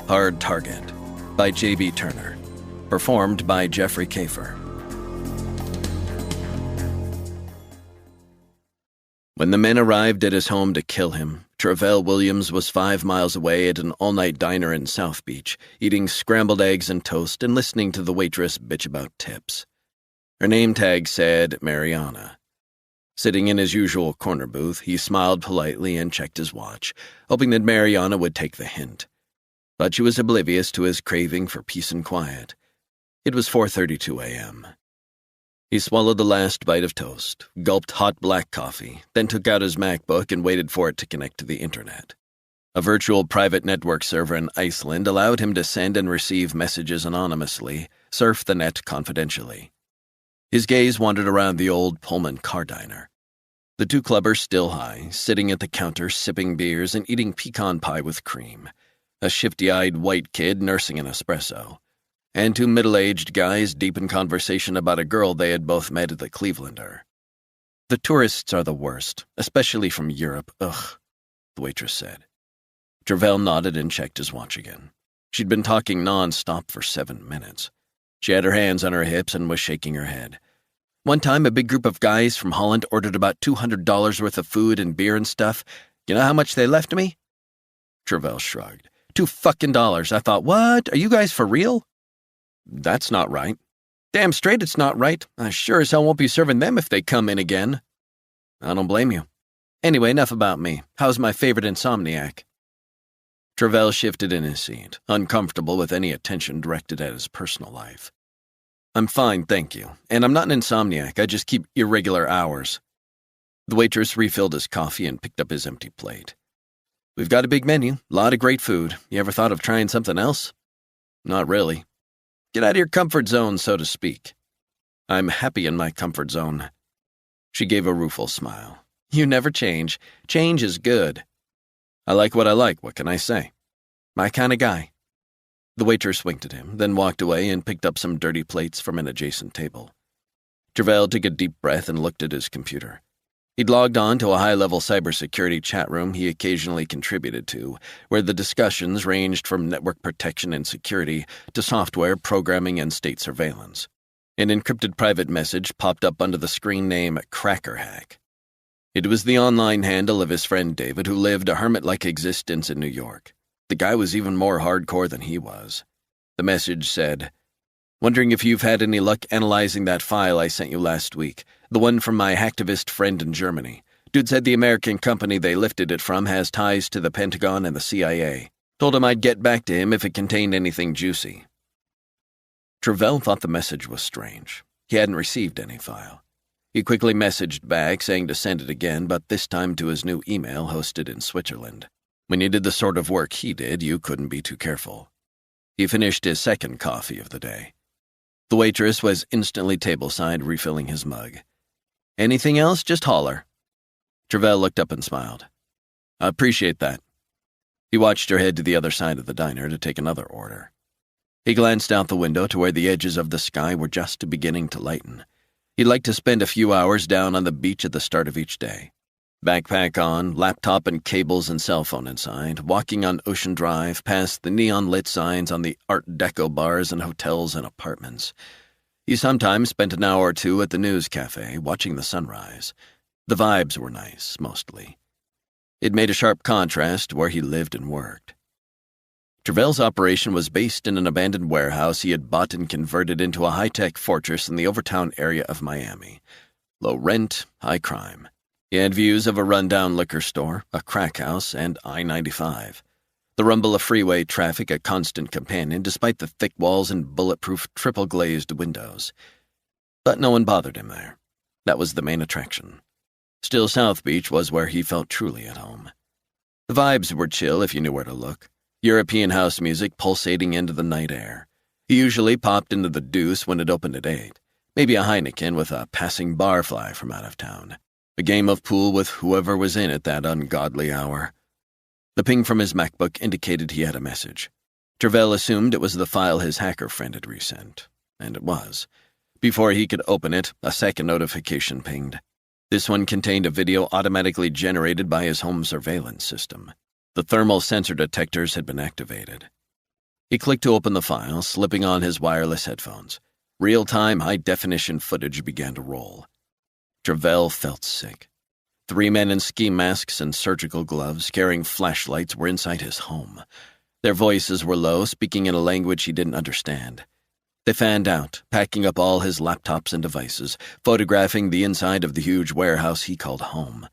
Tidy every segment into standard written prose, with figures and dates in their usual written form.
Hard Target by J.B. Turner. Performed by Jeffrey Kafer. When the men arrived at his home to kill him, Travell Williams was 5 miles away at an all-night diner in South Beach, eating scrambled eggs and toast and listening to the waitress bitch about tips. Her name tag said Mariana. Sitting in his usual corner booth, he smiled politely and checked his watch, hoping that Mariana would take the hint. But she was oblivious to his craving for peace and quiet. It was 4:32 a.m. He swallowed the last bite of toast, gulped hot black coffee, then took out his MacBook and waited for it to connect to the internet. A virtual private network server in Iceland allowed him to send and receive messages anonymously, surf the net confidentially. His gaze wandered around the old Pullman car diner. The two clubbers still high, sitting at the counter sipping beers and eating pecan pie with cream. A shifty-eyed white kid nursing an espresso, and two middle-aged guys deep in conversation about a girl they had both met at the Clevelander. The tourists are the worst, especially from Europe. Ugh, the waitress said. Travell nodded and checked his watch again. She'd been talking non-stop for 7 minutes. She had her hands on her hips and was shaking her head. One time, a big group of guys from Holland ordered about $200 worth of food and beer and stuff. You know how much they left me? Travell shrugged. $2 I thought, what? Are you guys for real? That's not right. Damn straight it's not right. I sure as hell won't be serving them if they come in again. I don't blame you. Anyway, enough about me. How's my favorite insomniac? Travell shifted in his seat, uncomfortable with any attention directed at his personal life. I'm fine, thank you. And I'm not an insomniac. I just keep irregular hours. The waitress refilled his coffee and picked up his empty plate. We've got a big menu, a lot of great food. You ever thought of trying something else? Not really. Get out of your comfort zone, so to speak. I'm happy in my comfort zone. She gave a rueful smile. You never change. Change is good. I like, what can I say? My kind of guy. The waitress winked at him, then walked away and picked up some dirty plates from an adjacent table. Travell took a deep breath and looked at his computer. He'd logged on to a high-level cybersecurity chat room he occasionally contributed to, where the discussions ranged from network protection and security to software, programming, and state surveillance. An encrypted private message popped up under the screen name Crackerhack. It was the online handle of his friend David, who lived a hermit-like existence in New York. The guy was even more hardcore than he was. The message said, "Wondering if you've had any luck analyzing that file I sent you last week. The one from my hacktivist friend in Germany. Dude said the American company they lifted it from has ties to the Pentagon and the CIA. Told him I'd get back to him if it contained anything juicy." Travell thought the message was strange. He hadn't received any file. He quickly messaged back saying to send it again, but this time to his new email hosted in Switzerland. When you did the sort of work he did, you couldn't be too careful. He finished his second coffee of the day. The waitress was instantly tableside refilling his mug. Anything else, just holler. Travell looked up and smiled. I appreciate that. He watched her head to the other side of the diner to take another order. He glanced out the window to where the edges of the sky were just beginning to lighten. He'd like to spend a few hours down on the beach at the start of each day. Backpack on, laptop and cables and cell phone inside, walking on Ocean Drive past the neon-lit signs on the Art Deco bars and hotels and apartments. He sometimes spent an hour or two at the news cafe, watching the sunrise. The vibes were nice, mostly. It made a sharp contrast to where he lived and worked. Travell's operation was based in an abandoned warehouse he had bought and converted into a high-tech fortress in the Overtown area of Miami. Low rent, high crime. He had views of a rundown liquor store, a crack house, and I-95. The rumble of freeway traffic a constant companion despite the thick walls and bulletproof triple-glazed windows. But no one bothered him there. That was the main attraction. Still, South Beach was where he felt truly at home. The vibes were chill if you knew where to look. European house music pulsating into the night air. He usually popped into the Deuce when it opened at 8. Maybe a Heineken with a passing barfly from out of town. A game of pool with whoever was in at that ungodly hour. The ping from his MacBook indicated he had a message. Travell assumed it was the file his hacker friend had resent, and it was. Before he could open it, a second notification pinged. This one contained a video automatically generated by his home surveillance system. The thermal sensor detectors had been activated. He clicked to open the file, slipping on his wireless headphones. Real-time, high-definition footage began to roll. Travell felt sick. 3 men in ski masks and surgical gloves, carrying flashlights, were inside his home. Their voices were low, speaking in a language he didn't understand. They fanned out, packing up all his laptops and devices, photographing the inside of the huge warehouse he called home.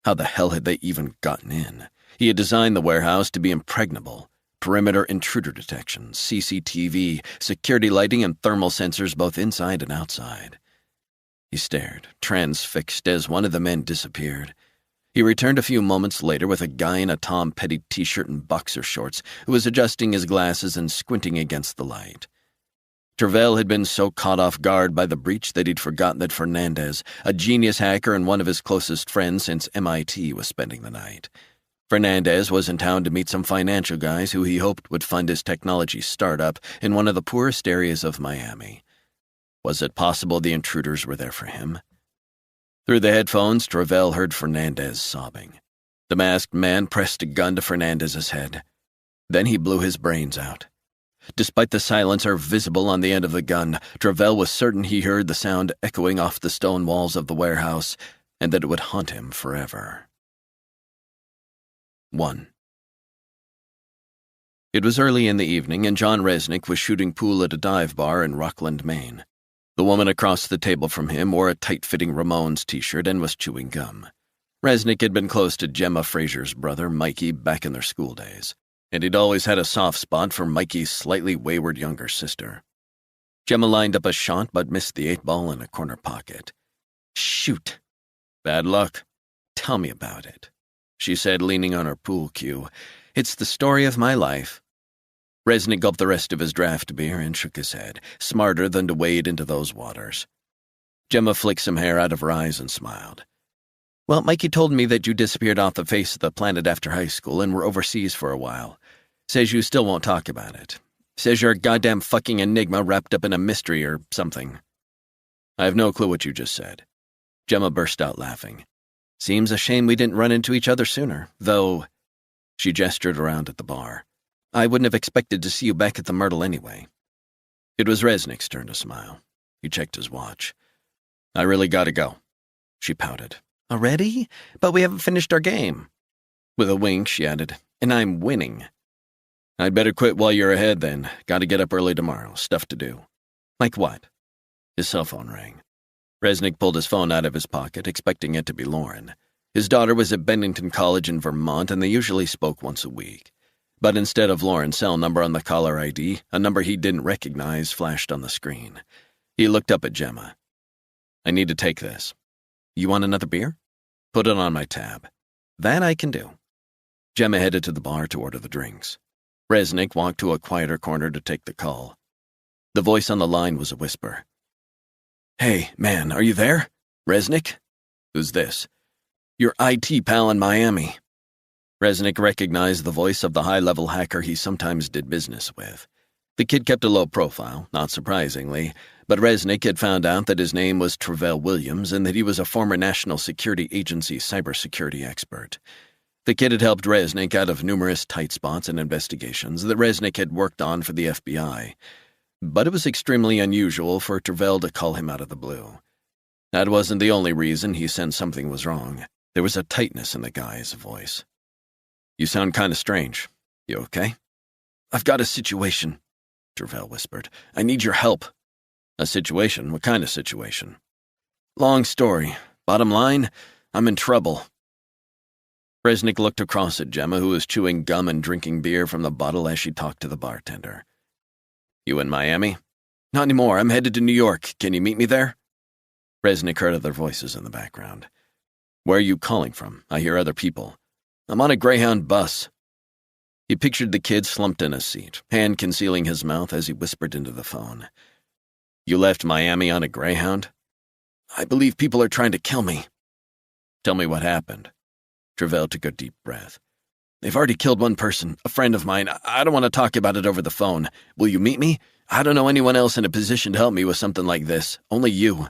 How the hell had they even gotten in? He had designed the warehouse to be impregnable. Perimeter intruder detection, CCTV, security lighting, and thermal sensors both inside and outside. He stared, transfixed, as one of the men disappeared. He returned a few moments later with a guy in a Tom Petty t-shirt and boxer shorts who was adjusting his glasses and squinting against the light. Travell had been so caught off guard by the breach that he'd forgotten that Fernandez, a genius hacker and one of his closest friends since MIT, was spending the night. Fernandez was in town to meet some financial guys who he hoped would fund his technology startup in one of the poorest areas of Miami. Was it possible the intruders were there for him? Through the headphones, Travell heard Fernandez sobbing. The masked man pressed a gun to Fernandez's head. Then he blew his brains out. Despite the silencer visible on the end of the gun, Travell was certain he heard the sound echoing off the stone walls of the warehouse and that it would haunt him forever. 1. It was early in the evening, and John Resnick was shooting pool at a dive bar in Rockland, Maine. The woman across the table from him wore a tight-fitting Ramones t-shirt and was chewing gum. Resnick had been close to Gemma Frazier's brother, Mikey, back in their school days, and he'd always had a soft spot for Mikey's slightly wayward younger sister. Gemma lined up a shot but missed the 8-ball in a corner pocket. "Shoot. Bad luck. Tell me about it," she said, leaning on her pool cue. "It's the story of my life." Resnick gulped the rest of his draft beer and shook his head, smarter than to wade into those waters. Gemma flicked some hair out of her eyes and smiled. "Well, Mikey told me that you disappeared off the face of the planet after high school and were overseas for a while. Says you still won't talk about it. Says you're a goddamn fucking enigma wrapped up in a mystery or something." "I have no clue what you just said." Gemma burst out laughing. "Seems a shame we didn't run into each other sooner, though—" She gestured around at the bar. "I wouldn't have expected to see you back at the Myrtle anyway." It was Resnick's turn to smile. He checked his watch. "I really gotta go." She pouted. "Already? But we haven't finished our game." With a wink, she added, "And I'm winning." "I'd better quit while you're ahead, then. Gotta get up early tomorrow. Stuff to do." "Like what?" His cell phone rang. Resnick pulled his phone out of his pocket, expecting it to be Lauren. His daughter was at Bennington College in Vermont, and they usually spoke once a week. But instead of Lauren's cell number on the caller ID, a number he didn't recognize flashed on the screen. He looked up at Gemma. "I need to take this." "You want another beer?" "Put it on my tab." "That I can do." Gemma headed to the bar to order the drinks. Resnick walked to a quieter corner to take the call. The voice on the line was a whisper. "Hey, man, are you there? Resnick? Who's this?" "Your IT pal in Miami." Resnick recognized the voice of the high-level hacker he sometimes did business with. The kid kept a low profile, not surprisingly, but Resnick had found out that his name was Travell Williams and that he was a former National Security Agency cybersecurity expert. The kid had helped Resnick out of numerous tight spots and investigations that Resnick had worked on for the FBI. But it was extremely unusual for Travell to call him out of the blue. That wasn't the only reason he sensed something was wrong. There was a tightness in the guy's voice. "You sound kind of strange. You okay?" "I've got a situation," Travell whispered. "I need your help." "A situation? What kind of situation?" "Long story. Bottom line, I'm in trouble." Resnick looked across at Gemma, who was chewing gum and drinking beer from the bottle as she talked to the bartender. "You in Miami?" "Not anymore. I'm headed to New York. Can you meet me there?" Resnick heard other voices in the background. "Where are you calling from? I hear other people." "I'm on a Greyhound bus." He pictured the kid slumped in a seat, hand concealing his mouth as he whispered into the phone. "You left Miami on a Greyhound?" "I believe people are trying to kill me." "Tell me what happened." Travell took a deep breath. "They've already killed one person, a friend of mine. I don't want to talk about it over the phone. Will you meet me? I don't know anyone else in a position to help me with something like this. Only you."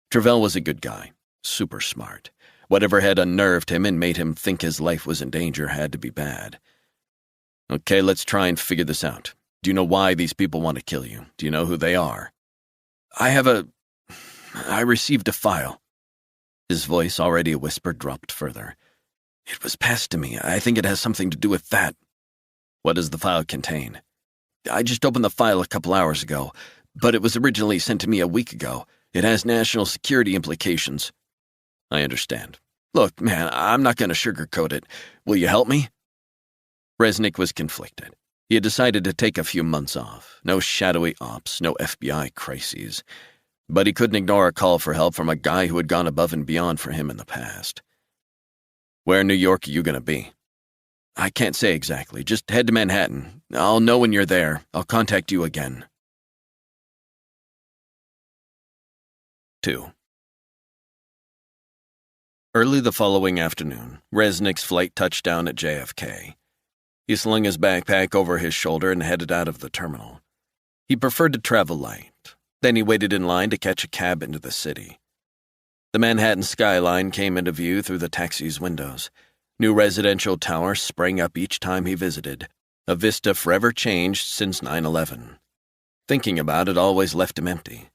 Travell was a good guy, super smart. Whatever had unnerved him and made him think his life was in danger had to be bad. Okay, let's try and figure this out. Do you know why these people want to kill you? Do you know who they are? I received a file. His voice, already a whisper, dropped further. It was passed to me. I think it has something to do with that. What does the file contain? I just opened the file a couple hours ago, but it was originally sent to me a week ago. It has national security implications. I understand. Look, man, I'm not going to sugarcoat it. Will you help me? Resnick was conflicted. He had decided to take a few months off. No shadowy ops, no FBI crises. But he couldn't ignore a call for help from a guy who had gone above and beyond for him in the past. Where in New York are you going to be? I can't say exactly. Just head to Manhattan. I'll know when you're there. I'll contact you again. 2. Early the following afternoon, Resnick's flight touched down at JFK. He slung his backpack over his shoulder and headed out of the terminal. He preferred to travel light. Then he waited in line to catch a cab into the city. The Manhattan skyline came into view through the taxi's windows. New residential towers sprang up each time he visited, a vista forever changed since 9/11. Thinking about it always left him empty.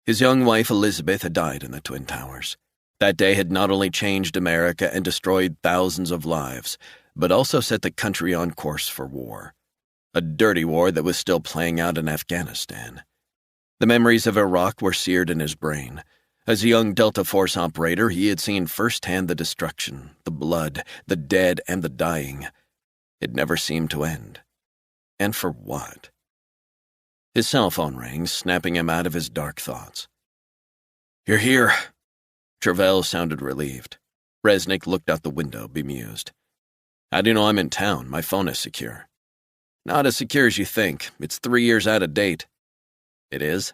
His young wife Elizabeth had died in the Twin Towers. That day had not only changed America and destroyed thousands of lives, but also set the country on course for war. A dirty war that was still playing out in Afghanistan. The memories of Iraq were seared in his brain. As a young Delta Force operator, he had seen firsthand the destruction, the blood, the dead, and the dying. It never seemed to end. And for what? His cell phone rang, snapping him out of his dark thoughts. "You're here." Travell sounded relieved. Resnick looked out the window, bemused. "How do you know I'm in town? My phone is secure." "Not as secure as you think. It's 3 years out of date." "It is?"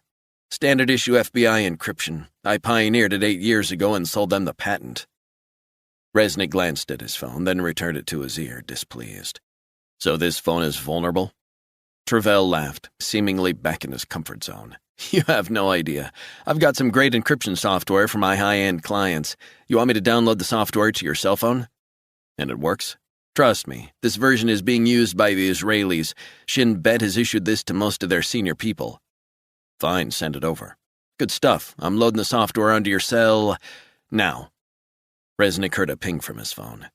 "Standard issue FBI encryption. I pioneered it 8 years ago and sold them the patent." Resnick glanced at his phone, then returned it to his ear, displeased. "So this phone is vulnerable?" Travell laughed, seemingly back in his comfort zone. "You have no idea. I've got some great encryption software for my high-end clients. You want me to download the software to your cell phone?" "And it works?" "Trust me, this version is being used by the Israelis. Shin Bet has issued this to most of their senior people." "Fine, send it over." "Good stuff. I'm loading the software onto your cell now." Resnick heard a ping from his phone.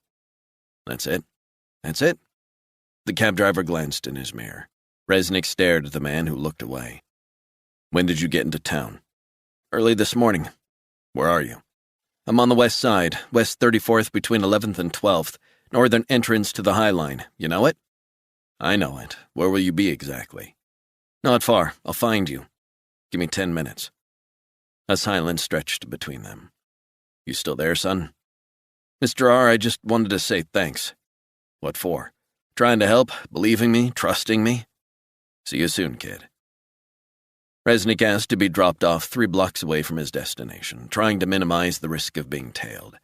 "That's it?" "That's it." The cab driver glanced in his mirror. Resnick stared at the man who looked away. "When did you get into town?" "Early this morning." "Where are you?" "I'm on the west side, West 34th between 11th and 12th, northern entrance to the High Line. You know it?" "I know it. Where will you be exactly?" "Not far. I'll find you." "Give me 10 minutes." A silence stretched between them. "You still there, son?" "Mr. R, I just wanted to say thanks." "What for?" "Trying to help, believing me, trusting me." "See you soon, kid." Resnick asked to be dropped off 3 blocks away from his destination, trying to minimize the risk of being tailed.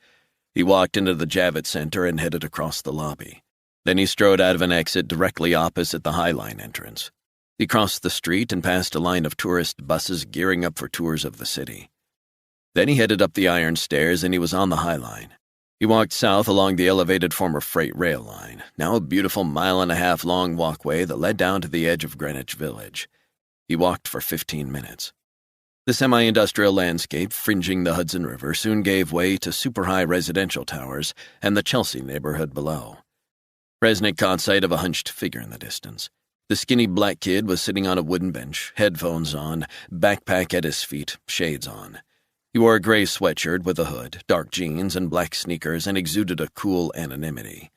He walked into the Javits Center and headed across the lobby. Then he strode out of an exit directly opposite the High Line entrance. He crossed the street and passed a line of tourist buses gearing up for tours of the city. Then he headed up the iron stairs and he was on the High Line. He walked south along the elevated former freight rail line, now a beautiful 1.5-mile long walkway that led down to the edge of Greenwich Village. He walked for 15 minutes. The semi-industrial landscape fringing the Hudson River soon gave way to super-high residential towers and the Chelsea neighborhood below. Resnick caught sight of a hunched figure in the distance. The skinny black kid was sitting on a wooden bench, headphones on, backpack at his feet, shades on. He wore a gray sweatshirt with a hood, dark jeans, and black sneakers, and exuded a cool anonymity.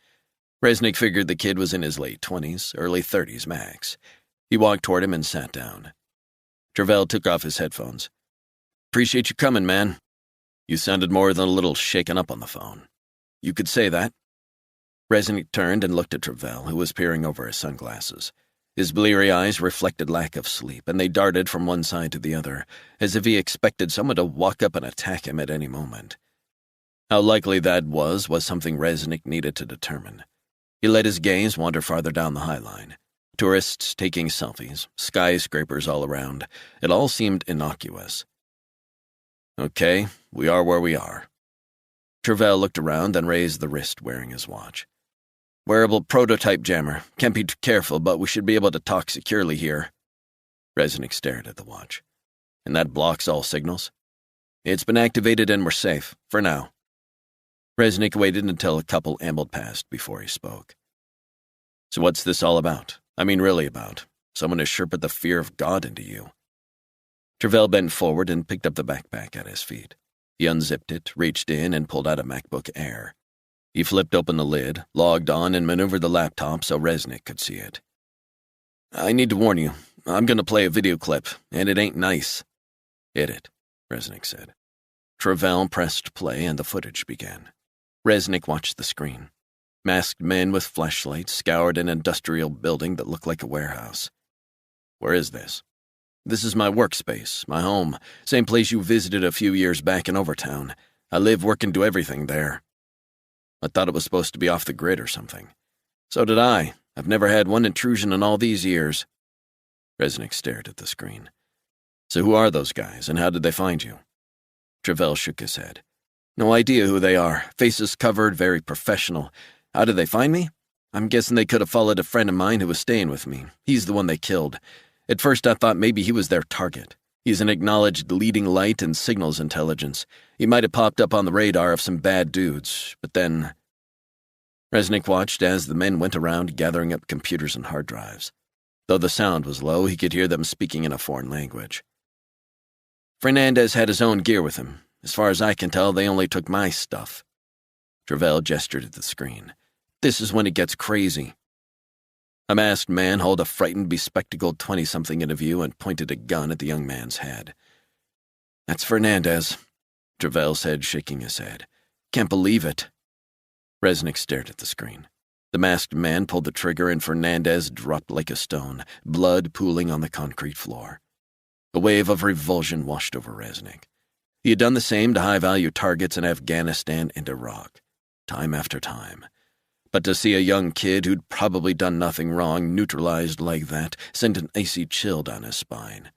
Resnick figured the kid was in his late 20s, early 30s max. He walked toward him and sat down. Travell took off his headphones. "Appreciate you coming, man. You sounded more than a little shaken up on the phone." "You could say that." Resnick turned and looked at Travell, who was peering over his sunglasses. His bleary eyes reflected lack of sleep, and they darted from one side to the other, as if he expected someone to walk up and attack him at any moment. How likely that was something Resnick needed to determine. He let his gaze wander farther down the High Line. Tourists taking selfies, skyscrapers all around. It all seemed innocuous. "Okay, we are where we are." Travell looked around, then raised the wrist wearing his watch. Wearable prototype jammer. Can't be too careful, but we should be able to talk securely here. Resnick stared at the watch. And that blocks all signals? It's been activated and we're safe, for now. Resnick waited until a couple ambled past before he spoke. So what's this all about? I mean really about. Someone has sherped the fear of God into you. Travell bent forward and picked up the backpack at his feet. He unzipped it, reached in, and pulled out a MacBook Air. He flipped open the lid, logged on, and maneuvered the laptop so Resnick could see it. I need to warn you. I'm going to play a video clip, and it ain't nice. Hit it, Resnick said. Travell pressed play, and the footage began. Resnick watched the screen. Masked men with flashlights scoured an industrial building that looked like a warehouse. Where is this? This is my workspace, my home, same place you visited a few years back in Overtown. I live, work, and do everything there. I thought it was supposed to be off the grid or something. So did I. I've never had one intrusion in all these years. Resnick stared at the screen. So who are those guys, and how did they find you? Travell shook his head. No idea who they are. Faces covered, very professional. How did they find me? I'm guessing they could have followed a friend of mine who was staying with me. He's the one they killed. At first I thought maybe he was their target. He's an acknowledged leading light in signals intelligence. He might have popped up on the radar of some bad dudes, but then... Resnick watched as the men went around gathering up computers and hard drives. Though the sound was low, he could hear them speaking in a foreign language. Fernandez had his own gear with him. As far as I can tell, they only took my stuff. Travell gestured at the screen. This is when it gets crazy. A masked man held a frightened, bespectacled 20-something into view and pointed a gun at the young man's head. That's Fernandez, Travell said, shaking his head. Can't believe it. Resnick stared at the screen. The masked man pulled the trigger and Fernandez dropped like a stone, blood pooling on the concrete floor. A wave of revulsion washed over Resnick. He had done the same to high-value targets in Afghanistan and Iraq, time after time. But to see a young kid who'd probably done nothing wrong neutralized like that sent an icy chill down his spine.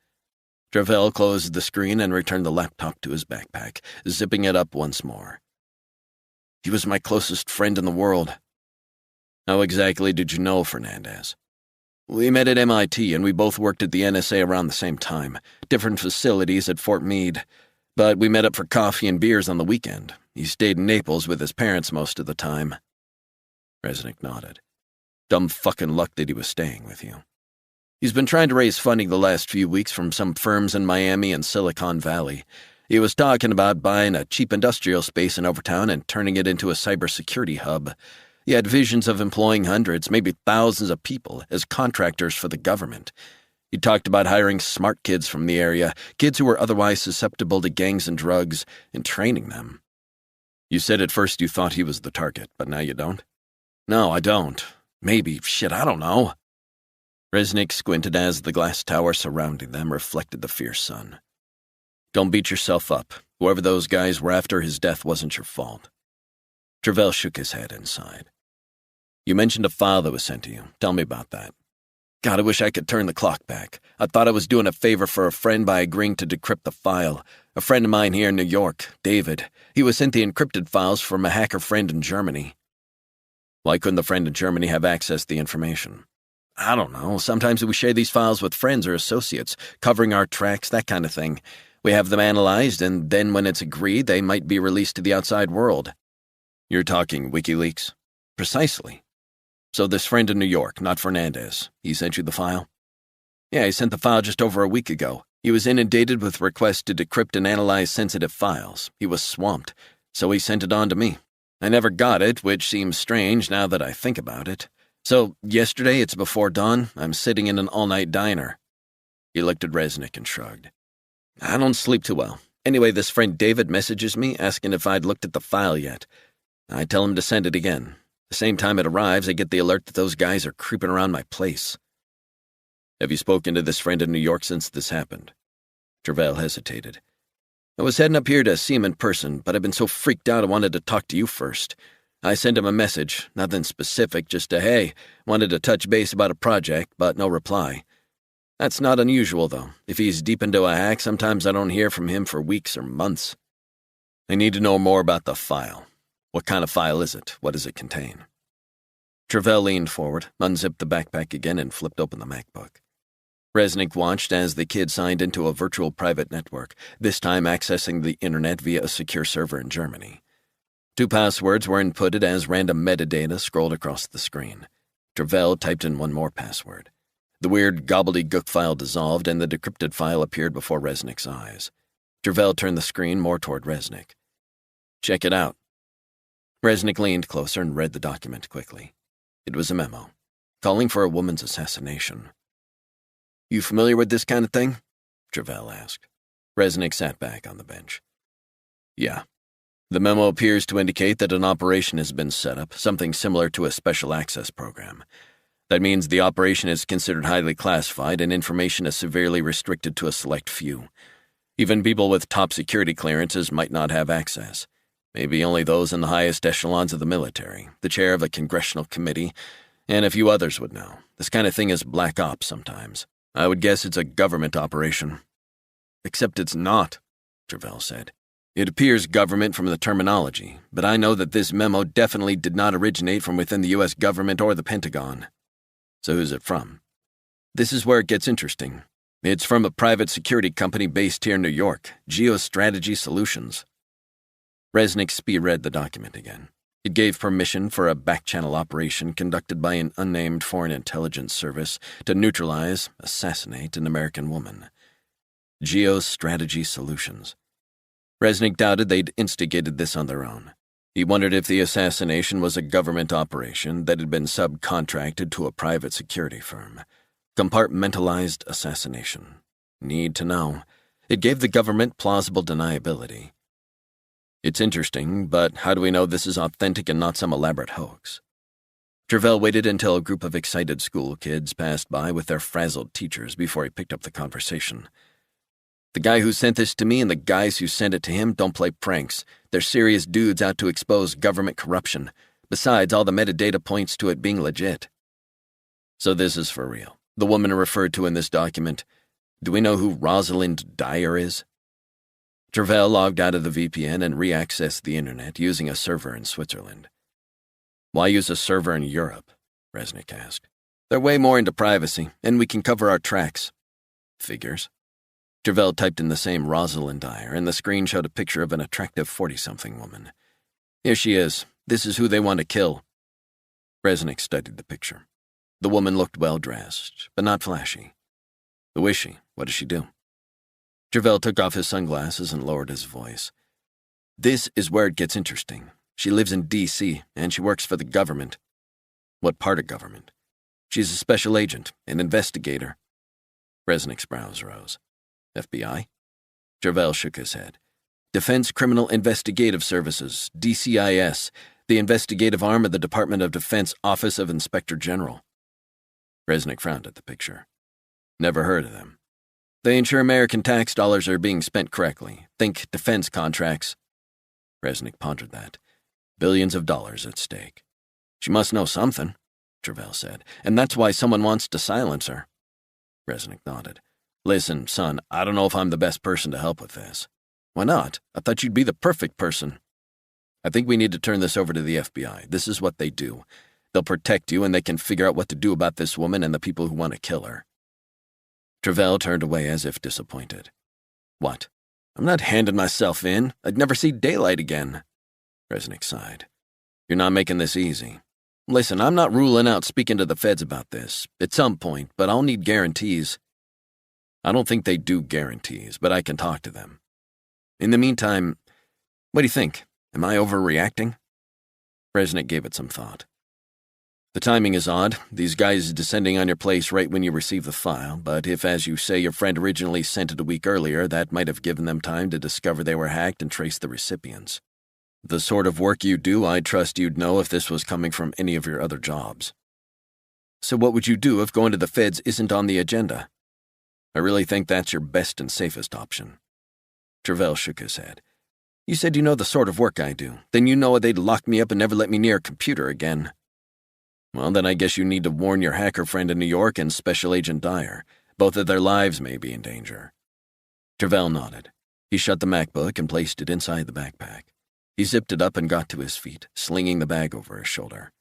Travell closed the screen and returned the laptop to his backpack, zipping it up once more. He was my closest friend in the world. How exactly did you know Fernandez? We met at MIT and we both worked at the NSA around the same time, different facilities at Fort Meade. But we met up for coffee and beers on the weekend. He stayed in Naples with his parents most of the time. Resnick nodded. Dumb fucking luck that he was staying with you. He's been trying to raise funding the last few weeks from some firms in Miami and Silicon Valley. He was talking about buying a cheap industrial space in Overtown and turning it into a cybersecurity hub. He had visions of employing hundreds, maybe thousands of people as contractors for the government. He talked about hiring smart kids from the area, kids who were otherwise susceptible to gangs and drugs, and training them. You said at first you thought he was the target, but now you don't? No, I don't. Maybe. Shit, I don't know. Resnick squinted as the glass tower surrounding them reflected the fierce sun. Don't beat yourself up. Whoever those guys were after, his death wasn't your fault. Travell shook his head and sighed. You mentioned a file that was sent to you. Tell me about that. God, I wish I could turn the clock back. I thought I was doing a favor for a friend by agreeing to decrypt the file. A friend of mine here in New York, David, he was sent the encrypted files from a hacker friend in Germany. Why couldn't the friend in Germany have access to the information? I don't know. Sometimes we share these files with friends or associates, covering our tracks, that kind of thing. We have them analyzed, and then when it's agreed, they might be released to the outside world. You're talking WikiLeaks? Precisely. So this friend in New York, not Fernandez, he sent you the file? Yeah, he sent the file just over a week ago. He was inundated with requests to decrypt and analyze sensitive files. He was swamped, so he sent it on to me. I never got it, which seems strange now that I think about it. So, yesterday, it's before dawn, I'm sitting in an all-night diner. He looked at Resnick and shrugged. I don't sleep too well. Anyway, this friend David messages me asking if I'd looked at the file yet. I tell him to send it again. The same time it arrives, I get the alert that those guys are creeping around my place. Have you spoken to this friend in New York since this happened? Travell hesitated. I was heading up here to see him in person, but I've been so freaked out I wanted to talk to you first. I sent him a message, nothing specific, just a hey, wanted to touch base about a project, but no reply. That's not unusual, though. If he's deep into a hack, sometimes I don't hear from him for weeks or months. I need to know more about the file. What kind of file is it? What does it contain? Travell leaned forward, unzipped the backpack again, and flipped open the MacBook. Resnick watched as the kid signed into a virtual private network, this time accessing the internet via a secure server in Germany. 2 passwords were inputted as random metadata scrolled across the screen. Travell typed in one more password. The weird gobbledygook file dissolved, and the decrypted file appeared before Resnick's eyes. Travell turned the screen more toward Resnick. "Check it out." Resnick leaned closer and read the document quickly. It was a memo, calling for a woman's assassination. "You familiar with this kind of thing?" Travell asked. Resnick sat back on the bench. "Yeah. The memo appears to indicate that an operation has been set up, something similar to a special access program. That means the operation is considered highly classified and information is severely restricted to a select few. Even people with top security clearances might not have access. Maybe only those in the highest echelons of the military, the chair of a congressional committee, and a few others would know. This kind of thing is black ops sometimes. I would guess it's a government operation." "Except it's not," Travell said. "It appears government from the terminology, but I know that this memo definitely did not originate from within the U.S. government or the Pentagon." "So who's it from?" "This is where it gets interesting. It's from a private security company based here in New York, Geostrategy Solutions." Resnick read the document again. It gave permission for a back-channel operation conducted by an unnamed foreign intelligence service to neutralize, assassinate an American woman. Geostrategy Solutions. Resnick doubted they'd instigated this on their own. He wondered if the assassination was a government operation that had been subcontracted to a private security firm. Compartmentalized assassination. Need to know. It gave the government plausible deniability. "It's interesting, but how do we know this is authentic and not some elaborate hoax?" Travell waited until a group of excited school kids passed by with their frazzled teachers before he picked up the conversation. "The guy who sent this to me and the guys who sent it to him don't play pranks. They're serious dudes out to expose government corruption. Besides, all the metadata points to it being legit." "So this is for real. The woman referred to in this document. Do we know who Rosalind Dyer is?" Travell logged out of the VPN and re-accessed the internet using a server in Switzerland. "Why use a server in Europe?" Resnick asked. "They're way more into privacy, and we can cover our tracks." "Figures." Travell typed in the same Rosalind Dyer, and the screen showed a picture of an attractive 40-something woman. "Here she is. This is who they want to kill." Resnick studied the picture. The woman looked well-dressed, but not flashy. "Who is she? What does she do?" Travell took off his sunglasses and lowered his voice. "This is where it gets interesting. She lives in D.C., and she works for the government." "What part of government?" "She's a special agent, an investigator." Resnick's brows rose. "FBI?" Travell shook his head. "Defense Criminal Investigative Services, DCIS, the investigative arm of the Department of Defense Office of Inspector General." Resnick frowned at the picture. "Never heard of them." "They ensure American tax dollars are being spent correctly. Think defense contracts." Resnick pondered that. Billions of dollars at stake. "She must know something," Travell said, "and that's why someone wants to silence her." Resnick nodded. "Listen, son, I don't know if I'm the best person to help with this." "Why not? I thought you'd be the perfect person." "I think we need to turn this over to the FBI. This is what they do. They'll protect you, and they can figure out what to do about this woman and the people who want to kill her." Travell turned away as if disappointed. "What? I'm not handing myself in. I'd never see daylight again." Resnick sighed. "You're not making this easy. Listen, I'm not ruling out speaking to the feds about this, at some point, but I'll need guarantees." "I don't think they do guarantees, but I can talk to them. In the meantime, what do you think? Am I overreacting?" Resnick gave it some thought. "The timing is odd, these guys descending on your place right when you receive the file, but if, as you say, your friend originally sent it a week earlier, that might have given them time to discover they were hacked and trace the recipients. The sort of work you do, I trust you'd know if this was coming from any of your other jobs." "So what would you do if going to the feds isn't on the agenda?" "I really think that's your best and safest option." Travell shook his head. "You said you know the sort of work I do. Then you know they'd lock me up and never let me near a computer again." "Well, then I guess you need to warn your hacker friend in New York and Special Agent Dyer. Both of their lives may be in danger." Travell nodded. He shut the MacBook and placed it inside the backpack. He zipped it up and got to his feet, slinging the bag over his shoulder.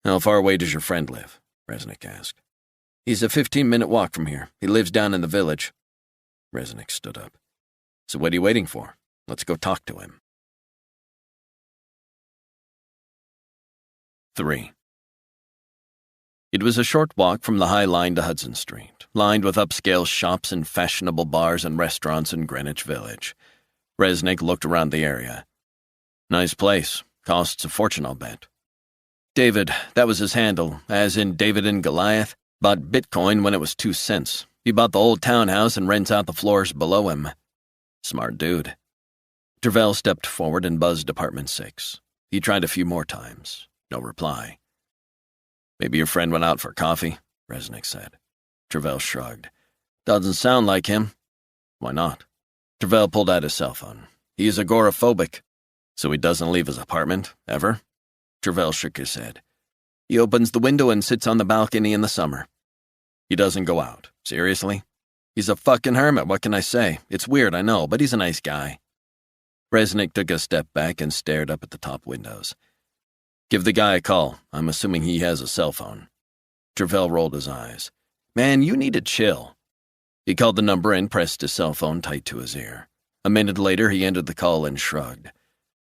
How far away does your friend live? Resnick asked. He's a 15-minute walk from here. He lives down in the village. Resnick stood up. So what are you waiting for? Let's go talk to him. 3. It was a short walk from the High Line to Hudson Street, lined with upscale shops and fashionable bars and restaurants in Greenwich Village. Resnick looked around the area. Nice place. Costs a fortune, I'll bet. David, that was his handle, as in David and Goliath, bought Bitcoin when it was 2 cents. He bought the old townhouse and rents out the floors below him. Smart dude. Travell stepped forward and buzzed apartment 6. He tried a few more times. No reply. Maybe your friend went out for coffee, Resnick said. Travell shrugged. Doesn't sound like him. Why not? Travell pulled out his cell phone. He is agoraphobic. So he doesn't leave his apartment, ever? Travell shook his head. He opens the window and sits on the balcony in the summer. He doesn't go out. Seriously? He's a fucking hermit, what can I say? It's weird, I know, but he's a nice guy. Resnick took a step back and stared up at the top windows. Give the guy a call. I'm assuming he has a cell phone. Travell rolled his eyes. Man, you need to chill. He called the number and pressed his cell phone tight to his ear. A minute later, he ended the call and shrugged.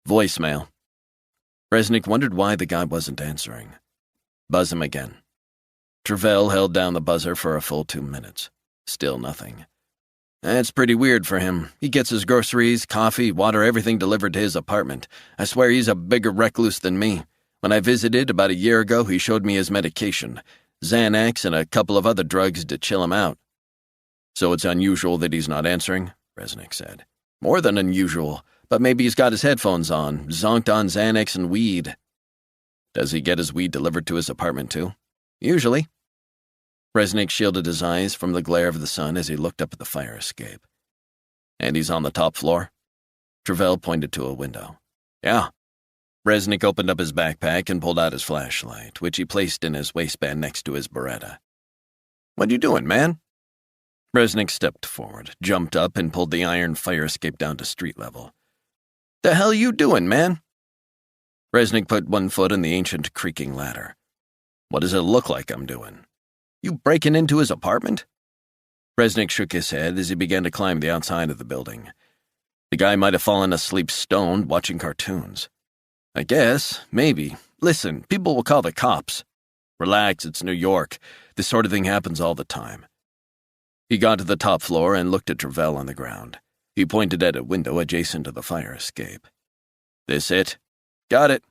Voicemail. Resnick wondered why the guy wasn't answering. Buzz him again. Travell held down the buzzer for a full 2 minutes. Still nothing. That's pretty weird for him. He gets his groceries, coffee, water, everything delivered to his apartment. I swear he's a bigger recluse than me. When I visited about a year ago, he showed me his medication, Xanax and a couple of other drugs to chill him out. So it's unusual that he's not answering, Resnick said. More than unusual, but maybe he's got his headphones on, zonked on Xanax and weed. Does he get his weed delivered to his apartment too? Usually. Resnick shielded his eyes from the glare of the sun as he looked up at the fire escape. And he's on the top floor? Travell pointed to a window. Yeah. Resnick opened up his backpack and pulled out his flashlight, which he placed in his waistband next to his Beretta. What you doing, man? Resnick stepped forward, jumped up, and pulled the iron fire escape down to street level. The hell you doing, man? Resnick put one foot on the ancient creaking ladder. What does it look like I'm doing? You breaking into his apartment? Resnick shook his head as he began to climb the outside of the building. The guy might have fallen asleep stoned watching cartoons. I guess, maybe. Listen, people will call the cops. Relax, it's New York. This sort of thing happens all the time. He got to the top floor and looked at Travell on the ground. He pointed at a window adjacent to the fire escape. This it? Got it.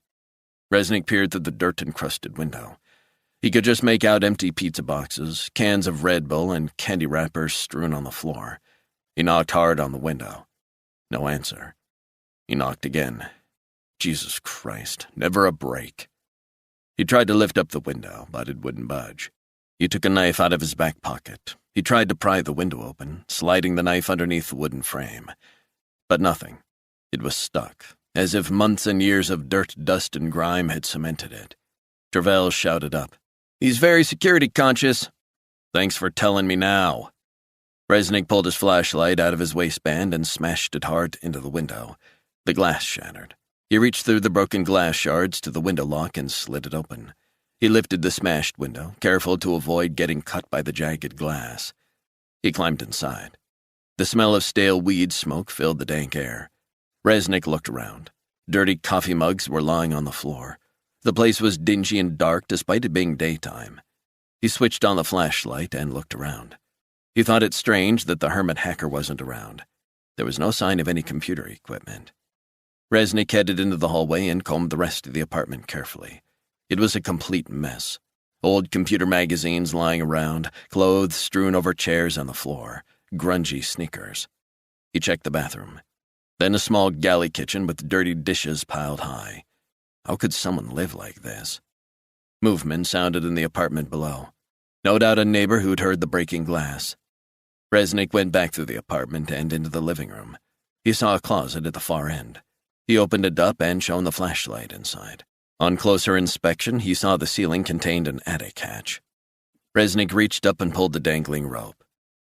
Resnick peered through the dirt-encrusted window. He could just make out empty pizza boxes, cans of Red Bull, and candy wrappers strewn on the floor. He knocked hard on the window. No answer. He knocked again. Jesus Christ, never a break. He tried to lift up the window, but it wouldn't budge. He took a knife out of his back pocket. He tried to pry the window open, sliding the knife underneath the wooden frame. But nothing. It was stuck, as if months and years of dirt, dust, and grime had cemented it. Travell shouted up. He's very security conscious. Thanks for telling me now. Resnick pulled his flashlight out of his waistband and smashed it hard into the window. The glass shattered. He reached through the broken glass shards to the window lock and slid it open. He lifted the smashed window, careful to avoid getting cut by the jagged glass. He climbed inside. The smell of stale weed smoke filled the dank air. Resnick looked around. Dirty coffee mugs were lying on the floor. The place was dingy and dark despite it being daytime. He switched on the flashlight and looked around. He thought it strange that the hermit hacker wasn't around. There was no sign of any computer equipment. Resnick headed into the hallway and combed the rest of the apartment carefully. It was a complete mess. Old computer magazines lying around, clothes strewn over chairs on the floor, grungy sneakers. He checked the bathroom. Then a small galley kitchen with dirty dishes piled high. How could someone live like this? Movement sounded in the apartment below. No doubt a neighbor who'd heard the breaking glass. Resnick went back through the apartment and into the living room. He saw a closet at the far end. He opened it up and shone the flashlight inside. On closer inspection, he saw the ceiling contained an attic hatch. Resnick reached up and pulled the dangling rope.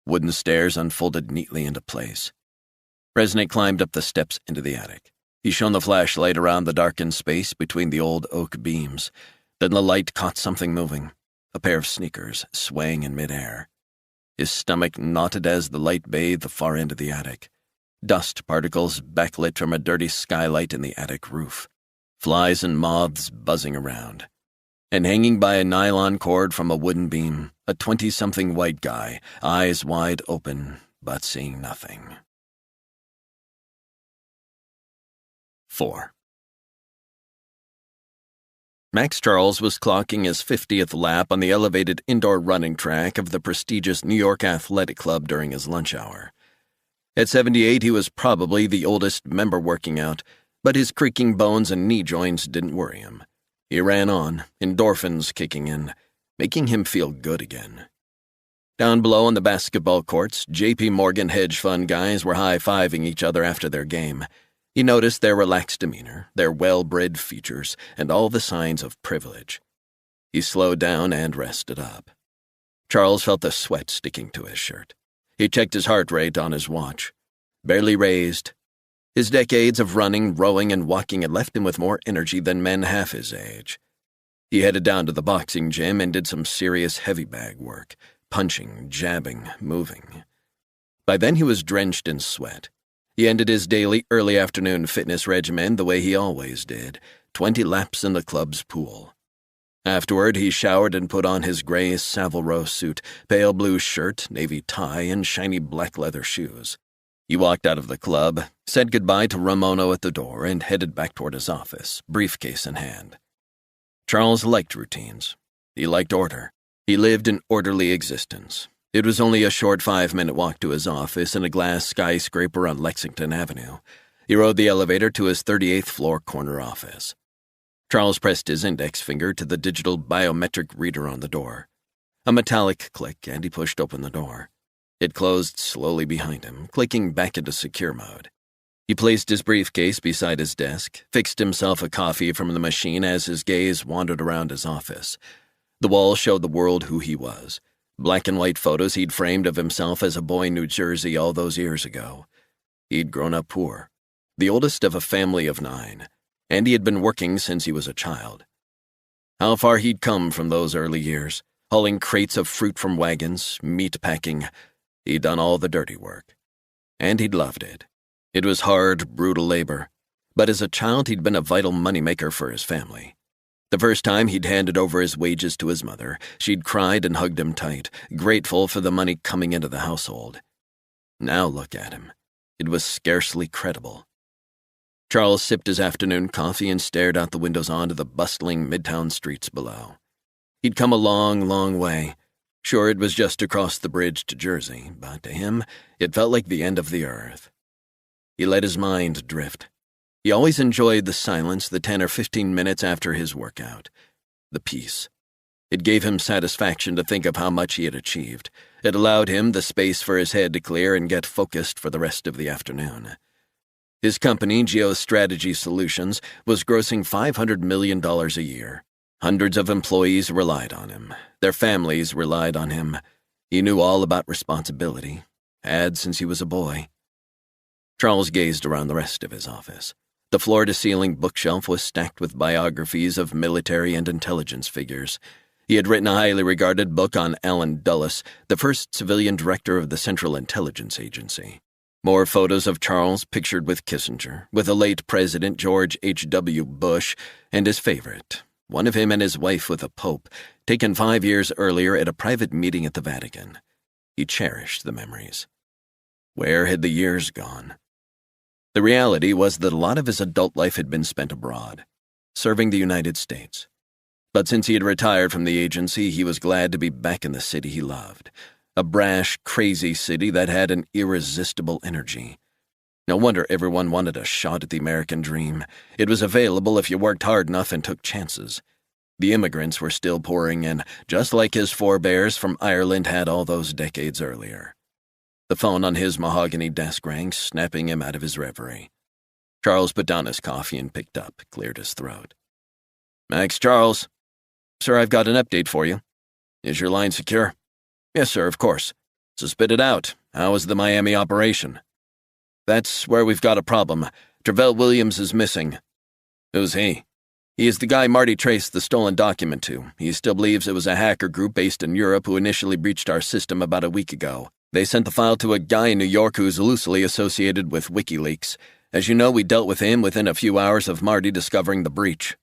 Wooden stairs unfolded neatly into place. Resnick climbed up the steps into the attic. He shone the flashlight around the darkened space between the old oak beams. Then the light caught something moving, a pair of sneakers swaying in midair. His stomach knotted as the light bathed the far end of the attic. Dust particles backlit from a dirty skylight in the attic roof. Flies and moths buzzing around. And hanging by a nylon cord from a wooden beam, a 20-something white guy, eyes wide open, but seeing nothing. 4. Max Charles was clocking his 50th lap on the elevated indoor running track of the prestigious New York Athletic Club during his lunch hour. At 78, he was probably the oldest member working out, but his creaking bones and knee joints didn't worry him. He ran on, endorphins kicking in, making him feel good again. Down below on the basketball courts, J.P. Morgan hedge fund guys were high-fiving each other after their game. He noticed their relaxed demeanor, their well-bred features, and all the signs of privilege. He slowed down and rested up. Charles felt the sweat sticking to his shirt. He checked his heart rate on his watch. Barely raised. His decades of running, rowing, and walking had left him with more energy than men half his age. He headed down to the boxing gym and did some serious heavy bag work, punching, jabbing, moving. By then he was drenched in sweat. He ended his daily early afternoon fitness regimen the way he always did, 20 laps in the club's pool. Afterward, he showered and put on his gray Savile Row suit, pale blue shirt, navy tie, and shiny black leather shoes. He walked out of the club, said goodbye to Ramono at the door, and headed back toward his office, briefcase in hand. Charles liked routines. He liked order. He lived an orderly existence. It was only a short 5-minute walk to his office in a glass skyscraper on Lexington Avenue. He rode the elevator to his 38th floor corner office. Charles pressed his index finger to the digital biometric reader on the door. A metallic click, and he pushed open the door. It closed slowly behind him, clicking back into secure mode. He placed his briefcase beside his desk, fixed himself a coffee from the machine as his gaze wandered around his office. The wall showed the world who he was. Black and white photos he'd framed of himself as a boy in New Jersey all those years ago. He'd grown up poor, the oldest of a family of 9, and he had been working since he was a child. How far he'd come from those early years, hauling crates of fruit from wagons, meat packing. He'd done all the dirty work. And he'd loved it. It was hard, brutal labor, but as a child he'd been a vital moneymaker for his family. The first time he'd handed over his wages to his mother, she'd cried and hugged him tight, grateful for the money coming into the household. Now look at him. It was scarcely credible. Charles sipped his afternoon coffee and stared out the windows onto the bustling midtown streets below. He'd come a long, long way. Sure, it was just across the bridge to Jersey, but to him, it felt like the end of the earth. He let his mind drift. He always enjoyed the silence the 10 or 15 minutes after his workout. The peace. It gave him satisfaction to think of how much he had achieved. It allowed him the space for his head to clear and get focused for the rest of the afternoon. His company, GeoStrategy Solutions, was grossing $500 million a year. Hundreds of employees relied on him. Their families relied on him. He knew all about responsibility. Had since he was a boy. Charles gazed around the rest of his office. The floor-to-ceiling bookshelf was stacked with biographies of military and intelligence figures. He had written a highly regarded book on Allen Dulles, the first civilian director of the Central Intelligence Agency. More photos of Charles pictured with Kissinger, with the late President George H.W. Bush, and his favorite, one of him and his wife with the Pope, taken 5 years earlier at a private meeting at the Vatican. He cherished the memories. Where had the years gone? The reality was that a lot of his adult life had been spent abroad, serving the United States. But since he had retired from the agency, he was glad to be back in the city he loved, a brash, crazy city that had an irresistible energy. No wonder everyone wanted a shot at the American dream. It was available if you worked hard enough and took chances. The immigrants were still pouring in, just like his forebears from Ireland had all those decades earlier. The phone on his mahogany desk rang, snapping him out of his reverie. Charles put down his coffee and picked up, cleared his throat. Max Charles. Sir, I've got an update for you. Is your line secure? Yes, sir, of course. So spit it out. How is the Miami operation? That's where we've got a problem. Travell Williams is missing. Who's he? He is the guy Marty traced the stolen document to. He still believes it was a hacker group based in Europe who initially breached our system about a week ago. They sent the file to a guy in New York who's loosely associated with WikiLeaks. As you know, we dealt with him within a few hours of Marty discovering the breach."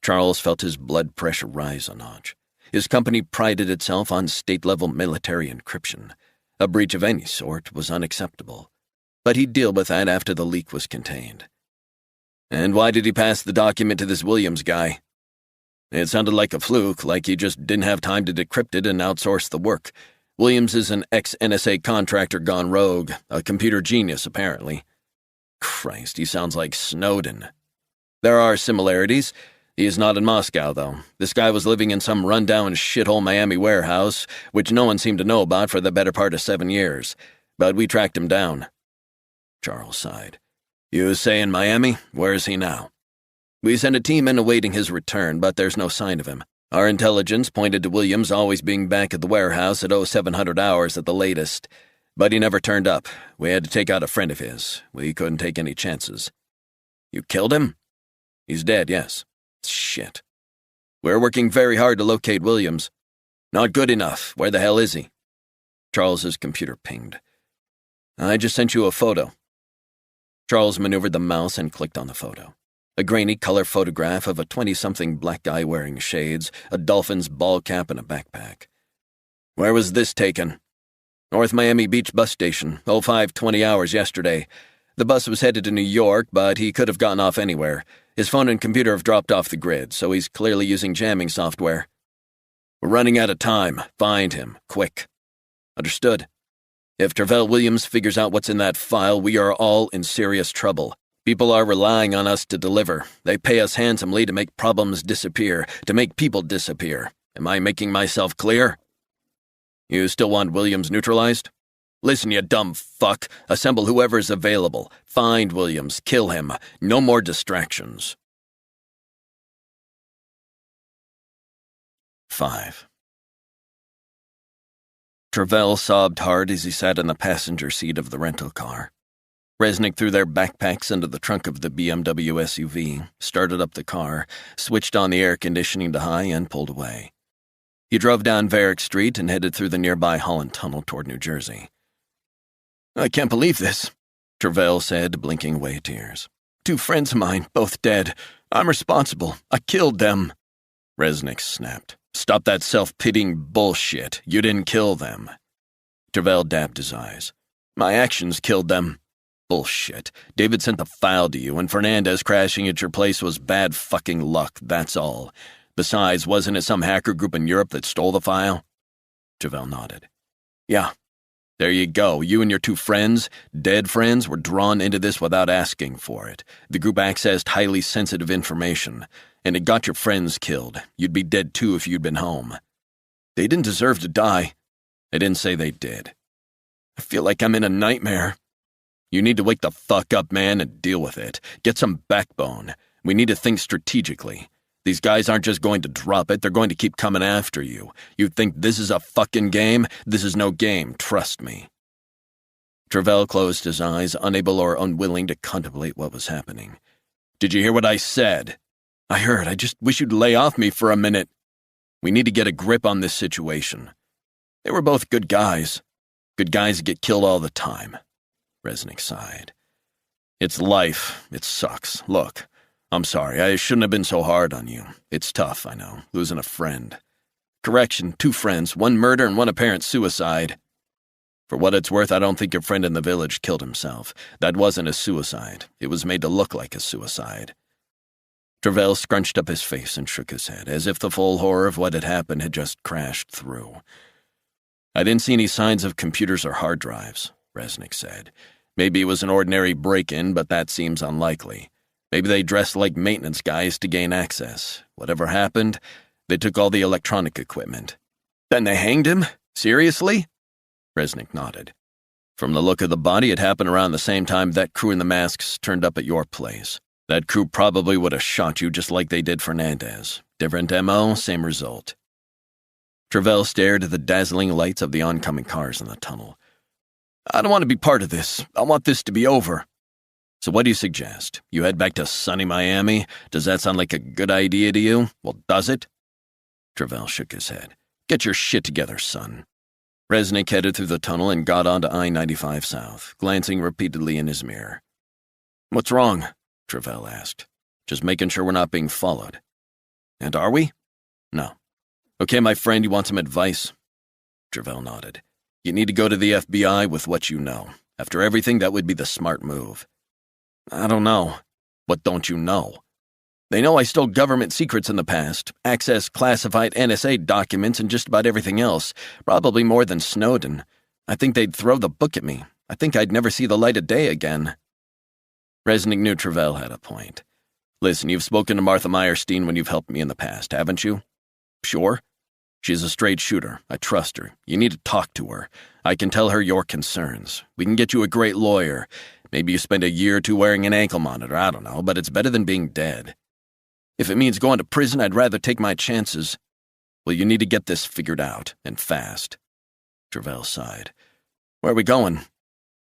Charles felt his blood pressure rise a notch. His company prided itself on state-level military encryption. A breach of any sort was unacceptable. But he'd deal with that after the leak was contained. "And why did he pass the document to this Williams guy?" "It sounded like a fluke, like he just didn't have time to decrypt it and outsource the work. Williams is an ex-NSA contractor gone rogue, a computer genius, apparently." Christ, he sounds like Snowden. "There are similarities. He is not in Moscow, though. This guy was living in some rundown shithole Miami warehouse, which no one seemed to know about for the better part of 7 years. But we tracked him down." Charles sighed. "You say in Miami? Where is he now?" "We sent a team in awaiting his return, but there's no sign of him. Our intelligence pointed to Williams always being back at the warehouse at 0700 hours at the latest. But he never turned up. We had to take out a friend of his. We couldn't take any chances." "You killed him?" "He's dead, yes." "Shit. We're working very hard to locate Williams." "Not good enough. Where the hell is he?" Charles's computer pinged. "I just sent you a photo." Charles maneuvered the mouse and clicked on the photo. A grainy color photograph of a 20-something black guy wearing shades, a dolphin's ball cap, and a backpack. "Where was this taken?" "North Miami Beach bus station, 05:20 hours yesterday. The bus was headed to New York, but he could have gotten off anywhere. His phone and computer have dropped off the grid, so he's clearly using jamming software." "We're running out of time. Find him, quick." "Understood. If Travell Williams figures out what's in that file, we are all in serious trouble. People are relying on us to deliver. They pay us handsomely to make problems disappear, to make people disappear. Am I making myself clear?" "You still want Williams neutralized?" "Listen, you dumb fuck. Assemble whoever's available. Find Williams. Kill him. No more distractions." 5. Travell sobbed hard as he sat in the passenger seat of the rental car. Resnick threw their backpacks into the trunk of the BMW SUV, started up the car, switched on the air conditioning to high, and pulled away. He drove down Varick Street and headed through the nearby Holland Tunnel toward New Jersey. "I can't believe this," Travell said, blinking away tears. "2 friends of mine, both dead. I'm responsible. I killed them." Resnick snapped. "Stop that self-pitying bullshit. You didn't kill them." Travell dabbed his eyes. "My actions killed them." "Bullshit. David sent the file to you, and Fernandez crashing at your place was bad fucking luck, that's all. Besides, wasn't it some hacker group in Europe that stole the file?" Travell nodded. "Yeah. There you go. You and your 2 friends, dead friends, were drawn into this without asking for it. The group accessed highly sensitive information, and it got your friends killed. You'd be dead too if you'd been home." "They didn't deserve to die." "I didn't say they did." "I feel like I'm in a nightmare." "You need to wake the fuck up, man, and deal with it. Get some backbone. We need to think strategically. These guys aren't just going to drop it, they're going to keep coming after you. You think this is a fucking game? This is no game, trust me." Travell closed his eyes, unable or unwilling to contemplate what was happening. "Did you hear what I said?" "I heard. I just wish you'd lay off me for a minute." "We need to get a grip on this situation." "They were both good guys." "Good guys get killed all the time." Resnick sighed. "It's life. It sucks. Look, I'm sorry. I shouldn't have been so hard on you. It's tough, I know, losing a friend. Correction, 2 friends, 1 murder and 1 apparent suicide. For what it's worth, I don't think your friend in the village killed himself. That wasn't a suicide. It was made to look like a suicide." Travell scrunched up his face and shook his head, as if the full horror of what had happened had just crashed through. "I didn't see any signs of computers or hard drives," Resnick said. "Maybe it was an ordinary break-in, but that seems unlikely. Maybe they dressed like maintenance guys to gain access. Whatever happened, they took all the electronic equipment." "Then they hanged him? Seriously?" Resnick nodded. "From the look of the body, it happened around the same time that crew in the masks turned up at your place. That crew probably would have shot you just like they did Fernandez. Different MO, same result." Travell stared at the dazzling lights of the oncoming cars in the tunnel. "I don't want to be part of this. I want this to be over." So what do you suggest? You head back to sunny Miami? Does that sound like a good idea to you? Well, does it? Travell shook his head. Get your shit together, son. Resnick headed through the tunnel and got onto I-95 South, glancing repeatedly in his mirror. What's wrong? Travell asked. Just making sure we're not being followed. And are we? No. Okay, my friend, you want some advice? Travell nodded. You need to go to the FBI with what you know. After everything, that would be the smart move. I don't know. What don't you know? They know I stole government secrets in the past, accessed classified NSA documents and just about everything else, probably more than Snowden. I think they'd throw the book at me. I think I'd never see the light of day again. Resnick knew Travell had a point. Listen, you've spoken to Martha Meyerstein when you've helped me in the past, haven't you? Sure. She's a straight shooter. I trust her. You need to talk to her. I can tell her your concerns. We can get you a great lawyer. Maybe you spend a year or two wearing an ankle monitor, I don't know, but it's better than being dead. If it means going to prison, I'd rather take my chances. Well, you need to get this figured out, and fast. Travell sighed. Where are we going?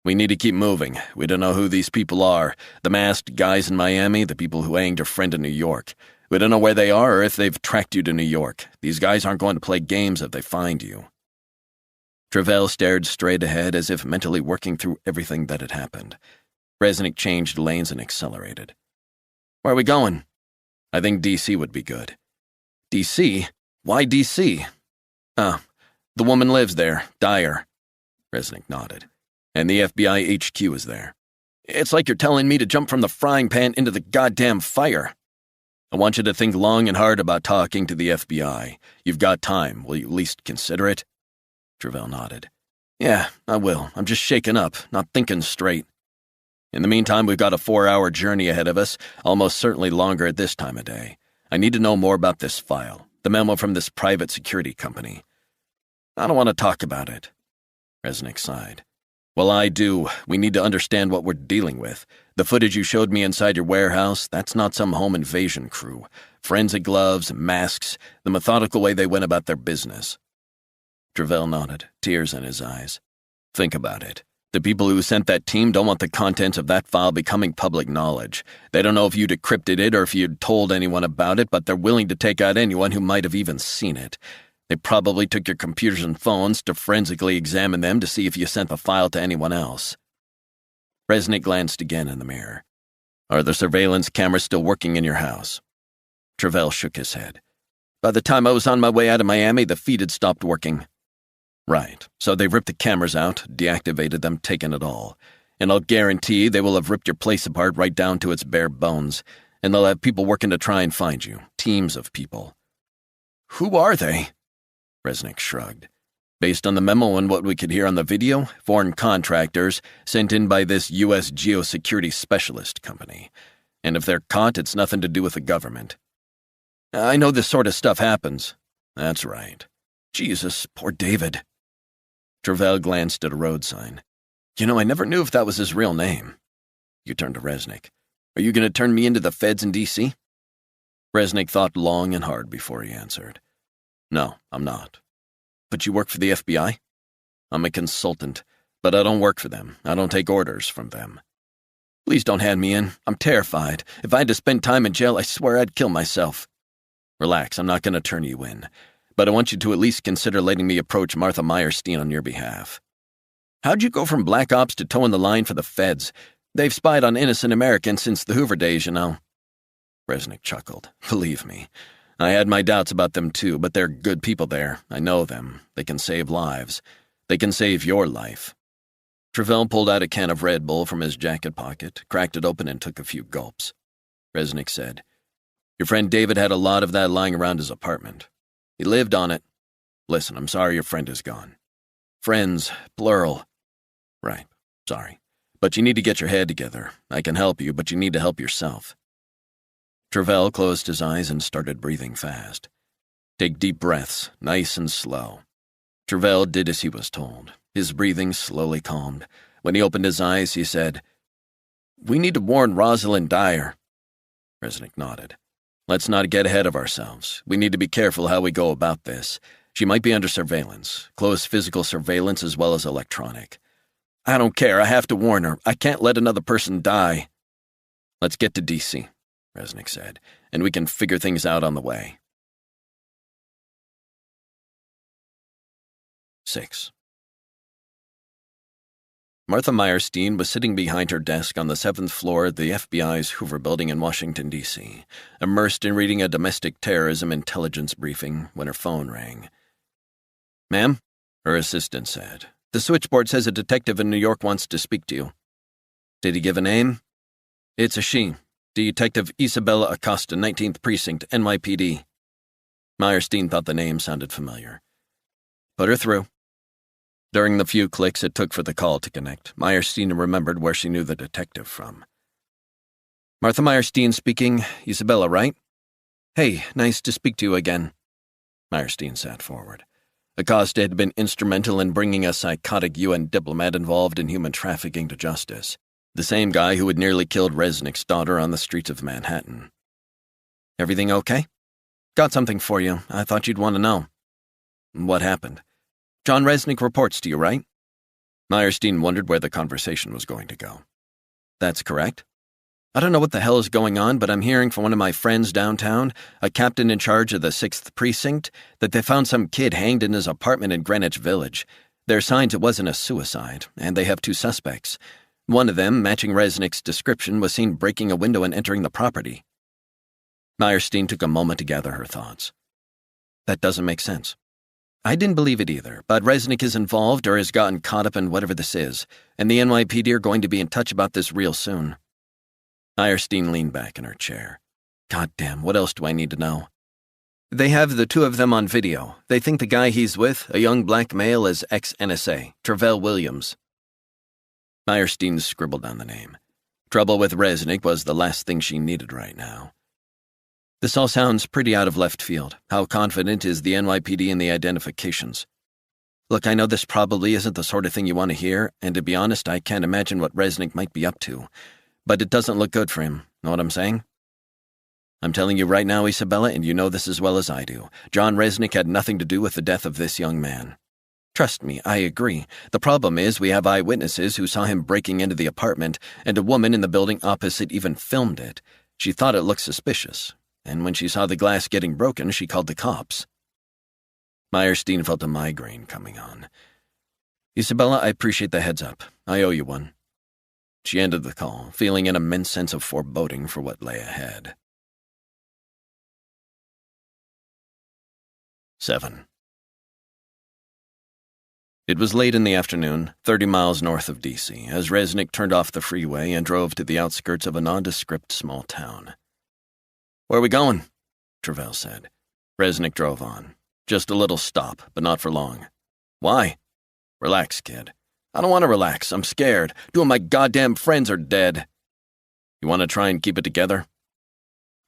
We need to keep moving. We don't know who these people are. The masked guys in Miami, the people who hanged your friend in New York. We don't know where they are or if they've tracked you to New York. These guys aren't going to play games if they find you. Travell stared straight ahead as if mentally working through everything that had happened. Resnick changed lanes and accelerated. Where are we going? I think D.C. would be good. D.C.? Why D.C.? The woman lives there, Dyer. Resnick nodded. And the FBI HQ is there. It's like you're telling me to jump from the frying pan into the goddamn fire. I want you to think long and hard about talking to the FBI. You've got time. Will you at least consider it? Travell nodded. Yeah, I will. I'm just shaken up, not thinking straight. In the meantime, we've got a 4-hour journey ahead of us, almost certainly longer at this time of day. I need to know more about this file, the memo from this private security company. I don't want to talk about it. Resnick sighed. Well, I do. We need to understand what we're dealing with. The footage you showed me inside your warehouse, that's not some home invasion crew. Forensic gloves, masks, the methodical way they went about their business. Travell nodded, tears in his eyes. Think about it. The people who sent that team don't want the contents of that file becoming public knowledge. They don't know if you'd decrypted it or if you'd told anyone about it, but they're willing to take out anyone who might have even seen it. They probably took your computers and phones to forensically examine them to see if you sent the file to anyone else. Resnick glanced again in the mirror. Are the surveillance cameras still working in your house? Travell shook his head. By the time I was on my way out of Miami, the feed had stopped working. Right, so they've ripped the cameras out, deactivated them, taken it all. And I'll guarantee they will have ripped your place apart right down to its bare bones, and they'll have people working to try and find you, teams of people. Who are they? Resnick shrugged. Based on the memo and what we could hear on the video, foreign contractors sent in by this U.S. geosecurity specialist company. And if they're caught, it's nothing to do with the government. I know this sort of stuff happens. That's right. Jesus, poor David. Travell glanced at a road sign. You know, I never knew if that was his real name. You turned to Resnick. Are you going to turn me into the feds in D.C.? Resnick thought long and hard before he answered. No, I'm not. But you work for the FBI? I'm a consultant, but I don't work for them. I don't take orders from them. Please don't hand me in. I'm terrified. If I had to spend time in jail, I swear I'd kill myself. Relax, I'm not going to turn you in. But I want you to at least consider letting me approach Martha Meyerstein on your behalf. How'd you go from black ops to towing the line for the feds? They've spied on innocent Americans since the Hoover days, you know. Resnick chuckled. Believe me. I had my doubts about them too, but they're good people there. I know them. They can save lives. They can save your life. Travell pulled out a can of Red Bull from his jacket pocket, cracked it open, and took a few gulps. Resnick said, Your friend David had a lot of that lying around his apartment. He lived on it. Listen, I'm sorry your friend is gone. Friends, plural. Right, sorry. But you need to get your head together. I can help you, but you need to help yourself. Travell closed his eyes and started breathing fast. Take deep breaths, nice and slow. Travell did as he was told. His breathing slowly calmed. When he opened his eyes, he said, We need to warn Rosalind Dyer. Resnick nodded. Let's not get ahead of ourselves. We need to be careful how we go about this. She might be under surveillance, close physical surveillance as well as electronic. I don't care. I have to warn her. I can't let another person die. Let's get to D.C., Resnick said, and we can figure things out on the way. 6. Martha Meyerstein was sitting behind her desk on the 7th floor of the FBI's Hoover Building in Washington, D.C., immersed in reading a domestic terrorism intelligence briefing when her phone rang. "Ma'am," her assistant said, "the switchboard says a detective in New York wants to speak to you." "Did he give a name?" "It's a she. Detective Isabella Acosta, 19th Precinct, NYPD. Meyerstein thought the name sounded familiar. "Put her through." During the few clicks it took for the call to connect, Meyerstein remembered where she knew the detective from. "Martha Meyerstein speaking. Isabella, right?" "Hey, nice to speak to you again." Meyerstein sat forward. Acosta had been instrumental in bringing a psychotic UN diplomat involved in human trafficking to justice, the same guy who had nearly killed Resnick's daughter on the streets of Manhattan. "Everything okay?" "Got something for you. I thought you'd want to know." "What happened?" "John Resnick reports to you, right?" Meyerstein wondered where the conversation was going to go. "That's correct. I don't know what the hell is going on, but I'm hearing from one of my friends downtown, a captain in charge of the 6th Precinct, that they found some kid hanged in his apartment in Greenwich Village. There are signs it wasn't a suicide, and they have 2 suspects. One of them, matching Resnick's description, was seen breaking a window and entering the property." Meyerstein took a moment to gather her thoughts. "That doesn't make sense. I didn't believe it either, but Resnick is involved or has gotten caught up in whatever this is, and the NYPD are going to be in touch about this real soon." Meyerstein leaned back in her chair. "Goddamn, what else do I need to know?" "They have the 2 of them on video. They think the guy he's with, a young black male, is ex-NSA, Travell Williams." Meyerstein scribbled down the name. Trouble with Resnick was the last thing she needed right now. "This all sounds pretty out of left field. How confident is the NYPD in the identifications?" "Look, I know this probably isn't the sort of thing you want to hear, and to be honest, I can't imagine what Resnick might be up to. But it doesn't look good for him. Know what I'm saying?" "I'm telling you right now, Isabella, and you know this as well as I do. John Resnick had nothing to do with the death of this young man." "Trust me, I agree. The problem is we have eyewitnesses who saw him breaking into the apartment, and a woman in the building opposite even filmed it. She thought it looked suspicious, and when she saw the glass getting broken, she called the cops." Meyerstein felt a migraine coming on. "Isabella, I appreciate the heads up. I owe you one." She ended the call, feeling an immense sense of foreboding for what lay ahead. 7. It was late in the afternoon, 30 miles north of D.C., as Resnick turned off the freeway and drove to the outskirts of a nondescript small town. "Where are we going?" Travell said. Resnick drove on. "Just a little stop, but not for long." "Why?" "Relax, kid." "I don't want to relax. I'm scared. 2 of my goddamn friends are dead." "You want to try and keep it together?"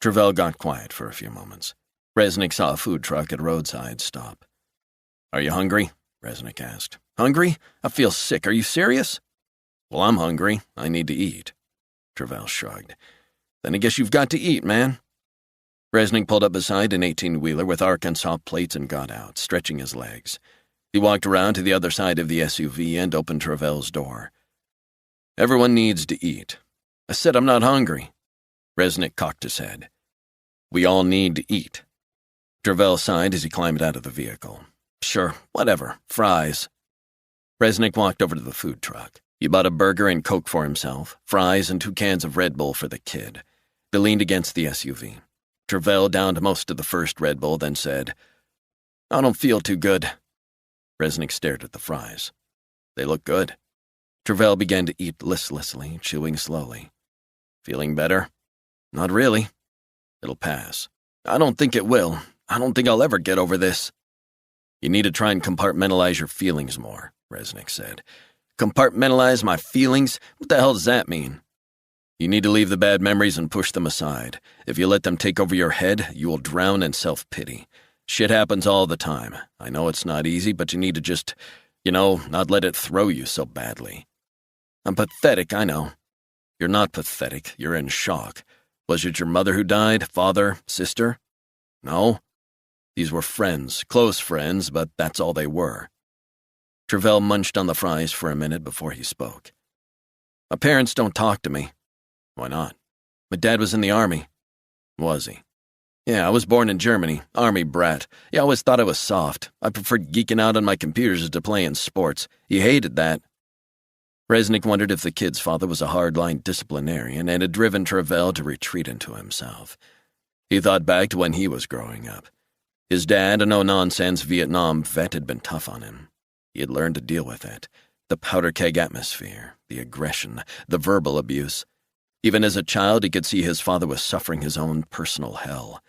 Travell got quiet for a few moments. Resnick saw a food truck at a roadside stop. "Are you hungry?" Resnick asked. "Hungry? I feel sick. Are you serious?" "Well, I'm hungry. I need to eat." Travell shrugged. "Then I guess you've got to eat, man." Resnick pulled up beside an 18-wheeler with Arkansas plates and got out, stretching his legs. He walked around to the other side of the SUV and opened Travell's door. "Everyone needs to eat." "I said I'm not hungry." Resnick cocked his head. "We all need to eat." Travell sighed as he climbed out of the vehicle. "Sure, whatever. Fries." Resnick walked over to the food truck. He bought a burger and Coke for himself, fries and 2 cans of Red Bull for the kid. They leaned against the SUV. Travell downed most of the first Red Bull, then said, "I don't feel too good." Resnick stared at the fries. They looked good. Travell began to eat listlessly, chewing slowly. "Feeling better?" "Not really." "It'll pass." "I don't think it will. I don't think I'll ever get over this." "You need to try and compartmentalize your feelings more," Resnick said. "Compartmentalize my feelings? What the hell does that mean?" "You need to leave the bad memories and push them aside. If you let them take over your head, you will drown in self-pity. Shit happens all the time. I know it's not easy, but you need to just, not let it throw you so badly." "I'm pathetic, I know." "You're not pathetic. You're in shock. Was it your mother who died? Father? Sister?" "No. These were friends, close friends, but that's all they were." Travell munched on the fries for a minute before he spoke. "My parents don't talk to me." "Why not?" My dad was in the Army. Was he? Yeah, I was born in Germany, Army brat. He always thought I was soft. I preferred geeking out on my computers to playing sports. He hated that. Resnick wondered if the kid's father was a hardline disciplinarian and had driven Travell to retreat into himself. He thought back to when he was growing up. His dad, a no-nonsense Vietnam vet, had been tough on him. He had learned to deal with it. The powder keg atmosphere, the aggression, the verbal abuse. Even as a child, he could see his father was suffering his own personal hell.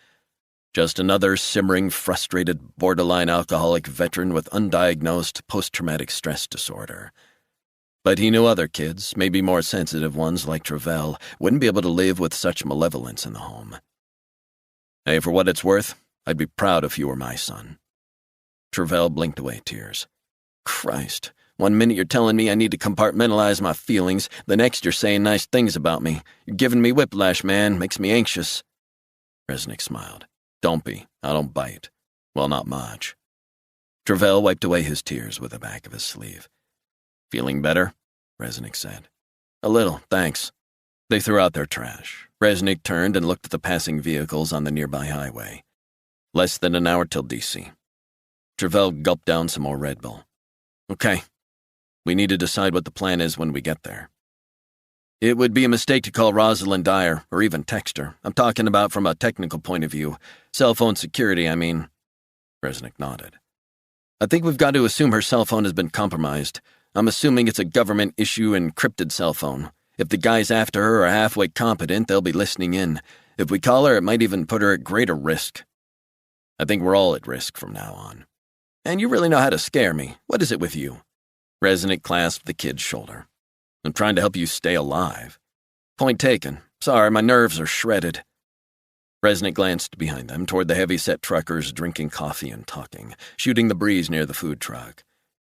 Just another simmering, frustrated, borderline alcoholic veteran with undiagnosed post-traumatic stress disorder. But he knew other kids, maybe more sensitive ones like Travell, wouldn't be able to live with such malevolence in the home. Hey, for what it's worth, I'd be proud if you were my son. Travell blinked away tears. Christ, one minute you're telling me I need to compartmentalize my feelings, the next you're saying nice things about me. You're giving me whiplash, man, makes me anxious. Resnick smiled. Don't be, I don't bite. Well, not much. Travell wiped away his tears with the back of his sleeve. Feeling better? Resnick said. A little, thanks. They threw out their trash. Resnick turned and looked at the passing vehicles on the nearby highway. Less than an hour till D.C. Travell gulped down some more Red Bull. Okay. We need to decide what the plan is when we get there. It would be a mistake to call Rosalind Dyer, or even text her. I'm talking about from a technical point of view. Cell phone security, I mean. Resnick nodded. I think we've got to assume her cell phone has been compromised. I'm assuming it's a government-issue encrypted cell phone. If the guys after her are halfway competent, they'll be listening in. If we call her, it might even put her at greater risk. I think we're all at risk from now on. And you really know how to scare me. What is it with you? Resnick clasped the kid's shoulder. I'm trying to help you stay alive. Point taken. Sorry, my nerves are shredded. Resnick glanced behind them toward the heavy-set truckers drinking coffee and talking, shooting the breeze near the food truck.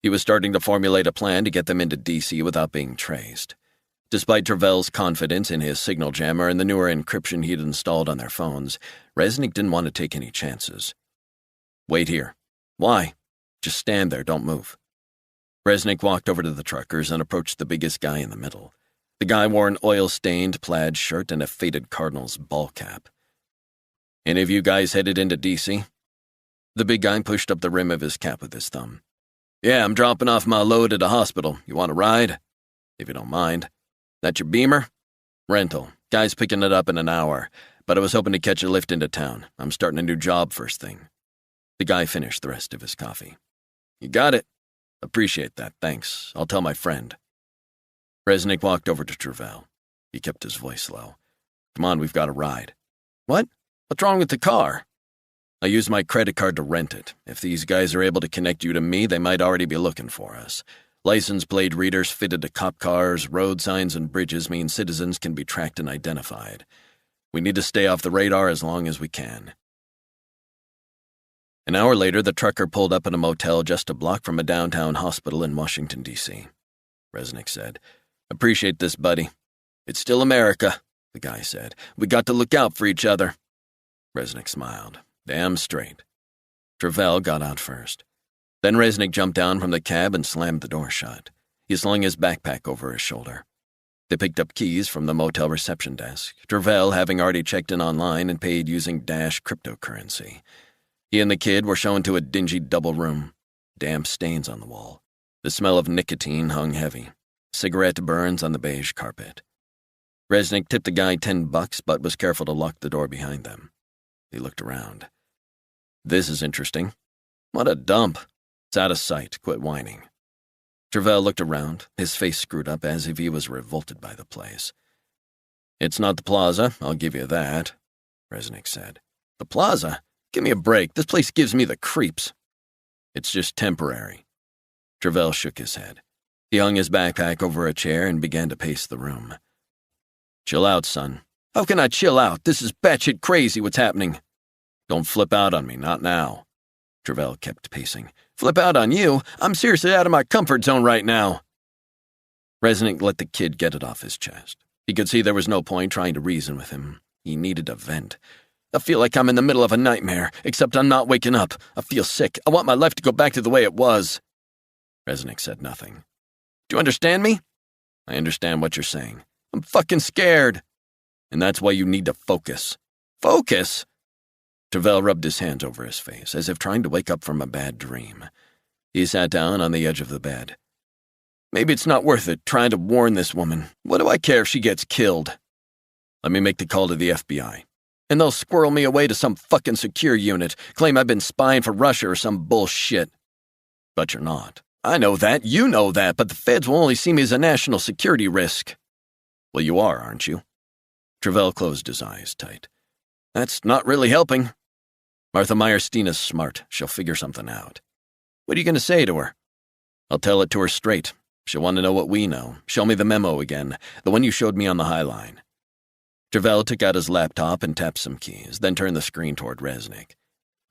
He was starting to formulate a plan to get them into D.C. without being traced. Despite Travell's confidence in his signal jammer and the newer encryption he'd installed on their phones, Resnick didn't want to take any chances. Wait here. Why? Just stand there, don't move. Resnick walked over to the truckers and approached the biggest guy in the middle. The guy wore an oil-stained plaid shirt and a faded Cardinals ball cap. Any of you guys headed into D.C.? The big guy pushed up the rim of his cap with his thumb. Yeah, I'm dropping off my load at a hospital. You want a ride? If you don't mind. That your Beamer? Rental. Guy's picking it up in an hour, but I was hoping to catch a lift into town. I'm starting a new job first thing. The guy finished the rest of his coffee. You got it. Appreciate that, thanks. I'll tell my friend. Resnick walked over to Travell. He kept his voice low. Come on, we've got a ride. What? What's wrong with the car? I used my credit card to rent it. If these guys are able to connect you to me, they might already be looking for us. License plate readers fitted to cop cars, road signs, and bridges mean citizens can be tracked and identified. We need to stay off the radar as long as we can. An hour later, the trucker pulled up in a motel just a block from a downtown hospital in Washington, D.C. Resnick said, Appreciate this, buddy. It's still America, the guy said. We got to look out for each other. Resnick smiled. Damn straight. Travell got out first. Then Resnick jumped down from the cab and slammed the door shut. He slung his backpack over his shoulder. They picked up keys from the motel reception desk, Travell having already checked in online and paid using Dash cryptocurrency. He and the kid were shown to a dingy double room. Damp stains on the wall. The smell of nicotine hung heavy. Cigarette burns on the beige carpet. Resnick tipped the guy $10, but was careful to lock the door behind them. He looked around. This is interesting. What a dump. It's out of sight. Quit whining. Travell looked around, his face screwed up as if he was revolted by the place. It's not the plaza, I'll give you that, Resnick said. The plaza? Give me a break. This place gives me the creeps. It's just temporary. Travell shook his head. He hung his backpack over a chair and began to pace the room. Chill out, son. How can I chill out? This is batshit crazy what's happening. Don't flip out on me, not now. Travell kept pacing. Flip out on you? I'm seriously out of my comfort zone right now. Resnick let the kid get it off his chest. He could see there was no point trying to reason with him. He needed a vent. I feel like I'm in the middle of a nightmare, except I'm not waking up. I feel sick. I want my life to go back to the way it was. Resnick said nothing. Do you understand me? I understand what you're saying. I'm fucking scared. And that's why you need to focus. Focus? Travell rubbed his hands over his face, as if trying to wake up from a bad dream. He sat down on the edge of the bed. Maybe it's not worth it trying to warn this woman. What do I care if she gets killed? Let me make the call to the FBI. And they'll squirrel me away to some fucking secure unit, claim I've been spying for Russia or some bullshit. But you're not. I know that, you know that, but the feds will only see me as a national security risk. Well, you are, aren't you? Travell closed his eyes tight. That's not really helping. Martha Meyerstein is smart. She'll figure something out. What are you going to say to her? I'll tell it to her straight. She'll want to know what we know. Show me the memo again, the one you showed me on the High Line. Travell took out his laptop and tapped some keys, then turned the screen toward Resnick.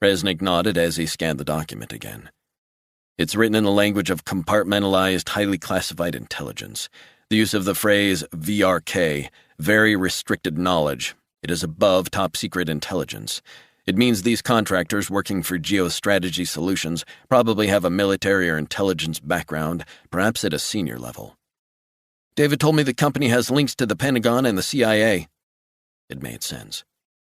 Resnick nodded as he scanned the document again. It's written in the language of compartmentalized, highly classified intelligence. The use of the phrase VRK, very restricted knowledge. It is above top-secret intelligence. It means these contractors working for Geostrategy Solutions probably have a military or intelligence background, perhaps at a senior level. David told me the company has links to the Pentagon and the CIA. It made sense.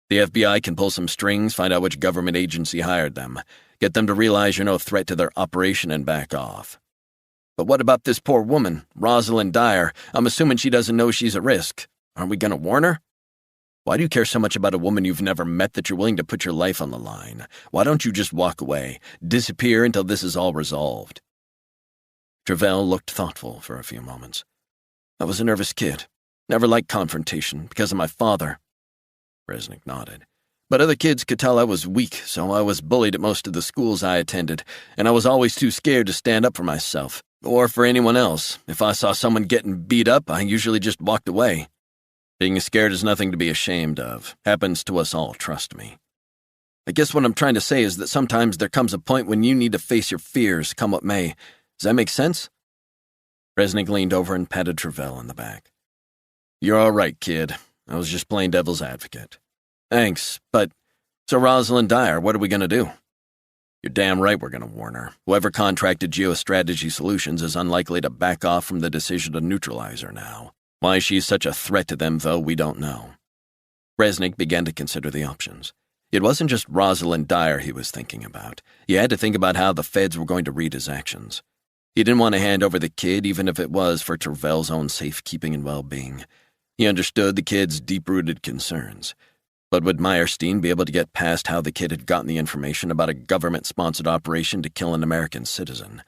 The FBI can pull some strings, find out which government agency hired them, get them to realize you're no threat to their operation and back off. But what about this poor woman, Rosalind Dyer? I'm assuming she doesn't know she's a risk. Aren't we going to warn her? Why do you care so much about a woman you've never met that you're willing to put your life on the line? Why don't you just walk away, disappear until this is all resolved? Travell looked thoughtful for a few moments. I was a nervous kid. Never liked confrontation because of my father. Resnick nodded. But other kids could tell I was weak, so I was bullied at most of the schools I attended, and I was always too scared to stand up for myself, or for anyone else. If I saw someone getting beat up, I usually just walked away. Being scared is nothing to be ashamed of. Happens to us all, trust me. I guess what I'm trying to say is that sometimes there comes a point when you need to face your fears, come what may. Does that make sense? Resnick leaned over and patted Travell on the back. You're all right, kid. I was just playing devil's advocate. Thanks, but... So Rosalind Dyer, what are we going to do? You're damn right we're going to warn her. Whoever contracted Geostrategy Solutions is unlikely to back off from the decision to neutralize her now. Why she's such a threat to them, though, we don't know. Resnick began to consider the options. It wasn't just Rosalind Dyer he was thinking about. He had to think about how the feds were going to read his actions. He didn't want to hand over the kid, even if it was for Travell's own safekeeping and well-being. He understood the kid's deep-rooted concerns. But would Meyerstein be able to get past how the kid had gotten the information about a government-sponsored operation to kill an American citizen?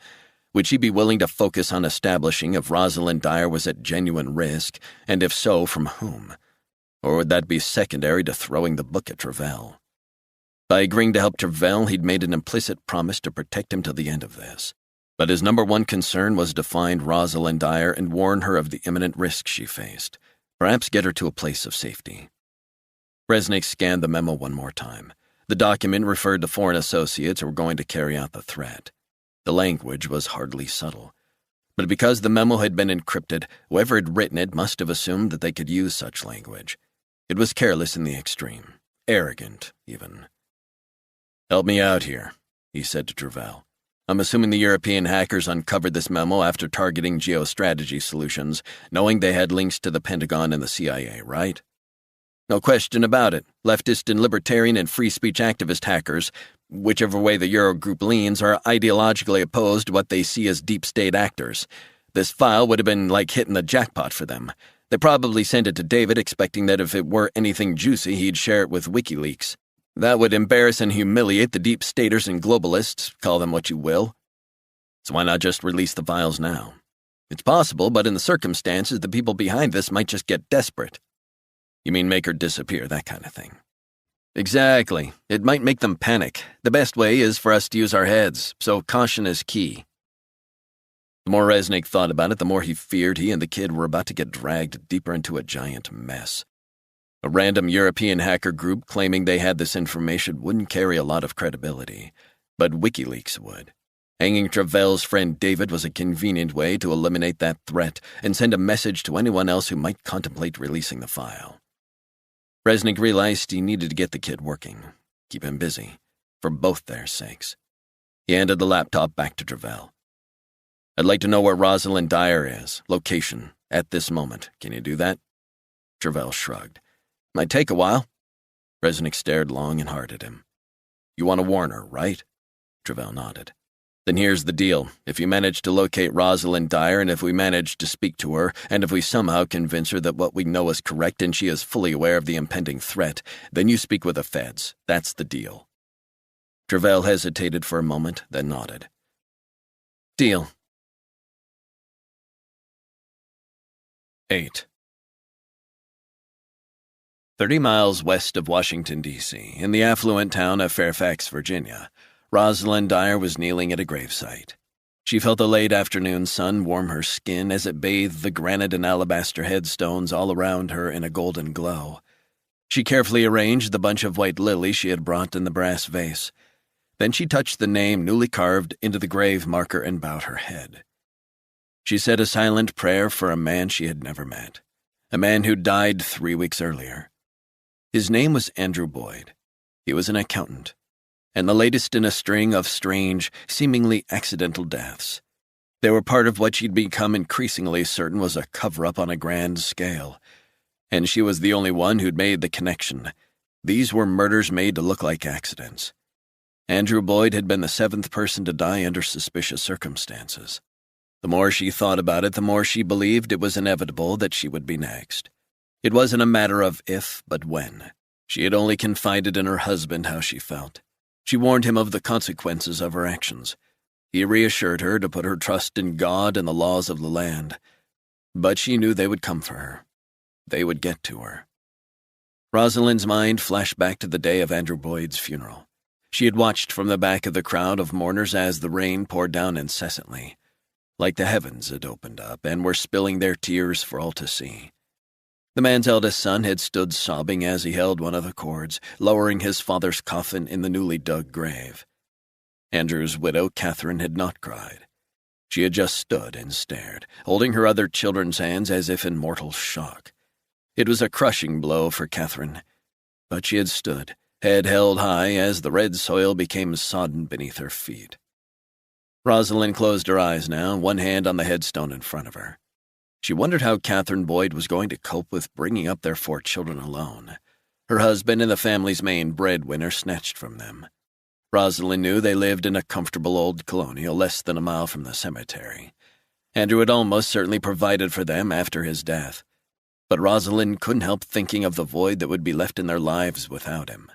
Would she be willing to focus on establishing if Rosalind Dyer was at genuine risk, and if so, from whom? Or would that be secondary to throwing the book at Travell? By agreeing to help Travell, he'd made an implicit promise to protect him to the end of this. But his number one concern was to find Rosalind Dyer and warn her of the imminent risk she faced. Perhaps get her to a place of safety. Resnick scanned the memo one more time. The document referred to foreign associates who were going to carry out the threat. The language was hardly subtle. But because the memo had been encrypted, whoever had written it must have assumed that they could use such language. It was careless in the extreme. Arrogant, even. Help me out here, he said to Travell. I'm assuming the European hackers uncovered this memo after targeting Geostrategy Solutions, knowing they had links to the Pentagon and the CIA, right? No question about it. Leftist and libertarian and free speech activist hackers, whichever way the Eurogroup leans, are ideologically opposed to what they see as deep state actors. This file would have been like hitting the jackpot for them. They probably sent it to David, expecting that if it were anything juicy, he'd share it with WikiLeaks. That would embarrass and humiliate the deep staters and globalists, call them what you will. So why not just release the files now? It's possible, but in the circumstances, the people behind this might just get desperate. You mean make her disappear, that kind of thing. Exactly. It might make them panic. The best way is for us to use our heads, so caution is key. The more Resnick thought about it, the more he feared he and the kid were about to get dragged deeper into a giant mess. A random European hacker group claiming they had this information wouldn't carry a lot of credibility, but WikiLeaks would. Hanging Travell's friend David was a convenient way to eliminate that threat and send a message to anyone else who might contemplate releasing the file. Resnick realized he needed to get the kid working, keep him busy, for both their sakes. He handed the laptop back to Travell. I'd like to know where Rosalind Dyer is, location, at this moment. Can you do that? Travell shrugged. Might take a while. Resnick stared long and hard at him. You want to warn her, right? Travell nodded. Then here's the deal. If you manage to locate Rosalind Dyer, and if we manage to speak to her, and if we somehow convince her that what we know is correct and she is fully aware of the impending threat, then you speak with the feds. That's the deal. Travell hesitated for a moment, then nodded. Deal. 8. 30 miles west of Washington, D.C., in the affluent town of Fairfax, Virginia, Rosalind Dyer was kneeling at a gravesite. She felt the late afternoon sun warm her skin as it bathed the granite and alabaster headstones all around her in a golden glow. She carefully arranged the bunch of white lilies she had brought in the brass vase. Then she touched the name newly carved into the grave marker and bowed her head. She said a silent prayer for a man she had never met, a man who died 3 weeks earlier. His name was Andrew Boyd. He was an accountant, and the latest in a string of strange, seemingly accidental deaths. They were part of what she'd become increasingly certain was a cover-up on a grand scale, and she was the only one who'd made the connection. These were murders made to look like accidents. Andrew Boyd had been the 7th person to die under suspicious circumstances. The more she thought about it, the more she believed it was inevitable that she would be next. It wasn't a matter of if, but when. She had only confided in her husband how she felt. She warned him of the consequences of her actions. He reassured her to put her trust in God and the laws of the land. But she knew they would come for her. They would get to her. Rosalind's mind flashed back to the day of Andrew Boyd's funeral. She had watched from the back of the crowd of mourners as the rain poured down incessantly, like the heavens had opened up and were spilling their tears for all to see. The man's eldest son had stood sobbing as he held one of the cords, lowering his father's coffin in the newly dug grave. Andrew's widow, Catherine, had not cried. She had just stood and stared, holding her other children's hands as if in mortal shock. It was a crushing blow for Catherine, but she had stood, head held high as the red soil became sodden beneath her feet. Rosalind closed her eyes now, one hand on the headstone in front of her. She wondered how Catherine Boyd was going to cope with bringing up their 4 children alone, her husband and the family's main breadwinner snatched from them. Rosalind knew they lived in a comfortable old colonial less than a mile from the cemetery. Andrew had almost certainly provided for them after his death, but Rosalind couldn't help thinking of the void that would be left in their lives without him.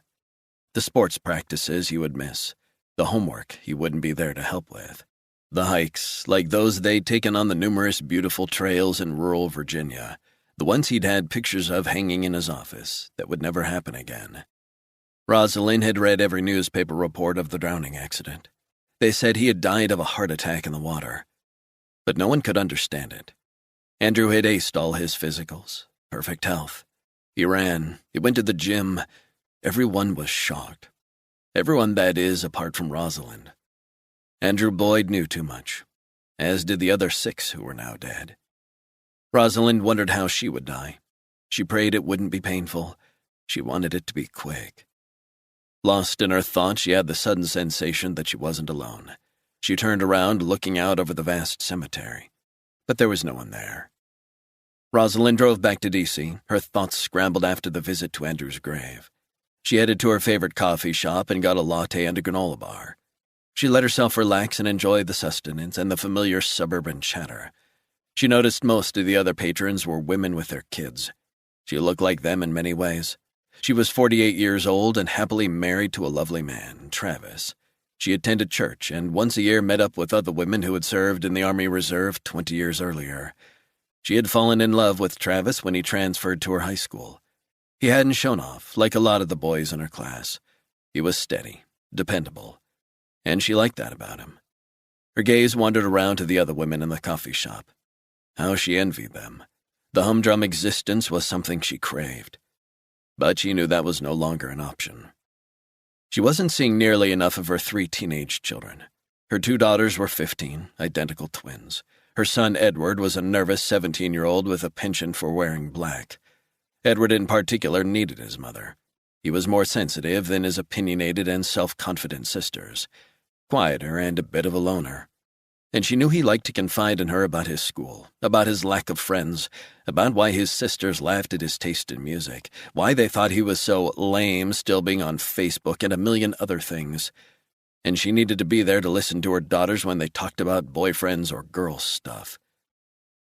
The sports practices he would miss, the homework he wouldn't be there to help with, the hikes, like those they'd taken on the numerous beautiful trails in rural Virginia, the ones he'd had pictures of hanging in his office, that would never happen again. Rosalind had read every newspaper report of the drowning accident. They said he had died of a heart attack in the water, but no one could understand it. Andrew had aced all his physicals, perfect health. He ran, he went to the gym. Everyone was shocked. Everyone, that is, apart from Rosalind. Andrew Boyd knew too much, as did the other 6 who were now dead. Rosalind wondered how she would die. She prayed it wouldn't be painful. She wanted it to be quick. Lost in her thoughts, she had the sudden sensation that she wasn't alone. She turned around, looking out over the vast cemetery, but there was no one there. Rosalind drove back to D.C., her thoughts scrambled after the visit to Andrew's grave. She headed to her favorite coffee shop and got a latte and a granola bar. She let herself relax and enjoy the sustenance and the familiar suburban chatter. She noticed most of the other patrons were women with their kids. She looked like them in many ways. She was 48 years old and happily married to a lovely man, Travis. She attended church and once a year met up with other women who had served in the Army Reserve 20 years earlier. She had fallen in love with Travis when he transferred to her high school. He hadn't shown off, like a lot of the boys in her class. He was steady, dependable, and she liked that about him. Her gaze wandered around to the other women in the coffee shop. How she envied them. The humdrum existence was something she craved. But she knew that was no longer an option. She wasn't seeing nearly enough of her 3 teenage children. Her 2 daughters were 15, identical twins. Her son Edward was a nervous 17-year-old with a penchant for wearing black. Edward in particular needed his mother. He was more sensitive than his opinionated and self-confident sisters, quieter and a bit of a loner. and she knew he liked to confide in her about his school, about his lack of friends, about why his sisters laughed at his taste in music, why they thought he was so lame still being on Facebook, and a million other things. And she needed to be there to listen to her daughters when they talked about boyfriends or girl stuff.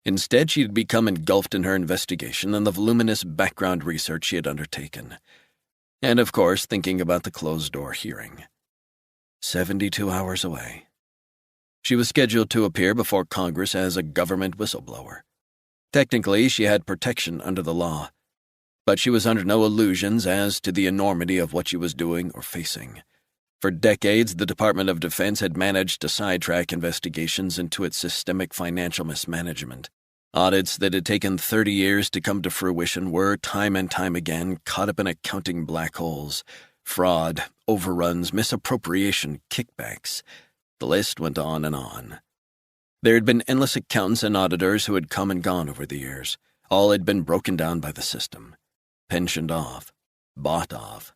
Instead, she had become engulfed in her investigation and the voluminous background research she had undertaken. And, of course, thinking about the closed-door hearing. 72 hours away. She was scheduled to appear before Congress as a government whistleblower. Technically, she had protection under the law, but she was under no illusions as to the enormity of what she was doing or facing. For decades, the Department of Defense had managed to sidetrack investigations into its systemic financial mismanagement. Audits that had taken 30 years to come to fruition were, time and time again, caught up in accounting black holes. Fraud, overruns, misappropriation, kickbacks. The list went on and on. There had been endless accountants and auditors who had come and gone over the years. All had been broken down by the system. Pensioned off. Bought off.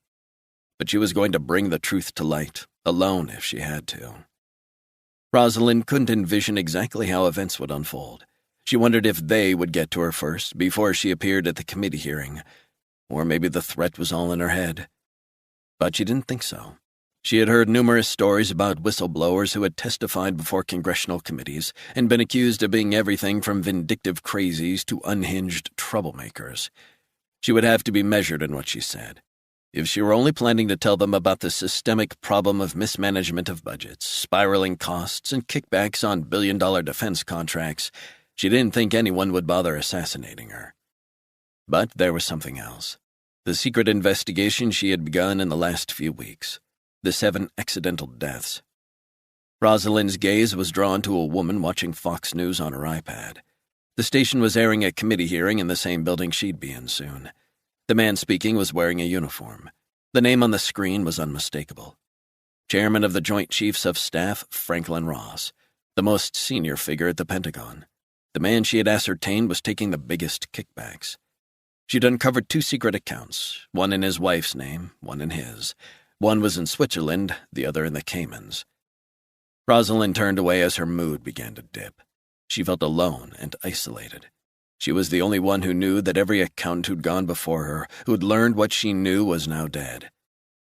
But she was going to bring the truth to light, alone if she had to. Rosalind couldn't envision exactly how events would unfold. She wondered if they would get to her first, before she appeared at the committee hearing. Or maybe the threat was all in her head. But she didn't think so. She had heard numerous stories about whistleblowers who had testified before congressional committees and been accused of being everything from vindictive crazies to unhinged troublemakers. She would have to be measured in what she said. If she were only planning to tell them about the systemic problem of mismanagement of budgets, spiraling costs, and kickbacks on billion-dollar defense contracts, she didn't think anyone would bother assassinating her. But there was something else. The secret investigation she had begun in the last few weeks. The 7 accidental deaths. Rosalind's gaze was drawn to a woman watching Fox News on her iPad. The station was airing a committee hearing in the same building she'd be in soon. The man speaking was wearing a uniform. The name on the screen was unmistakable. Chairman of the Joint Chiefs of Staff, Franklin Ross, the most senior figure at the Pentagon. The man she had ascertained was taking the biggest kickbacks. She'd uncovered 2 secret accounts, one in his wife's name, one in his. One was in Switzerland, the other in the Caymans. Rosalind turned away as her mood began to dip. She felt alone and isolated. She was the only one who knew that every accountant who'd gone before her, who'd learned what she knew, was now dead.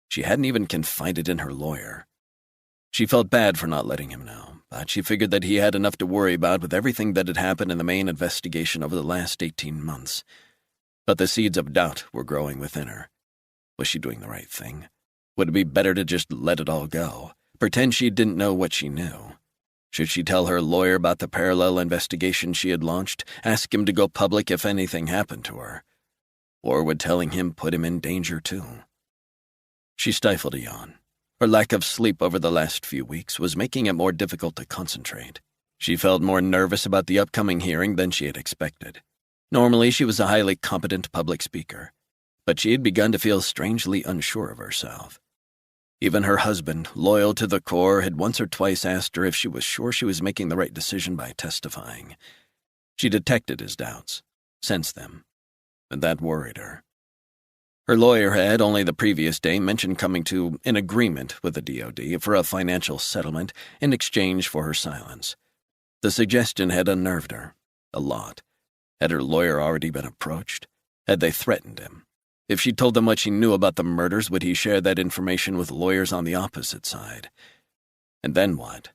She hadn't even confided in her lawyer. She felt bad for not letting him know, but she figured that he had enough to worry about with everything that had happened in the main investigation over the last 18 months. But the seeds of doubt were growing within her. Was she doing the right thing? Would it be better to just let it all go? Pretend she didn't know what she knew? Should she tell her lawyer about the parallel investigation she had launched, ask him to go public if anything happened to her? Or would telling him put him in danger too? She stifled a yawn. Her lack of sleep over the last few weeks was making it more difficult to concentrate. She felt more nervous about the upcoming hearing than she had expected. Normally, she was a highly competent public speaker, but she had begun to feel strangely unsure of herself. Even her husband, loyal to the core, had once or twice asked her if she was sure she was making the right decision by testifying. She detected his doubts, sensed them, and that worried her. Her lawyer had, only the previous day, mentioned coming to an agreement with the DoD for a financial settlement in exchange for her silence. The suggestion had unnerved her, a lot. Had her lawyer already been approached? Had they threatened him? If she told them what she knew about the murders, would he share that information with lawyers on the opposite side? And then what?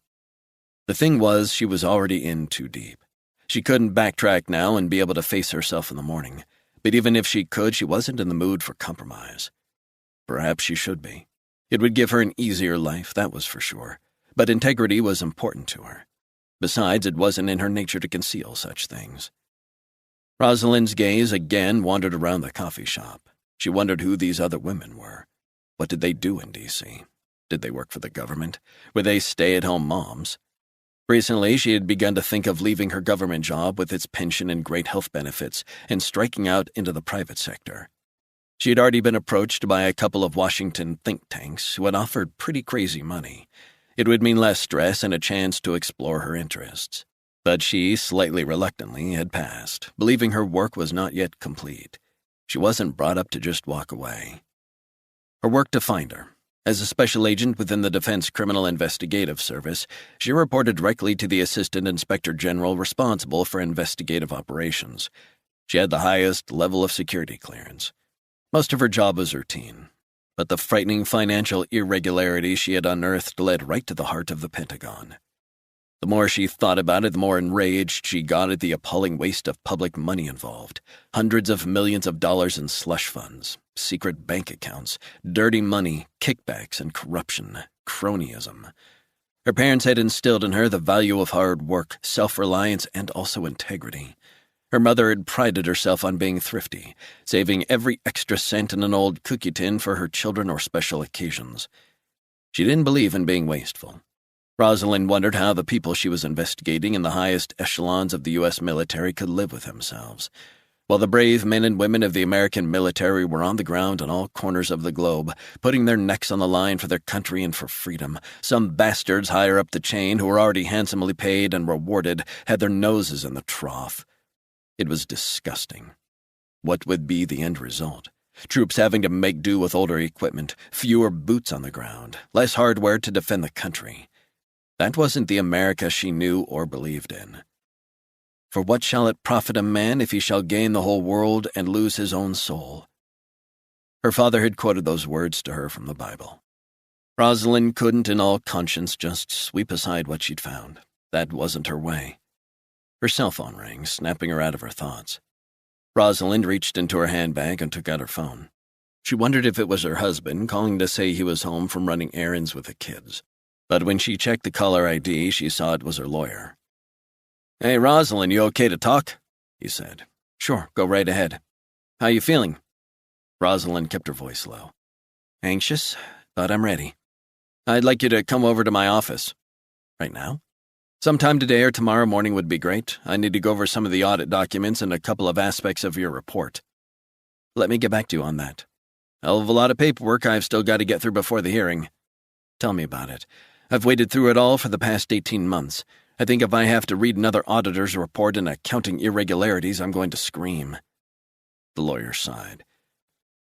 The thing was, she was already in too deep. She couldn't backtrack now and be able to face herself in the morning. But even if she could, she wasn't in the mood for compromise. Perhaps she should be. It would give her an easier life, that was for sure. But integrity was important to her. Besides, it wasn't in her nature to conceal such things. Rosalind's gaze again wandered around the coffee shop. She wondered who these other women were. What did they do in D.C.? Did they work for the government? Were they stay-at-home moms? Recently, she had begun to think of leaving her government job with its pension and great health benefits and striking out into the private sector. She had already been approached by a couple of Washington think tanks who had offered pretty crazy money. It would mean less stress and a chance to explore her interests. But she, slightly reluctantly, had passed, believing her work was not yet complete. She wasn't brought up to just walk away. Her work defined her, As a special agent within the Defense Criminal Investigative Service, she reported directly to the Assistant Inspector General responsible for investigative operations. She had the highest level of security clearance. Most of her job was routine, but the frightening financial irregularities she had unearthed led right to the heart of the Pentagon. The more she thought about it, the more enraged she got at the appalling waste of public money involved. Hundreds of millions of dollars in slush funds, secret bank accounts, dirty money, kickbacks, and corruption, cronyism. Her parents had instilled in her the value of hard work, self-reliance, and also integrity. Her mother had prided herself on being thrifty, saving every extra cent in an old cookie tin for her children or special occasions. She didn't believe in being wasteful. Rosalind wondered how the people she was investigating in the highest echelons of the U.S. military could live with themselves. While the brave men and women of the American military were on the ground in all corners of the globe, putting their necks on the line for their country and for freedom, some bastards higher up the chain who were already handsomely paid and rewarded had their noses in the trough. It was disgusting. What would be the end result? Troops having to make do with older equipment, fewer boots on the ground, less hardware to defend the country. That wasn't the America she knew or believed in. For what shall it profit a man if he shall gain the whole world and lose his own soul? Her father had quoted those words to her from the Bible. Rosalind couldn't in all conscience just sweep aside what she'd found. That wasn't her way. Her cell phone rang, snapping her out of her thoughts. Rosalind reached into her handbag and took out her phone. She wondered if it was her husband calling to say he was home from running errands with the kids. But when she checked the caller ID, she saw it was her lawyer. "Hey, Rosalind, you okay to talk?" he said. "Sure, go right ahead. How you feeling?" Rosalind kept her voice low. "Anxious, but I'm ready. I'd like you to come over to my office." "Right now?" "Sometime today or tomorrow morning would be great. I need to go over some of the audit documents and a couple of aspects of your report." "Let me get back to you on that. Hell of a lot of paperwork I've still got to get through before the hearing." "Tell me about it. I've waded through it all for the past 18 months. I think if I have to read another auditor's report and accounting irregularities, I'm going to scream." The lawyer sighed.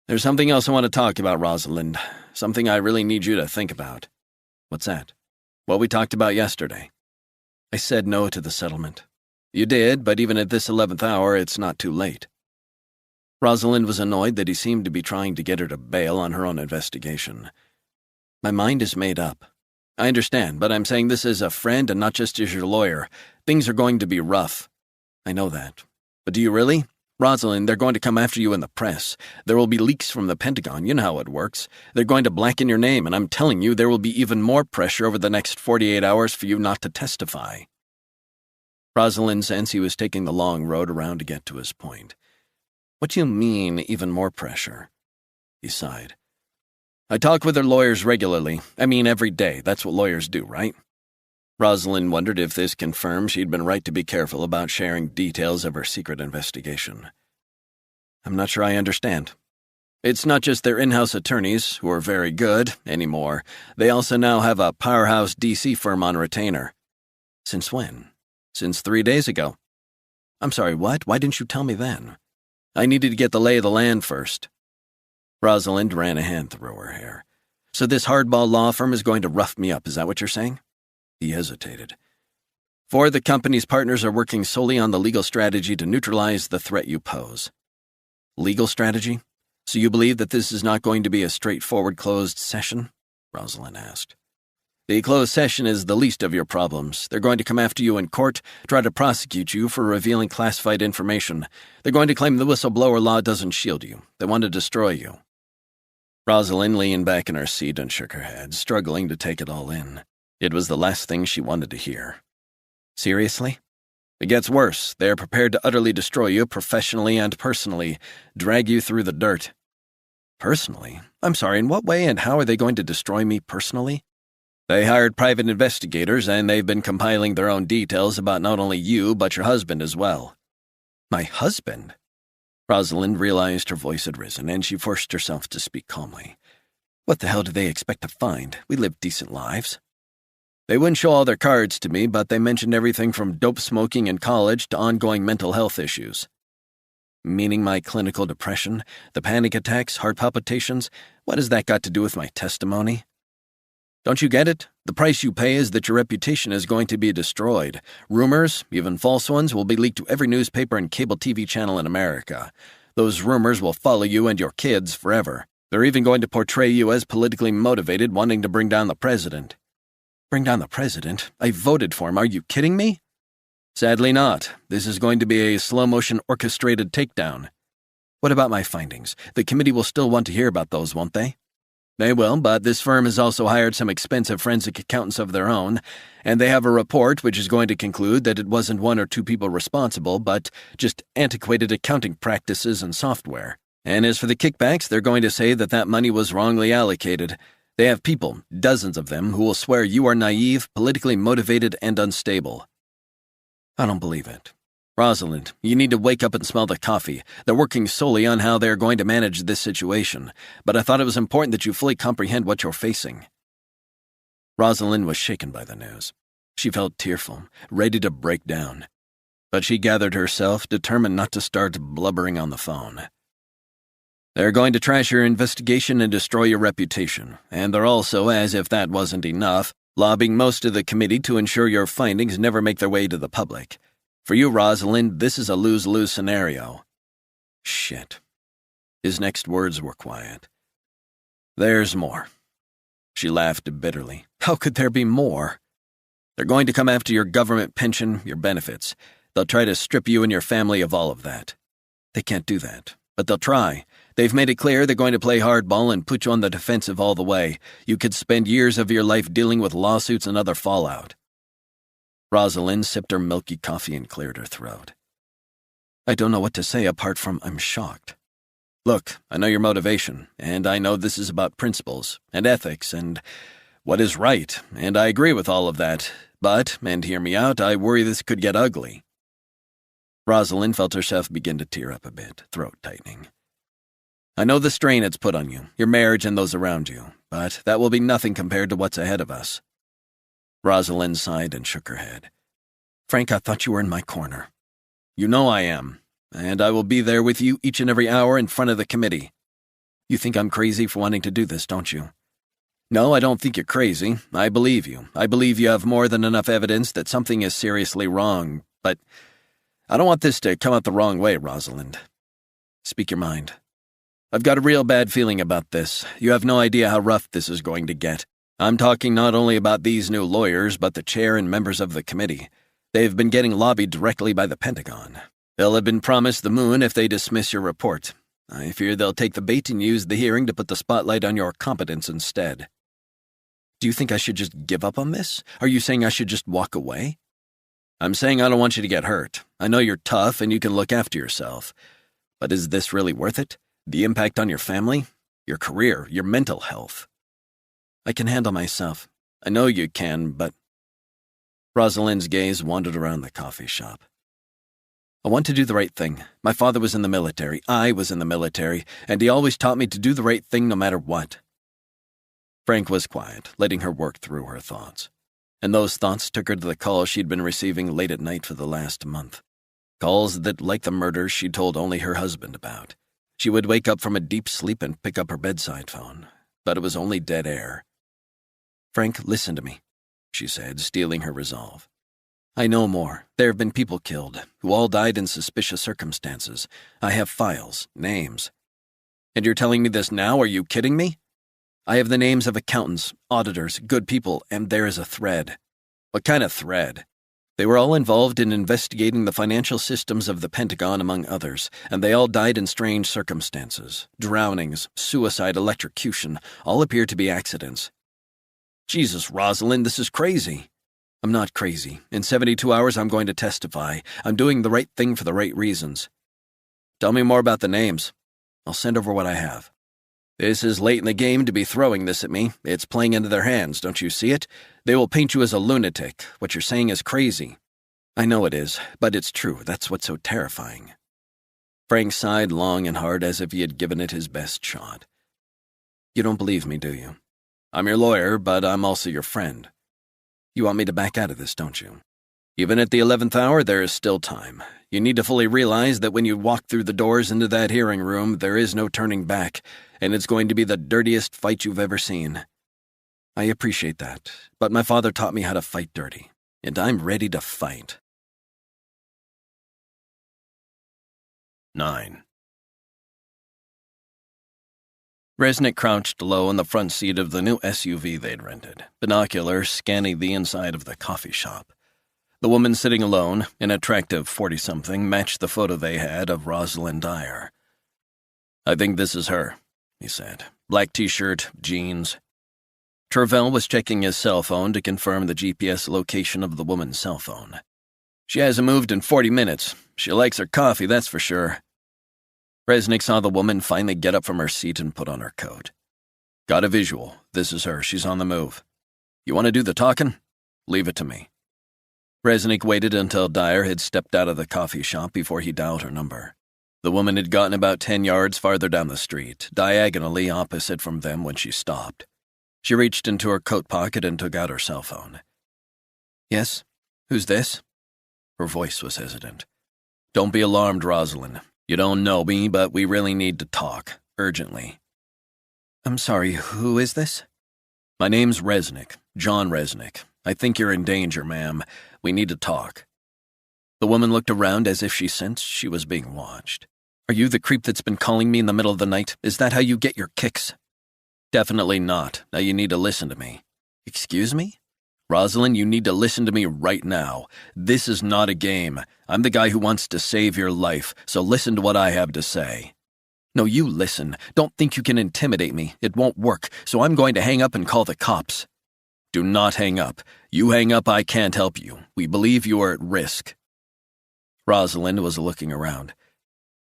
"There's something else I want to talk about, Rosalind. Something I really need you to think about." "What's that?" "What we talked about yesterday." "I said no to the settlement." "You did, but even at this 11th hour, it's not too late." Rosalind was annoyed that he seemed to be trying to get her to bail on her own investigation. "My mind is made up. I understand, but I'm saying this as a friend and not just as your lawyer. Things are going to be rough." "I know that. But do you really? Rosalind, they're going to come after you in the press. There will be leaks from the Pentagon. You know how it works. They're going to blacken your name, and I'm telling you there will be even more pressure over the next 48 hours for you not to testify." Rosalind sensed he was taking the long road around to get to his point. "What do you mean, even more pressure?" He sighed. "I talk with her lawyers regularly. I mean, every day. That's what lawyers do, right?" Rosalind wondered if this confirmed she'd been right to be careful about sharing details of her secret investigation. "I'm not sure I understand." "It's not just their in-house attorneys, who are very good, anymore. They also now have a powerhouse D.C. firm on retainer." "Since when?" "Since 3 days ago." "I'm sorry, what? Why didn't you tell me then?" "I needed to get the lay of the land first." Rosalind ran a hand through her hair. "So this hardball law firm is going to rough me up, is that what you're saying?" He hesitated. "4 of the company's partners are working solely on the legal strategy to neutralize the threat you pose." "Legal strategy? So you believe that this is not going to be a straightforward closed session?" Rosalind asked. "The closed session is the least of your problems. They're going to come after you in court, try to prosecute you for revealing classified information. They're going to claim the whistleblower law doesn't shield you. They want to destroy you." Rosalind leaned back in her seat and shook her head, struggling to take it all in. It was the last thing she wanted to hear. "Seriously?" "It gets worse. They are prepared to utterly destroy you, professionally and personally, drag you through the dirt." "Personally? I'm sorry, in what way and how are they going to destroy me personally?" "They hired private investigators, and they've been compiling their own details about not only you, but your husband as well." "My husband?" Rosalind realized her voice had risen, and she forced herself to speak calmly. "What the hell do they expect to find? We live decent lives." "They wouldn't show all their cards to me, but they mentioned everything from dope smoking in college to ongoing mental health issues." Meaning my clinical depression, the panic attacks, heart palpitations? What has that got to do with my testimony? Don't you get it? The price you pay is that your reputation is going to be destroyed. Rumors, even false ones, will be leaked to every newspaper and cable TV channel in America. Those rumors will follow you and your kids forever. They're even going to portray you as politically motivated, wanting to bring down the president. Bring down the president? I voted for him. Are you kidding me? Sadly not. This is going to be a slow-motion orchestrated takedown. What about my findings? The committee will still want to hear about those, won't they? They will, but this firm has also hired some expensive forensic accountants of their own, and they have a report which is going to conclude that it wasn't one or two people responsible, but just antiquated accounting practices and software. And as for the kickbacks, they're going to say that that money was wrongly allocated. They have people, dozens of them, who will swear you are naive, politically motivated, and unstable. I don't believe it. Rosalind, you need to wake up and smell the coffee. They're working solely on how they're going to manage this situation, but I thought it was important that you fully comprehend what you're facing. Rosalind was shaken by the news. She felt tearful, ready to break down. But she gathered herself, determined not to start blubbering on the phone. They're going to trash your investigation and destroy your reputation, and they're also, as if that wasn't enough, lobbying most of the committee to ensure your findings never make their way to the public. For you, Rosalind, this is a lose-lose scenario. Shit. His next words were quiet. There's more. She laughed bitterly. How could there be more? They're going to come after your government pension, your benefits. They'll try to strip you and your family of all of that. They can't do that, but they'll try. They've made it clear they're going to play hardball and put you on the defensive all the way. You could spend years of your life dealing with lawsuits and other fallout. Rosalind sipped her milky coffee and cleared her throat. I don't know what to say apart from I'm shocked. Look, I know your motivation, and I know this is about principles and ethics and what is right, and I agree with all of that. But, and hear me out, I worry this could get ugly. Rosalind felt herself begin to tear up a bit, throat tightening. I know the strain it's put on you, your marriage and those around you, but that will be nothing compared to what's ahead of us. Rosalind sighed and shook her head. Frank, I thought you were in my corner. You know I am, and I will be there with you each and every hour in front of the committee. You think I'm crazy for wanting to do this, don't you? No, I don't think you're crazy. I believe you. I believe you have more than enough evidence that something is seriously wrong, but I don't want this to come out the wrong way, Rosalind. Speak your mind. I've got a real bad feeling about this. You have no idea how rough this is going to get. I'm talking not only about these new lawyers, but the chair and members of the committee. They've been getting lobbied directly by the Pentagon. They'll have been promised the moon if they dismiss your report. I fear they'll take the bait and use the hearing to put the spotlight on your competence instead. Do you think I should just give up on this? Are you saying I should just walk away? I'm saying I don't want you to get hurt. I know you're tough and you can look after yourself. But is this really worth it? The impact on your family, your career, your mental health? I can handle myself. I know you can, but... Rosalind's gaze wandered around the coffee shop. I want to do the right thing. My father was in the military. I was in the military, and he always taught me to do the right thing no matter what. Frank was quiet, letting her work through her thoughts. And those thoughts took her to the calls she'd been receiving late at night for the last month. Calls that, like the murders, she'd told only her husband about. She would wake up from a deep sleep and pick up her bedside phone, but it was only dead air. Frank, listen to me, she said, steeling her resolve. I know more. There have been people killed, who all died in suspicious circumstances. I have files, names. And you're telling me this now? Are you kidding me? I have the names of accountants, auditors, good people, and there is a thread. What kind of thread? They were all involved in investigating the financial systems of the Pentagon, among others, and they all died in strange circumstances. Drownings, suicide, electrocution, all appear to be accidents. Jesus, Rosalind, this is crazy. I'm not crazy. In 72 hours, I'm going to testify. I'm doing the right thing for the right reasons. Tell me more about the names. I'll send over what I have. This is late in the game to be throwing this at me. It's playing into their hands, don't you see it? They will paint you as a lunatic. What you're saying is crazy. I know it is, but it's true. That's what's so terrifying. Frank sighed long and hard as if he had given it his best shot. You don't believe me, do you? I'm your lawyer, but I'm also your friend. You want me to back out of this, don't you? Even at the 11th hour, there is still time. You need to fully realize that when you walk through the doors into that hearing room, there is no turning back, and it's going to be the dirtiest fight you've ever seen. I appreciate that, but my father taught me how to fight dirty, and I'm ready to fight. 9. Resnick crouched low in the front seat of the new SUV they'd rented, binoculars scanning the inside of the coffee shop. The woman sitting alone, an attractive 40-something, matched the photo they had of Rosalind Dyer. "I think this is her," he said. Black t-shirt, jeans. Travell was checking his cell phone to confirm the GPS location of the woman's cell phone. "She hasn't moved in 40 minutes. She likes her coffee, that's for sure." Resnick saw the woman finally get up from her seat and put on her coat. "Got a visual. This is her. She's on the move. You want to do the talking? Leave it to me." Resnick waited until Dyer had stepped out of the coffee shop before he dialed her number. The woman had gotten about 10 yards farther down the street, diagonally opposite from them when she stopped. She reached into her coat pocket and took out her cell phone. "Yes? Who's this?" Her voice was hesitant. "Don't be alarmed, Rosalind. You don't know me, but we really need to talk, urgently." "I'm sorry, who is this?" "My name's Resnick, John Resnick. I think you're in danger, ma'am. We need to talk." The woman looked around as if she sensed she was being watched. "Are you the creep that's been calling me in the middle of the night? Is that how you get your kicks?" "Definitely not. Now you need to listen to me." "Excuse me?" "Rosalind, you need to listen to me right now. This is not a game. I'm the guy who wants to save your life, so listen to what I have to say." "No, you listen. Don't think you can intimidate me. It won't work, so I'm going to hang up and call the cops." "Do not hang up. You hang up, I can't help you. We believe you are at risk." Rosalind was looking around.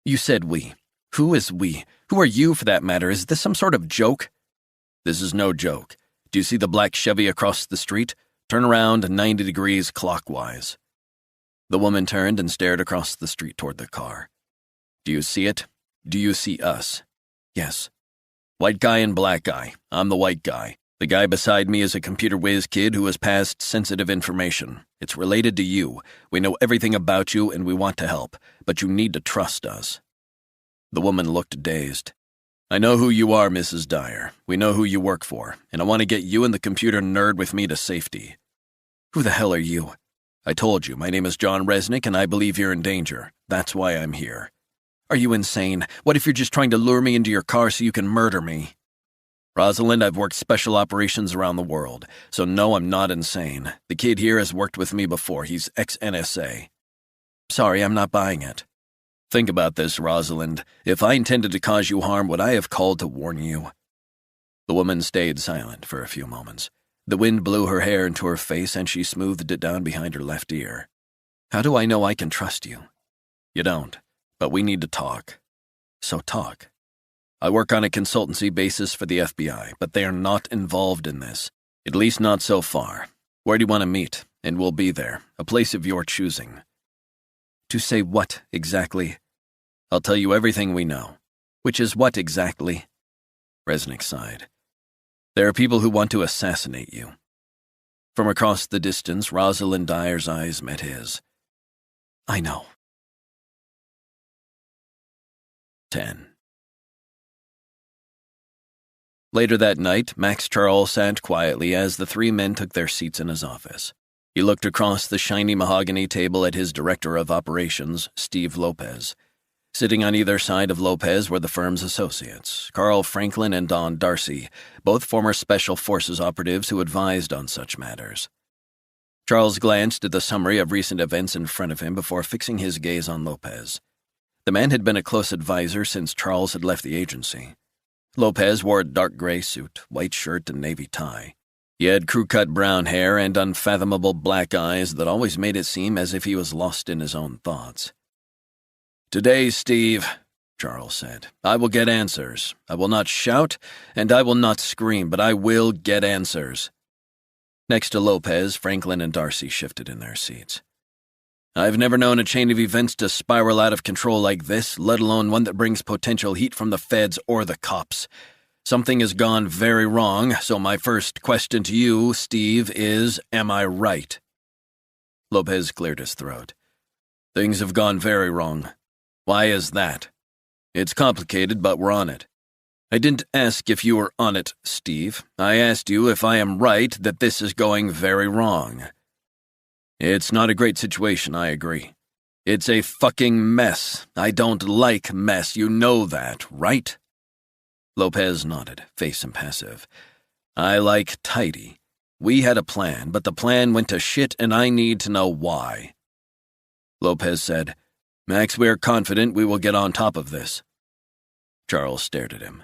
"You said we. Who is we? Who are you, for that matter? Is this some sort of joke?" "This is no joke. Do you see the black Chevy across the street? Turn around 90 degrees clockwise." The woman turned and stared across the street toward the car. "Do you see it? Do you see us?" "Yes." "White guy and black guy. I'm the white guy. The guy beside me is a computer whiz kid who has passed sensitive information. It's related to you. We know everything about you and we want to help, but you need to trust us." The woman looked dazed. "I know who you are, Mrs. Dyer. We know who you work for, and I want to get you and the computer nerd with me to safety." "Who the hell are you?" "I told you, my name is John Resnick, and I believe you're in danger. That's why I'm here." "Are you insane? What if you're just trying to lure me into your car so you can murder me?" "Rosalind, I've worked special operations around the world, so no, I'm not insane. The kid here has worked with me before. He's ex-NSA. "Sorry, I'm not buying it." "Think about this, Rosalind. If I intended to cause you harm, would I have called to warn you?" The woman stayed silent for a few moments. The wind blew her hair into her face and she smoothed it down behind her left ear. "How do I know I can trust you?" "You don't, but we need to talk." "So talk." "I work on a consultancy basis for the FBI, but they are not involved in this. At least not so far. Where do you want to meet? And we'll be there. A place of your choosing." "To say what, exactly?" "I'll tell you everything we know." "Which is what, exactly?" Resnick sighed. "There are people who want to assassinate you." From across the distance, Rosalind Dyer's eyes met his. "I know." 10. Later that night, Max Charles sat quietly as the three men took their seats in his office. He looked across the shiny mahogany table at his director of operations, Steve Lopez. Sitting on either side of Lopez were the firm's associates, Carl Franklin and Don Darcy, both former Special Forces operatives who advised on such matters. Charles glanced at the summary of recent events in front of him before fixing his gaze on Lopez. The man had been a close advisor since Charles had left the agency. Lopez wore a dark gray suit, white shirt, and navy tie. He had crew-cut brown hair and unfathomable black eyes that always made it seem as if he was lost in his own thoughts. "Today, Steve," Charles said, "I will get answers. I will not shout, and I will not scream, but I will get answers." Next to Lopez, Franklin and Darcy shifted in their seats. "I've never known a chain of events to spiral out of control like this, let alone one that brings potential heat from the feds or the cops. Something has gone very wrong, so my first question to you, Steve, is, am I right?" Lopez cleared his throat. Things have gone very wrong. Why is that? It's complicated, but we're on it. I didn't ask if you were on it, Steve. I asked you if I am right that this is going very wrong. It's not a great situation, I agree. It's a fucking mess. I don't like mess, you know that, right? Lopez nodded, face impassive. I like tidy. We had a plan, but the plan went to shit and I need to know why. Lopez said, Max, we are confident we will get on top of this. Charles stared at him.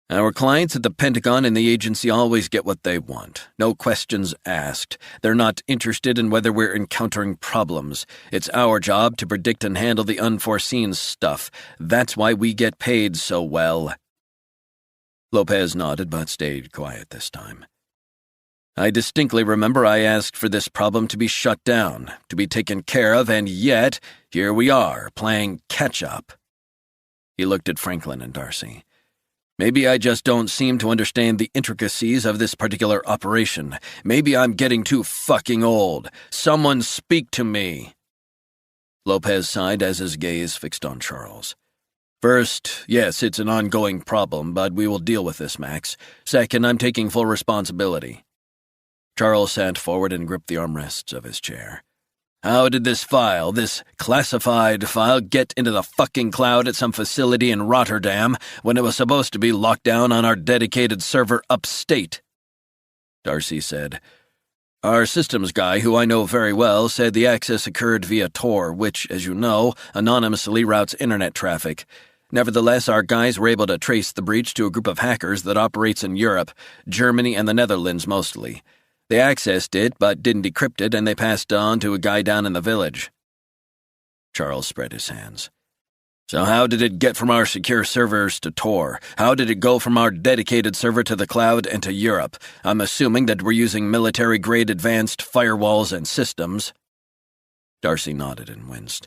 Our clients at the Pentagon and the agency always get what they want. No questions asked. They're not interested in whether we're encountering problems. It's our job to predict and handle the unforeseen stuff. That's why we get paid so well. Lopez nodded but stayed quiet this time. I distinctly remember I asked for this problem to be shut down, to be taken care of, and yet, here we are, playing catch-up. He looked at Franklin and Darcy. Maybe I just don't seem to understand the intricacies of this particular operation. Maybe I'm getting too fucking old. Someone speak to me. Lopez sighed as his gaze fixed on Charles. First, yes, it's an ongoing problem, but we will deal with this, Max. Second, I'm taking full responsibility. Charles sat forward and gripped the armrests of his chair. How did this classified file, get into the fucking cloud at some facility in Rotterdam when it was supposed to be locked down on our dedicated server upstate? Darcy said, Our systems guy, who I know very well, said the access occurred via Tor, which, as you know, anonymously routes internet traffic. Nevertheless, our guys were able to trace the breach to a group of hackers that operates in Europe, Germany, and the Netherlands mostly. They accessed it, but didn't decrypt it, and they passed it on to a guy down in the village. Charles spread his hands. So how did it get from our secure servers to Tor? How did it go from our dedicated server to the cloud and to Europe? I'm assuming that we're using military-grade advanced firewalls and systems. Darcy nodded and winced.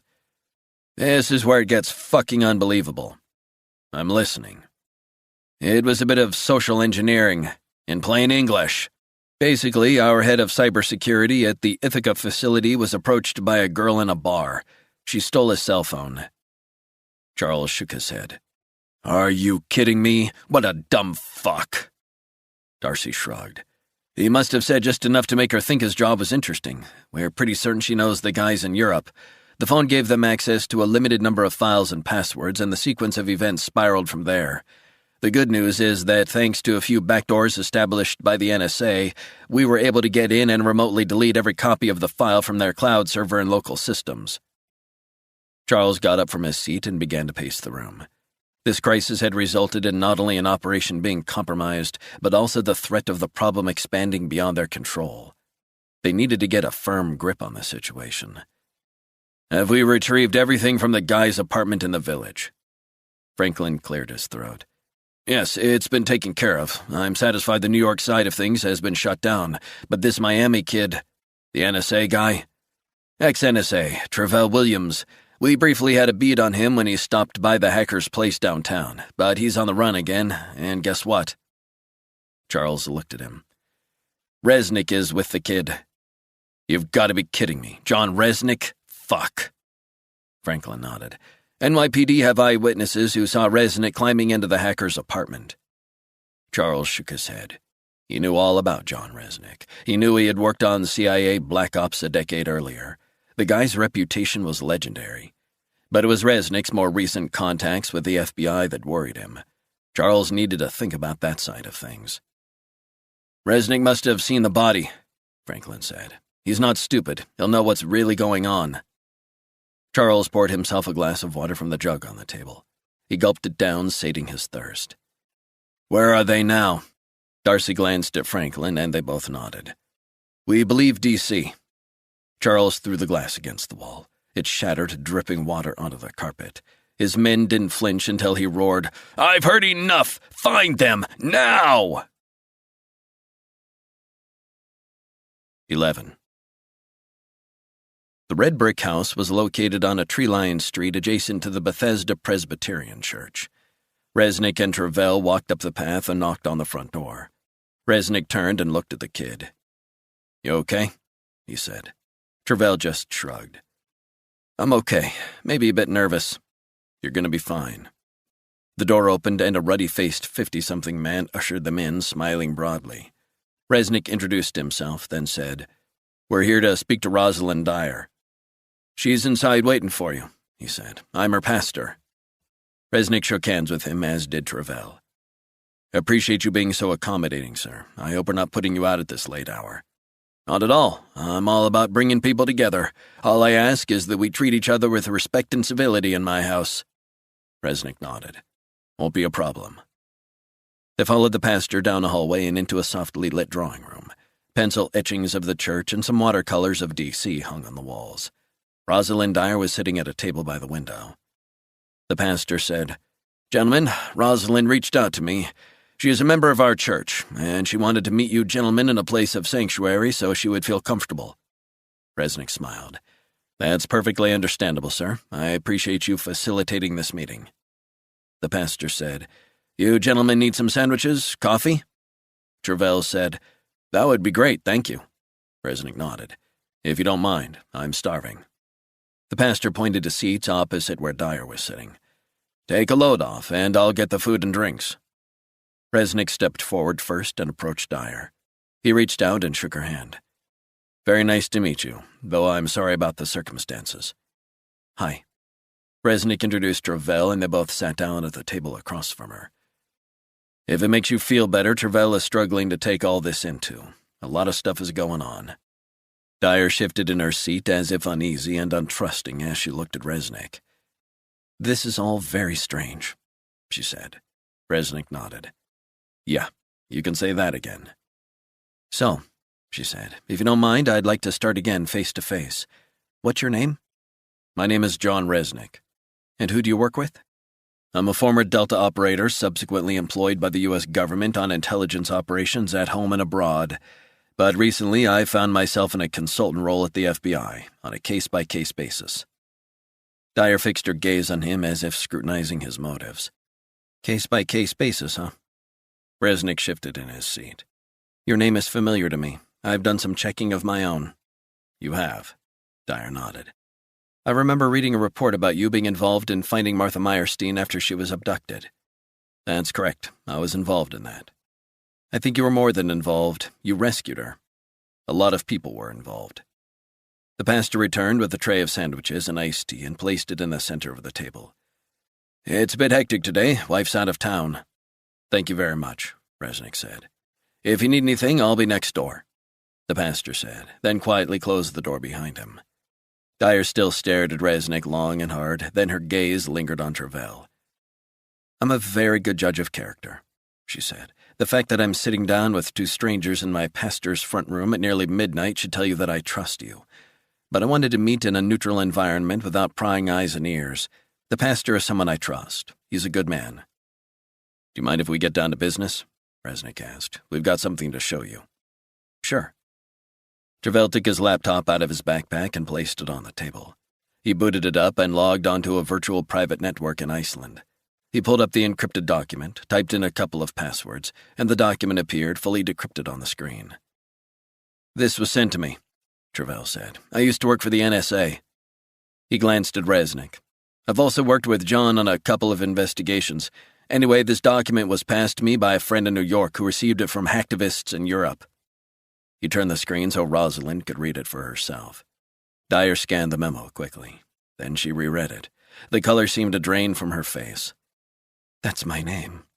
This is where it gets fucking unbelievable. I'm listening. It was a bit of social engineering, in plain English. Basically, our head of cybersecurity at the Ithaca facility was approached by a girl in a bar. She stole his cell phone. Charles shook his head. Are you kidding me? What a dumb fuck. Darcy shrugged. He must have said just enough to make her think his job was interesting. We're pretty certain she knows the guys in Europe. The phone gave them access to a limited number of files and passwords, and the sequence of events spiraled from there. The good news is that thanks to a few backdoors established by the NSA, we were able to get in and remotely delete every copy of the file from their cloud server and local systems. Charles got up from his seat and began to pace the room. This crisis had resulted in not only an operation being compromised, but also the threat of the problem expanding beyond their control. They needed to get a firm grip on the situation. Have we retrieved everything from the guy's apartment in the village? Franklin cleared his throat. Yes, it's been taken care of. I'm satisfied the New York side of things has been shut down, but this Miami kid, the NSA guy? Ex-NSA, Travell Williams. We briefly had a bead on him when he stopped by the hacker's place downtown, but he's on the run again, and guess what? Charles looked at him. Resnick is with the kid. You've got to be kidding me. John Resnick? Fuck. Franklin nodded. NYPD have eyewitnesses who saw Resnick climbing into the hacker's apartment. Charles shook his head. He knew all about John Resnick. He knew he had worked on CIA Black Ops a decade earlier. The guy's reputation was legendary. But it was Resnick's more recent contacts with the FBI that worried him. Charles needed to think about that side of things. Resnick must have seen the body, Franklin said. He's not stupid. He'll know what's really going on. Charles poured himself a glass of water from the jug on the table. He gulped it down, sating his thirst. Where are they now? Darcy glanced at Franklin, and they both nodded. We believe D.C. Charles threw the glass against the wall. It shattered, dripping water onto the carpet. His men didn't flinch until he roared, I've heard enough! Find them! Now! 11. The red brick house was located on a tree-lined street adjacent to the Bethesda Presbyterian Church. Resnick and Travell walked up the path and knocked on the front door. Resnick turned and looked at the kid. You okay? He said. Travell just shrugged. I'm okay. Maybe a bit nervous. You're gonna be fine. The door opened and a ruddy-faced 50-something man ushered them in, smiling broadly. Resnick introduced himself, then said, "We're here to speak to Rosalind Dyer." "She's inside waiting for you," he said. "I'm her pastor." Resnick shook hands with him, as did Travell. "Appreciate you being so accommodating, sir. I hope we're not putting you out at this late hour." "Not at all. I'm all about bringing people together. All I ask is that we treat each other with respect and civility in my house." Resnick nodded. "Won't be a problem." They followed the pastor down a hallway and into a softly lit drawing room. Pencil etchings of the church and some watercolors of D.C. hung on the walls. Rosalind Dyer was sitting at a table by the window. The pastor said, "Gentlemen, Rosalind reached out to me. She is a member of our church, and she wanted to meet you gentlemen in a place of sanctuary so she would feel comfortable." Resnick smiled. "That's perfectly understandable, sir. I appreciate you facilitating this meeting." The pastor said, "You gentlemen need some sandwiches, coffee?" Travell said, "That would be great, thank you." Resnick nodded. "If you don't mind, I'm starving." The pastor pointed to seats opposite where Dyer was sitting. "Take a load off, and I'll get the food and drinks." Resnick stepped forward first and approached Dyer. He reached out and shook her hand. "Very nice to meet you, though I'm sorry about the circumstances." "Hi." Resnick introduced Travell, and they both sat down at the table across from her. "If it makes you feel better, Travell is struggling to take all this in, too. A lot of stuff is going on." Dyer shifted in her seat as if uneasy and untrusting as she looked at Resnick. "This is all very strange," she said. Resnick nodded. "Yeah, you can say that again." "So," she said, "if you don't mind, I'd like to start again face to face. What's your name?" "My name is John Resnick." "And who do you work with?" "I'm a former Delta operator subsequently employed by the U.S. government on intelligence operations at home and abroad. But recently I found myself in a consultant role at the FBI on a case-by-case basis." Dyer fixed her gaze on him as if scrutinizing his motives. "Case-by-case basis, huh?" Resnick shifted in his seat. "Your name is familiar to me. I've done some checking of my own." "You have?" Dyer nodded. "I remember reading a report about you being involved in finding Martha Meyerstein after she was abducted." "That's correct. I was involved in that." "I think you were more than involved. You rescued her." "A lot of people were involved." The pastor returned with a tray of sandwiches and iced tea and placed it in the center of the table. "It's a bit hectic today. Wife's out of town." "Thank you very much," Resnick said. "If you need anything, I'll be next door," the pastor said, then quietly closed the door behind him. Dyer still stared at Resnick long and hard, then her gaze lingered on Travell. "I'm a very good judge of character," she said. "The fact that I'm sitting down with two strangers in my pastor's front room at nearly midnight should tell you that I trust you. But I wanted to meet in a neutral environment without prying eyes and ears. The pastor is someone I trust. He's a good man." "Do you mind if we get down to business?" Resnick asked. "We've got something to show you." "Sure." Travell took his laptop out of his backpack and placed it on the table. He booted it up and logged onto a virtual private network in Iceland. He pulled up the encrypted document, typed in a couple of passwords, and the document appeared fully decrypted on the screen. "This was sent to me," Travell said. "I used to work for the NSA." He glanced at Resnick. "I've also worked with John on a couple of investigations. Anyway, this document was passed to me by a friend in New York who received it from hacktivists in Europe." He turned the screen so Rosalind could read it for herself. Dyer scanned the memo quickly. Then she reread it. The color seemed to drain from her face. "That's my name."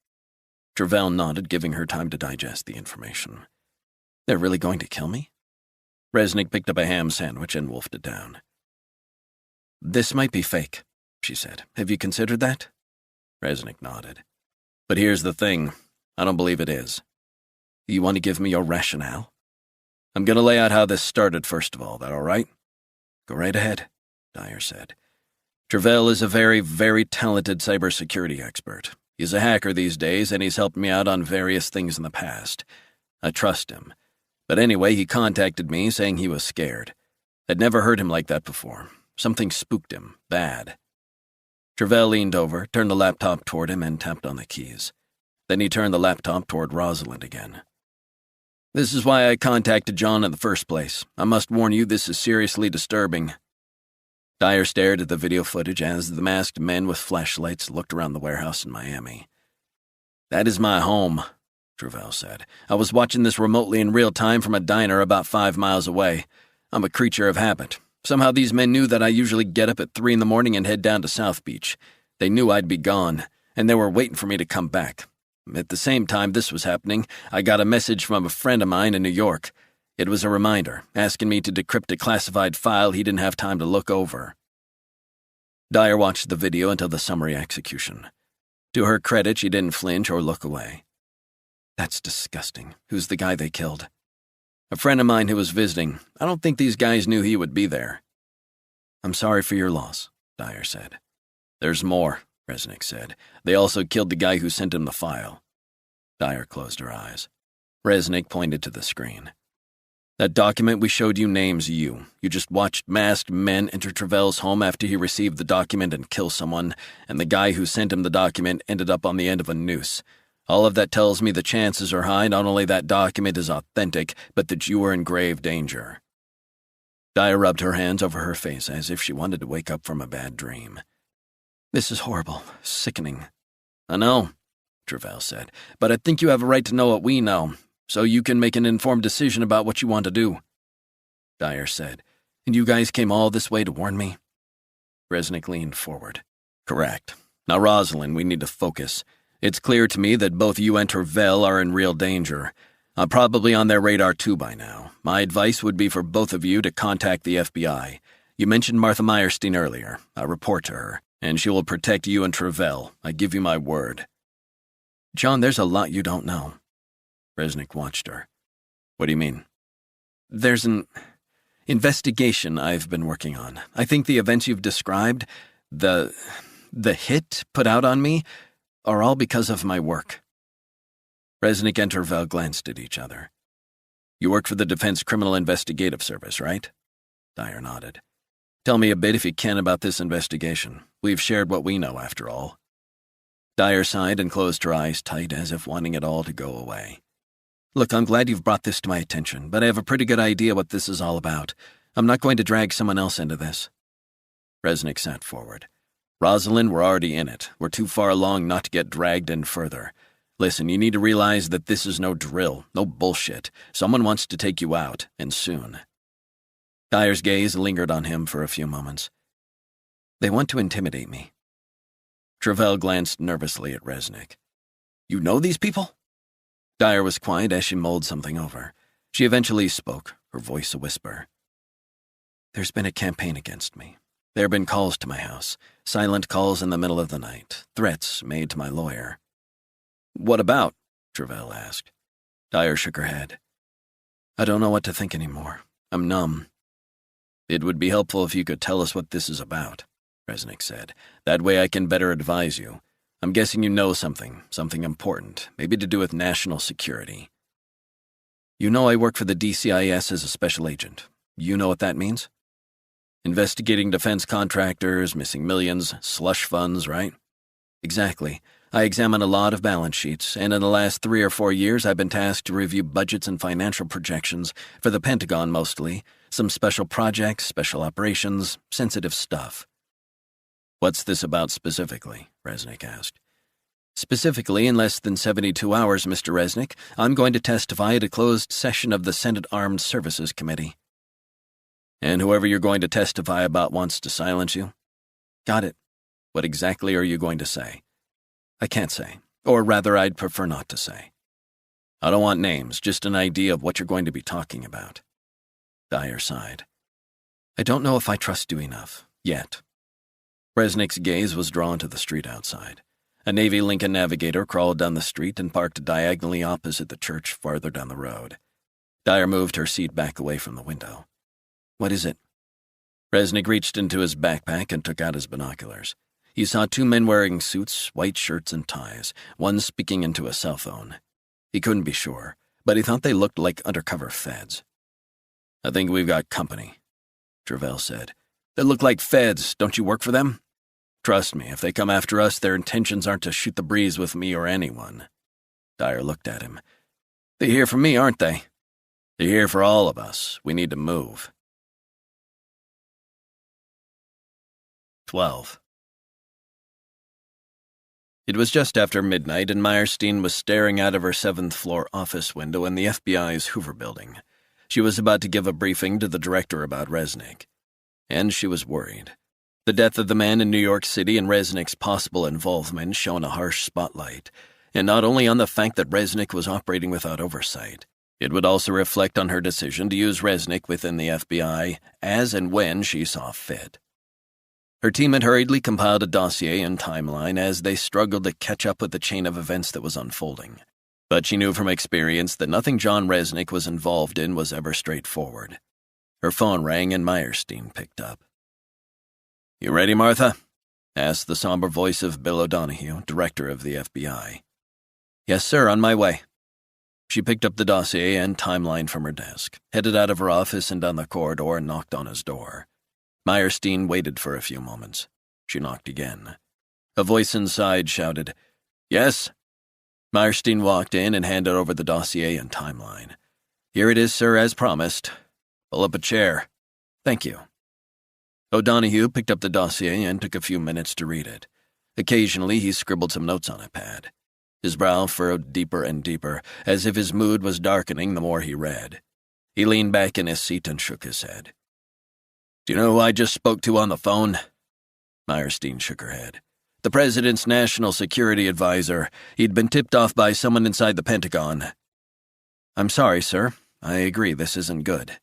Travell nodded, giving her time to digest the information. "They're really going to kill me?" Resnick picked up a ham sandwich and wolfed it down. "This might be fake," she said. "Have you considered that?" Resnick nodded. "But here's the thing. I don't believe it is." "You want to give me your rationale?" "I'm going to lay out how this started first of all. That all right?" "Go right ahead," Dyer said. "Travell is a very, very talented cybersecurity expert. He's a hacker these days, and he's helped me out on various things in the past. I trust him. But anyway, he contacted me saying he was scared. I'd never heard him like that before. Something spooked him. Bad." Travell leaned over, turned the laptop toward him, and tapped on the keys. Then he turned the laptop toward Rosalind again. "This is why I contacted John in the first place. I must warn you, this is seriously disturbing." Dyer stared at the video footage as the masked men with flashlights looked around the warehouse in Miami. "That is my home," Travell said. "I was watching this remotely in real time from a diner about 5 miles away. I'm a creature of habit. Somehow these men knew that I usually get up at 3 in the morning and head down to South Beach. They knew I'd be gone, and they were waiting for me to come back. At the same time this was happening, I got a message from a friend of mine in New York. It was a reminder, asking me to decrypt a classified file he didn't have time to look over." Dyer watched the video until the summary execution. To her credit, she didn't flinch or look away. "That's disgusting. Who's the guy they killed?" "A friend of mine who was visiting. I don't think these guys knew he would be there." "I'm sorry for your loss," Dyer said. "There's more," Resnick said. "They also killed the guy who sent him the file." Dyer closed her eyes. Resnick pointed to the screen. "That document we showed you names you. You just watched masked men enter Travell's home after he received the document and kill someone, and the guy who sent him the document ended up on the end of a noose. All of that tells me the chances are high not only that document is authentic, but that you are in grave danger." Dyer rubbed her hands over her face as if she wanted to wake up from a bad dream. "This is horrible, sickening." "I know," Travell said, "but I think you have a right to know what we know, so you can make an informed decision about what you want to do." Dyer said, "And you guys came all this way to warn me?" Resnick leaned forward. "Correct. Now, Rosalind, we need to focus. It's clear to me that both you and Travell are in real danger. I'm probably on their radar too by now. My advice would be for both of you to contact the FBI. You mentioned Martha Meyerstein earlier. I report to her, and she will protect you and Travell. I give you my word." "John, there's a lot you don't know." Resnick watched her. "What do you mean?" "There's an investigation I've been working on. I think the events you've described, the hit put out on me, are all because of my work." Resnick and Travell glanced at each other. "You work for the Defense Criminal Investigative Service, right?" Dyer nodded. "Tell me a bit if you can about this investigation. We've shared what we know, after all." Dyer sighed and closed her eyes tight as if wanting it all to go away. "Look, I'm glad you've brought this to my attention, but I have a pretty good idea what this is all about. I'm not going to drag someone else into this." Resnick sat forward. "Rosalind, we're already in it. We're too far along not to get dragged in further. Listen, you need to realize that this is no drill, no bullshit. Someone wants to take you out, and soon." Dyer's gaze lingered on him for a few moments. "They want to intimidate me." Travell glanced nervously at Resnick. "You know these people?" Dyer was quiet as she mulled something over. She eventually spoke, her voice a whisper. "There's been a campaign against me. There have been calls to my house, silent calls in the middle of the night, threats made to my lawyer." "What about?" Travell asked. Dyer shook her head. "I don't know what to think anymore. I'm numb." "It would be helpful if you could tell us what this is about," Resnick said. "That way I can better advise you. I'm guessing you know something important, maybe to do with national security." "You know I work for the DCIS as a special agent. You know what that means?" "Investigating defense contractors, missing millions, slush funds, right?" "Exactly. I examine a lot of balance sheets, and in the last 3 or 4 years I've been tasked to review budgets and financial projections, for the Pentagon mostly, some special projects, special operations, sensitive stuff." "What's this about specifically?" Resnick asked. "Specifically, in less than 72 hours, Mr. Resnick, I'm going to testify at a closed session of the Senate Armed Services Committee." "And whoever you're going to testify about wants to silence you?" "Got it." "What exactly are you going to say?" "I can't say. Or rather, I'd prefer not to say." "I don't want names, just an idea of what you're going to be talking about." Dyer sighed. "I don't know if I trust you enough, yet." Resnick's gaze was drawn to the street outside. A Navy Lincoln Navigator crawled down the street and parked diagonally opposite the church farther down the road. Dyer moved her seat back away from the window. "What is it?" Resnick reached into his backpack and took out his binoculars. He saw 2 men wearing suits, white shirts and ties, one speaking into a cell phone. He couldn't be sure, but he thought they looked like undercover feds. "I think we've got company," Travell said. "They look like feds. Don't you work for them?" "Trust me, if they come after us, their intentions aren't to shoot the breeze with me or anyone." Dyer looked at him. "They're here for me, aren't they?" "They're here for all of us. We need to move." 12. It was just after midnight, and Meyerstein was staring out of her 7th-floor office window in the FBI's Hoover building. She was about to give a briefing to the director about Resnick. And she was worried. The death of the man in New York City and Resnick's possible involvement shone a harsh spotlight, and not only on the fact that Resnick was operating without oversight, it would also reflect on her decision to use Resnick within the FBI as and when she saw fit. Her team had hurriedly compiled a dossier and timeline as they struggled to catch up with the chain of events that was unfolding. But she knew from experience that nothing John Resnick was involved in was ever straightforward. Her phone rang and Meyerstein picked up. "You ready, Martha?" asked the somber voice of Bill O'Donoghue, director of the FBI. "Yes, sir, on my way." She picked up the dossier and timeline from her desk, headed out of her office and down the corridor and knocked on his door. Meyerstein waited for a few moments. She knocked again. A voice inside shouted, "Yes?" Meyerstein walked in and handed over the dossier and timeline. "Here it is, sir, as promised. Pull up a chair." "Thank you." O'Donoghue picked up the dossier and took a few minutes to read it. Occasionally, he scribbled some notes on a pad. His brow furrowed deeper and deeper, as if his mood was darkening the more he read. He leaned back in his seat and shook his head. "Do you know who I just spoke to on the phone?" Meyerstein shook her head. "The President's National Security Advisor. He'd been tipped off by someone inside the Pentagon." "I'm sorry, sir. I agree this isn't good."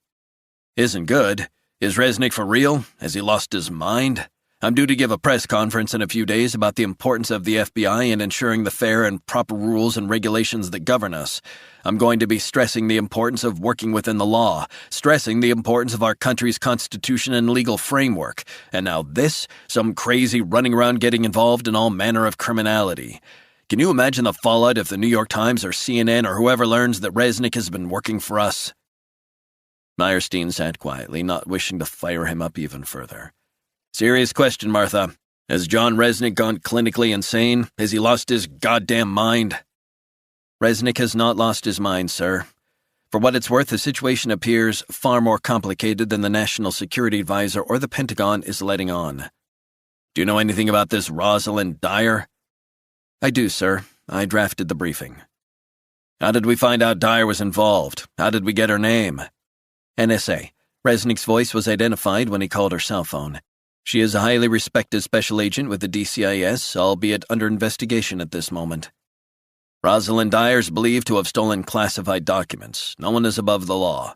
"Isn't good? Is Resnick for real? Has he lost his mind? I'm due to give a press conference in a few days about the importance of the FBI in ensuring the fair and proper rules and regulations that govern us. I'm going to be stressing the importance of working within the law, stressing the importance of our country's constitution and legal framework. And now this, some crazy running around getting involved in all manner of criminality. Can you imagine the fallout if the New York Times or CNN or whoever learns that Resnick has been working for us?" Meyerstein sat quietly, not wishing to fire him up even further. "Serious question, Martha. Has John Resnick gone clinically insane? Has he lost his goddamn mind?" "Resnick has not lost his mind, sir. For what it's worth, the situation appears far more complicated than the National Security Advisor or the Pentagon is letting on." "Do you know anything about this Rosalind Dyer?" "I do, sir. I drafted the briefing." "How did we find out Dyer was involved? How did we get her name?" "NSA. Resnick's voice was identified when he called her cell phone. She is a highly respected special agent with the DCIS, albeit under investigation at this moment." "Rosalind Dyer is believed to have stolen classified documents. No one is above the law."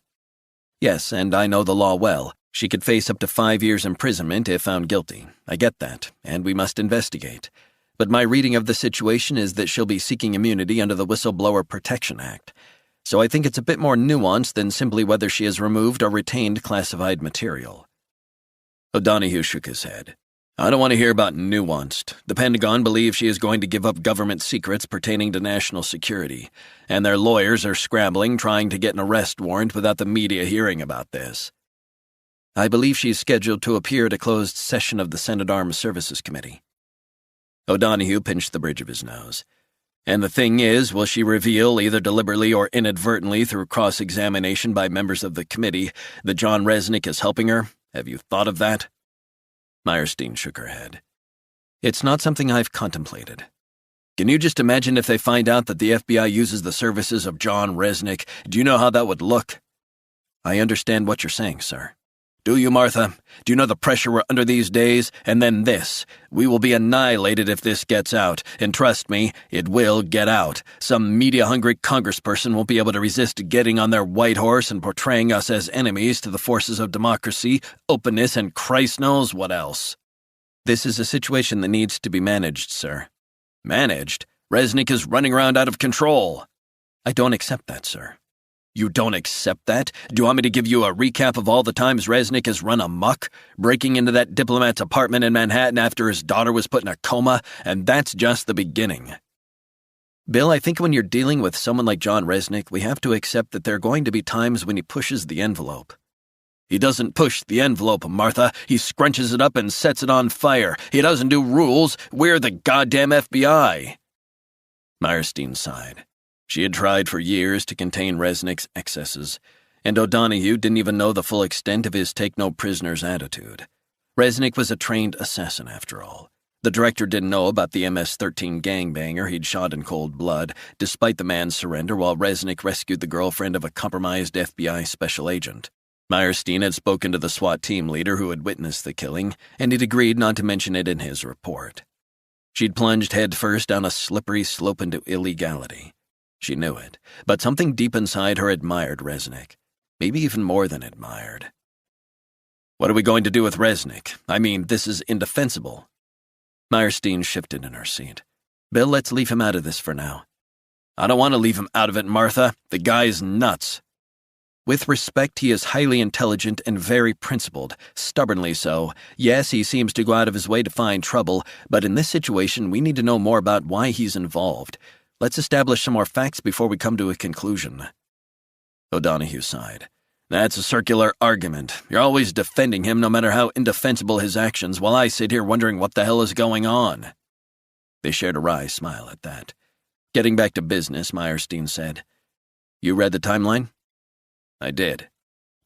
"Yes, and I know the law well. She could face up to 5 years imprisonment if found guilty. I get that, and we must investigate. But my reading of the situation is that she'll be seeking immunity under the Whistleblower Protection Act. So I think it's a bit more nuanced than simply whether she has removed or retained classified material." O'Donoghue shook his head. "I don't want to hear about nuanced. The Pentagon believes she is going to give up government secrets pertaining to national security, and their lawyers are scrambling trying to get an arrest warrant without the media hearing about this." "I believe she is scheduled to appear at a closed session of the Senate Armed Services Committee." O'Donoghue pinched the bridge of his nose. "And the thing is, will she reveal, either deliberately or inadvertently through cross-examination by members of the committee, that John Resnick is helping her? Have you thought of that?" Meyerstein shook her head. "It's not something I've contemplated." "Can you just imagine if they find out that the FBI uses the services of John Resnick? Do you know how that would look?" "I understand what you're saying, sir." "Do you, Martha? Do you know the pressure we're under these days? And then this. We will be annihilated if this gets out. And trust me, it will get out. Some media-hungry congressperson won't be able to resist getting on their white horse and portraying us as enemies to the forces of democracy, openness, and Christ knows what else." "This is a situation that needs to be managed, sir." "Managed? Resnick is running around out of control." "I don't accept that, sir." "You don't accept that? Do you want me to give you a recap of all the times Resnick has run amok, breaking into that diplomat's apartment in Manhattan after his daughter was put in a coma? And that's just the beginning." "Bill, I think when you're dealing with someone like John Resnick, we have to accept that there are going to be times when he pushes the envelope." "He doesn't push the envelope, Martha. He scrunches it up and sets it on fire. He doesn't do rules. We're the goddamn FBI." Meyerstein sighed. She had tried for years to contain Resnick's excesses, and O'Donoghue didn't even know the full extent of his take-no-prisoners attitude. Resnick was a trained assassin, after all. The director didn't know about the MS-13 gangbanger he'd shot in cold blood, despite the man's surrender while Resnick rescued the girlfriend of a compromised FBI special agent. Meyerstein had spoken to the SWAT team leader who had witnessed the killing, and he'd agreed not to mention it in his report. She'd plunged headfirst down a slippery slope into illegality. She knew it, but something deep inside her admired Resnick. Maybe even more than admired. "What are we going to do with Resnick? I mean, this is indefensible." Meyerstein shifted in her seat. "Bill, let's leave him out of this for now." "I don't want to leave him out of it, Martha. The guy's nuts." "With respect, he is highly intelligent and very principled, stubbornly so. Yes, he seems to go out of his way to find trouble, but in this situation, we need to know more about why he's involved. Let's establish some more facts before we come to a conclusion." O'Donoghue sighed. "That's a circular argument. You're always defending him no matter how indefensible his actions, while I sit here wondering what the hell is going on." They shared a wry smile at that. Getting back to business, Meyerstein said, "You read the timeline?" "I did.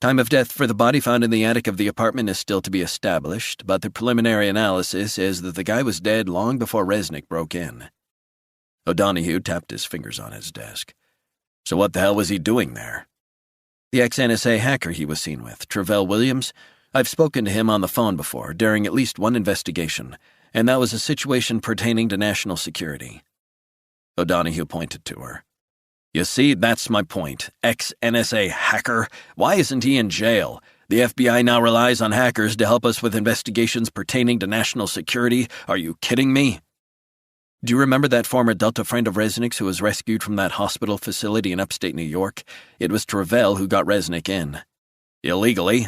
Time of death for the body found in the attic of the apartment is still to be established, but the preliminary analysis is that the guy was dead long before Resnick broke in." O'Donoghue tapped his fingers on his desk. "So what the hell was he doing there?" "The ex-NSA hacker he was seen with, Travell Williams. I've spoken to him on the phone before, during at least one investigation, and that was a situation pertaining to national security." O'Donoghue pointed to her. "You see, that's my point. Ex-NSA hacker? Why isn't he in jail? The FBI now relies on hackers to help us with investigations pertaining to national security. Are you kidding me?" "Do you remember that former Delta friend of Resnick's who was rescued from that hospital facility in upstate New York? It was Travell who got Resnick in." "Illegally?"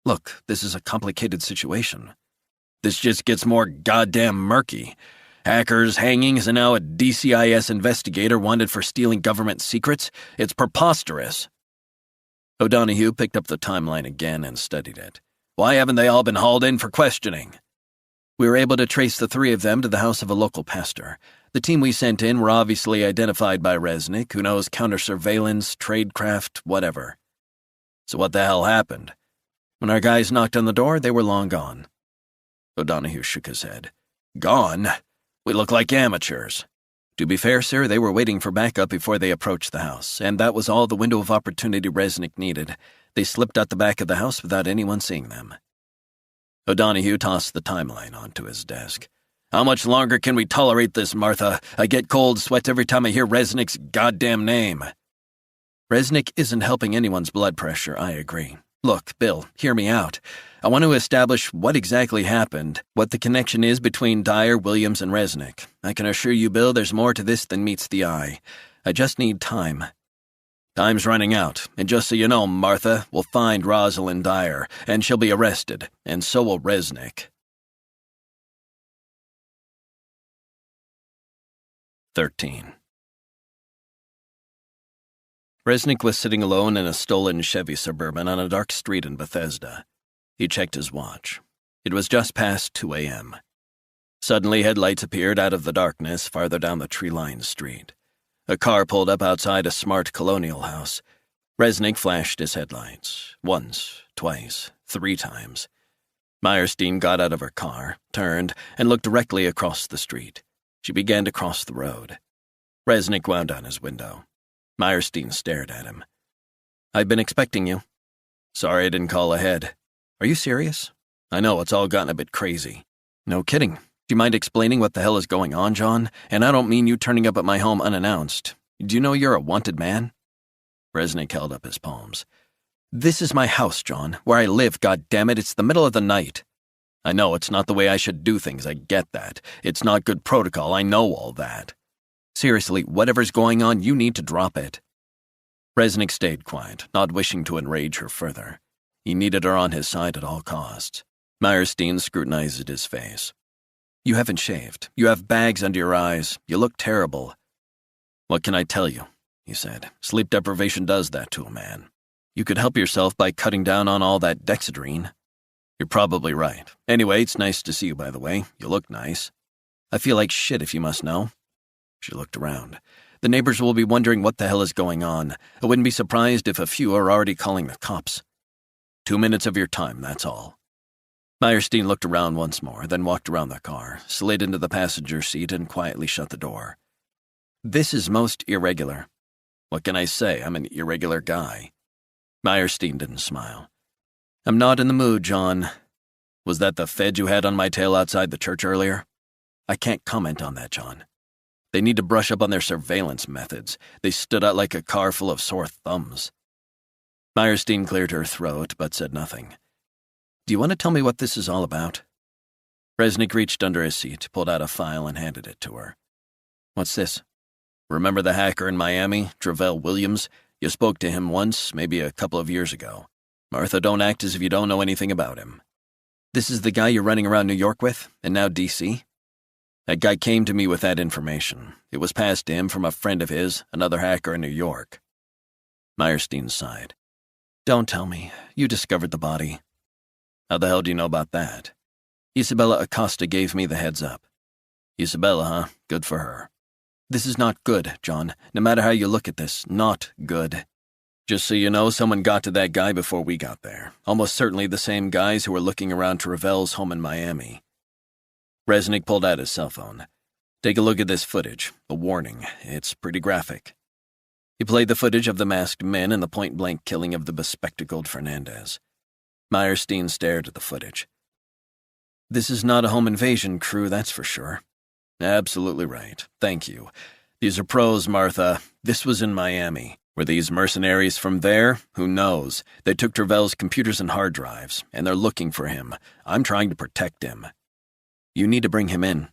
"Look, this is a complicated situation." "This just gets more goddamn murky. Hackers, hangings, and now a DCIS investigator wanted for stealing government secrets? It's preposterous." O'Donoghue picked up the timeline again and studied it. "Why haven't they all been hauled in for questioning?" "We were able to trace the three of them to the house of a local pastor. The team we sent in were obviously identified by Resnick, who knows counter-surveillance, tradecraft, whatever." "So what the hell happened?" "When our guys knocked on the door, they were long gone." O'Donoghue shook his head. "Gone? We look like amateurs." "To be fair, sir, they were waiting for backup before they approached the house, and that was all the window of opportunity Resnick needed. They slipped out the back of the house without anyone seeing them." O'Donoghue tossed the timeline onto his desk. "How much longer can we tolerate this, Martha? I get cold sweats every time I hear Resnick's goddamn name." "Resnick isn't helping anyone's blood pressure, I agree. Look, Bill, hear me out. I want to establish what exactly happened, what the connection is between Dyer, Williams, and Resnick. I can assure you, Bill, there's more to this than meets the eye. I just need time." "Time's running out, and just so you know, Martha, we'll find Rosalind Dyer, and she'll be arrested, and so will Resnick." 13. Resnick was sitting alone in a stolen Chevy Suburban on a dark street in Bethesda. He checked his watch. It was just past 2 a.m. Suddenly, headlights appeared out of the darkness farther down the tree-lined street. A car pulled up outside a smart colonial house. Resnick flashed his headlights. Once, twice, 3 times. Meyerstein got out of her car, turned, and looked directly across the street. She began to cross the road. Resnick wound down his window. Meyerstein stared at him. "I've been expecting you." "Sorry I didn't call ahead." "Are you serious?" "I know, it's all gotten a bit crazy." "No kidding. Do you mind explaining what the hell is going on, John? And I don't mean you turning up at my home unannounced. Do you know you're a wanted man?" Resnick held up his palms. "This is my house, John, where I live, goddammit. It's the middle of the night." "I know, it's not the way I should do things, I get that. It's not good protocol, I know all that." "Seriously, whatever's going on, you need to drop it." Resnick stayed quiet, not wishing to enrage her further. He needed her on his side at all costs. Meyerstein scrutinized his face. "You haven't shaved. You have bags under your eyes. You look terrible." "What can I tell you?" he said. "Sleep deprivation does that to a man. You could help yourself by cutting down on all that Dexedrine." "You're probably right. Anyway, it's nice to see you, by the way. You look nice." "I feel like shit, if you must know." She looked around. "The neighbors will be wondering what the hell is going on. I wouldn't be surprised if a few are already calling the cops." 2 minutes of your time, that's all." Meyerstein looked around once more, then walked around the car, slid into the passenger seat, and quietly shut the door. This is most irregular. What can I say? I'm an irregular guy. Meyerstein didn't smile. I'm not in the mood, John. Was that the fed you had on my tail outside the church earlier? I can't comment on that, John. They need to brush up on their surveillance methods. They stood out like a car full of sore thumbs. Meyerstein cleared her throat, but said nothing. Do you want to tell me what this is all about? Resnick reached under his seat, pulled out a file, and handed it to her. What's this? Remember the hacker in Miami, Travell Williams? You spoke to him once, maybe a couple of years ago. Martha, don't act as if you don't know anything about him. This is the guy you're running around New York with, and now D.C.? That guy came to me with that information. It was passed to him from a friend of his, another hacker in New York. Meyerstein sighed. Don't tell me. You discovered the body. How the hell do you know about that? Isabella Acosta gave me the heads up. Isabella, huh? Good for her. This is not good, John. No matter how you look at this, not good. Just so you know, someone got to that guy before we got there. Almost certainly the same guys who were looking around Travell's home in Miami. Resnick pulled out his cell phone. Take a look at this footage. A warning. It's pretty graphic. He played the footage of the masked men and the point-blank killing of the bespectacled Fernandez. Meyerstein stared at the footage. This is not a home invasion crew, that's for sure. Absolutely right. Thank you. These are pros, Martha. This was in Miami. Were these mercenaries from there? Who knows? They took Travell's computers and hard drives, and they're looking for him. I'm trying to protect him. You need to bring him in.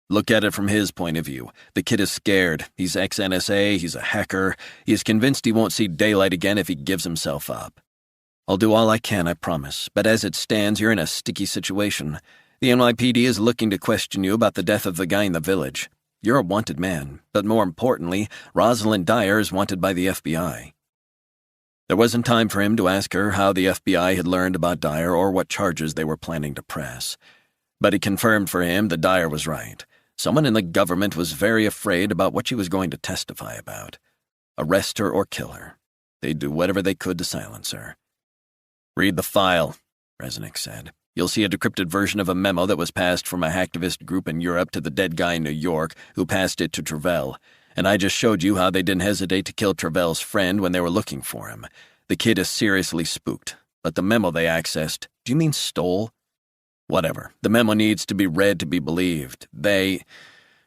Look at it from his point of view. The kid is scared. He's ex-NSA, he's a hacker. He is convinced he won't see daylight again if he gives himself up. I'll do all I can, I promise, but as it stands, you're in a sticky situation. The NYPD is looking to question you about the death of the guy in the village. You're a wanted man, but more importantly, Rosalind Dyer is wanted by the FBI. There wasn't time for him to ask her how the FBI had learned about Dyer or what charges they were planning to press. But he confirmed for him that Dyer was right. Someone in the government was very afraid about what she was going to testify about. Arrest her or kill her. They'd do whatever they could to silence her. Read the file, Resnick said. You'll see a decrypted version of a memo that was passed from a hacktivist group in Europe to the dead guy in New York, who passed it to Travell. And I just showed you how they didn't hesitate to kill Travell's friend when they were looking for him. The kid is seriously spooked. But the memo they accessed, do you mean stole? Whatever. The memo needs to be read to be believed.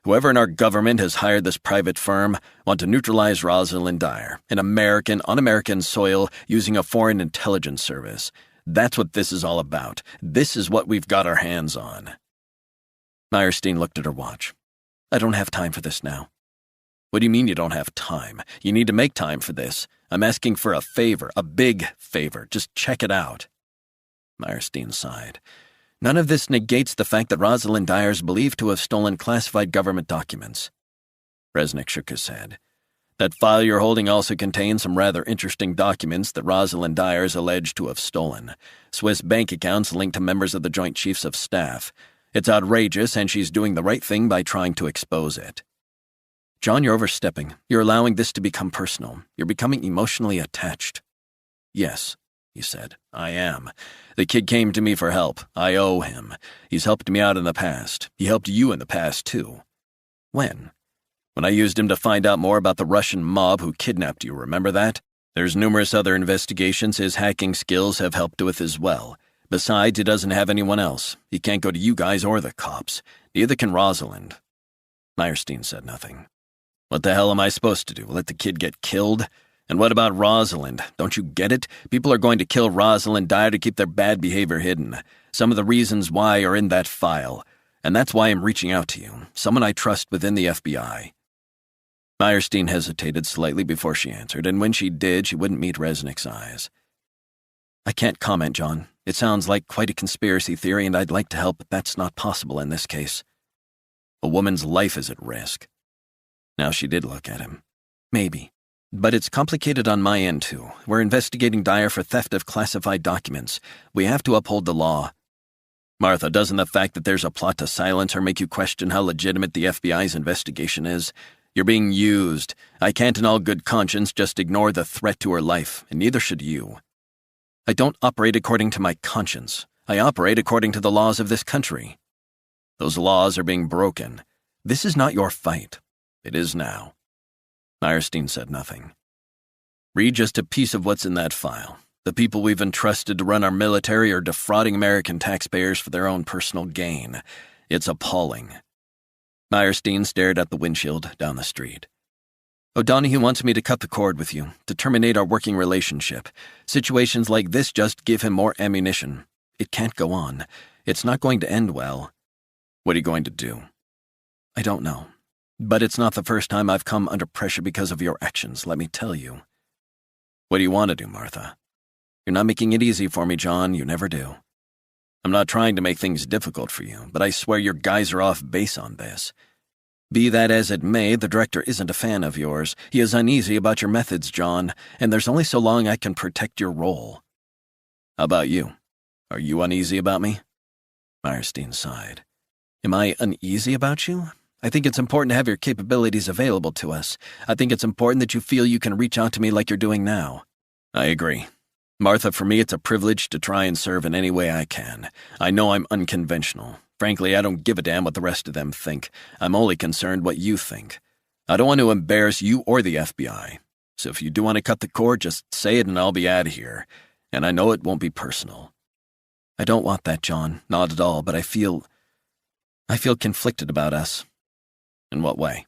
Whoever in our government has hired this private firm, want to neutralize Rosalind Dyer, on American soil, using a foreign intelligence service. That's what this is all about. This is what we've got our hands on. Meyerstein looked at her watch. I don't have time for this now. What do you mean you don't have time? You need to make time for this. I'm asking for a favor, a big favor. Just check it out. Meyerstein sighed. None of this negates the fact that Rosalind Dyer is believed to have stolen classified government documents. Resnick shook his head. That file you're holding also contains some rather interesting documents that Rosalind Dyer is alleged to have stolen. Swiss bank accounts linked to members of the Joint Chiefs of Staff. It's outrageous, and she's doing the right thing by trying to expose it. John, you're overstepping. You're allowing this to become personal. You're becoming emotionally attached. Yes, he said, I am. The kid came to me for help. I owe him. He's helped me out in the past. He helped you in the past, too. When? When I used him to find out more about the Russian mob who kidnapped you, remember that? There's numerous other investigations his hacking skills have helped with as well. Besides, he doesn't have anyone else. He can't go to you guys or the cops. Neither can Rosalind. Meyerstein said nothing. What the hell am I supposed to do? Let the kid get killed? And what about Rosalind? Don't you get it? People are going to kill Rosalind Dyer to keep their bad behavior hidden. Some of the reasons why are in that file. And that's why I'm reaching out to you. Someone I trust within the FBI. Meyerstein hesitated slightly before she answered, and when she did, she wouldn't meet Resnick's eyes. I can't comment, John. It sounds like quite a conspiracy theory, and I'd like to help, but that's not possible in this case. A woman's life is at risk. Now she did look at him. Maybe. But it's complicated on my end, too. We're investigating Dyer for theft of classified documents. We have to uphold the law. Martha, doesn't the fact that there's a plot to silence her make you question how legitimate the FBI's investigation is? You're being used. I can't in all good conscience just ignore the threat to her life, and neither should you. I don't operate according to my conscience. I operate according to the laws of this country. Those laws are being broken. This is not your fight. It is now." Meyerstein said nothing. "Read just a piece of what's in that file. The people we've entrusted to run our military are defrauding American taxpayers for their own personal gain. It's appalling." Meyerstein stared at the windshield down the street. "O'Donoghue wants me to cut the cord with you, to terminate our working relationship. Situations like this just give him more ammunition. It can't go on. It's not going to end well." "What are you going to do?" "I don't know. But it's not the first time I've come under pressure because of your actions, let me tell you." "What do you want to do, Martha?" "You're not making it easy for me, John. You never do." "I'm not trying to make things difficult for you, but I swear your guys are off base on this. Be that as it may, the director isn't a fan of yours. He is uneasy about your methods, John, and there's only so long I can protect your role." "How about you? Are you uneasy about me?" Meyerstein sighed. "Am I uneasy about you? I think it's important to have your capabilities available to us. I think it's important that you feel you can reach out to me like you're doing now." "I agree. Martha, for me it's a privilege to try and serve in any way I can. I know I'm unconventional. Frankly, I don't give a damn what the rest of them think. I'm only concerned what you think. I don't want to embarrass you or the FBI. So if you do want to cut the cord, just say it and I'll be out of here. And I know it won't be personal." "I don't want that, John. Not at all, but I feel conflicted about us." "In what way?"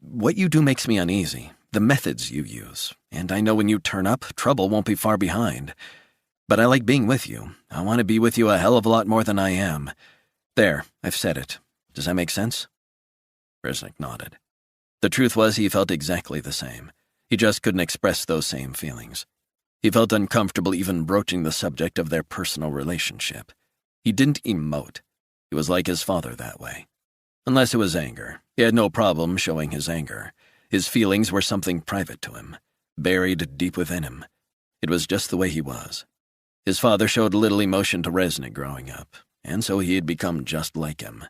"What you do makes me uneasy. The methods you use. And I know when you turn up, trouble won't be far behind. But I like being with you. I want to be with you a hell of a lot more than I am. There, I've said it. Does that make sense?" Resnick nodded. The truth was he felt exactly the same. He just couldn't express those same feelings. He felt uncomfortable even broaching the subject of their personal relationship. He didn't emote. He was like his father that way. Unless it was anger. He had no problem showing his anger. His feelings were something private to him, buried deep within him. It was just the way he was. His father showed little emotion to Resnick growing up, and so he had become just like him.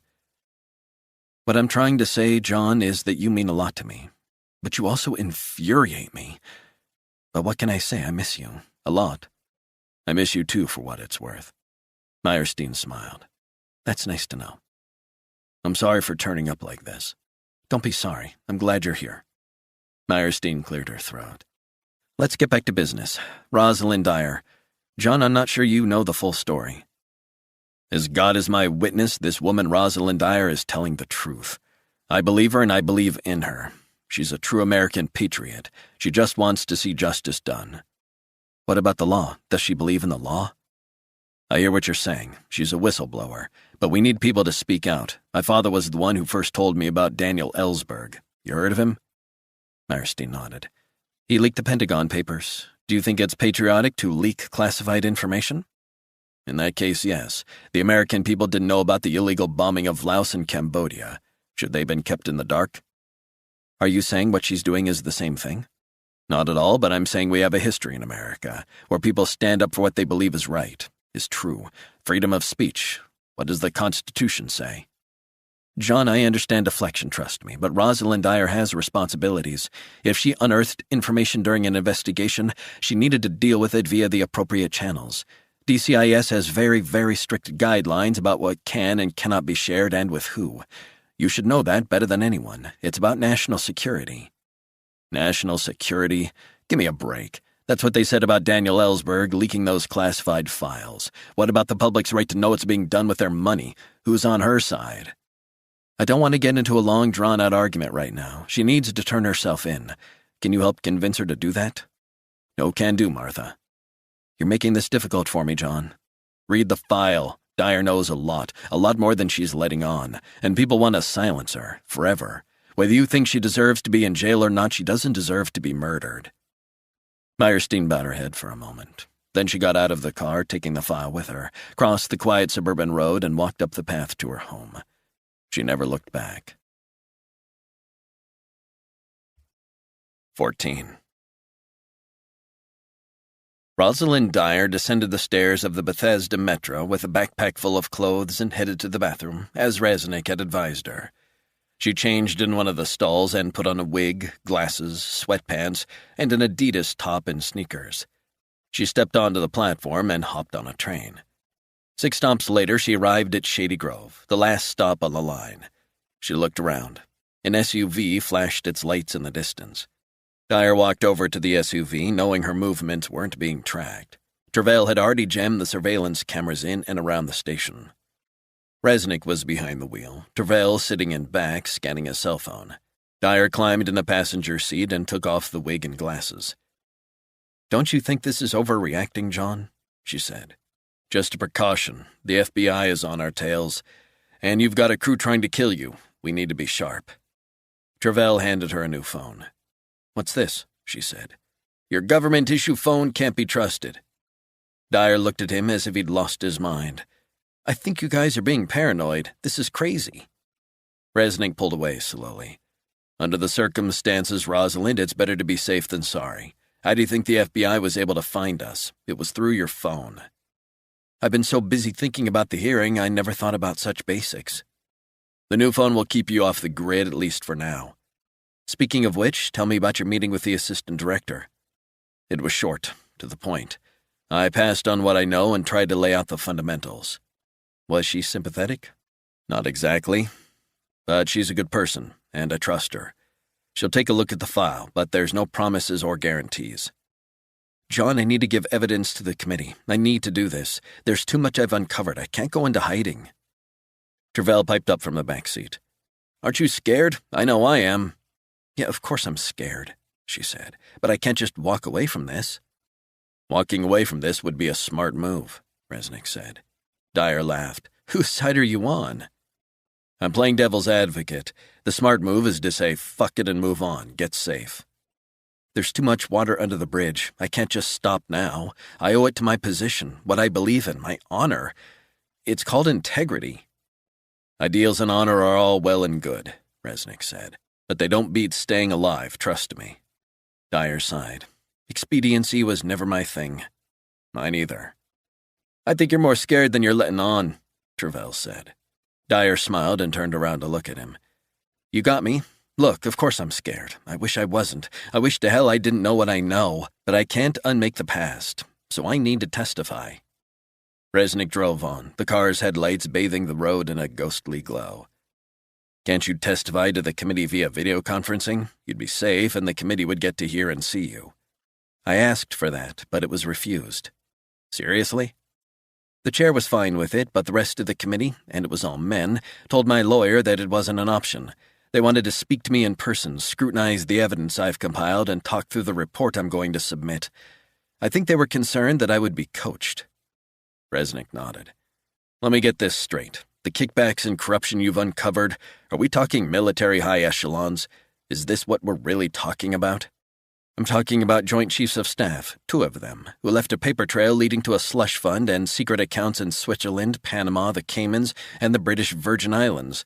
"What I'm trying to say, John, is that you mean a lot to me, but you also infuriate me. But what can I say? I miss you. A lot. I miss you too, for what it's worth." Meyerstein smiled. "That's nice to know. I'm sorry for turning up like this." "Don't be sorry. I'm glad you're here." Meyerstein cleared her throat. "Let's get back to business. Rosalind Dyer. John, I'm not sure you know the full story." "As God is my witness, this woman Rosalind Dyer is telling the truth. I believe her and I believe in her. She's a true American patriot. She just wants to see justice done." "What about the law? Does she believe in the law?" "I hear what you're saying. She's a whistleblower. But we need people to speak out. My father was the one who first told me about Daniel Ellsberg. You heard of him?" Meyerstein nodded. "He leaked the Pentagon Papers. Do you think it's patriotic to leak classified information?" "In that case, yes. The American people didn't know about the illegal bombing of Laos and Cambodia. Should they have been kept in the dark?" "Are you saying what she's doing is the same thing?" "Not at all, but I'm saying we have a history in America, where people stand up for what they believe is right, is true. Freedom of speech. What does the Constitution say?" "John, I understand deflection, trust me, but Rosalind Dyer has responsibilities. If she unearthed information during an investigation, she needed to deal with it via the appropriate channels. DCIS has very, very strict guidelines about what can and cannot be shared and with who. You should know that better than anyone. It's about national security." "National security? Give me a break. That's what they said about Daniel Ellsberg leaking those classified files. What about the public's right to know what's being done with their money? Who's on her side?" "I don't want to get into a long, drawn-out argument right now. She needs to turn herself in. Can you help convince her to do that?" "No can do, Martha." "You're making this difficult for me, John." "Read the file. Dyer knows a lot more than she's letting on, and people want to silence her, forever. Whether you think she deserves to be in jail or not, she doesn't deserve to be murdered." Meyerstein bowed her head for a moment. Then she got out of the car, taking the file with her, crossed the quiet suburban road, and walked up the path to her home. She never looked back. 14. Rosalind Dyer descended the stairs of the Bethesda Metro with a backpack full of clothes and headed to the bathroom, as Resnick had advised her. She changed in one of the stalls and put on a wig, glasses, sweatpants, and an Adidas top and sneakers. She stepped onto the platform and hopped on a train. 6 stops later, she arrived at Shady Grove, the last stop on the line. She looked around. An SUV flashed its lights in the distance. Dyer walked over to the SUV, knowing her movements weren't being tracked. Travell had already jammed the surveillance cameras in and around the station. Resnick was behind the wheel, Travell sitting in back, scanning a cell phone. Dyer climbed in the passenger seat and took off the wig and glasses. "Don't you think this is overreacting, John?" she said. "Just a precaution. The FBI is on our tails. And you've got a crew trying to kill you. We need to be sharp." Travell handed her a new phone. "What's this?" she said. "Your government-issue phone can't be trusted." Dyer looked at him as if he'd lost his mind. "I think you guys are being paranoid. This is crazy." Resnick pulled away slowly. "Under the circumstances, Rosalind, it's better to be safe than sorry. How do you think the FBI was able to find us? It was through your phone." "I've been so busy thinking about the hearing, I never thought about such basics." "The new phone will keep you off the grid, at least for now. Speaking of which, tell me about your meeting with the assistant director." It was short, to the point. I passed on what I know and tried to lay out the fundamentals. Was she sympathetic? Not exactly. But she's a good person, and I trust her. She'll take a look at the file, but there's no promises or guarantees. "John, I need to give evidence to the committee. I need to do this. There's too much I've uncovered. I can't go into hiding." Travell piped up from the back seat. "Aren't you scared? I know I am." "Yeah, of course I'm scared," she said. "But I can't just walk away from this." "Walking away from this would be a smart move," Resnick said. Dyer laughed. "Whose side are you on?" "I'm playing devil's advocate. The smart move is to say, fuck it and move on, get safe." "There's too much water under the bridge. I can't just stop now. I owe it to my position, what I believe in, my honor. It's called integrity." "Ideals and honor are all well and good," Resnick said. "But they don't beat staying alive, trust me." Dyer sighed. "Expediency was never my thing." "Mine either." "I think you're more scared than you're letting on," Travell said. Dyer smiled and turned around to look at him. "You got me. Look, of course I'm scared. I wish I wasn't. I wish to hell I didn't know what I know, but I can't unmake the past, so I need to testify." Resnick drove on, the car's headlights bathing the road in a ghostly glow. "Can't you testify to the committee via video conferencing? You'd be safe, and the committee would get to hear and see you." "I asked for that, but it was refused." "Seriously?" "The chair was fine with it, but the rest of the committee, and it was all men, told my lawyer that it wasn't an option. They wanted to speak to me in person, scrutinize the evidence I've compiled, and talk through the report I'm going to submit. I think they were concerned that I would be coached." Resnick nodded. "Let me get this straight. The kickbacks and corruption you've uncovered, are we talking military high echelons? Is this what we're really talking about?" "I'm talking about Joint Chiefs of Staff, 2 of them, who left a paper trail leading to a slush fund and secret accounts in Switzerland, Panama, the Caymans, and the British Virgin Islands.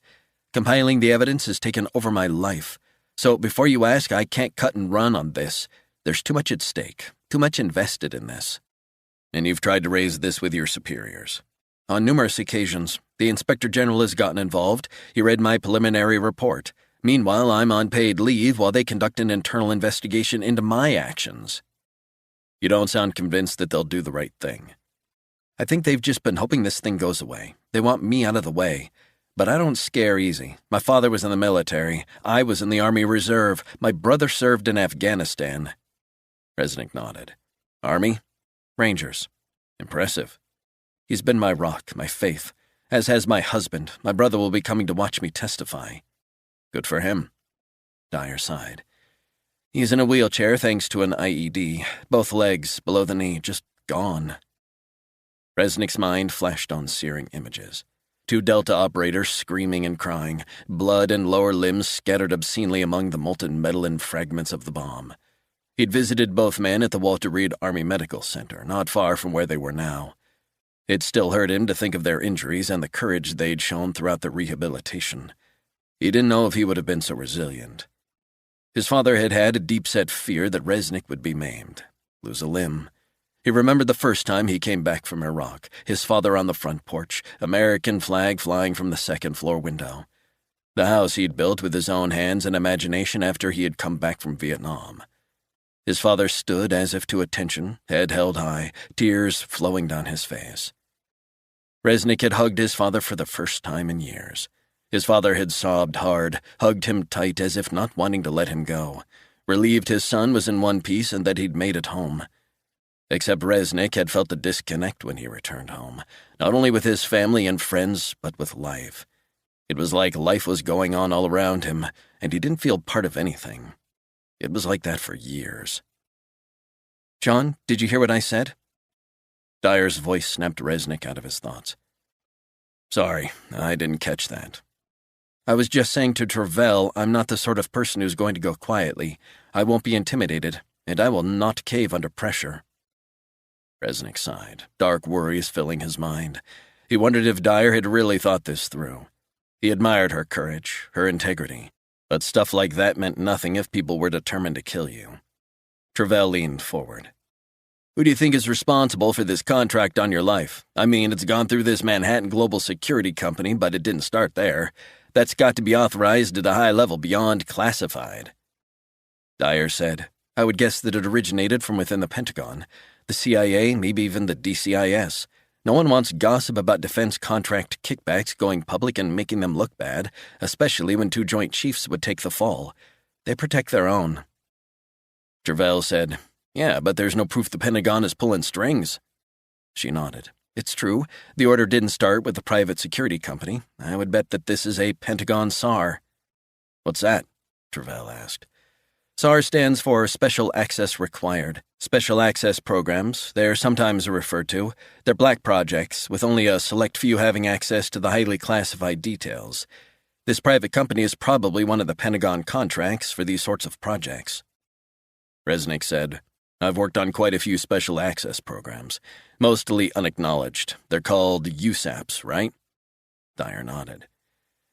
Compiling the evidence has taken over my life. So before you ask, I can't cut and run on this. There's too much at stake, too much invested in this." "And you've tried to raise this with your superiors?" "On numerous occasions. The Inspector General has gotten involved. He read my preliminary report. Meanwhile, I'm on paid leave while they conduct an internal investigation into my actions." "You don't sound convinced that they'll do the right thing." "I think they've just been hoping this thing goes away. They want me out of the way. But I don't scare easy. My father was in the military. I was in the Army Reserve. My brother served in Afghanistan." Resnick nodded. "Army?" "Rangers." "Impressive." "He's been my rock, my faith. As has my husband. My brother will be coming to watch me testify." "Good for him." Dyer sighed. "He's in a wheelchair thanks to an IED. Both legs, below the knee, just gone." Resnick's mind flashed on searing images. 2 Delta operators screaming and crying, blood and lower limbs scattered obscenely among the molten metal and fragments of the bomb. He'd visited both men at the Walter Reed Army Medical Center, not far from where they were now. It still hurt him to think of their injuries and the courage they'd shown throughout the rehabilitation. He didn't know if he would have been so resilient. His father had had a deep-set fear that Resnick would be maimed, lose a limb. He remembered the first time he came back from Iraq, his father on the front porch, American flag flying from the second-floor window. The house he'd built with his own hands and imagination after he had come back from Vietnam. His father stood as if to attention, head held high, tears flowing down his face. Resnick had hugged his father for the first time in years. His father had sobbed hard, hugged him tight as if not wanting to let him go, relieved his son was in one piece and that he'd made it home. Except Resnick had felt a disconnect when he returned home, not only with his family and friends, but with life. It was like life was going on all around him, and he didn't feel part of anything. It was like that for years. "John, did you hear what I said?" Dyer's voice snapped Resnick out of his thoughts. "Sorry, I didn't catch that." "I was just saying to Travell, I'm not the sort of person who's going to go quietly. I won't be intimidated, and I will not cave under pressure." Resnick sighed, dark worries filling his mind. He wondered if Dyer had really thought this through. He admired her courage, her integrity, but stuff like that meant nothing if people were determined to kill you. Travell leaned forward. "Who do you think is responsible for this contract on your life? I mean, it's gone through this Manhattan Global Security Company, but it didn't start there. That's got to be authorized at a high level beyond classified." Dyer said, "I would guess that it originated from within the Pentagon, the CIA, maybe even the DCIS. No one wants gossip about defense contract kickbacks going public and making them look bad, especially when two Joint Chiefs would take the fall. They protect their own." Travell said, "Yeah, but there's no proof the Pentagon is pulling strings." She nodded. "It's true. The order didn't start with the private security company. I would bet that this is a Pentagon SAR." "What's that?" Travell asked. SAR stands for Special Access Required. Special access programs, they're sometimes referred to. They're black projects, with only a select few having access to the highly classified details. This private company is probably one of the Pentagon contracts for these sorts of projects. Resnick said, "I've worked on quite a few special access programs, mostly unacknowledged. They're called USAPs, right?" Dyer nodded.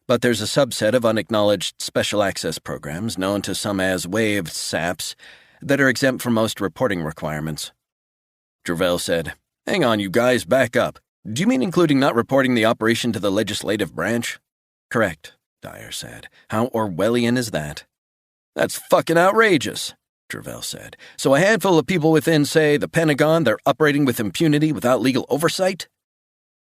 "But there's a subset of unacknowledged special access programs, known to some as waived SAPs, that are exempt from most reporting requirements." Travell said, "Hang on, you guys, back up. Do you mean including not reporting the operation to the legislative branch?" "Correct," Dyer said. "How Orwellian is that?" "That's fucking outrageous," Travell said. "So a handful of people within, say, the Pentagon, they're operating with impunity without legal oversight?"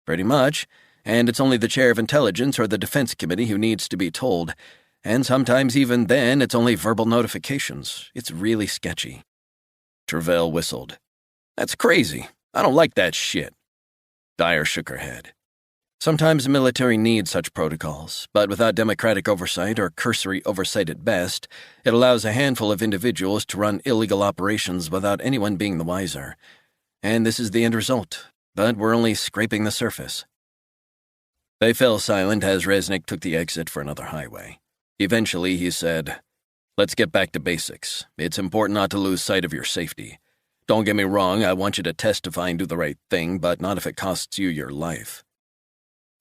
"Pretty much. And it's only the chair of intelligence or the defense committee who needs to be told. And sometimes even then, it's only verbal notifications. It's really sketchy." Travell whistled. "That's crazy. I don't like that shit." Dyer shook her head. "Sometimes the military needs such protocols, but without democratic oversight or cursory oversight at best, it allows a handful of individuals to run illegal operations without anyone being the wiser. And this is the end result, but we're only scraping the surface." They fell silent as Resnick took the exit for another highway. Eventually, he said, "Let's get back to basics. It's important not to lose sight of your safety. Don't get me wrong, I want you to testify and do the right thing, but not if it costs you your life."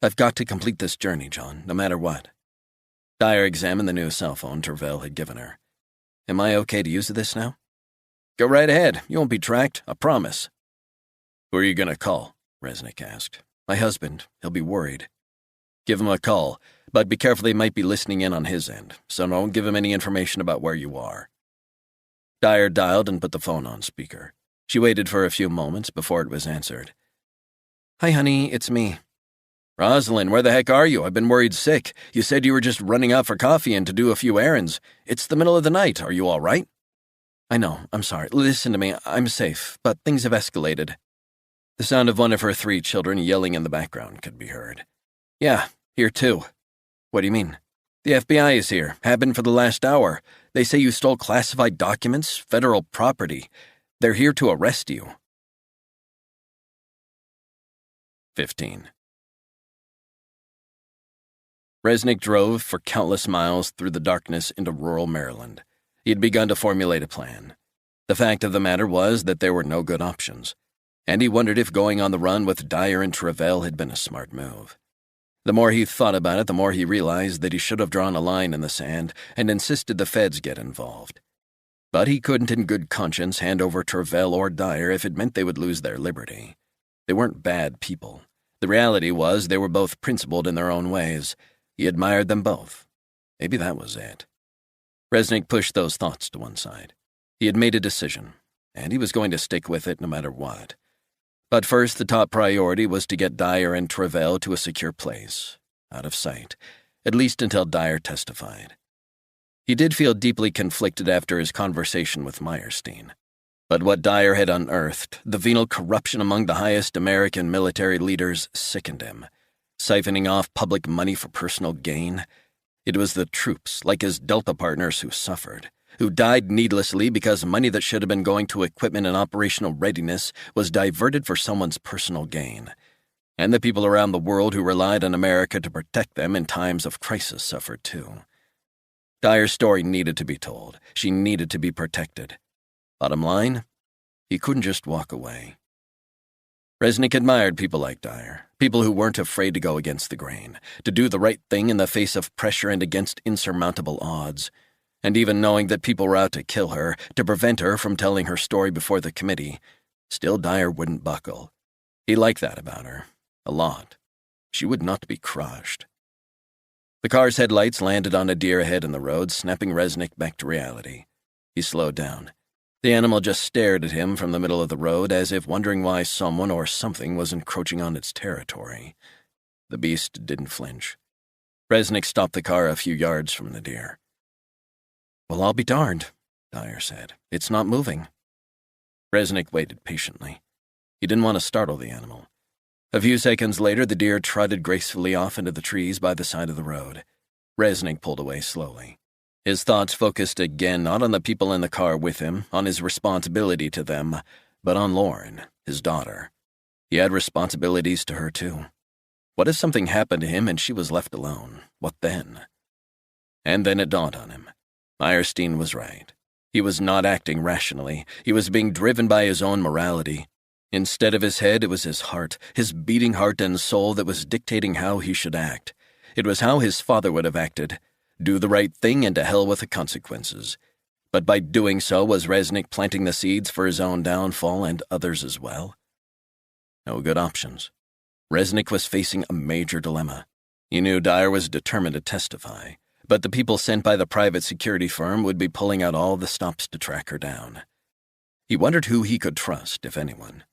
"I've got to complete this journey, John, no matter what." Dyer examined the new cell phone Travell had given her. "Am I okay to use this now?" "Go right ahead. You won't be tracked, I promise." "Who are you going to call?" Resnick asked. "My husband. He'll be worried." "Give him a call, but be careful, he might be listening in on his end, so don't give him any information about where you are." Dyer dialed and put the phone on speaker. She waited for a few moments before it was answered. "Hi, honey, it's me." "Rosalind, where the heck are you? I've been worried sick. You said you were just running out for coffee and to do a few errands. It's the middle of the night. Are you all right?" "I know, I'm sorry. Listen to me, I'm safe, but things have escalated." The sound of one of her 3 children yelling in the background could be heard. "Yeah, here too." "What do you mean?" "The FBI is here. Have been for the last hour. They say you stole classified documents, federal property. They're here to arrest you." 15. Resnick drove for countless miles through the darkness into rural Maryland. He had begun to formulate a plan. The fact of the matter was that there were no good options, and he wondered if going on the run with Dyer and Travell had been a smart move. The more he thought about it, the more he realized that he should have drawn a line in the sand and insisted the feds get involved. But he couldn't in good conscience hand over Travell or Dyer if it meant they would lose their liberty. They weren't bad people. The reality was they were both principled in their own ways. He admired them both. Maybe that was it. Resnick pushed those thoughts to one side. He had made a decision, and he was going to stick with it no matter what. But first, the top priority was to get Dyer and Travell to a secure place, out of sight, at least until Dyer testified. He did feel deeply conflicted after his conversation with Meyerstein. But what Dyer had unearthed, the venal corruption among the highest American military leaders, sickened him. Siphoning off public money for personal gain. It was the troops, like his Delta partners, who suffered, who died needlessly because money that should have been going to equipment and operational readiness was diverted for someone's personal gain. And the people around the world who relied on America to protect them in times of crisis suffered too. Dyer's story needed to be told. She needed to be protected. Bottom line, he couldn't just walk away. Resnick admired people like Dyer, people who weren't afraid to go against the grain, to do the right thing in the face of pressure and against insurmountable odds. And even knowing that people were out to kill her, to prevent her from telling her story before the committee, still Dyer wouldn't buckle. He liked that about her. A lot. She would not be crushed. The car's headlights landed on a deer ahead in the road, snapping Resnick back to reality. He slowed down. The animal just stared at him from the middle of the road, as if wondering why someone or something was encroaching on its territory. The beast didn't flinch. Resnick stopped the car a few yards from the deer. "Well, I'll be darned," Dyer said. "It's not moving." Resnick waited patiently. He didn't want to startle the animal. A few seconds later, the deer trotted gracefully off into the trees by the side of the road. Resnick pulled away slowly. His thoughts focused again not on the people in the car with him, on his responsibility to them, but on Lauren, his daughter. He had responsibilities to her, too. What if something happened to him and she was left alone? What then? And then it dawned on him. Meyerstein was right. He was not acting rationally. He was being driven by his own morality. Instead of his head, it was his heart, his beating heart and soul that was dictating how he should act. It was how his father would have acted. Do the right thing and to hell with the consequences. But by doing so, was Resnick planting the seeds for his own downfall and others as well? No good options. Resnick was facing a major dilemma. He knew Dyer was determined to testify, but the people sent by the private security firm would be pulling out all the stops to track her down. He wondered who he could trust, if anyone.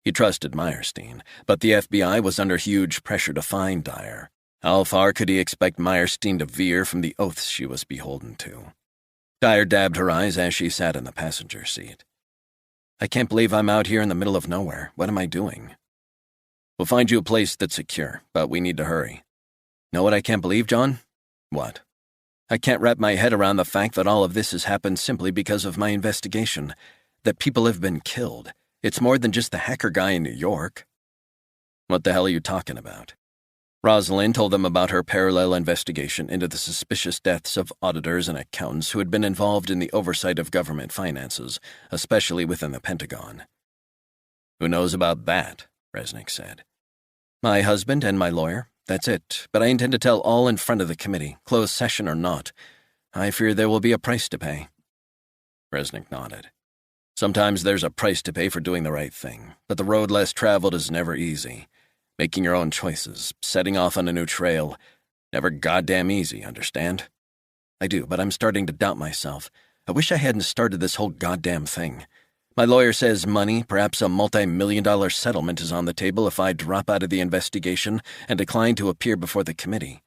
He trusted Meyerstein, but the FBI was under huge pressure to find Dyer. How far could he expect Meyerstein to veer from the oaths she was beholden to? Dyer dabbed her eyes as she sat in the passenger seat. "I can't believe I'm out here in the middle of nowhere. What am I doing?" "We'll find you a place that's secure, but we need to hurry." "Know what I can't believe, John?" "What?" "I can't wrap my head around the fact that all of this has happened simply because of my investigation. That people have been killed. It's more than just the hacker guy in New York." "What the hell are you talking about?" Rosalind told them about her parallel investigation into the suspicious deaths of auditors and accountants who had been involved in the oversight of government finances, especially within the Pentagon. "Who knows about that?" Resnick said. "My husband and my lawyer. That's it. But I intend to tell all in front of the committee, closed session or not. I fear there will be a price to pay." Resnick nodded. Sometimes there's a price to pay for doing the right thing, but the road less traveled is never easy. Making your own choices, setting off on a new trail, never goddamn easy, understand? "I do, but I'm starting to doubt myself. I wish I hadn't started this whole goddamn thing. My lawyer says money, perhaps a multi-million-dollar settlement, is on the table if I drop out of the investigation and decline to appear before the committee.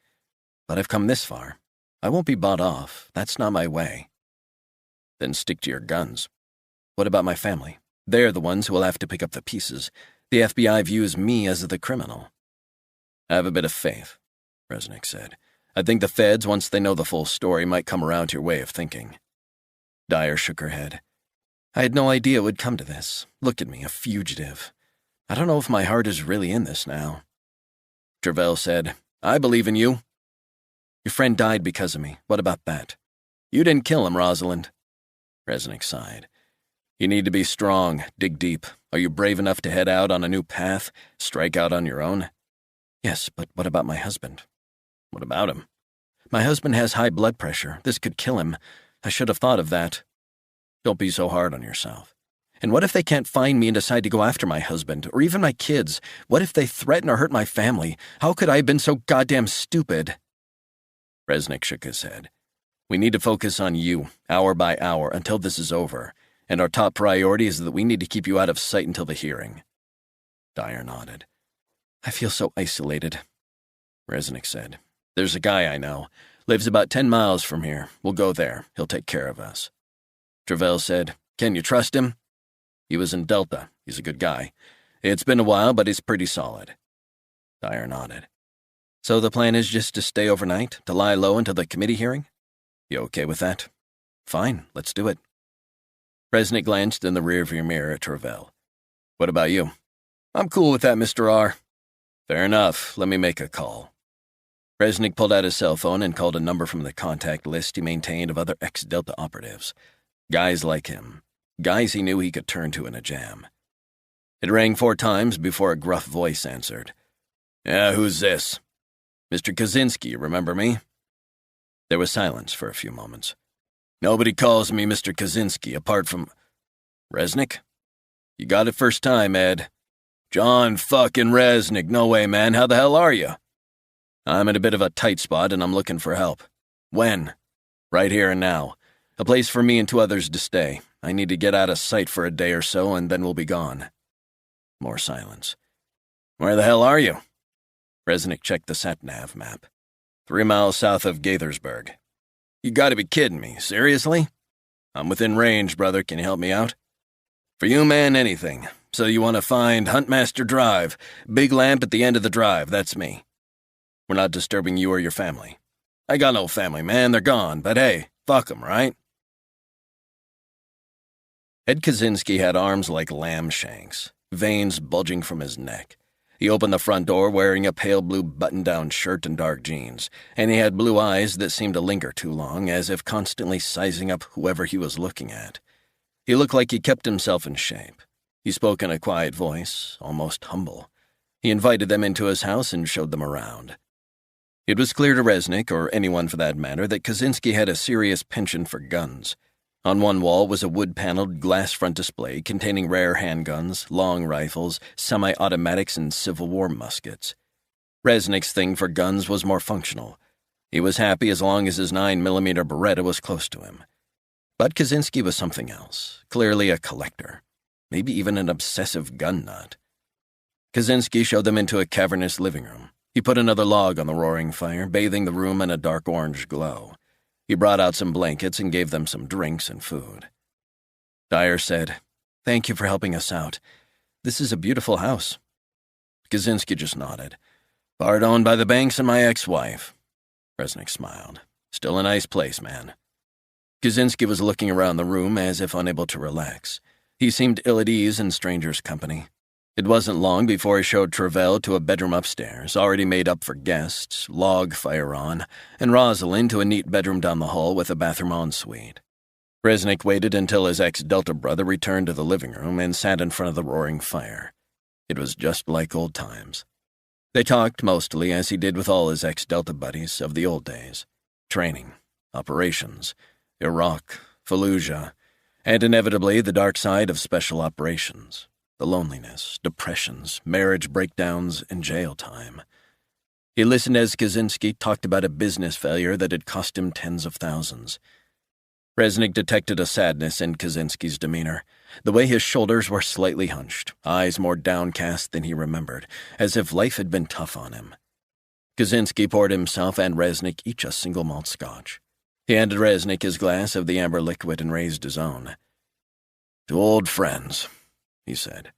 But I've come this far. I won't be bought off. That's not my way." "Then stick to your guns." "What about my family? They're the ones who will have to pick up the pieces. The FBI views me as the criminal." "Have a bit of faith," Resnick said. "I think the feds, once they know the full story, might come around to your way of thinking." Dyer shook her head. "I had no idea it would come to this. Look at me, a fugitive. I don't know if my heart is really in this now." Travell said, "I believe in you." "Your friend died because of me. What about that?" "You didn't kill him, Rosalind." Resnick sighed. "You need to be strong, dig deep. Are you brave enough to head out on a new path, strike out on your own?" "Yes, but what about my husband?" "What about him?" "My husband has high blood pressure. This could kill him. I should have thought of that." "Don't be so hard on yourself." "And what if they can't find me and decide to go after my husband, or even my kids? What if they threaten or hurt my family? How could I have been so goddamn stupid?" Resnick shook his head. "We need to focus on you, hour by hour, until this is over. And our top priority is that we need to keep you out of sight until the hearing." Dyer nodded. I feel so isolated. Resnick said, There's a guy I know. Lives about 10 miles from here. We'll go there. He'll take care of us. Travell said, Can you trust him? He was in Delta. He's a good guy. It's been a while, but he's pretty solid. Dyer nodded. So the plan is just to stay overnight, to lie low until the committee hearing? You okay with that? Fine, let's do it. Resnick glanced in the rearview mirror at Travell. What about you? I'm cool with that, Mr. R. Fair enough. Let me make a call. Resnick pulled out his cell phone and called a number from the contact list he maintained of other ex-Delta operatives. Guys like him. Guys he knew he could turn to in a jam. It rang 4 times before a gruff voice answered. Yeah, who's this? Mr. Kaczynski, remember me? There was silence for a few moments. Nobody calls me Mr. Kaczynski apart from... Resnick? You got it first time, Ed. John fucking Resnick. No way, man. How the hell are you? I'm in a bit of a tight spot and I'm looking for help. When? Right here and now. A place for me and 2 others to stay. I need to get out of sight for a day or so and then we'll be gone. More silence. Where the hell are you? Resnick checked the sat-nav map. 3 miles south of Gaithersburg. You gotta be kidding me. Seriously? I'm within range, brother. Can you help me out? For you, man, anything. So you want to find Huntmaster Drive. Big lamp at the end of the drive. That's me. We're not disturbing you or your family. I got no family, man. They're gone. But hey, fuck 'em, right? Ed Kaczynski had arms like lamb shanks, veins bulging from his neck. He opened the front door wearing a pale blue button-down shirt and dark jeans, and he had blue eyes that seemed to linger too long, as if constantly sizing up whoever he was looking at. He looked like he kept himself in shape. He spoke in a quiet voice, almost humble. He invited them into his house and showed them around. It was clear to Resnick, or anyone for that matter, that Kaczynski had a serious penchant for guns. On one wall was a wood-paneled glass front display containing rare handguns, long rifles, semi-automatics, and Civil War muskets. Resnick's thing for guns was more functional. He was happy as long as his 9mm Beretta was close to him. But Kaczynski was something else, clearly a collector, maybe even an obsessive gun nut. Kaczynski showed them into a cavernous living room. He put another log on the roaring fire, bathing the room in a dark orange glow. He brought out some blankets and gave them some drinks and food. Dyer said, Thank you for helping us out. This is a beautiful house. Kaczynski just nodded. Part owned by the banks and my ex-wife. Resnick smiled. Still a nice place, man. Kaczynski was looking around the room as if unable to relax. He seemed ill at ease in strangers' company. It wasn't long before he showed Travell to a bedroom upstairs, already made up for guests, log fire on, and Rosalind to a neat bedroom down the hall with a bathroom ensuite. Resnick waited until his ex-Delta brother returned to the living room and sat in front of the roaring fire. It was just like old times. They talked mostly, as he did with all his ex-Delta buddies, of the old days. Training, operations, Iraq, Fallujah, and inevitably the dark side of special operations. The loneliness, depressions, marriage breakdowns, and jail time. He listened as Kaczynski talked about a business failure that had cost him tens of thousands. Resnick detected a sadness in Kaczynski's demeanor, the way his shoulders were slightly hunched, eyes more downcast than he remembered, as if life had been tough on him. Kaczynski poured himself and Resnick each a single malt scotch. He handed Resnick his glass of the amber liquid and raised his own. To old friends, he said.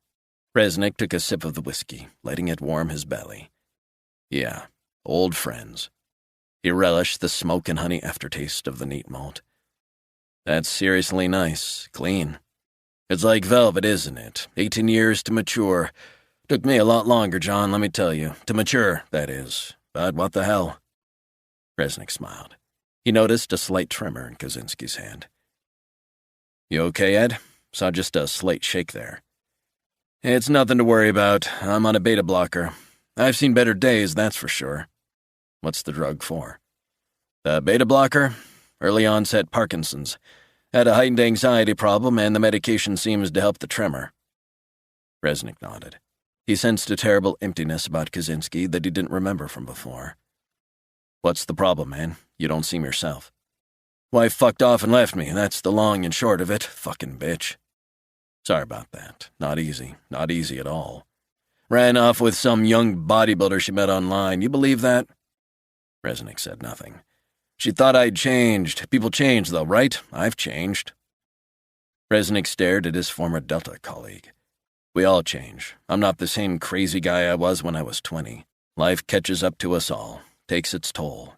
Resnick took a sip of the whiskey, letting it warm his belly. Yeah, old friends. He relished the smoke and honey aftertaste of the neat malt. That's seriously nice, clean. It's like velvet, isn't it? 18 years to mature. Took me a lot longer, John, let me tell you. To mature, that is. But what the hell? Resnick smiled. He noticed a slight tremor in Kaczynski's hand. You okay, Ed? Saw just a slight shake there. It's nothing to worry about. I'm on a beta blocker. I've seen better days, that's for sure. What's the drug for? The beta blocker? Early onset Parkinson's. Had a heightened anxiety problem, and the medication seems to help the tremor. Resnick nodded. He sensed a terrible emptiness about Kaczynski that he didn't remember from before. What's the problem, man? You don't seem yourself. Wife fucked off and left me. That's the long and short of it. Fucking bitch. Sorry about that. Not easy. Not easy at all. Ran off with some young bodybuilder she met online. You believe that? Resnick said nothing. She thought I'd changed. People change, though, right? I've changed. Resnick stared at his former Delta colleague. We all change. I'm not the same crazy guy I was when I was 20. Life catches up to us all, takes its toll.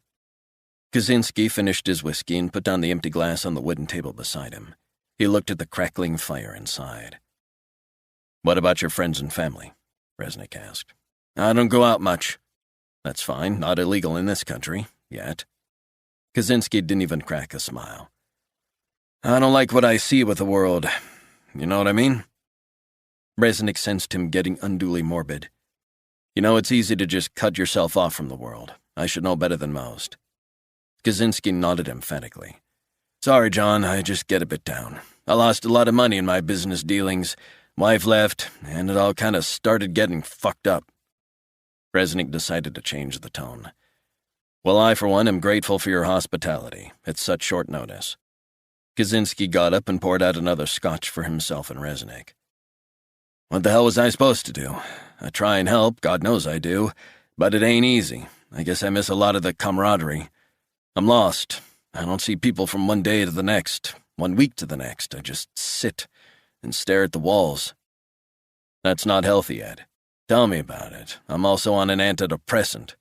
Kaczynski finished his whiskey and put down the empty glass on the wooden table beside him. He looked at the crackling fire inside. What about your friends and family? Resnick asked. I don't go out much. That's fine, not illegal in this country, yet. Kaczynski didn't even crack a smile. I don't like what I see with the world. You know what I mean? Resnick sensed him getting unduly morbid. You know, it's easy to just cut yourself off from the world. I should know better than most. Kaczynski nodded emphatically. Sorry, John, I just get a bit down. I lost a lot of money in my business dealings. Wife left, and it all kind of started getting fucked up. Resnick decided to change the tone. Well, I, for one, am grateful for your hospitality. It's such short notice. Kaczynski got up and poured out another scotch for himself and Resnick. What the hell was I supposed to do? I try and help, God knows I do, but it ain't easy. I guess I miss a lot of the camaraderie. I'm lost. I don't see people from one day to the next, 1 week to the next. I just sit and stare at the walls. That's not healthy, Ed. Tell me about it. I'm also on an antidepressant.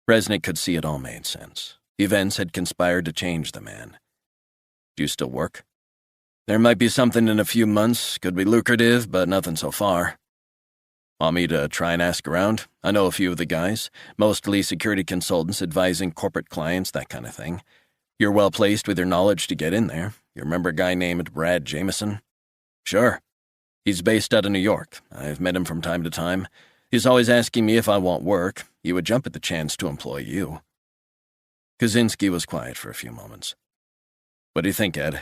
Resnick could see it all made sense. Events had conspired to change the man. Do you still work? There might be something in a few months. Could be lucrative, but nothing so far. Want me to try and ask around? I know a few of the guys, mostly security consultants advising corporate clients, that kind of thing. You're well placed with your knowledge to get in there. You remember a guy named Brad Jameson? Sure. He's based out of New York. I've met him from time to time. He's always asking me if I want work. He would jump at the chance to employ you. Kaczynski was quiet for a few moments. What do you think, Ed?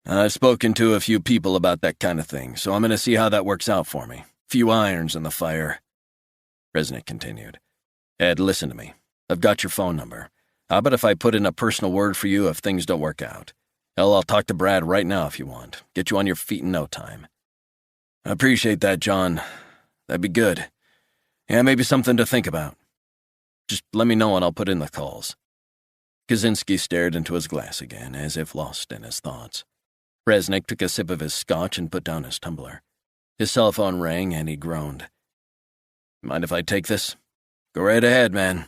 I've spoken to a few people about that kind of thing, so I'm going to see how that works out for me. Few irons in the fire. Resnick continued. Ed, listen to me. I've got your phone number. How about if I put in a personal word for you if things don't work out? Hell, I'll talk to Brad right now if you want. Get you on your feet in no time. I appreciate that, John. That'd be good. Yeah, maybe something to think about. Just let me know and I'll put in the calls. Kaczynski stared into his glass again, as if lost in his thoughts. Resnick took a sip of his scotch and put down his tumbler. His cell phone rang and he groaned. Mind if I take this? Go right ahead, man.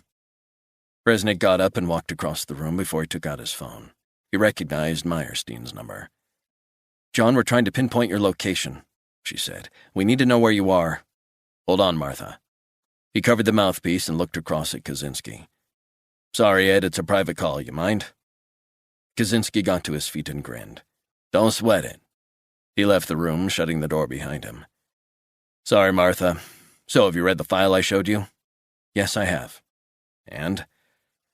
Resnick got up and walked across the room before he took out his phone. He recognized Meyerstein's number. John, we're trying to pinpoint your location, she said. We need to know where you are. Hold on, Martha. He covered the mouthpiece and looked across at Kaczynski. Sorry, Ed, it's a private call. You mind? Kaczynski got to his feet and grinned. Don't sweat it. He left the room, shutting the door behind him. Sorry, Martha. So, have you read the file I showed you? Yes, I have. And?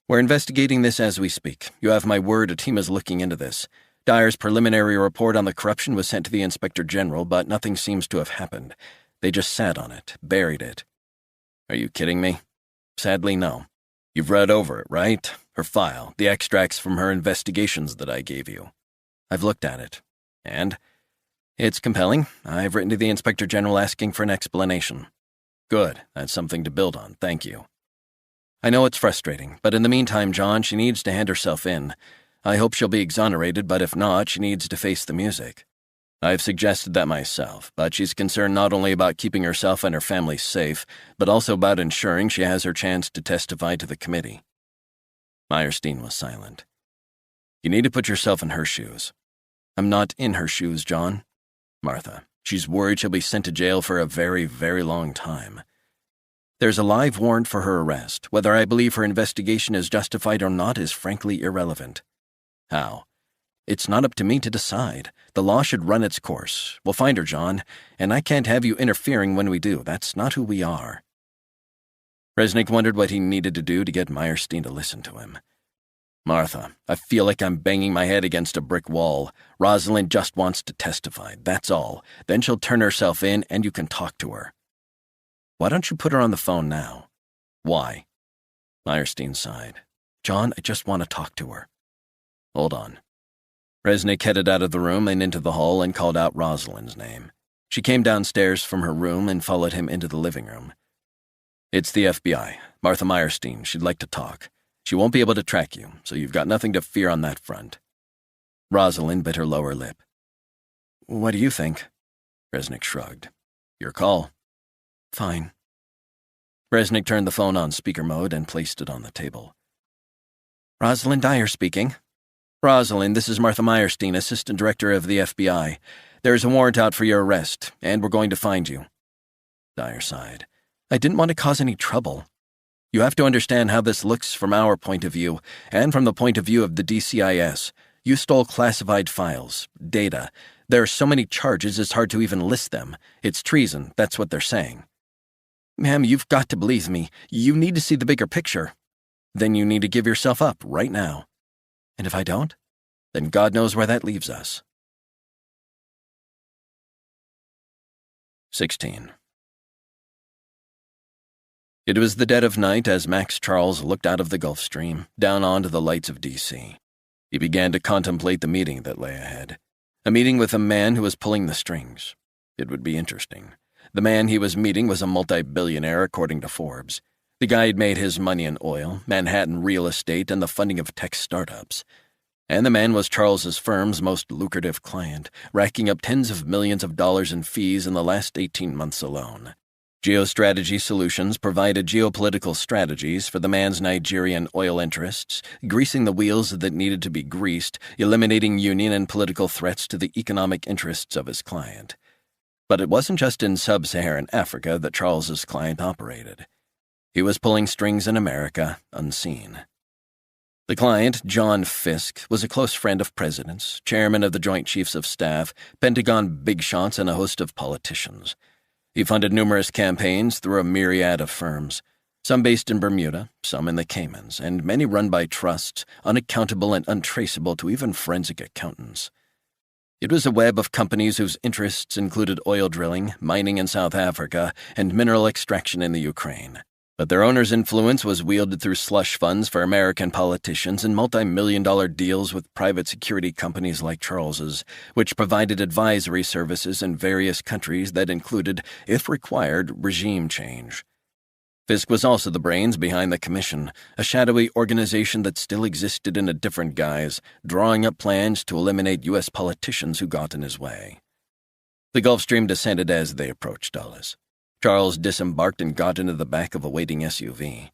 We're investigating this as we speak. You have my word, a team is looking into this. Dyer's preliminary report on the corruption was sent to the Inspector General, but nothing seems to have happened. They just sat on it, buried it. Are you kidding me? Sadly, no. You've read over it, right? Her file, the extracts from her investigations that I gave you. I've looked at it. And? It's compelling. I've written to the Inspector General asking for an explanation. Good. That's something to build on. Thank you. I know it's frustrating, but in the meantime, John, she needs to hand herself in. I hope she'll be exonerated, but if not, she needs to face the music. I've suggested that myself, but she's concerned not only about keeping herself and her family safe, but also about ensuring she has her chance to testify to the committee. Meyerstein was silent. You need to put yourself in her shoes. I'm not in her shoes, John. Martha, she's worried she'll be sent to jail for a very, very long time. There's a live warrant for her arrest. Whether I believe her investigation is justified or not is frankly irrelevant. How? It's not up to me to decide. The law should run its course. We'll find her, John, and I can't have you interfering when we do. That's not who we are. Resnick wondered what he needed to do to get Meyerstein to listen to him. Martha, I feel like I'm banging my head against a brick wall. Rosalind just wants to testify, that's all. Then she'll turn herself in and you can talk to her. Why don't you put her on the phone now? Why? Meyerstein sighed. John, I just want to talk to her. Hold on. Resnick headed out of the room and into the hall and called out Rosalind's name. She came downstairs from her room and followed him into the living room. "It's the FBI. Martha Meyerstein. She'd like to talk. She won't be able to track you, so you've got nothing to fear on that front." Rosalind bit her lower lip. "What do you think?" Resnick shrugged. "Your call." "Fine." Resnick turned the phone on speaker mode and placed it on the table. "Rosalind Dyer speaking." "Rosalind, this is Martha Meyerstein, Assistant Director of the FBI. There's a warrant out for your arrest, and we're going to find you." Dyer sighed. "I didn't want to cause any trouble. You have to understand how this looks from our point of view, and from the point of view of the DCIS. You stole classified files, data. There are so many charges it's hard to even list them. It's treason, that's what they're saying." "Ma'am, you've got to believe me. You need to see the bigger picture." "Then you need to give yourself up right now." "And if I don't?" "Then God knows where that leaves us." 16. It was the dead of night as Max Charles looked out of the Gulf Stream, down onto the lights of D.C. He began to contemplate the meeting that lay ahead. A meeting with a man who was pulling the strings. It would be interesting. The man he was meeting was a multi-billionaire, according to Forbes. The guy had made his money in oil, Manhattan real estate, and the funding of tech startups. And the man was Charles's firm's most lucrative client, racking up tens of millions of dollars in fees in the last 18 months alone. Geostrategy Solutions provided geopolitical strategies for the man's Nigerian oil interests, greasing the wheels that needed to be greased, eliminating union and political threats to the economic interests of his client. But it wasn't just in sub-Saharan Africa that Charles's client operated. He was pulling strings in America, unseen. The client, John Fisk, was a close friend of presidents, chairman of the Joint Chiefs of Staff, Pentagon big shots, and a host of politicians. He funded numerous campaigns through a myriad of firms, some based in Bermuda, some in the Caymans, and many run by trusts, unaccountable and untraceable to even forensic accountants. It was a web of companies whose interests included oil drilling, mining in South Africa, and mineral extraction in the Ukraine. But their owners' influence was wielded through slush funds for American politicians and multi-million-dollar deals with private security companies like Charles's, which provided advisory services in various countries that included, if required, regime change. Fisk was also the brains behind the Commission, a shadowy organization that still existed in a different guise, drawing up plans to eliminate U.S. politicians who got in his way. The Gulf Stream descended as they approached Dulles. Charles disembarked and got into the back of a waiting SUV.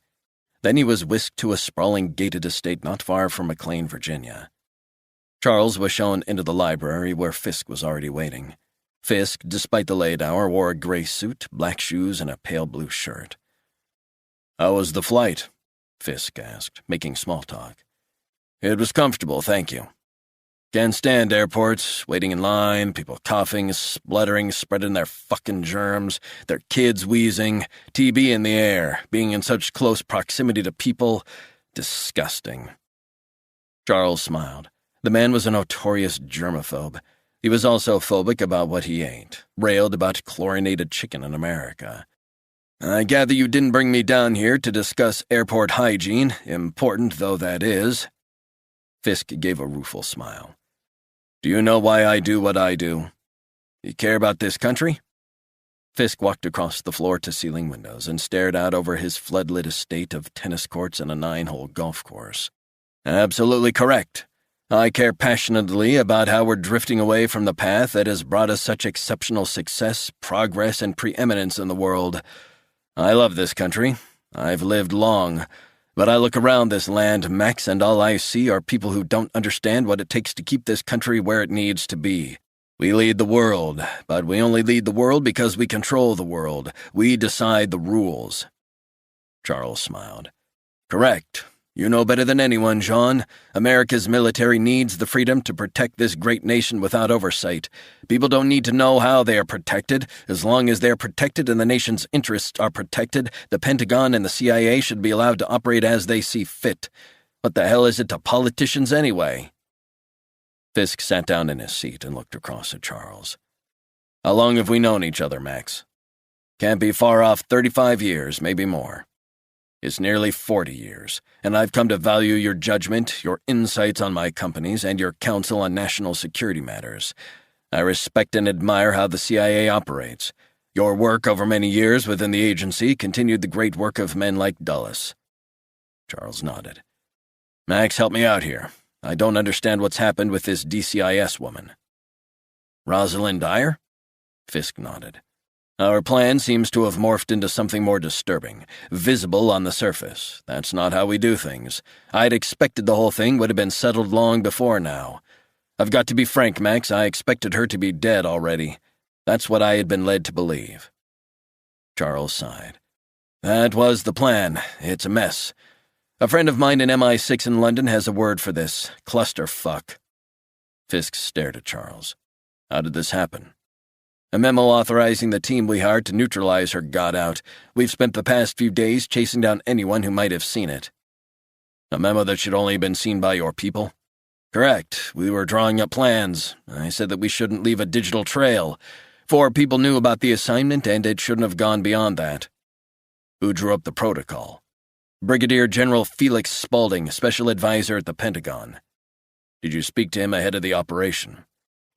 Then he was whisked to a sprawling gated estate not far from McLean, Virginia. Charles was shown into the library where Fisk was already waiting. Fisk, despite the late hour, wore a gray suit, black shoes, and a pale blue shirt. "How was the flight?" Fisk asked, making small talk. "It was comfortable, thank you. Can't stand airports, waiting in line, people coughing, spluttering, spreading their fucking germs, their kids wheezing, TB in the air, being in such close proximity to people. Disgusting." Charles smiled. The man was a notorious germaphobe. He was also phobic about what he ate, railed about chlorinated chicken in America. "I gather you didn't bring me down here to discuss airport hygiene, important though that is." Fisk gave a rueful smile. "Do you know why I do what I do? You care about this country?" Fisk walked across the floor-to-ceiling windows and stared out over his floodlit estate of tennis courts and a 9-hole golf course. "Absolutely correct. I care passionately about how we're drifting away from the path that has brought us such exceptional success, progress, and preeminence in the world. I love this country. I've lived long. But I look around this land, Max, and all I see are people who don't understand what it takes to keep this country where it needs to be. We lead the world, but we only lead the world because we control the world. We decide the rules." Charles smiled. "Correct. You know better than anyone, Jean. America's military needs the freedom to protect this great nation without oversight. People don't need to know how they are protected. As long as they are protected and the nation's interests are protected, the Pentagon and the CIA should be allowed to operate as they see fit. What the hell is it to politicians anyway?" Fisk sat down in his seat and looked across at Charles. "How long have we known each other, Max?" "Can't be far off 35 years, maybe more." "It's nearly 40 years, and I've come to value your judgment, your insights on my companies, and your counsel on national security matters. I respect and admire how the CIA operates. Your work over many years within the agency continued the great work of men like Dulles." Charles nodded. "Max, help me out here. I don't understand what's happened with this DCIS woman." "Rosalind Dyer?" Fisk nodded. "Our plan seems to have morphed into something more disturbing, visible on the surface. That's not how we do things. I'd expected the whole thing would have been settled long before now. I've got to be frank, Max, I expected her to be dead already. That's what I had been led to believe." Charles sighed. "That was the plan. It's a mess. A friend of mine in MI6 in London has a word for this. Clusterfuck." Fisk stared at Charles. "How did this happen?" "A memo authorizing the team we hired to neutralize her got out. We've spent the past few days chasing down anyone who might have seen it." "A memo that should only have been seen by your people?" "Correct. We were drawing up plans. I said that we shouldn't leave a digital trail. 4 people knew about the assignment, and it shouldn't have gone beyond that." "Who drew up the protocol?" "Brigadier General Felix Spaulding, Special Advisor at the Pentagon." "Did you speak to him ahead of the operation?"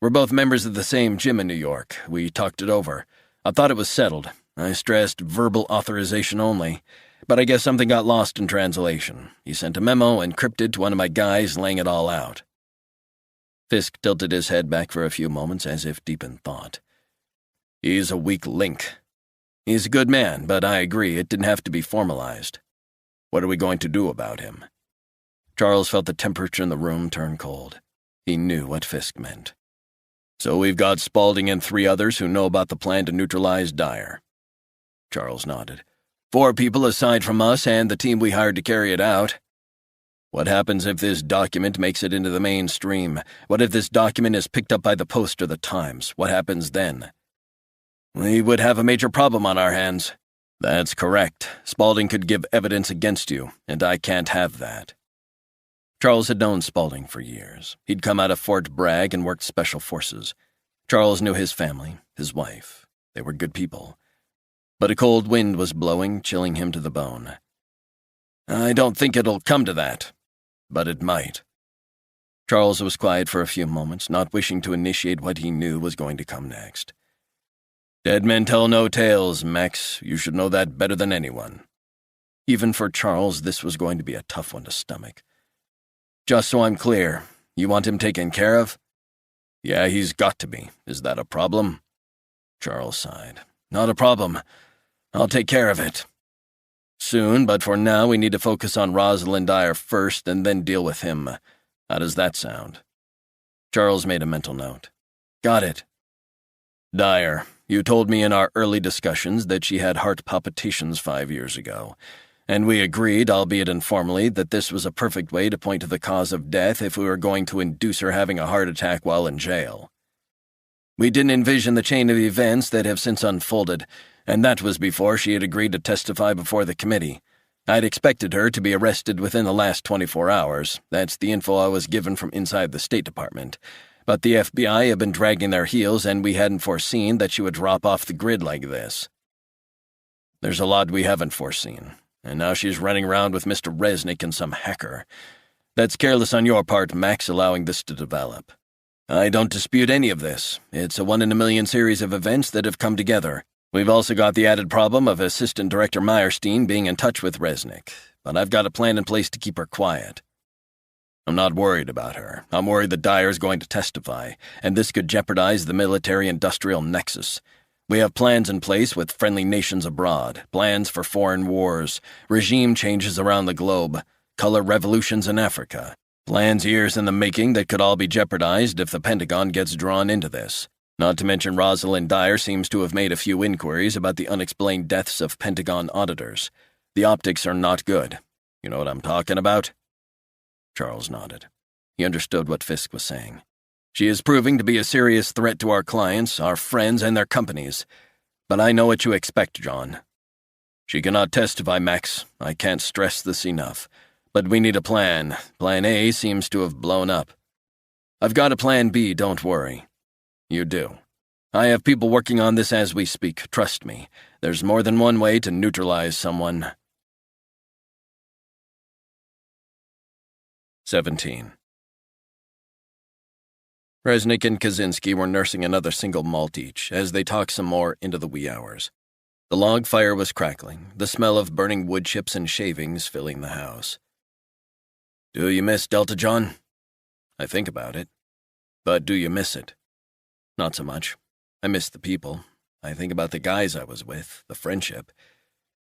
"We're both members of the same gym in New York. We talked it over. I thought it was settled. I stressed verbal authorization only. But I guess something got lost in translation. He sent a memo encrypted to one of my guys, laying it all out." Fisk tilted his head back for a few moments as if deep in thought. "He's a weak link. He's a good man, but I agree it didn't have to be formalized. What are we going to do about him?" Charles felt the temperature in the room turn cold. He knew what Fisk meant. "So we've got Spaulding and 3 others who know about the plan to neutralize Dyer." Charles nodded. 4 people aside from us and the team we hired to carry it out." "What happens if this document makes it into the mainstream? What if this document is picked up by the Post or the Times? What happens then?" "We would have a major problem on our hands." "That's correct. Spaulding could give evidence against you, and I can't have that." Charles had known Spaulding for years. He'd come out of Fort Bragg and worked Special Forces. Charles knew his family, his wife. They were good people. But a cold wind was blowing, chilling him to the bone. "I don't think it'll come to that, but it might." Charles was quiet for a few moments, not wishing to initiate what he knew was going to come next. "Dead men tell no tales, Max. You should know that better than anyone." Even for Charles, this was going to be a tough one to stomach. "Just so I'm clear, you want him taken care of?" "Yeah, he's got to be. Is that a problem?" Charles sighed. "Not a problem. I'll take care of it. Soon, but for now we need to focus on Rosalind Dyer first and then deal with him. How does that sound?" Charles made a mental note. "Got it." "Dyer, you told me in our early discussions that she had heart palpitations 5 years ago, and we agreed, albeit informally, that this was a perfect way to point to the cause of death if we were going to induce her having a heart attack while in jail. We didn't envision the chain of events that have since unfolded, and that was before she had agreed to testify before the committee. I'd expected her to be arrested within the last 24 hours. That's the info I was given from inside the State Department. But the FBI have been dragging their heels, and we hadn't foreseen that she would drop off the grid like this. There's a lot we haven't foreseen, and now she's running around with Mr. Resnick and some hacker. That's careless on your part, Max, allowing this to develop. I don't dispute any of this. It's a 1-in-a-million series of events that have come together. We've also got the added problem of Assistant Director Meyerstein being in touch with Resnick, but I've got a plan in place to keep her quiet. I'm not worried about her. I'm worried that Dyer's going to testify, and this could jeopardize the military-industrial nexus. We have plans in place with friendly nations abroad, plans for foreign wars, regime changes around the globe, color revolutions in Africa. Plans years in the making that could all be jeopardized if the Pentagon gets drawn into this. Not to mention Rosalind Dyer seems to have made a few inquiries about the unexplained deaths of Pentagon auditors. The optics are not good. You know what I'm talking about?" Charles nodded. He understood what Fisk was saying. "She is proving to be a serious threat to our clients, our friends, and their companies. But I know what you expect, John. She cannot testify, Max. I can't stress this enough. But we need a plan. Plan A seems to have blown up. I've got a plan B, don't worry." "You do. I have people working on this as we speak, trust me. There's more than one way to neutralize someone." 17. Resnick and Kaczynski were nursing another single malt each as they talked some more into the wee hours. The log fire was crackling, the smell of burning wood chips and shavings filling the house. Do you miss Delta, John? I think about it. But do you miss it? Not so much. I miss the people. I think about the guys I was with, the friendship.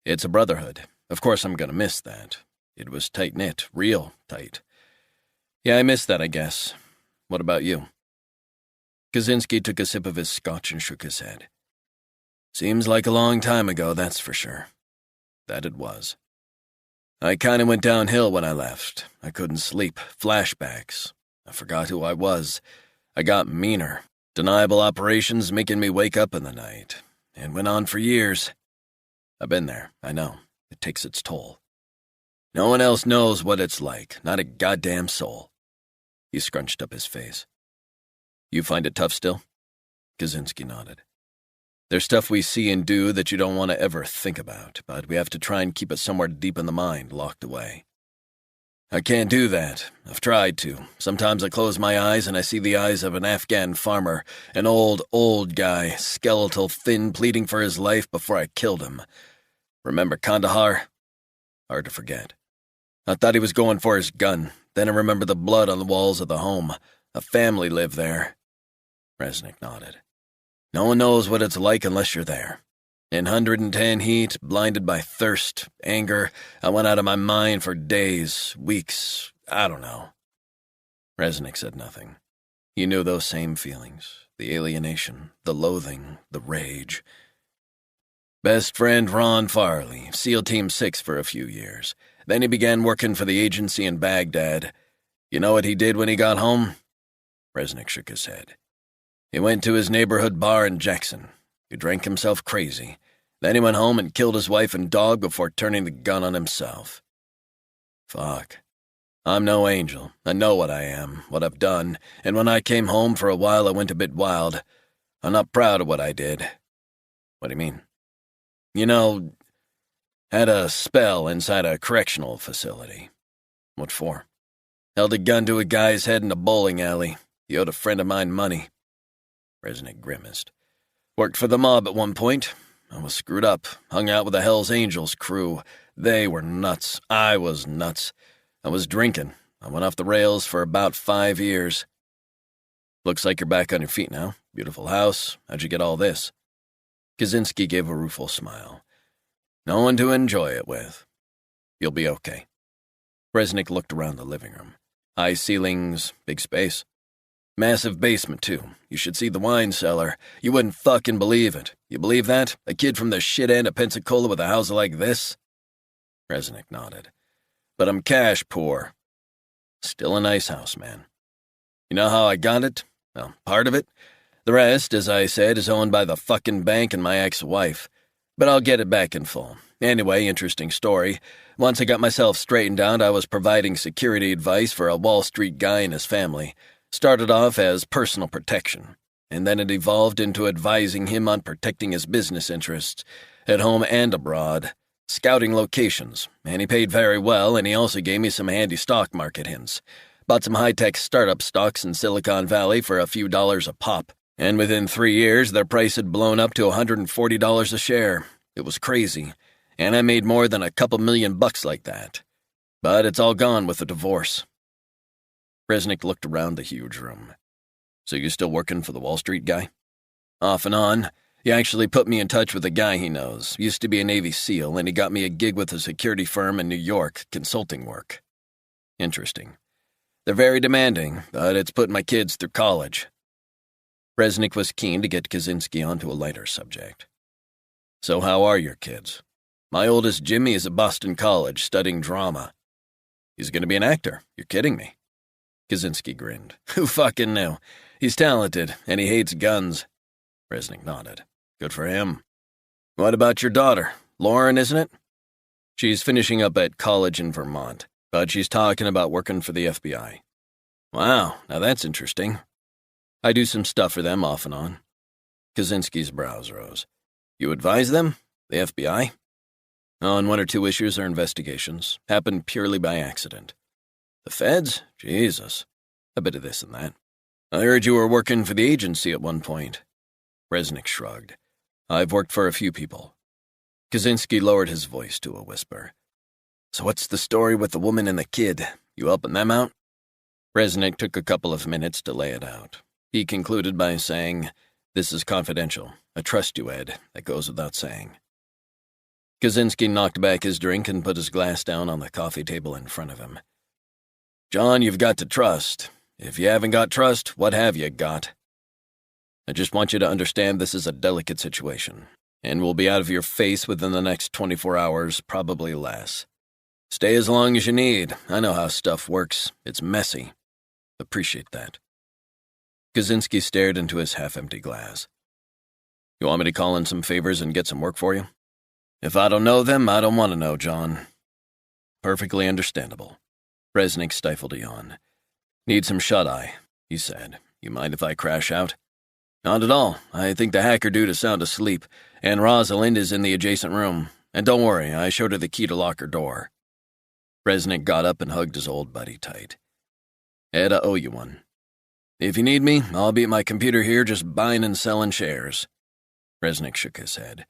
It's a brotherhood. Of course I'm gonna miss that. It was tight-knit, real tight. Yeah, I miss that, I guess. What about you? Kaczynski took a sip of his scotch and shook his head. Seems like a long time ago, that's for sure. That it was. I kinda went downhill when I left. I couldn't sleep. Flashbacks. I forgot who I was. I got meaner. Deniable operations making me wake up in the night. And went on for years. I've been there, I know. It takes its toll. No one else knows what it's like, not a goddamn soul. He scrunched up his face. You find it tough still? Kaczynski nodded. There's stuff we see and do that you don't want to ever think about, but we have to try and keep it somewhere deep in the mind, locked away. I can't do that. I've tried to. Sometimes I close my eyes and I see the eyes of an Afghan farmer, an old guy, skeletal, thin, pleading for his life before I killed him. Remember Kandahar? Hard to forget. I thought he was going for his gun. Then I remember the blood on the walls of the home. A family lived there. Resnick nodded. No one knows what it's like unless you're there. In 110 heat, blinded by thirst, anger, I went out of my mind for days, weeks, I don't know. Resnick said nothing. He knew those same feelings, the alienation, the loathing, the rage. Best friend Ron Farley, SEAL Team 6 for a few years. Then he began working for the agency in Baghdad. You know what he did when he got home? Resnick shook his head. He went to his neighborhood bar in Jackson. He drank himself crazy. Then he went home and killed his wife and dog before turning the gun on himself. Fuck. I'm no angel. I know what I am, what I've done, and when I came home for a while I went a bit wild. I'm not proud of what I did. What do you mean? You know, had a spell inside a correctional facility. What for? Held a gun to a guy's head in a bowling alley. He owed a friend of mine money. Resnick grimaced. Worked for the mob at one point. I was screwed up. Hung out with the Hells Angels crew. They were nuts. I was nuts. I was drinking. I went off the rails for about 5 years. Looks like you're back on your feet now. Beautiful house. How'd you get all this? Kaczynski gave a rueful smile. No one to enjoy it with. You'll be okay. Resnick looked around the living room. High ceilings, big space. Massive basement, too. You should see the wine cellar. You wouldn't fucking believe it. You believe that? A kid from the shit end of Pensacola with a house like this? Resnick nodded. But I'm cash poor. Still a nice house, man. You know how I got it? Well, part of it. The rest, as I said, is owned by the fucking bank and my ex-wife. But I'll get it back in full. Anyway, interesting story. Once I got myself straightened out, I was providing security advice for a Wall Street guy and his family. Started off as personal protection, and then it evolved into advising him on protecting his business interests, at home and abroad, scouting locations, and he paid very well, and he also gave me some handy stock market hints. Bought some high-tech startup stocks in Silicon Valley for a few dollars a pop, and within 3 years their price had blown up to $140 a share. It was crazy, and I made more than a couple $1,000,000 like that. But it's all gone with the divorce. Resnick looked around the huge room. So you still working for the Wall Street guy? Off and on. He actually put me in touch with a guy he knows. Used to be a Navy SEAL, and he got me a gig with a security firm in New York, consulting work. Interesting. They're very demanding, but it's putting my kids through college. Resnick was keen to get Kaczynski onto a lighter subject. So how are your kids? My oldest Jimmy is at Boston College studying drama. He's going to be an actor. You're kidding me. Kaczynski grinned. Who fucking knew? He's talented, and he hates guns. Resnick nodded. Good for him. What about your daughter? Lauren, isn't it? She's finishing up at college in Vermont, but she's talking about working for the FBI. Wow, now that's interesting. I do some stuff for them off and on. Kaczynski's brows rose. You advise them? The FBI? On 1 or 2 issues or investigations. Happened purely by accident. The feds? Jesus. A bit of this and that. I heard you were working for the agency at one point. Resnick shrugged. I've worked for a few people. Kaczynski lowered his voice to a whisper. So what's the story with the woman and the kid? You helping them out? Resnick took a couple of minutes to lay it out. He concluded by saying, This is confidential. I trust you, Ed. That goes without saying. Kaczynski knocked back his drink and put his glass down on the coffee table in front of him. John, you've got to trust. If you haven't got trust, what have you got? I just want you to understand this is a delicate situation, and we'll be out of your face within the next 24 hours, probably less. Stay as long as you need. I know how stuff works. It's messy. Appreciate that. Kaczynski stared into his half-empty glass. You want me to call in some favors and get some work for you? If I don't know them, I don't want to know, John. Perfectly understandable. Resnick stifled a yawn. Need some shut-eye, he said. You mind if I crash out? Not at all. I think the hacker dude is sound asleep, and Rosalind is in the adjacent room. And don't worry, I showed her the key to lock her door. Resnick got up and hugged his old buddy tight. Ed, I owe you one. If you need me, I'll be at my computer here just buying and selling shares. Resnick shook his head.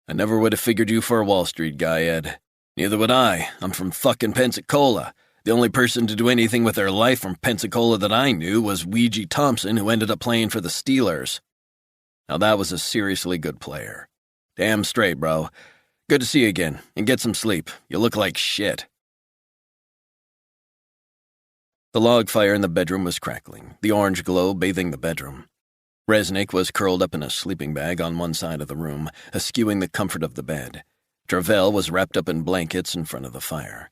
I never would have figured you for a Wall Street guy, Ed. Neither would I. I'm from fucking Pensacola. The only person to do anything with their life from Pensacola that I knew was Weegee Thompson, who ended up playing for the Steelers. Now that was a seriously good player. Damn straight, bro. Good to see you again, and get some sleep. You look like shit. The log fire in the bedroom was crackling, the orange glow bathing the bedroom. Resnick was curled up in a sleeping bag on one side of the room, eschewing the comfort of the bed. Travell was wrapped up in blankets in front of the fire.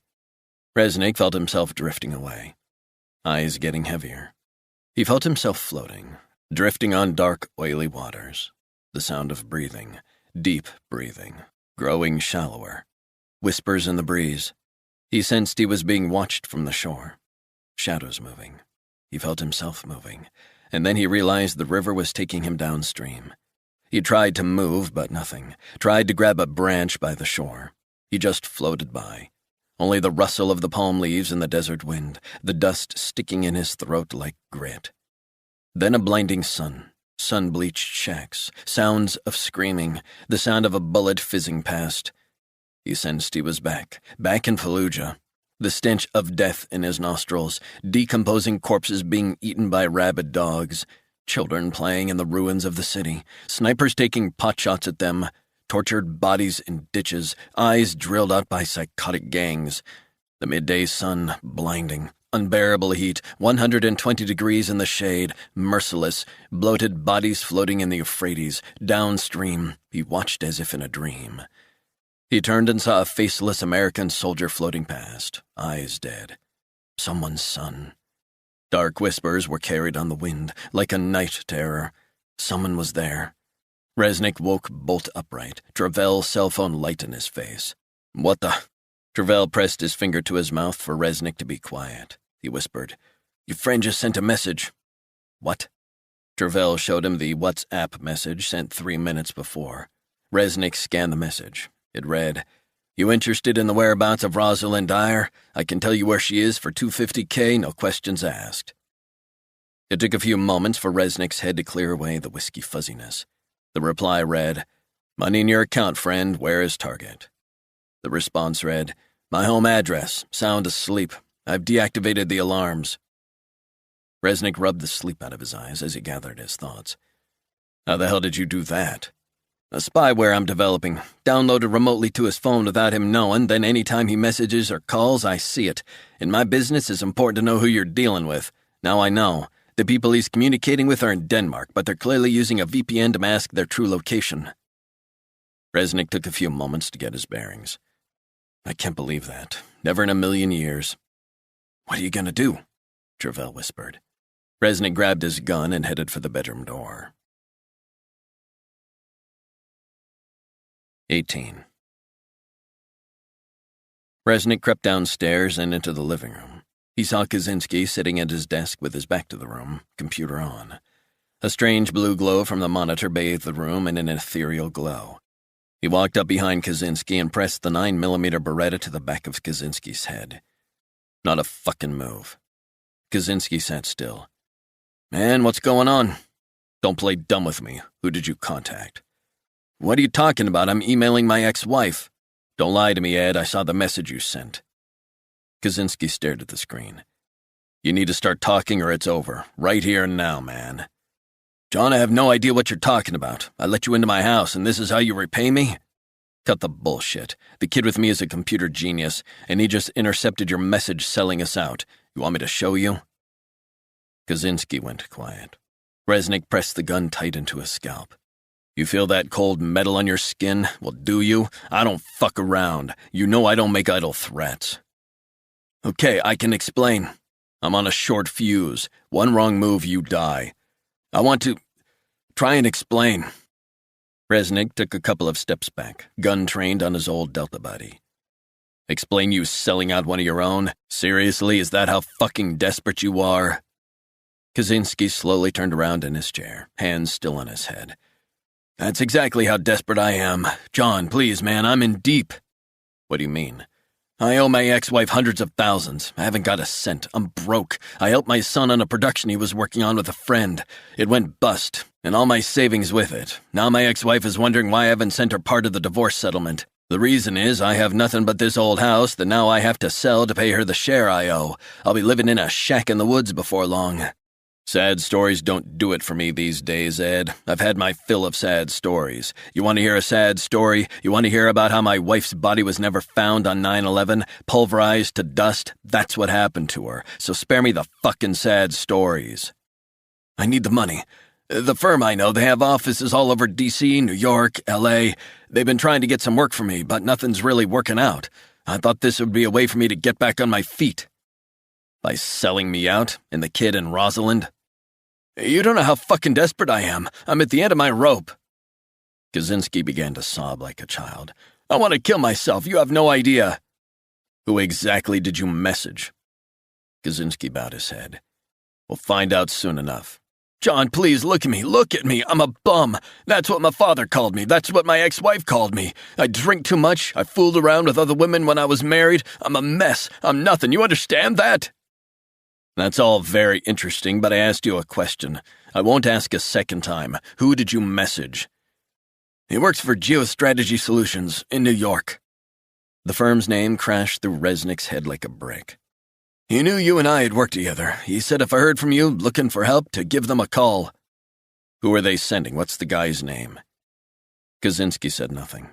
Resnick felt himself drifting away, eyes getting heavier. He felt himself floating, drifting on dark, oily waters. The sound of breathing, deep breathing, growing shallower. Whispers in the breeze. He sensed he was being watched from the shore. Shadows moving. He felt himself moving, and then he realized the river was taking him downstream. He tried to move, but nothing. Tried to grab a branch by the shore. He just floated by. Only the rustle of the palm leaves in the desert wind, the dust sticking in his throat like grit. Then a blinding sun-bleached shacks, sounds of screaming, the sound of a bullet fizzing past. He sensed he was back in Fallujah. The stench of death in his nostrils, decomposing corpses being eaten by rabid dogs, children playing in the ruins of the city, snipers taking potshots at them, tortured bodies in ditches, eyes drilled out by psychotic gangs. The midday sun, blinding, unbearable heat, 120 degrees in the shade, merciless, bloated bodies floating in the Euphrates. Downstream, he watched as if in a dream. He turned and saw a faceless American soldier floating past, eyes dead. Someone's son. Dark whispers were carried on the wind, like a night terror. Someone was there. Resnick woke bolt upright, Travell's cell phone light in his face. What the? Travell pressed his finger to his mouth for Resnick to be quiet. He whispered, Your friend just sent a message. What? Travell showed him the WhatsApp message sent 3 minutes before. Resnick scanned the message. It read, You interested in the whereabouts of Rosalind Dyer? I can tell you where she is for $250K, no questions asked. It took a few moments for Resnick's head to clear away the whiskey fuzziness. The reply read, Money in your account, friend. Where is Target? The response read, My home address. Sound asleep. I've deactivated the alarms. Resnick rubbed the sleep out of his eyes as he gathered his thoughts. How the hell did you do that? A spyware I'm developing, downloaded remotely to his phone without him knowing, then anytime he messages or calls, I see it. In my business, it's important to know who you're dealing with. Now I know. The people he's communicating with are in Denmark, but they're clearly using a VPN to mask their true location. Resnick took a few moments to get his bearings. I can't believe that. Never in a million years. What are you going to do? Travell whispered. Resnick grabbed his gun and headed for the bedroom door. 18. Resnick crept downstairs and into the living room. He saw Kaczynski sitting at his desk with his back to the room, computer on. A strange blue glow from the monitor bathed the room in an ethereal glow. He walked up behind Kaczynski and pressed the 9mm Beretta to the back of Kaczynski's head. Not a fucking move. Kaczynski sat still. Man, what's going on? Don't play dumb with me. Who did you contact? What are you talking about? I'm emailing my ex-wife. Don't lie to me, Ed. I saw the message you sent. Kaczynski stared at the screen. You need to start talking or it's over. Right here and now, man. John, I have no idea what you're talking about. I let you into my house, and this is how you repay me? Cut the bullshit. The kid with me is a computer genius, and he just intercepted your message selling us out. You want me to show you? Kaczynski went quiet. Resnick pressed the gun tight into his scalp. You feel that cold metal on your skin? Well, do you? I don't fuck around. You know I don't make idle threats. Okay, I can explain. I'm on a short fuse. One wrong move, you die. I want to try and explain. Resnick took a couple of steps back, gun trained on his old Delta buddy. Explain you selling out one of your own? Seriously, is that how fucking desperate you are? Kaczynski slowly turned around in his chair, hands still on his head. That's exactly how desperate I am. John, please, man, I'm in deep. What do you mean? I owe my ex-wife hundreds of thousands. I haven't got a cent. I'm broke. I helped my son on a production he was working on with a friend. It went bust, and all my savings with it. Now my ex-wife is wondering why I haven't sent her part of the divorce settlement. The reason is I have nothing but this old house that now I have to sell to pay her the share I owe. I'll be living in a shack in the woods before long. Sad stories don't do it for me these days, Ed. I've had my fill of sad stories. You want to hear a sad story? You want to hear about how my wife's body was never found on 9/11, pulverized to dust? That's what happened to her. So spare me the fucking sad stories. I need the money. The firm I know, they have offices all over D.C., New York, L.A. They've been trying to get some work for me, but nothing's really working out. I thought this would be a way for me to get back on my feet. By selling me out, and the kid and Rosalind? You don't know how fucking desperate I am. I'm at the end of my rope. Kaczynski began to sob like a child. I want to kill myself. You have no idea. Who exactly did you message? Kaczynski bowed his head. We'll find out soon enough. John, please, look at me. Look at me. I'm a bum. That's what my father called me. That's what my ex-wife called me. I drink too much. I fooled around with other women when I was married. I'm a mess. I'm nothing. You understand that? That's all very interesting, but I asked you a question. I won't ask a second time. Who did you message? He works for Geostrategy Solutions in New York. The firm's name crashed through Resnick's head like a brick. He knew you and I had worked together. He said if I heard from you looking for help, to give them a call. Who are they sending? What's the guy's name? Kaczynski said nothing.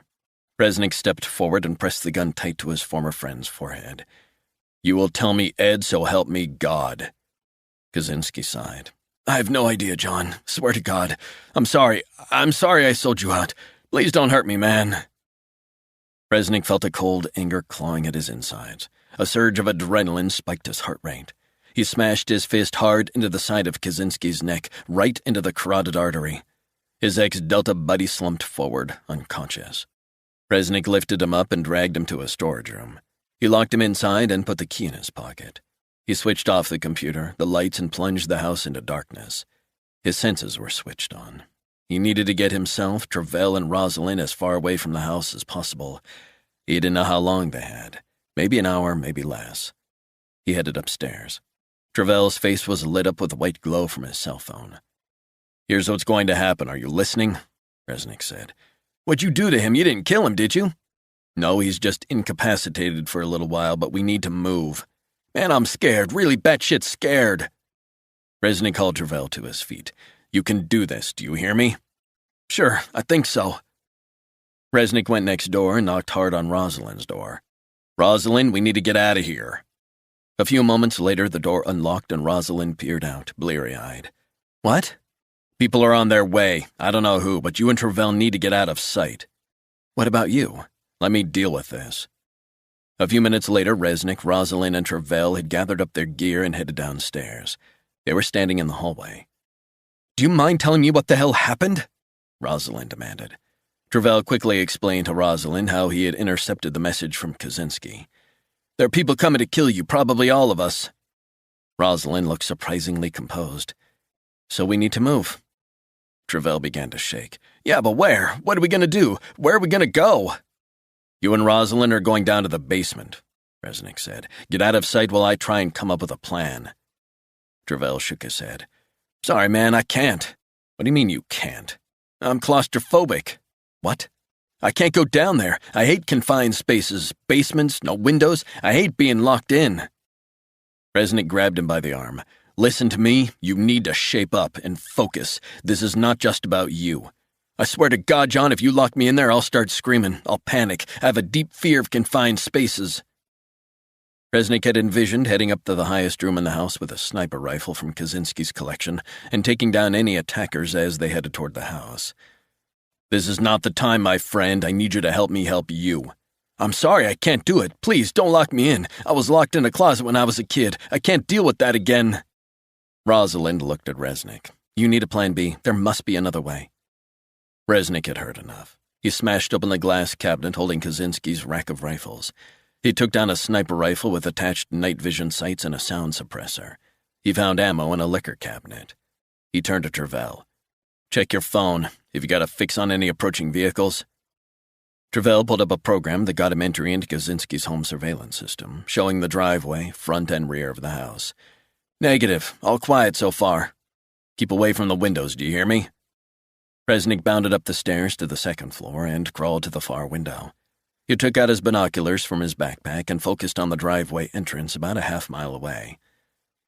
Resnick stepped forward and pressed the gun tight to his former friend's forehead. You will tell me, Ed, so help me God. Kaczynski sighed. I have no idea, John. Swear to God. I'm sorry. I'm sorry I sold you out. Please don't hurt me, man. Resnick felt a cold anger clawing at his insides. A surge of adrenaline spiked his heart rate. He smashed his fist hard into the side of Kaczynski's neck, right into the carotid artery. His ex-Delta buddy slumped forward, unconscious. Resnick lifted him up and dragged him to a storage room. He locked him inside and put the key in his pocket. He switched off the computer, the lights, and plunged the house into darkness. His senses were switched on. He needed to get himself, Travell, and Rosalind as far away from the house as possible. He didn't know how long they had. Maybe an hour, maybe less. He headed upstairs. Travell's face was lit up with a white glow from his cell phone. Here's what's going to happen. Are you listening? Resnick said. What'd you do to him? You didn't kill him, did you? No, he's just incapacitated for a little while, but we need to move. Man, I'm scared, really batshit scared. Resnick called Travell to his feet. You can do this, do you hear me? Sure, I think so. Resnick went next door and knocked hard on Rosalind's door. Rosalind, we need to get out of here. A few moments later, the door unlocked and Rosalind peered out, bleary-eyed. What? People are on their way. I don't know who, but you and Travell need to get out of sight. What about you? Let me deal with this. A few minutes later, Resnick, Rosalind, and Travell had gathered up their gear and headed downstairs. They were standing in the hallway. Do you mind telling me what the hell happened? Rosalind demanded. Travell quickly explained to Rosalind how he had intercepted the message from Kaczynski. There are people coming to kill you, probably all of us. Rosalind looked surprisingly composed. So we need to move. Travell began to shake. Yeah, but where? What are we going to do? Where are we going to go? You and Rosalind are going down to the basement, Resnick said. Get out of sight while I try and come up with a plan. Travell shook his head. Sorry, man, I can't. What do you mean you can't? I'm claustrophobic. What? I can't go down there. I hate confined spaces, basements, no windows. I hate being locked in. Resnick grabbed him by the arm. Listen to me, you need to shape up and focus. This is not just about you. I swear to God, John, if you lock me in there, I'll start screaming. I'll panic. I have a deep fear of confined spaces. Resnick had envisioned heading up to the highest room in the house with a sniper rifle from Kaczynski's collection and taking down any attackers as they headed toward the house. This is not the time, my friend. I need you to help me help you. I'm sorry, I can't do it. Please, don't lock me in. I was locked in a closet when I was a kid. I can't deal with that again. Rosalind looked at Resnick. You need a plan B. There must be another way. Resnick had heard enough. He smashed open the glass cabinet holding Kaczynski's rack of rifles. He took down a sniper rifle with attached night vision sights and a sound suppressor. He found ammo in a liquor cabinet. He turned to Travell. Check your phone. Have you got a fix on any approaching vehicles? Travell pulled up a program that got him entry into Kaczynski's home surveillance system, showing the driveway, front and rear of the house. Negative. All quiet so far. Keep away from the windows, do you hear me? Resnick bounded up the stairs to the second floor and crawled to the far window. He took out his binoculars from his backpack and focused on the driveway entrance about a half-mile away.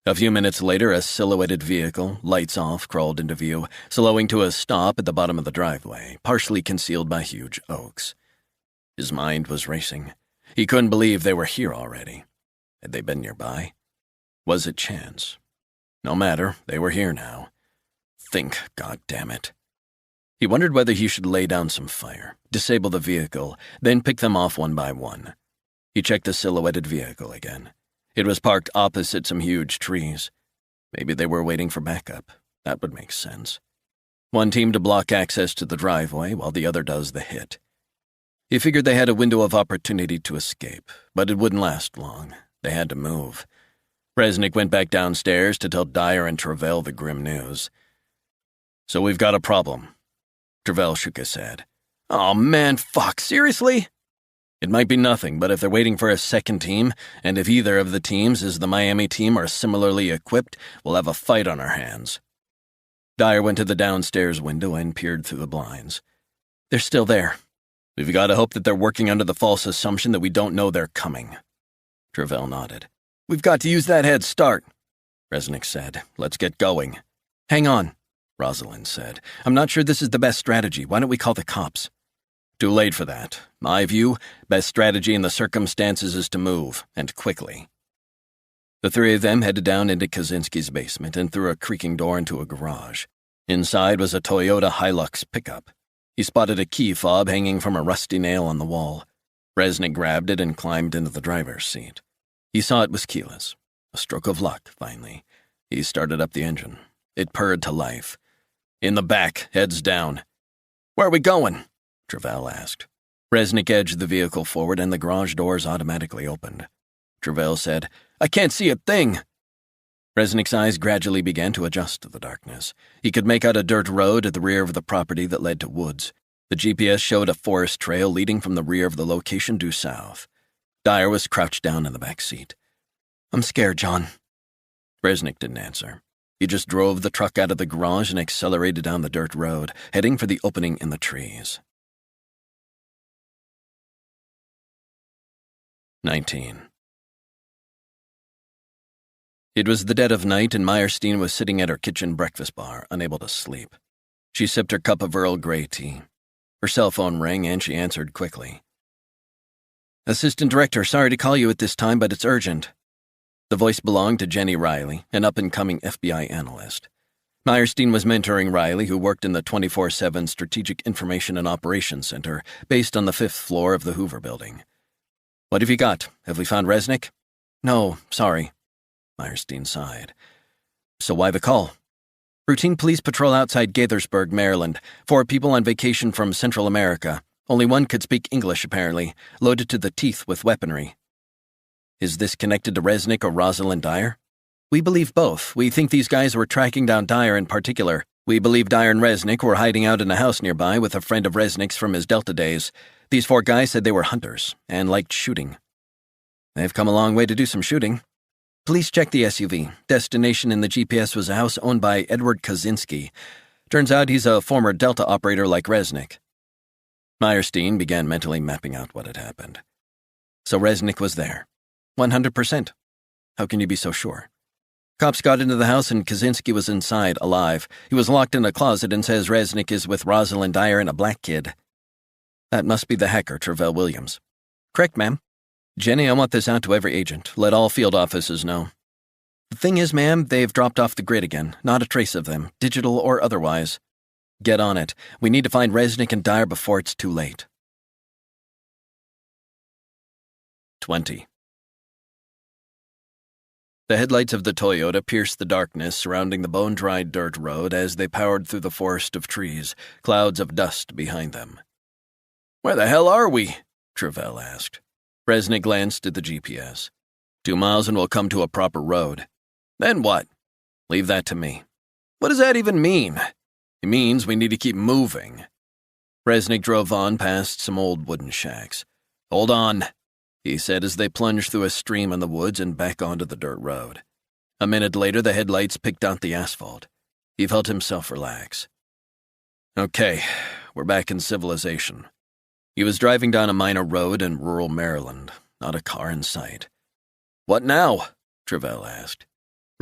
A few minutes later, a silhouetted vehicle, lights off, crawled into view, slowing to a stop at the bottom of the driveway, partially concealed by huge oaks. His mind was racing. He couldn't believe they were here already. Had they been nearby? Was it chance? No matter, they were here now. Think, goddammit. He wondered whether he should lay down some fire, disable the vehicle, then pick them off one by one. He checked the silhouetted vehicle again. It was parked opposite some huge trees. Maybe they were waiting for backup. That would make sense. One team to block access to the driveway while the other does the hit. He figured they had a window of opportunity to escape, but it wouldn't last long. They had to move. Resnick went back downstairs to tell Dyer and Travell the grim news. So we've got a problem. Travell shook his head. Oh man, fuck, seriously? It might be nothing, but if they're waiting for a second team, and if either of the teams is the Miami team or similarly equipped, we'll have a fight on our hands. Dyer went to the downstairs window and peered through the blinds. They're still there. We've got to hope that they're working under the false assumption that we don't know they're coming. Travell nodded. We've got to use that head start, Resnick said. Let's get going. Hang on, Rosalind said. I'm not sure this is the best strategy. Why don't we call the cops? Too late for that. My view, best strategy in the circumstances is to move, and quickly. The three of them headed down into Kaczynski's basement and through a creaking door into a garage. Inside was a Toyota Hilux pickup. He spotted a key fob hanging from a rusty nail on the wall. Resnick grabbed it and climbed into the driver's seat. He saw it was keyless. A stroke of luck, finally. He started up the engine. It purred to life. In the back, heads down. Where are we going? Travell asked. Resnick edged the vehicle forward and the garage doors automatically opened. Travell said, I can't see a thing. Resnick's eyes gradually began to adjust to the darkness. He could make out a dirt road at the rear of the property that led to woods. The GPS showed a forest trail leading from the rear of the location due south. Dyer was crouched down in the back seat. I'm scared, John. Resnick didn't answer. He just drove the truck out of the garage and accelerated down the dirt road, heading for the opening in the trees. 19. It was the dead of night, and Meyerstein was sitting at her kitchen breakfast bar, unable to sleep. She sipped her cup of Earl Grey tea. Her cell phone rang, and she answered quickly. Assistant Director, sorry to call you at this time, but it's urgent. The voice belonged to Jenny Riley, an up-and-coming FBI analyst. Meyerstein was mentoring Riley, who worked in the 24/7 Strategic Information and Operations Center, based on the 5th floor of the Hoover Building. What have you got? Have we found Resnick? No, sorry. Meyerstein sighed. So why the call? Routine police patrol outside Gaithersburg, Maryland. 4 people on vacation from Central America. Only one could speak English, apparently, loaded to the teeth with weaponry. Is this connected to Resnick or Rosalind Dyer? We believe both. We think these guys were tracking down Dyer in particular. We believe Dyer and Resnick were hiding out in a house nearby with a friend of Resnick's from his Delta days. These 4 guys said they were hunters and liked shooting. They've come a long way to do some shooting. Police checked the SUV. Destination in the GPS was a house owned by Edward Kaczynski. Turns out he's a former Delta operator like Resnick. Meyerstein began mentally mapping out what had happened. So Resnick was there. 100%. How can you be so sure? Cops got into the house and Kaczynski was inside, alive. He was locked in a closet and says Resnick is with Rosalind Dyer and a black kid. That must be the hacker, Travell Williams. Correct, ma'am. Jenny, I want this out to every agent. Let all field offices know. The thing is, ma'am, they've dropped off the grid again. Not a trace of them, digital or otherwise. Get on it. We need to find Resnick and Dyer before it's too late. 20. The headlights of the Toyota pierced the darkness surrounding the bone-dried dirt road as they powered through the forest of trees, clouds of dust behind them. "Where the hell are we?" Travell asked. Resnick glanced at the GPS. 2 miles and we'll come to a proper road. Then what? Leave that to me. What does that even mean? It means we need to keep moving. Resnick drove on past some old wooden shacks. Hold on, he said as they plunged through a stream in the woods and back onto the dirt road. A minute later, the headlights picked out the asphalt. He felt himself relax. Okay, we're back in civilization. He was driving down a minor road in rural Maryland, not a car in sight. What now? Travell asked.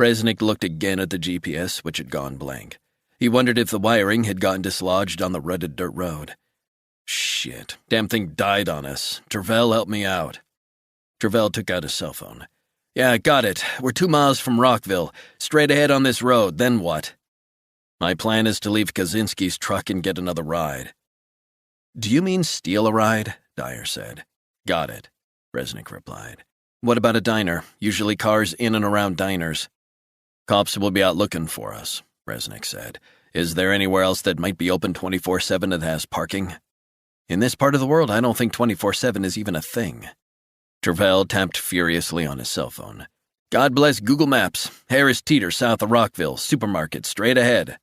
Resnick looked again at the GPS, which had gone blank. He wondered if the wiring had gotten dislodged on the rutted dirt road. Shit, damn thing died on us. Travell, help me out. Travell took out his cell phone. Yeah, got it. We're 2 miles from Rockville. Straight ahead on this road, then what? My plan is to leave Kaczynski's truck and get another ride. Do you mean steal a ride? Dyer said. Got it, Resnick replied. What about a diner? Usually cars in and around diners. Cops will be out looking for us, Resnick said. Is there anywhere else that might be open 24/7 that has parking? In this part of the world, I don't think 24/7 is even a thing. Travell tapped furiously on his cell phone. God bless Google Maps. Harris Teeter, south of Rockville. Supermarket, straight ahead.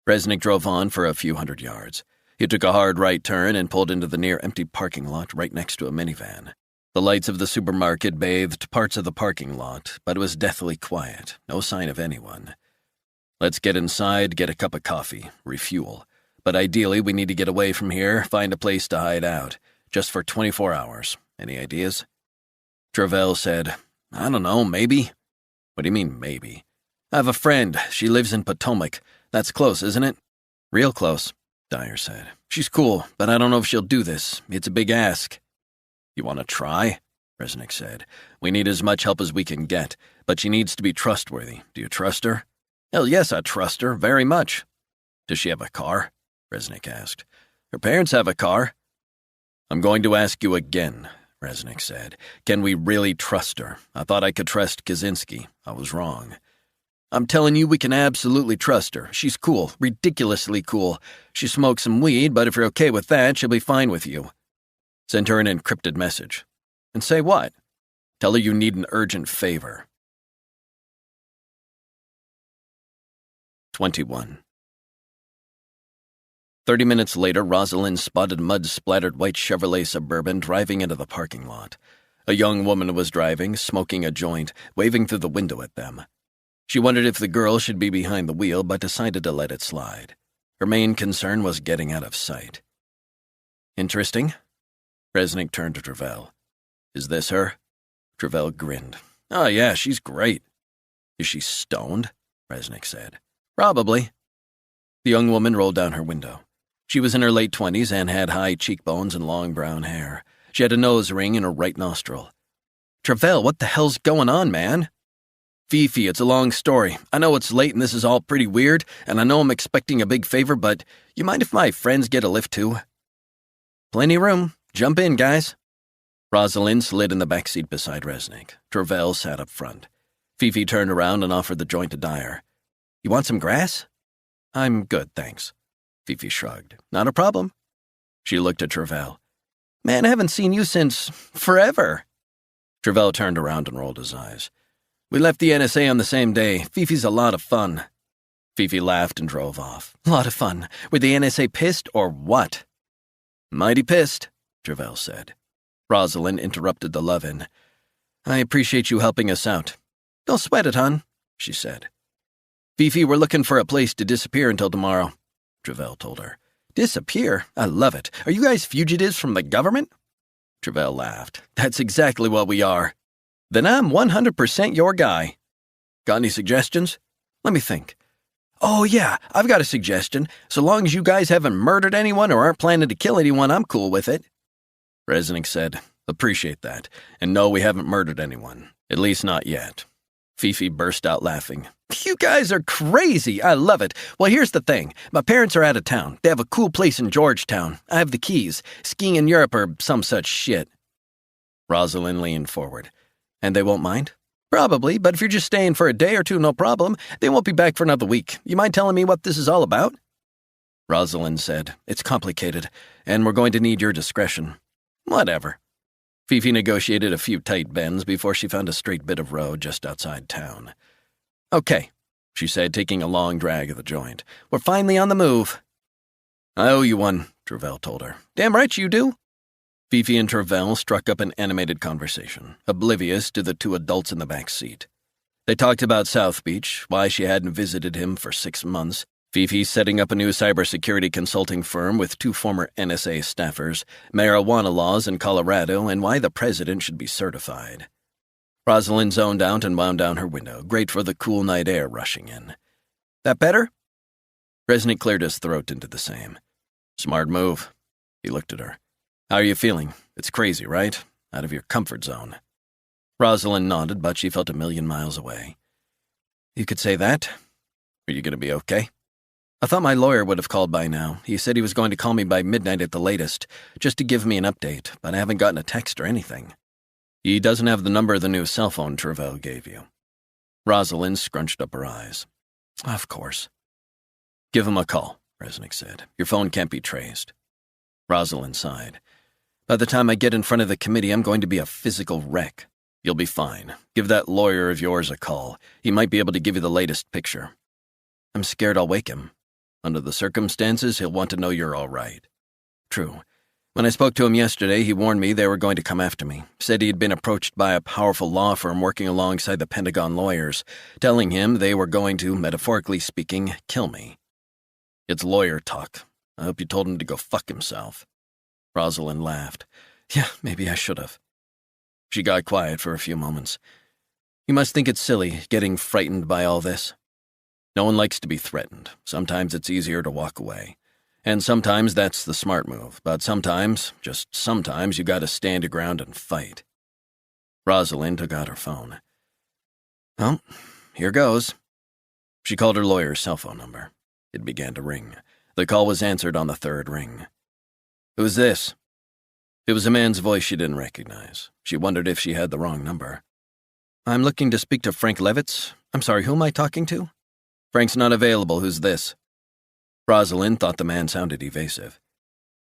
Resnick drove on for a few hundred yards. He took a hard right turn and pulled into the near-empty parking lot right next to a minivan. The lights of the supermarket bathed parts of the parking lot, but it was deathly quiet, no sign of anyone. Let's get inside, get a cup of coffee, refuel. But ideally, we need to get away from here, find a place to hide out, just for 24 hours. Any ideas? Travell said, I don't know, maybe. What do you mean, maybe? I have a friend. She lives in Potomac. That's close, isn't it? Real close, Dyer said. She's cool, but I don't know if she'll do this. It's a big ask. You want to try? Resnick said. We need as much help as we can get, but she needs to be trustworthy. Do you trust her? Hell yes, I trust her, very much. Does she have a car? Resnick asked. Her parents have a car. I'm going to ask you again, Resnick said. Can we really trust her? I thought I could trust Kaczynski. I was wrong. I'm telling you we can absolutely trust her. She's cool, ridiculously cool. She smokes some weed, but if you're okay with that, she'll be fine with you. Send her an encrypted message. And say what? Tell her you need an urgent favor. 21. 30 minutes later, Rosalind spotted mud-splattered white Chevrolet Suburban driving into the parking lot. A young woman was driving, smoking a joint, waving through the window at them. She wondered if the girl should be behind the wheel, but decided to let it slide. Her main concern was getting out of sight. Interesting? Resnick turned to Travell. Is this her? Travell grinned. Oh, yeah, she's great. Is she stoned? Resnick said. Probably. The young woman rolled down her window. She was in her late 20s and had high cheekbones and long brown hair. She had a nose ring in her right nostril. Travell, what the hell's going on, man? Fifi, it's a long story. I know it's late and this is all pretty weird, and I know I'm expecting a big favor, but you mind if my friends get a lift too? Plenty room. Jump in, guys. Rosalind slid in the back seat beside Resnick. Travell sat up front. Fifi turned around and offered the joint to Dyer. You want some grass? I'm good, thanks. Fifi shrugged. Not a problem. She looked at Travell. Man, I haven't seen you since forever. Travell turned around and rolled his eyes. We left the NSA on the same day. Fifi's a lot of fun. Fifi laughed and drove off. A lot of fun. Were the NSA pissed or what? Mighty pissed, Travell said. Rosalind interrupted the love-in. I appreciate you helping us out. Don't sweat it, hon, she said. Fifi, we're looking for a place to disappear until tomorrow, Travell told her. Disappear? I love it. Are you guys fugitives from the government? Travell laughed. That's exactly what we are. Then I'm 100% your guy. Got any suggestions? Let me think. Oh, yeah, I've got a suggestion. So long as you guys haven't murdered anyone or aren't planning to kill anyone, I'm cool with it. Resnick said, Appreciate that. And no, we haven't murdered anyone. At least not yet. Fifi burst out laughing. You guys are crazy. I love it. Well, here's the thing. My parents are out of town. They have a cool place in Georgetown. I have the keys. Skiing in Europe or some such shit. Rosalind leaned forward. And they won't mind? Probably, but if you're just staying for a day or two, no problem. They won't be back for another week. You mind telling me what this is all about? Rosalind said, It's complicated, and we're going to need your discretion. Whatever. Fifi negotiated a few tight bends before she found a straight bit of road just outside town. Okay, she said, taking a long drag of the joint. We're finally on the move. I owe you one, Travell told her. Damn right you do. Fifi and Travell struck up an animated conversation, oblivious to the two adults in the back seat. They talked about South Beach, why she hadn't visited him for 6 months, Fifi setting up a new cybersecurity consulting firm with 2 former NSA staffers, marijuana laws in Colorado, and why the president should be certified. Rosalind zoned out and wound down her window, great for the cool night air rushing in. That better? Resnick cleared his throat into the same. Smart move. He looked at her. How are you feeling? It's crazy, right? Out of your comfort zone. Rosalind nodded, but she felt 1,000,000 miles away. You could say that. Are you going to be okay? I thought my lawyer would have called by now. He said he was going to call me by midnight at the latest, just to give me an update, but I haven't gotten a text or anything. He doesn't have the number of the new cell phone Travell gave you. Rosalind scrunched up her eyes. Of course. Give him a call, Resnick said. Your phone can't be traced. Rosalind sighed. By the time I get in front of the committee, I'm going to be a physical wreck. You'll be fine. Give that lawyer of yours a call. He might be able to give you the latest picture. I'm scared I'll wake him. Under the circumstances, he'll want to know you're all right. True. When I spoke to him yesterday, he warned me they were going to come after me. Said he had been approached by a powerful law firm working alongside the Pentagon lawyers, telling him they were going to, metaphorically speaking, kill me. It's lawyer talk. I hope you told him to go fuck himself. Rosalind laughed. Yeah, maybe I should have. She got quiet for a few moments. You must think it's silly, getting frightened by all this. No one likes to be threatened. Sometimes it's easier to walk away. And sometimes that's the smart move. But sometimes, just sometimes, you gotta stand your ground and fight. Rosalind took out her phone. Well, here goes. She called her lawyer's cell phone number. It began to ring. The call was answered on the 3rd ring. Who's this? It was a man's voice she didn't recognize. She wondered if she had the wrong number. I'm looking to speak to Frank Levitz. I'm sorry, who am I talking to? Frank's not available. Who's this? Rosalind thought the man sounded evasive.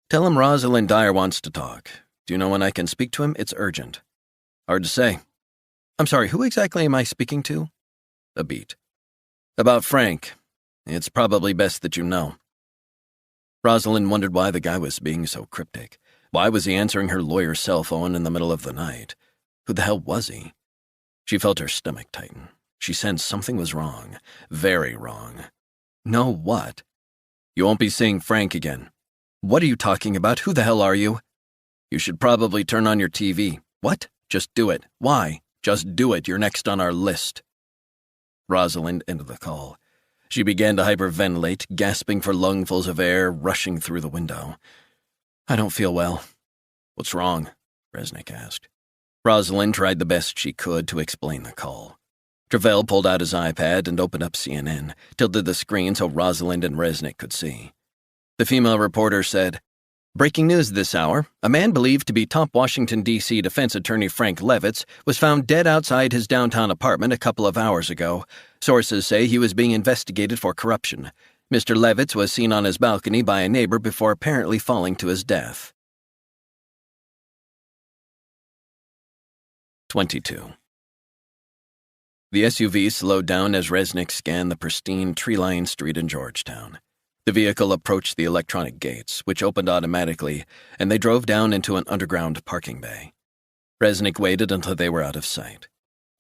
Tell him Rosalind Dyer wants to talk. Do you know when I can speak to him? It's urgent. Hard to say. I'm sorry, who exactly am I speaking to? A beat. About Frank. It's probably best that you know. Rosalind wondered why the guy was being so cryptic. Why was he answering her lawyer's cell phone in the middle of the night? Who the hell was he? She felt her stomach tighten. She sensed something was wrong. Very wrong. No, what? You won't be seeing Frank again. What are you talking about? Who the hell are you? You should probably turn on your TV. What? Just do it. Why? Just do it. You're next on our list. Rosalind ended the call. She began to hyperventilate, gasping for lungfuls of air rushing through the window. I don't feel well. What's wrong? Resnick asked. Rosalind tried the best she could to explain the call. Travell pulled out his iPad and opened up CNN, tilted the screen so Rosalind and Resnick could see. The female reporter said, Breaking news this hour. A man believed to be top Washington, D.C. defense attorney Frank Levitz was found dead outside his downtown apartment a couple of hours ago. Sources say he was being investigated for corruption. Mr. Levitz was seen on his balcony by a neighbor before apparently falling to his death. 22. The SUV slowed down as Resnick scanned the pristine, tree-lined street in Georgetown. The vehicle approached the electronic gates, which opened automatically, and they drove down into an underground parking bay. Resnick waited until they were out of sight.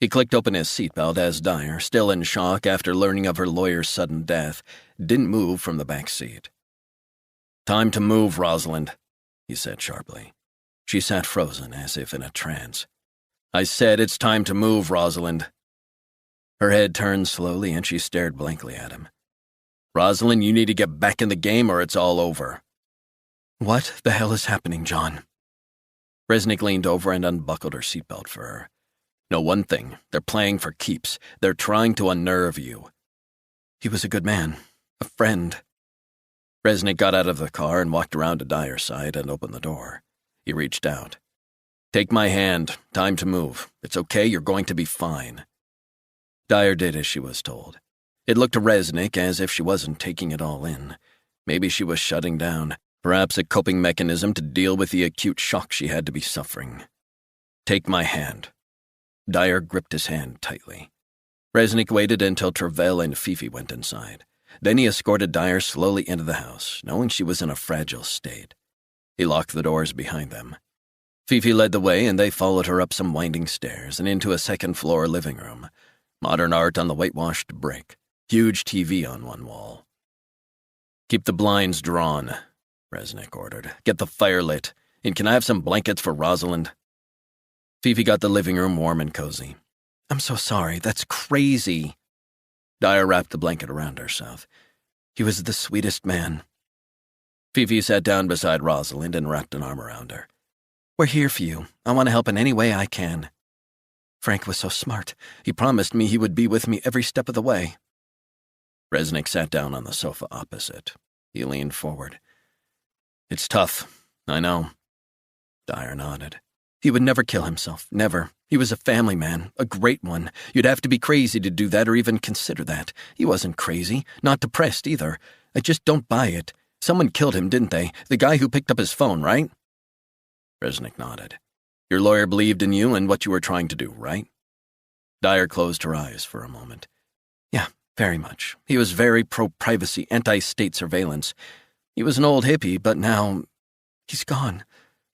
He clicked open his seatbelt as Dyer, still in shock after learning of her lawyer's sudden death, didn't move from the back seat. "Time to move, Rosalind," he said sharply. She sat frozen, as if in a trance. "I said it's time to move, Rosalind." Her head turned slowly and she stared blankly at him. "Rosalind, you need to get back in the game or it's all over." "What the hell is happening, John?" Resnick leaned over and unbuckled her seatbelt for her. "Know one thing, they're playing for keeps. They're trying to unnerve you." "He was a good man. A friend." Resnick got out of the car and walked around to Dyer's side and opened the door. He reached out. "Take my hand. Time to move. It's okay, you're going to be fine." Dyer did as she was told. It looked to Resnick as if she wasn't taking it all in. Maybe she was shutting down, perhaps a coping mechanism to deal with the acute shock she had to be suffering. "Take my hand." Dyer gripped his hand tightly. Resnick waited until Travell and Fifi went inside. Then he escorted Dyer slowly into the house, knowing she was in a fragile state. He locked the doors behind them. Fifi led the way, and they followed her up some winding stairs and into a second-floor living room. Modern art on the whitewashed brick. Huge TV on one wall. "Keep the blinds drawn," Resnick ordered. "Get the fire lit. And can I have some blankets for Rosalind?" Fifi got the living room warm and cozy. "I'm so sorry. That's crazy." Dyer wrapped the blanket around herself. "He was the sweetest man." Fifi sat down beside Rosalind and wrapped an arm around her. "We're here for you. I want to help in any way I can. Frank was so smart. He promised me he would be with me every step of the way." Resnick sat down on the sofa opposite. He leaned forward. "It's tough, I know." Dyer nodded. "He would never kill himself, never. He was a family man, a great one. You'd have to be crazy to do that or even consider that. He wasn't crazy, not depressed either. I just don't buy it. Someone killed him, didn't they? The guy who picked up his phone, right?" Resnick nodded. "Your lawyer believed in you and what you were trying to do, right?" Dyer closed her eyes for a moment. "Yeah, very much. He was very pro-privacy, anti-state surveillance. He was an old hippie, but now he's gone.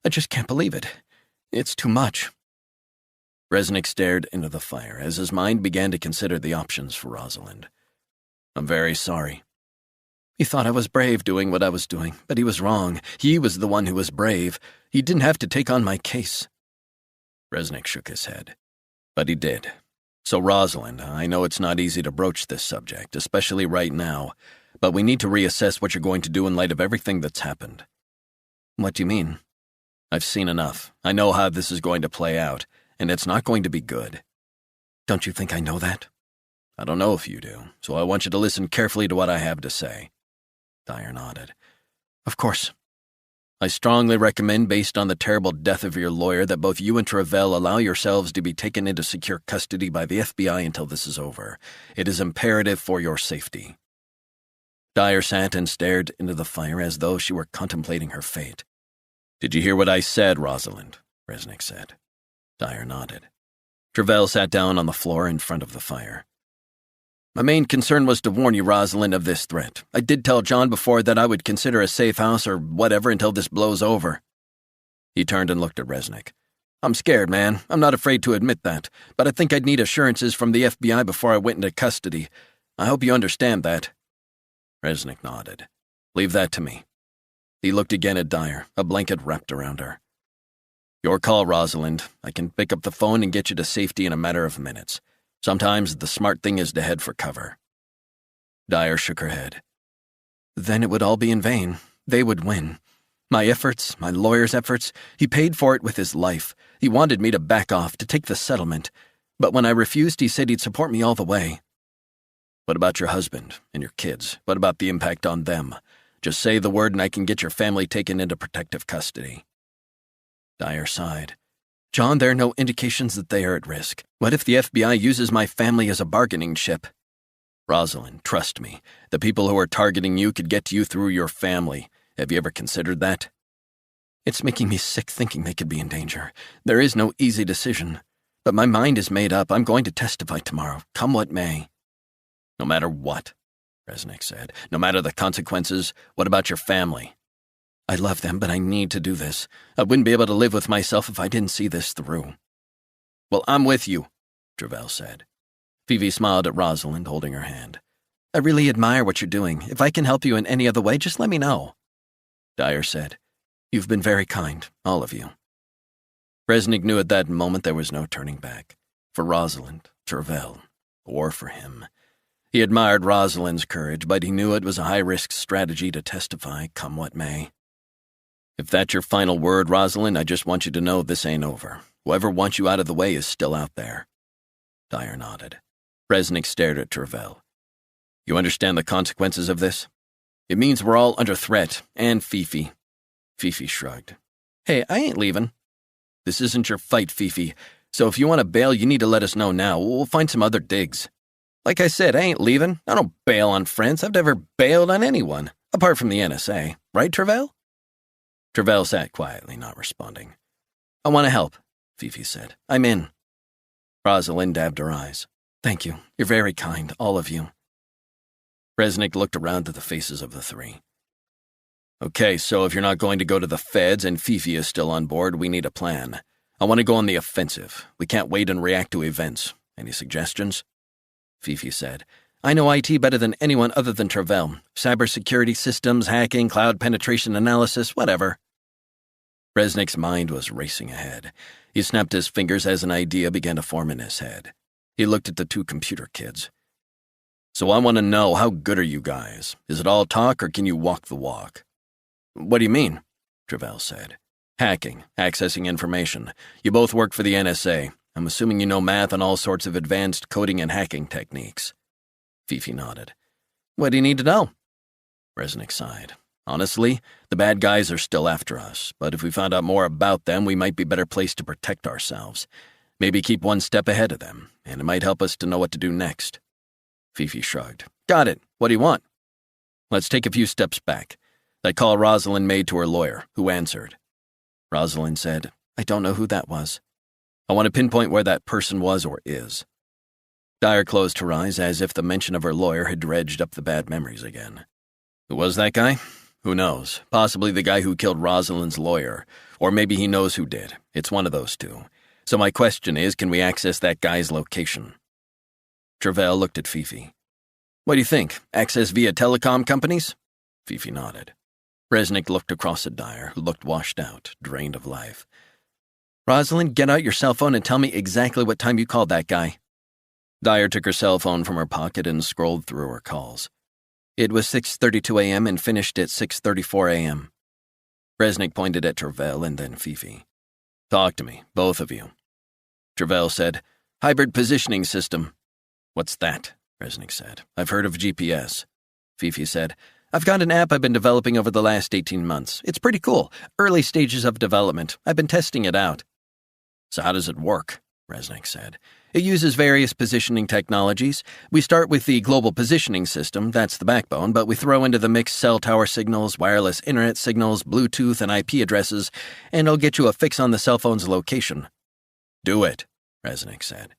I just can't believe it. It's too much." Resnick stared into the fire as his mind began to consider the options for Rosalind. "I'm very sorry." "He thought I was brave doing what I was doing, but he was wrong. He was the one who was brave. He didn't have to take on my case." Resnick shook his head. "But he did. So, Rosalind, I know it's not easy to broach this subject, especially right now, but we need to reassess what you're going to do in light of everything that's happened." "What do you mean?" "I've seen enough. I know how this is going to play out, and it's not going to be good." "Don't you think I know that?" "I don't know if you do, so I want you to listen carefully to what I have to say." Dyer nodded. "Of course." "I strongly recommend, based on the terrible death of your lawyer, that both you and Travell allow yourselves to be taken into secure custody by the FBI until this is over. It is imperative for your safety." Dyer sat and stared into the fire as though she were contemplating her fate. "Did you hear what I said, Rosalind?" Resnick said. Dyer nodded. Travell sat down on the floor in front of the fire. "My main concern was to warn you, Rosalind, of this threat. I did tell John before that I would consider a safe house or whatever until this blows over." He turned and looked at Resnick. "I'm scared, man. I'm not afraid to admit that, but I think I'd need assurances from the FBI before I went into custody. I hope you understand that." Resnick nodded. "Leave that to me." He looked again at Dyer, a blanket wrapped around her. "Your call, Rosalind. I can pick up the phone and get you to safety in a matter of minutes. Sometimes the smart thing is to head for cover." Dyer shook her head. "Then it would all be in vain. They would win. My efforts, my lawyer's efforts, he paid for it with his life. He wanted me to back off, to take the settlement. But when I refused, he said he'd support me all the way." "What about your husband and your kids? What about the impact on them? Just say the word and I can get your family taken into protective custody." Dyer sighed. "John, there are no indications that they are at risk. What if the FBI uses my family as a bargaining chip?" "Rosalind, trust me. The people who are targeting you could get to you through your family. Have you ever considered that?" "It's making me sick thinking they could be in danger. There is no easy decision. But my mind is made up. I'm going to testify tomorrow, come what may." "No matter what," Resnick said. "No matter the consequences, what about your family?" "I love them, but I need to do this. I wouldn't be able to live with myself if I didn't see this through." "Well, I'm with you." Travell said. Fifi smiled at Rosalind, holding her hand. I really admire what you're doing. If I can help you in any other way, just let me know. Dyer said, You've been very kind, all of you. Resnick knew at that moment there was no turning back. For Rosalind, Travell, or for him. He admired Rosalind's courage, but he knew it was a high-risk strategy to testify, come what may. If that's your final word, Rosalind, I just want you to know this ain't over. Whoever wants you out of the way is still out there. Dyer nodded. Resnick stared at Travell. You understand the consequences of this? It means we're all under threat, and Fifi. Fifi shrugged. Hey, I ain't leaving. This isn't your fight, Fifi, so if you want to bail, you need to let us know now. We'll find some other digs. Like I said, I ain't leaving. I don't bail on friends. I've never bailed on anyone, apart from the NSA. Right, Travell? Travell sat quietly, not responding. I want to help, Fifi said. I'm in. Rosalind dabbed her eyes. Thank you. You're very kind, all of you. Resnick looked around at the faces of the three. Okay, so if you're not going to go to the feds and Fifi is still on board, we need a plan. I want to go on the offensive. We can't wait and react to events. Any suggestions? Fifi said, I know IT better than anyone other than Travell. Cybersecurity systems, hacking, cloud penetration analysis, whatever. Resnick's mind was racing ahead. He snapped his fingers as an idea began to form in his head. He looked at the two computer kids. So I want to know, how good are you guys? Is it all talk or can you walk the walk? What do you mean? Travell said. Hacking, accessing information. You both work for the NSA. I'm assuming you know math and all sorts of advanced coding and hacking techniques. Fifi nodded. What do you need to know? Resnick sighed. Honestly, the bad guys are still after us, but if we found out more about them, we might be better placed to protect ourselves. Maybe keep one step ahead of them, and it might help us to know what to do next. Fifi shrugged. Got it. What do you want? Let's take a few steps back. That call Rosalind made to her lawyer, who answered. Rosalind said, I don't know who that was. I want to pinpoint where that person was or is. Dyer closed her eyes as if the mention of her lawyer had dredged up the bad memories again. Who was that guy? Who knows? Possibly the guy who killed Rosalind's lawyer. Or maybe he knows who did. It's one of those two. So my question is, can we access that guy's location? Travell looked at Fifi. What do you think? Access via telecom companies? Fifi nodded. Resnick looked across at Dyer, who looked washed out, drained of life. Rosalind, get out your cell phone and tell me exactly what time you called that guy. Dyer took her cell phone from her pocket and scrolled through her calls. It was 6:32 a.m. and finished at 6:34 a.m. Resnick pointed at Travell and then Fifi. Talk to me, both of you. Travell said, Hybrid positioning system. What's that? Resnick said. I've heard of GPS. Fifi said, I've got an app I've been developing over the last 18 months. It's pretty cool. Early stages of development. I've been testing it out. So how does it work? Resnick said. It uses various positioning technologies. We start with the global positioning system, that's the backbone, but we throw into the mix cell tower signals, wireless internet signals, Bluetooth, and IP addresses, and it'll get you a fix on the cell phone's location. Do it, Resnick said.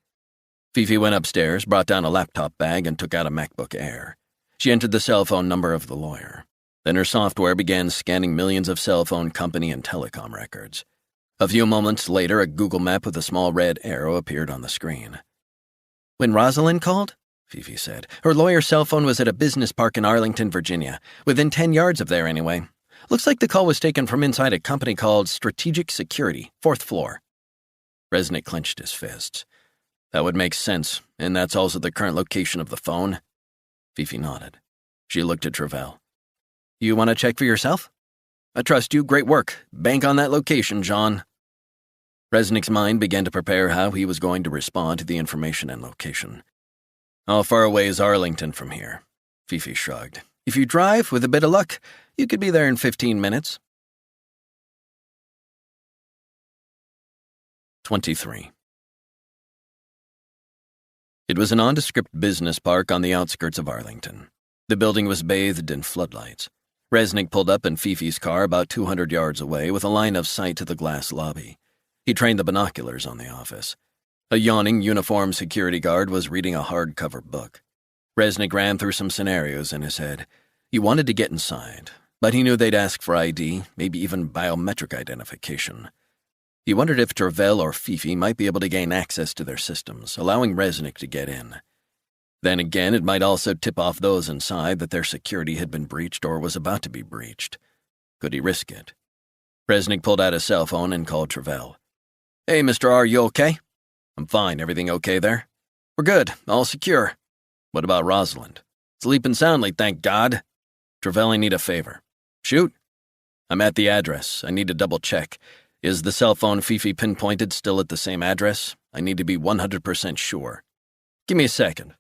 Fifi went upstairs, brought down a laptop bag, and took out a MacBook Air. She entered the cell phone number of the lawyer. Then her software began scanning millions of cell phone company and telecom records. A few moments later, a Google map with a small red arrow appeared on the screen. When Rosalind called, Fifi said, her lawyer's cell phone was at a business park in Arlington, Virginia, within 10 yards of there anyway. Looks like the call was taken from inside a company called Strategic Security, 4th floor. Resnick clenched his fists. That would make sense, and that's also the current location of the phone? Fifi nodded. She looked at Travell. You want to check for yourself? I trust you. Great work. Bank on that location, John. Resnick's mind began to prepare how he was going to respond to the information and location. How far away is Arlington from here? Fifi shrugged. If you drive, with a bit of luck, you could be there in 15 minutes. 23. It was a nondescript business park on the outskirts of Arlington. The building was bathed in floodlights. Resnick pulled up in Fifi's car about 200 yards away with a line of sight to the glass lobby. He trained the binoculars on the office. A yawning, uniformed security guard was reading a hardcover book. Resnick ran through some scenarios in his head. He wanted to get inside, but he knew they'd ask for ID, maybe even biometric identification. He wondered if Travell or Fifi might be able to gain access to their systems, allowing Resnick to get in. Then again, it might also tip off those inside that their security had been breached or was about to be breached. Could he risk it? Resnick pulled out his cell phone and called Travell. "Hey, Mr. R, you okay?" "I'm fine. Everything okay there?" "We're good. All secure." "What about Rosalind?" "Sleeping soundly, thank God." "Travell, I need a favor." "Shoot." "I'm at the address. I need to double-check. Is the cell phone Fifi pinpointed still at the same address? I need to be 100% sure." "Give me a second."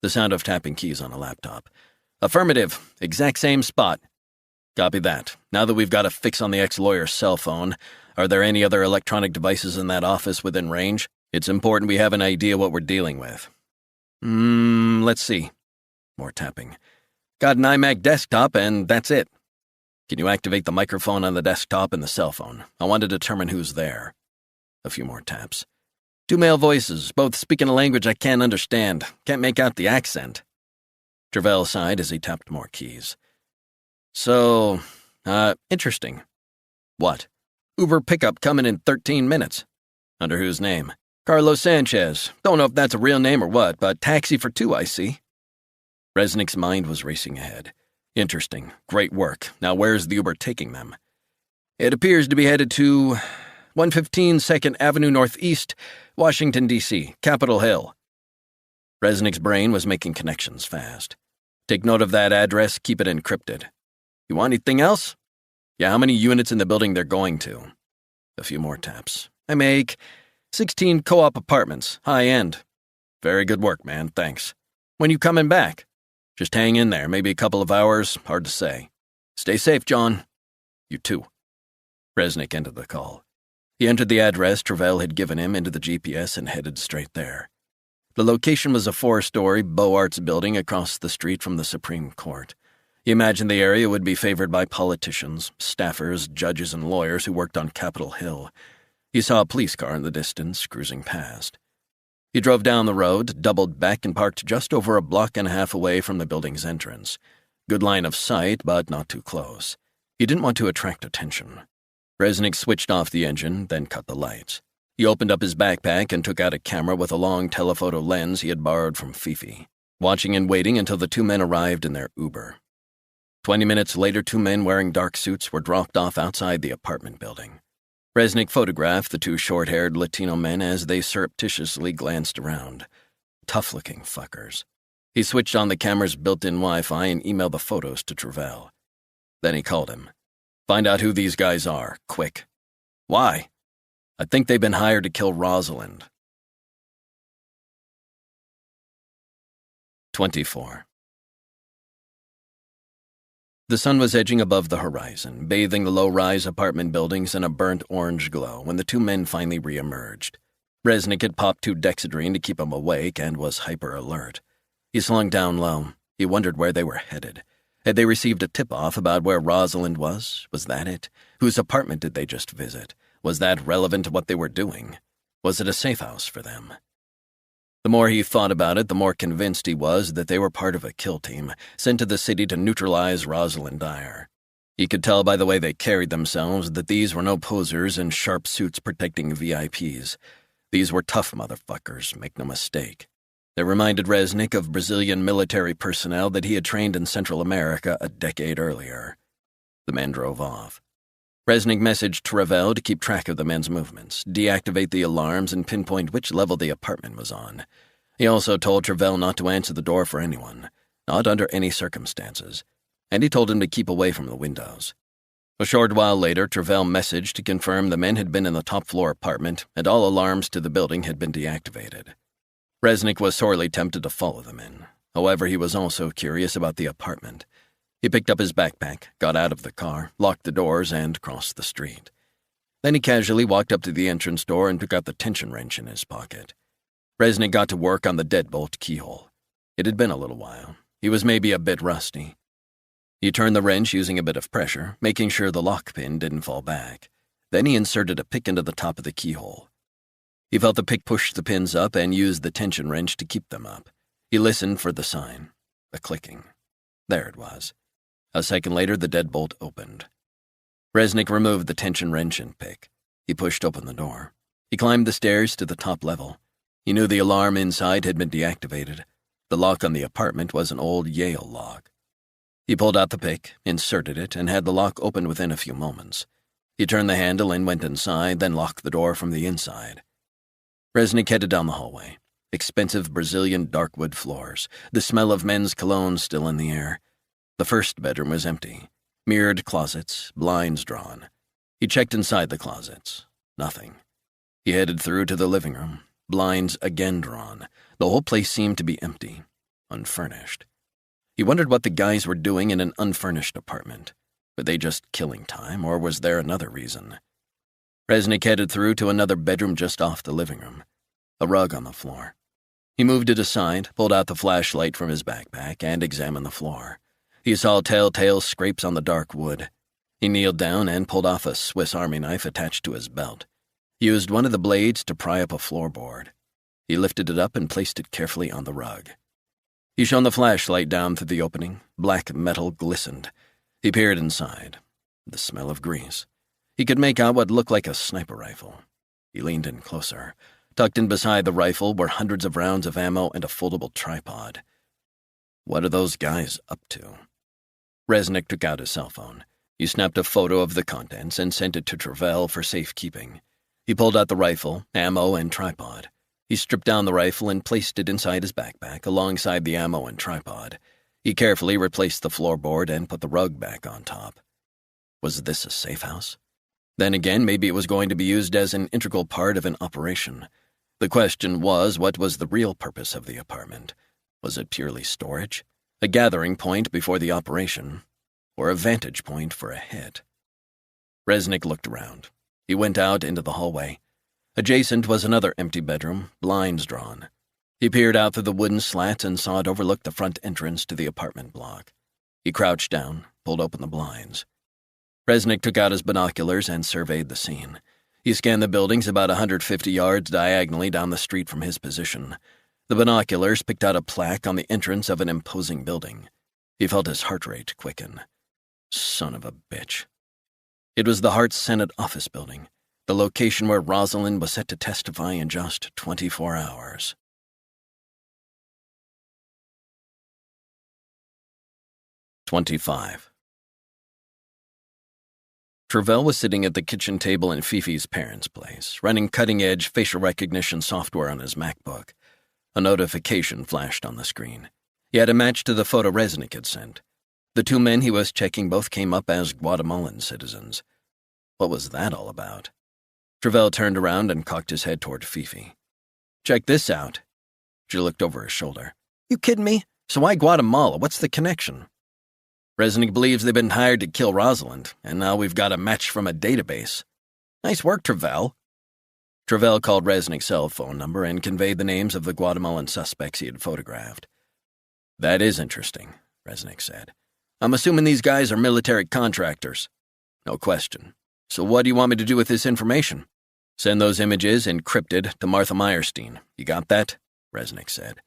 The sound of tapping keys on a laptop. "Affirmative. Exact same spot." "Copy that. Now that we've got a fix on the ex-lawyer's cell phone, are there any other electronic devices in that office within range? It's important we have an idea what we're dealing with." Let's see." More tapping. "Got an iMac desktop, and that's it." "Can you activate the microphone on the desktop and the cell phone? I want to determine who's there." A few more taps. "Two male voices, both speaking a language I can't understand. Can't make out the accent." Travell sighed as he tapped more keys. "So, interesting." "What?" "Uber pickup coming in 13 minutes. "Under whose name?" "Carlos Sanchez. Don't know if that's a real name or what, but taxi for two, I see." Resnick's mind was racing ahead. "Interesting. Great work. Now where's the Uber taking them?" "It appears to be headed to 115 2nd Avenue Northeast, Washington, D.C., Capitol Hill." Resnick's brain was making connections fast. "Take note of that address, keep it encrypted." "You want anything else?" "Yeah, how many units in the building they're going to?" A few more taps. "I make 16 co-op apartments, high-end." "Very good work, man, thanks." "When you coming back?" "Just hang in there, maybe a couple of hours, hard to say." "Stay safe, John." "You too." Resnick ended the call. He entered the address Travell had given him into the GPS and headed straight there. The location was a 4-story Beaux Arts building across the street from the Supreme Court. He imagined the area would be favored by politicians, staffers, judges, and lawyers who worked on Capitol Hill. He saw a police car in the distance, cruising past. He drove down the road, doubled back, and parked just over a block and a half away from the building's entrance. Good line of sight, but not too close. He didn't want to attract attention. Resnick switched off the engine, then cut the lights. He opened up his backpack and took out a camera with a long telephoto lens he had borrowed from Fifi, watching and waiting until the two men arrived in their Uber. 20 minutes later, 2 men wearing dark suits were dropped off outside the apartment building. Resnick photographed the 2 short-haired Latino men as they surreptitiously glanced around. Tough-looking fuckers. He switched on the camera's built-in Wi-Fi and emailed the photos to Travell. Then he called him. "Find out who these guys are, quick." "Why?" "I think they've been hired to kill Rosalind." 24. The sun was edging above the horizon, bathing the low-rise apartment buildings in a burnt orange glow when the 2 men finally re-emerged. Resnick had popped 2 Dexedrine to keep him awake and was hyper-alert. He slunk down low. He wondered where they were headed. Had they received a tip-off about where Rosalind was? Was that it? Whose apartment did they just visit? Was that relevant to what they were doing? Was it a safe house for them? The more he thought about it, the more convinced he was that they were part of a kill team, sent to the city to neutralize Rosalind Dyer. He could tell by the way they carried themselves that these were no posers in sharp suits protecting VIPs. These were tough motherfuckers, make no mistake. They reminded Resnick of Brazilian military personnel that he had trained in Central America a decade earlier. The men drove off. Resnick messaged Travell to keep track of the men's movements, deactivate the alarms, and pinpoint which level the apartment was on. He also told Travell not to answer the door for anyone, not under any circumstances, and he told him to keep away from the windows. A short while later, Travell messaged to confirm the men had been in the top-floor apartment and all alarms to the building had been deactivated. Resnick was sorely tempted to follow them in. However, he was also curious about the apartment. He picked up his backpack, got out of the car, locked the doors, and crossed the street. Then he casually walked up to the entrance door and took out the tension wrench in his pocket. Resnick got to work on the deadbolt keyhole. It had been a little while. He was maybe a bit rusty. He turned the wrench using a bit of pressure, making sure the lock pin didn't fall back. Then he inserted a pick into the top of the keyhole. He felt the pick push the pins up and used the tension wrench to keep them up. He listened for the sign. A clicking. There it was. A second later, the deadbolt opened. Resnick removed the tension wrench and pick. He pushed open the door. He climbed the stairs to the top level. He knew the alarm inside had been deactivated. The lock on the apartment was an old Yale lock. He pulled out the pick, inserted it, and had the lock opened within a few moments. He turned the handle and went inside, then locked the door from the inside. Resnick headed down the hallway. Expensive Brazilian darkwood floors, the smell of men's cologne still in the air. The first bedroom was empty. Mirrored closets, blinds drawn. He checked inside the closets. Nothing. He headed through to the living room. Blinds again drawn. The whole place seemed to be empty, unfurnished. He wondered what the guys were doing in an unfurnished apartment. Were they just killing time, or was there another reason? Resnick headed through to another bedroom just off the living room. A rug on the floor. He moved it aside, pulled out the flashlight from his backpack, and examined the floor. He saw telltale scrapes on the dark wood. He kneeled down and pulled off a Swiss Army knife attached to his belt. He used one of the blades to pry up a floorboard. He lifted it up and placed it carefully on the rug. He shone the flashlight down through the opening. Black metal glistened. He peered inside. The smell of grease. He could make out what looked like a sniper rifle. He leaned in closer. Tucked in beside the rifle were hundreds of rounds of ammo and a foldable tripod. What are those guys up to? Resnick took out his cell phone. He snapped a photo of the contents and sent it to Travell for safekeeping. He pulled out the rifle, ammo, and tripod. He stripped down the rifle and placed it inside his backpack alongside the ammo and tripod. He carefully replaced the floorboard and put the rug back on top. Was this a safe house? Then again, maybe it was going to be used as an integral part of an operation. The question was, what was the real purpose of the apartment? Was it purely storage? A gathering point before the operation? Or a vantage point for a hit? Resnick looked around. He went out into the hallway. Adjacent was another empty bedroom, blinds drawn. He peered out through the wooden slats and saw it overlooked the front entrance to the apartment block. He crouched down, pulled open the blinds. Resnick took out his binoculars and surveyed the scene. He scanned the buildings about 150 yards diagonally down the street from his position. The binoculars picked out a plaque on the entrance of an imposing building. He felt his heart rate quicken. Son of a bitch. It was the Hart's Senate office building, the location where Rosalind was set to testify in just 24 hours. "25. Travell was sitting at the kitchen table in Fifi's parents' place, running cutting-edge facial recognition software on his MacBook. A notification flashed on the screen. He had a match to the photo Resnick had sent. The two men he was checking both came up as Guatemalan citizens. What was that all about? Travell turned around and cocked his head toward Fifi. "Check this out." She looked over his shoulder. "You kidding me? So why Guatemala? What's the connection?" "Resnick believes they've been hired to kill Rosalind, and now we've got a match from a database." "Nice work, Travell." Travell called Resnick's cell phone number and conveyed the names of the Guatemalan suspects he had photographed. "That is interesting," Resnick said. "I'm assuming these guys are military contractors." "No question. So what do you want me to do with this information?" "Send those images encrypted to Martha Meyerstein. You got that?" Resnick said.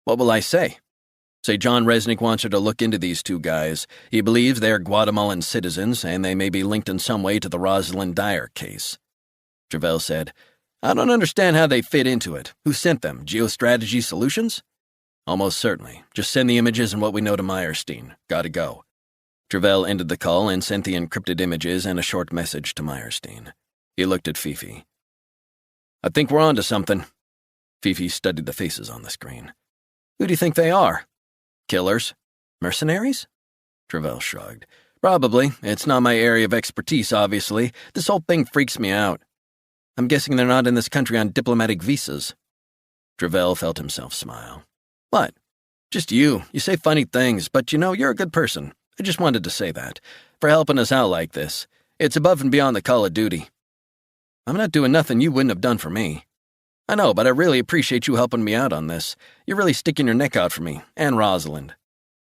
"What will I say?" "Say John Resnick wants her to look into these two guys. He believes they're Guatemalan citizens, and they may be linked in some way to the Rosalind Dyer case." Travell said, "I don't understand how they fit into it. Who sent them? Geostrategy Solutions?" "Almost certainly. Just send the images and what we know to Meyerstein. Gotta go." Travell ended the call and sent the encrypted images and a short message to Meyerstein. He looked at Fifi. "I think we're on to something." Fifi studied the faces on the screen. "Who do you think they are?" "Killers." "Mercenaries?" Travell shrugged. "Probably. It's not my area of expertise, obviously. This whole thing freaks me out. I'm guessing they're not in this country on diplomatic visas." Travell felt himself smile. "What?" "Just you. You say funny things, but you're a good person. I just wanted to say that. For helping us out like this. It's above and beyond the call of duty." "I'm not doing nothing you wouldn't have done for me." "I know, but I really appreciate you helping me out on this. You're really sticking your neck out for me, and Rosalind."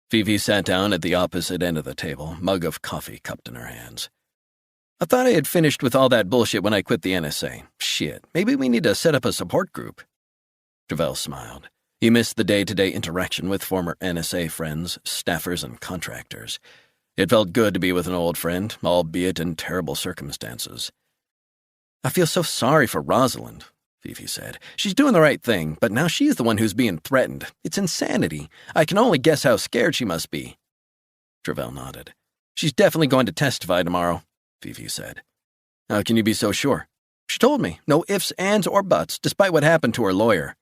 Fifi sat down at the opposite end of the table, mug of coffee cupped in her hands. "I thought I had finished with all that bullshit when I quit the NSA. Shit, maybe we need to set up a support group." Travell smiled. He missed the day-to-day interaction with former NSA friends, staffers, and contractors. It felt good to be with an old friend, albeit in terrible circumstances. I feel so sorry for Rosalind, Fifi said. She's doing the right thing, but now she's the one who's being threatened. It's insanity. I can only guess how scared she must be. Travell nodded. She's definitely going to testify tomorrow, Fifi said. How can you be so sure? She told me. No ifs, ands, or buts, despite what happened to her lawyer.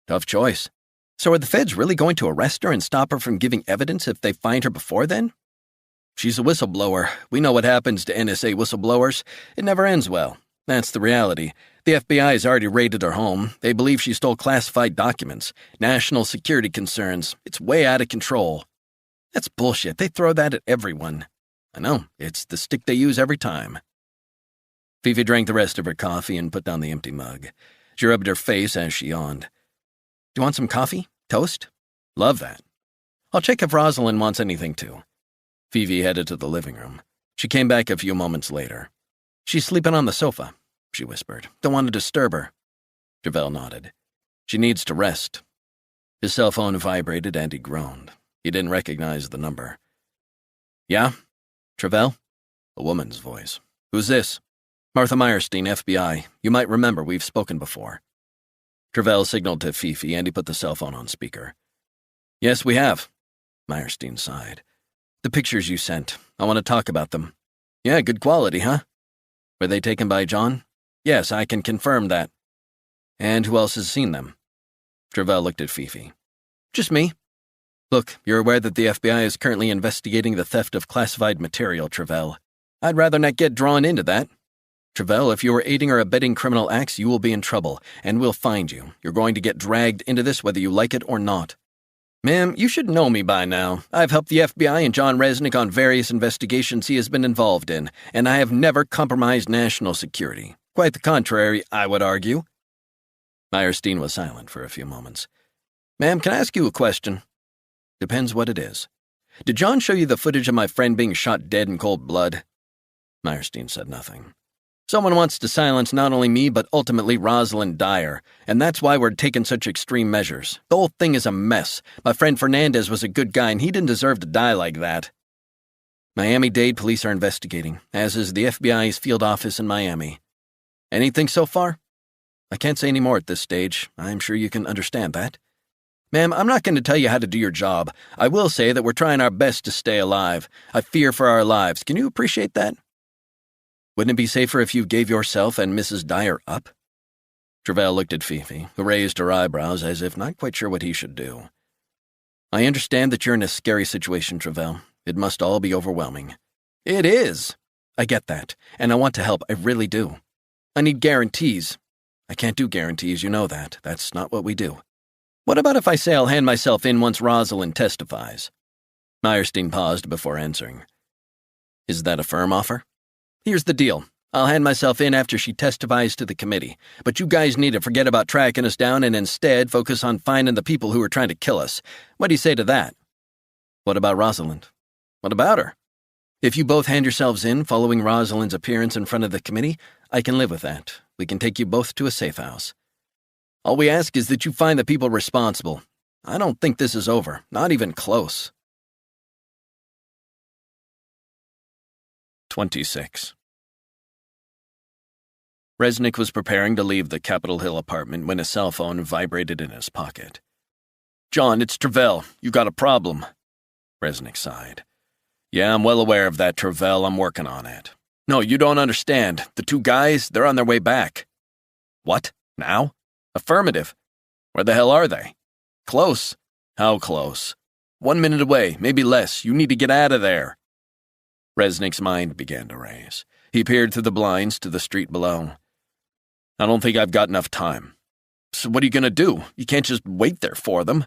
Tough choice. So are the feds really going to arrest her and stop her from giving evidence if they find her before then? She's a whistleblower. We know what happens to NSA whistleblowers. It never ends well. That's the reality. The FBI has already raided her home. They believe she stole classified documents. National security concerns. It's way out of control. That's bullshit. They throw that at everyone. I know. It's the stick they use every time. Fifi drank the rest of her coffee and put down the empty mug. She rubbed her face as she yawned. Do you want some coffee? Toast? Love that. I'll check if Rosalind wants anything too. Fifi headed to the living room. She came back a few moments later. She's sleeping on the sofa, she whispered. Don't want to disturb her. Travell nodded. She needs to rest. His cell phone vibrated and he groaned. He didn't recognize the number. Yeah? Travell? A woman's voice. Who's this? Martha Meyerstein, FBI. You might remember we've spoken before. Travell signaled to Fifi and he put the cell phone on speaker. Yes, we have. Meyerstein sighed. The pictures you sent. I want to talk about them. Yeah, good quality, huh? Were they taken by John? Yes, I can confirm that. And who else has seen them? Travell looked at Fifi. Just me. Look, you're aware that the FBI is currently investigating the theft of classified material, Travell. I'd rather not get drawn into that. Travell, if you are aiding or abetting criminal acts, you will be in trouble, and we'll find you. You're going to get dragged into this whether you like it or not. Ma'am, you should know me by now. I've helped the FBI and John Resnick on various investigations he has been involved in, and I have never compromised national security. Quite the contrary, I would argue. Meyerstein was silent for a few moments. Ma'am, can I ask you a question? Depends what it is. Did John show you the footage of my friend being shot dead in cold blood? Meyerstein said nothing. Someone wants to silence not only me, but ultimately Rosalind Dyer, and that's why we're taking such extreme measures. The whole thing is a mess. My friend Fernandez was a good guy, and he didn't deserve to die like that. Miami-Dade police are investigating, as is the FBI's field office in Miami. Anything so far? I can't say any more at this stage. I'm sure you can understand that. Ma'am, I'm not going to tell you how to do your job. I will say that we're trying our best to stay alive. I fear for our lives. Can you appreciate that? Wouldn't it be safer if you gave yourself and Mrs. Dyer up? Travell looked at Fifi, who raised her eyebrows as if not quite sure what he should do. I understand that you're in a scary situation, Travell. It must all be overwhelming. It is. I get that, and I want to help. I really do. I need guarantees. I can't do guarantees, you know that. That's not what we do. What about if I say I'll hand myself in once Rosalind testifies? Meyerstein paused before answering. Is that a firm offer? Here's the deal. I'll hand myself in after she testifies to the committee, but you guys need to forget about tracking us down and instead focus on finding the people who are trying to kill us. What do you say to that? What about Rosalind? What about her? If you both hand yourselves in following Rosalind's appearance in front of the committee, I can live with that. We can take you both to a safe house. All we ask is that you find the people responsible. I don't think this is over, not even close. 26. Resnick was preparing to leave the Capitol Hill apartment when his cell phone vibrated in his pocket. John, it's Travell. You got a problem. Resnick sighed. Yeah, I'm well aware of that, Travell. I'm working on it. No, you don't understand. The two guys, they're on their way back. What? Now? Affirmative. Where the hell are they? Close. How close? 1 minute away, maybe less. You need to get out of there. Resnick's mind began to race. He peered through the blinds to the street below. I don't think I've got enough time. So what are you going to do? You can't just wait there for them.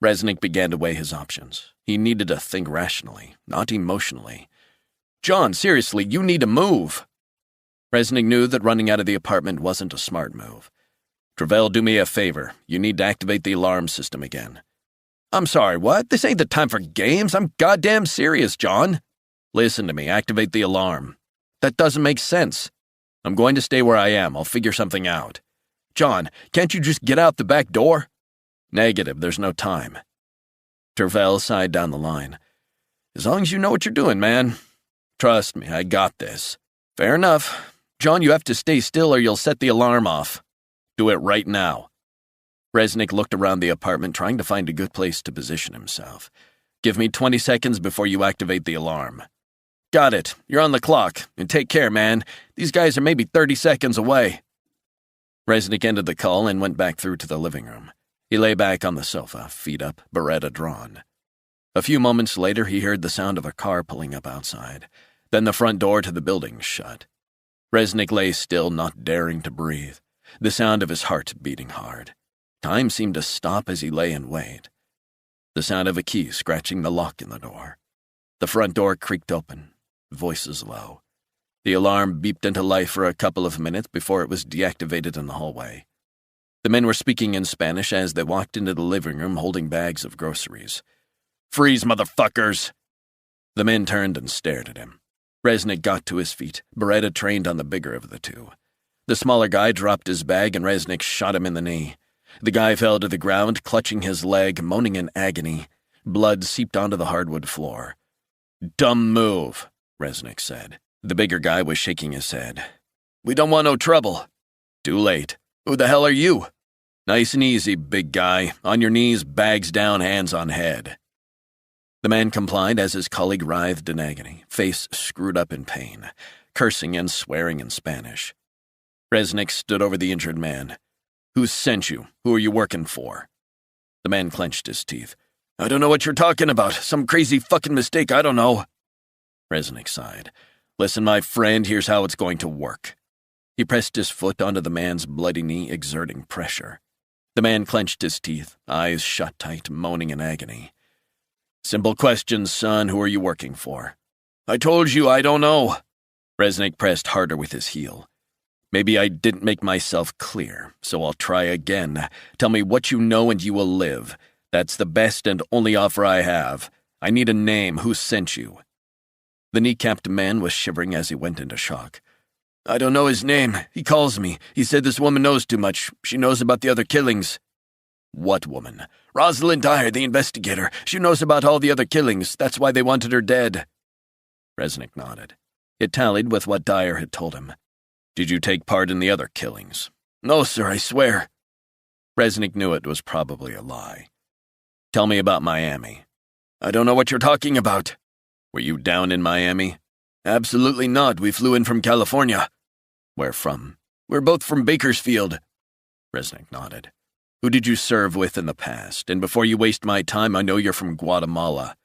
Resnick began to weigh his options. He needed to think rationally, not emotionally. John, seriously, you need to move. Resnick knew that running out of the apartment wasn't a smart move. Travell, do me a favor. You need to activate the alarm system again. I'm sorry, what? This ain't the time for games. I'm goddamn serious, John. Listen to me, activate the alarm. That doesn't make sense. I'm going to stay where I am. I'll figure something out. John, can't you just get out the back door? Negative, there's no time. Travell sighed down the line. As long as you know what you're doing, man. Trust me, I got this. Fair enough. John, you have to stay still or you'll set the alarm off. Do it right now. Resnick looked around the apartment, trying to find a good place to position himself. Give me 20 seconds before you activate the alarm. Got it. You're on the clock. And take care, man. These guys are maybe 30 seconds away. Resnick ended the call and went back through to the living room. He lay back on the sofa, feet up, Beretta drawn. A few moments later, he heard the sound of a car pulling up outside. Then the front door to the building shut. Resnick lay still, not daring to breathe, the sound of his heart beating hard. Time seemed to stop as he lay and wait. The sound of a key scratching the lock in the door. The front door creaked open, voices low. The alarm beeped into life for a couple of minutes before it was deactivated in the hallway. The men were speaking in Spanish as they walked into the living room holding bags of groceries. Freeze, motherfuckers! The men turned and stared at him. Resnick got to his feet, Beretta trained on the bigger of the two. The smaller guy dropped his bag and Resnick shot him in the knee. The guy fell to the ground, clutching his leg, moaning in agony. Blood seeped onto the hardwood floor. Dumb move, Resnick said. The bigger guy was shaking his head. We don't want no trouble. Too late. Who the hell are you? Nice and easy, big guy. On your knees, bags down, hands on head. The man complied as his colleague writhed in agony, face screwed up in pain, cursing and swearing in Spanish. Resnick stood over the injured man. Who sent you? Who are you working for? The man clenched his teeth. I don't know what you're talking about. Some crazy fucking mistake, I don't know. Resnick sighed. Listen, my friend, here's how it's going to work. He pressed his foot onto the man's bloody knee, exerting pressure. The man clenched his teeth, eyes shut tight, moaning in agony. Simple questions, son. Who are you working for? I told you, I don't know. Resnick pressed harder with his heel. Maybe I didn't make myself clear, so I'll try again. Tell me what you know and you will live. That's the best and only offer I have. I need a name. Who sent you? The kneecapped man was shivering as he went into shock. I don't know his name. He calls me. He said this woman knows too much. She knows about the other killings. What woman? Rosalind Dyer, the investigator. She knows about all the other killings. That's why they wanted her dead. Resnick nodded. It tallied with what Dyer had told him. Did you take part in the other killings? No, sir, I swear. Resnick knew it was probably a lie. Tell me about Miami. I don't know what you're talking about. Were you down in Miami? Absolutely not. We flew in from California. Where from? We're both from Bakersfield. Resnick nodded. Who did you serve with in the past? And before you waste my time, I know you're from Guatemala.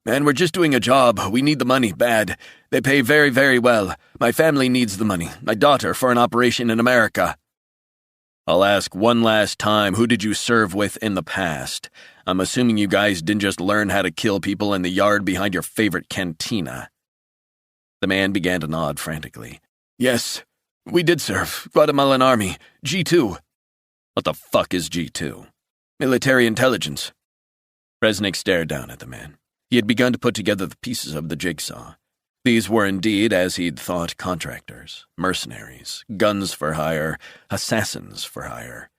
Man, we're just doing a job. We need the money, bad. They pay very, very well. My family needs the money. My daughter for an operation in America. I'll ask one last time, who did you serve with in the past? I'm assuming you guys didn't just learn how to kill people in the yard behind your favorite cantina. The man began to nod frantically. Yes, we did serve. Guatemalan Army. G2. What the fuck is G2? Military intelligence. Resnick stared down at the man. He had begun to put together the pieces of the jigsaw. These were indeed, as he'd thought, contractors, mercenaries, guns for hire, assassins for hire.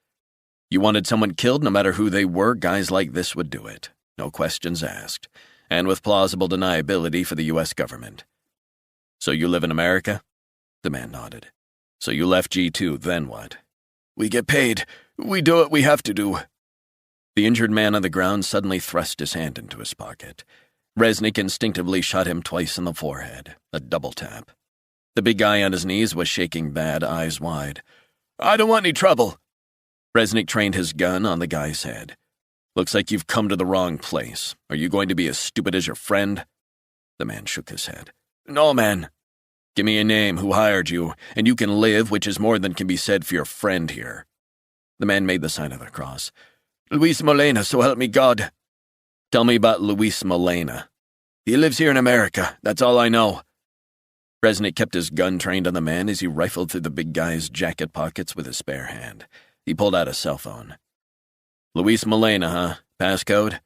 You wanted someone killed, no matter who they were, guys like this would do it. No questions asked, and with plausible deniability for the U.S. government. So you live in America? The man nodded. So you left G2, then what? We get paid. We do what we have to do. The injured man on the ground suddenly thrust his hand into his pocket. Resnick instinctively shot him twice in the forehead, a double tap. The big guy on his knees was shaking bad, eyes wide. I don't want any trouble. Resnick trained his gun on the guy's head. Looks like you've come to the wrong place. Are you going to be as stupid as your friend? The man shook his head. No, man. Give me a name, who hired you, and you can live, which is more than can be said for your friend here. The man made the sign of the cross. Luis Molina, so help me God. Tell me about Luis Molina. He lives here in America, that's all I know. Resnick kept his gun trained on the man as he rifled through the big guy's jacket pockets with his spare hand. He pulled out a cell phone. Luis Molina, huh? Passcode?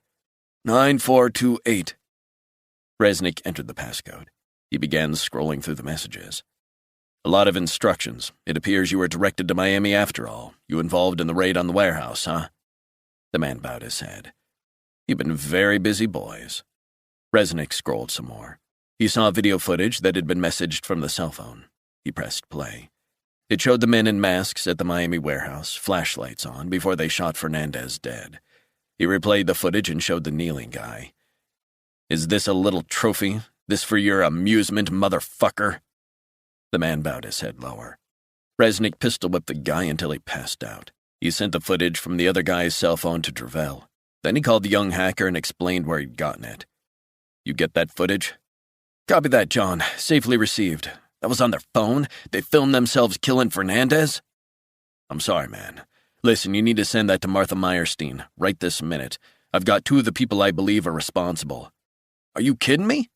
9428. Resnick entered the passcode. He began scrolling through the messages. A lot of instructions. It appears you were directed to Miami after all. You involved in the raid on the warehouse, huh? The man bowed his head. You've been very busy, boys. Resnick scrolled some more. He saw video footage that had been messaged from the cell phone. He pressed play. It showed the men in masks at the Miami warehouse, flashlights on, before they shot Fernandez dead. He replayed the footage and showed the kneeling guy. "Is this a little trophy? This for your amusement, motherfucker?" The man bowed his head lower. Resnick pistol-whipped the guy until he passed out. He sent the footage from the other guy's cell phone to Travell. Then he called the young hacker and explained where he'd gotten it. "You get that footage?" "Copy that, John. Safely received. That was on their phone? They filmed themselves killing Fernandez?" "I'm sorry, man. Listen, you need to send that to Martha Meyerstein, right this minute. I've got 2 of the people I believe are responsible." "Are you kidding me?"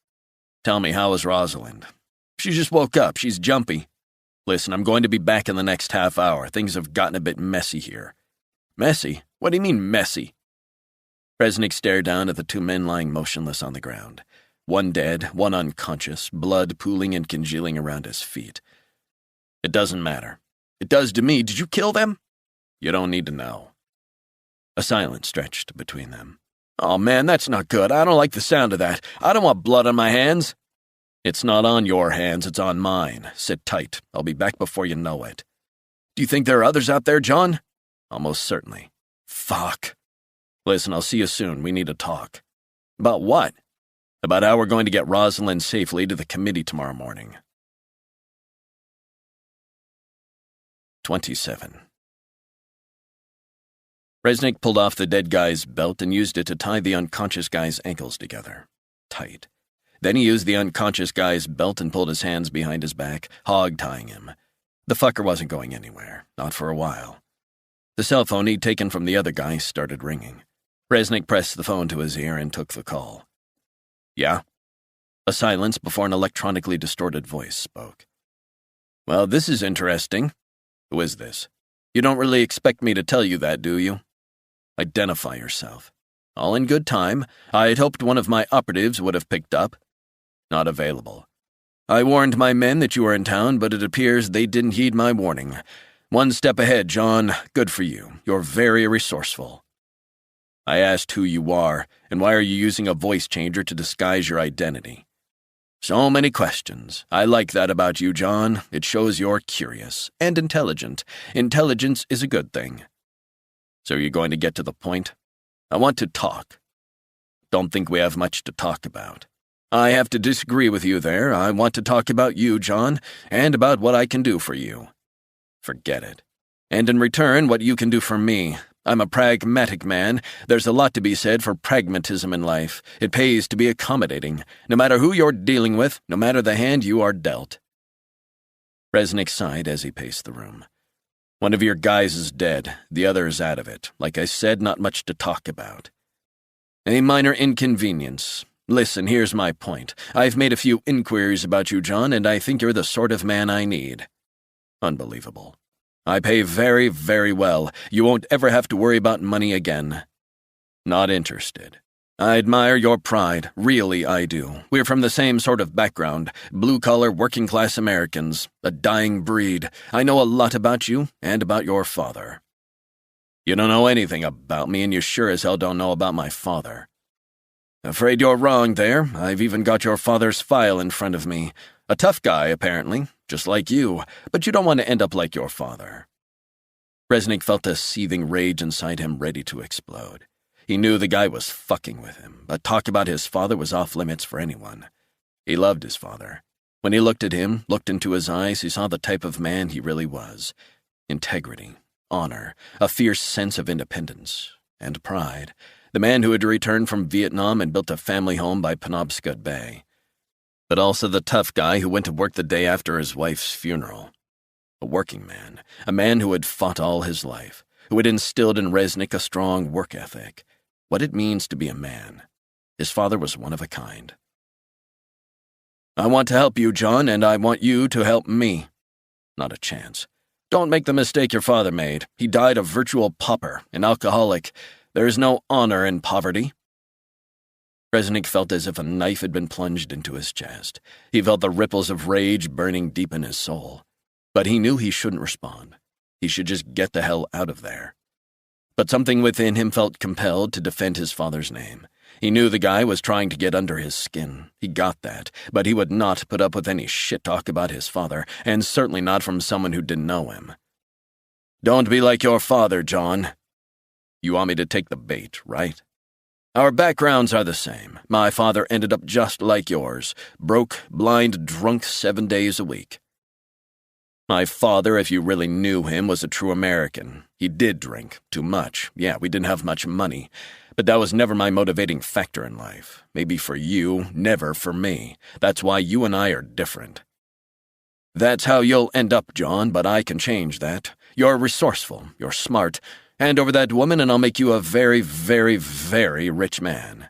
"Tell me, how is Rosalind?" "She just woke up. She's jumpy." "Listen, I'm going to be back in the next half hour. Things have gotten a bit messy here." "Messy? What do you mean, messy?" Resnick stared down at the 2 men lying motionless on the ground. One dead, one unconscious, blood pooling and congealing around his feet. "It doesn't matter." "It does to me. Did you kill them?" "You don't need to know." A silence stretched between them. "Oh, man, that's not good. I don't like the sound of that. I don't want blood on my hands." "It's not on your hands, it's on mine. Sit tight. I'll be back before you know it." "Do you think there are others out there, John?" "Almost certainly." "Fuck." "Listen, I'll see you soon. We need to talk." "About what?" "About how we're going to get Rosalind safely to the committee tomorrow morning." 27. Resnick pulled off the dead guy's belt and used it to tie the unconscious guy's ankles together. Tight. Then he used the unconscious guy's belt and pulled his hands behind his back, hog-tying him. The fucker wasn't going anywhere, not for a while. The cell phone he'd taken from the other guy started ringing. Resnick pressed the phone to his ear and took the call. "Yeah?" A silence before an electronically distorted voice spoke. "Well, this is interesting." "Who is this?" "You don't really expect me to tell you that, do you?" "Identify yourself." "All in good time. I had hoped one of my operatives would have picked up." "Not available." "I warned my men that you were in town, but it appears they didn't heed my warning. One step ahead, John. Good for you. You're very resourceful." "I asked who you are, and why are you using a voice changer to disguise your identity?" "So many questions. I like that about you, John. It shows you're curious and intelligent. Intelligence is a good thing." "So you're going to get to the point?" "I want to talk." "Don't think we have much to talk about." "I have to disagree with you there. I want to talk about you, John, and about what I can do for you." "Forget it." "And in return, what you can do for me. I'm a pragmatic man. There's a lot to be said for pragmatism in life. It pays to be accommodating, no matter who you're dealing with, no matter the hand you are dealt." Resnick sighed as he paced the room. "One of your guys is dead. The other is out of it. Like I said, not much to talk about." "A minor inconvenience. Listen, here's my point. I've made a few inquiries about you, John, and I think you're the sort of man I need." "Unbelievable." "I pay very, very well. You won't ever have to worry about money again." "Not interested." "I admire your pride. Really, I do. We're from the same sort of background. Blue-collar, working-class Americans. A dying breed. I know a lot about you and about your father." "You don't know anything about me, and you sure as hell don't know about my father." "Afraid you're wrong there. I've even got your father's file in front of me. A tough guy, apparently, just like you, but you don't want to end up like your father." Resnick felt a seething rage inside him ready to explode. He knew the guy was fucking with him, but talk about his father was off limits for anyone. He loved his father. When he looked at him, looked into his eyes, he saw the type of man he really was. Integrity, honor, a fierce sense of independence, and pride. The man who had returned from Vietnam and built a family home by Penobscot Bay. But also the tough guy who went to work the day after his wife's funeral. A working man, a man who had fought all his life, who had instilled in Resnick a strong work ethic. What it means to be a man. His father was one of a kind. "I want to help you, John, and I want you to help me." "Not a chance." "Don't make the mistake your father made. He died a virtual pauper, an alcoholic. There is no honor in poverty." Resnick felt as if a knife had been plunged into his chest. He felt the ripples of rage burning deep in his soul. But he knew he shouldn't respond. He should just get the hell out of there. But something within him felt compelled to defend his father's name. He knew the guy was trying to get under his skin. He got that, but he would not put up with any shit talk about his father, and certainly not from someone who didn't know him. "Don't be like your father, John. You want me to take the bait, right? Our backgrounds are the same. My father ended up just like yours, broke, blind, drunk 7 days a week. My father, if you really knew him, was a true American. He did drink, too much. Yeah, we didn't have much money, but that was never my motivating factor in life. Maybe for you, never for me. That's why you and I are different. That's how you'll end up, John, but I can change that. You're resourceful, you're smart. Hand over that woman and I'll make you a very, very, very rich man."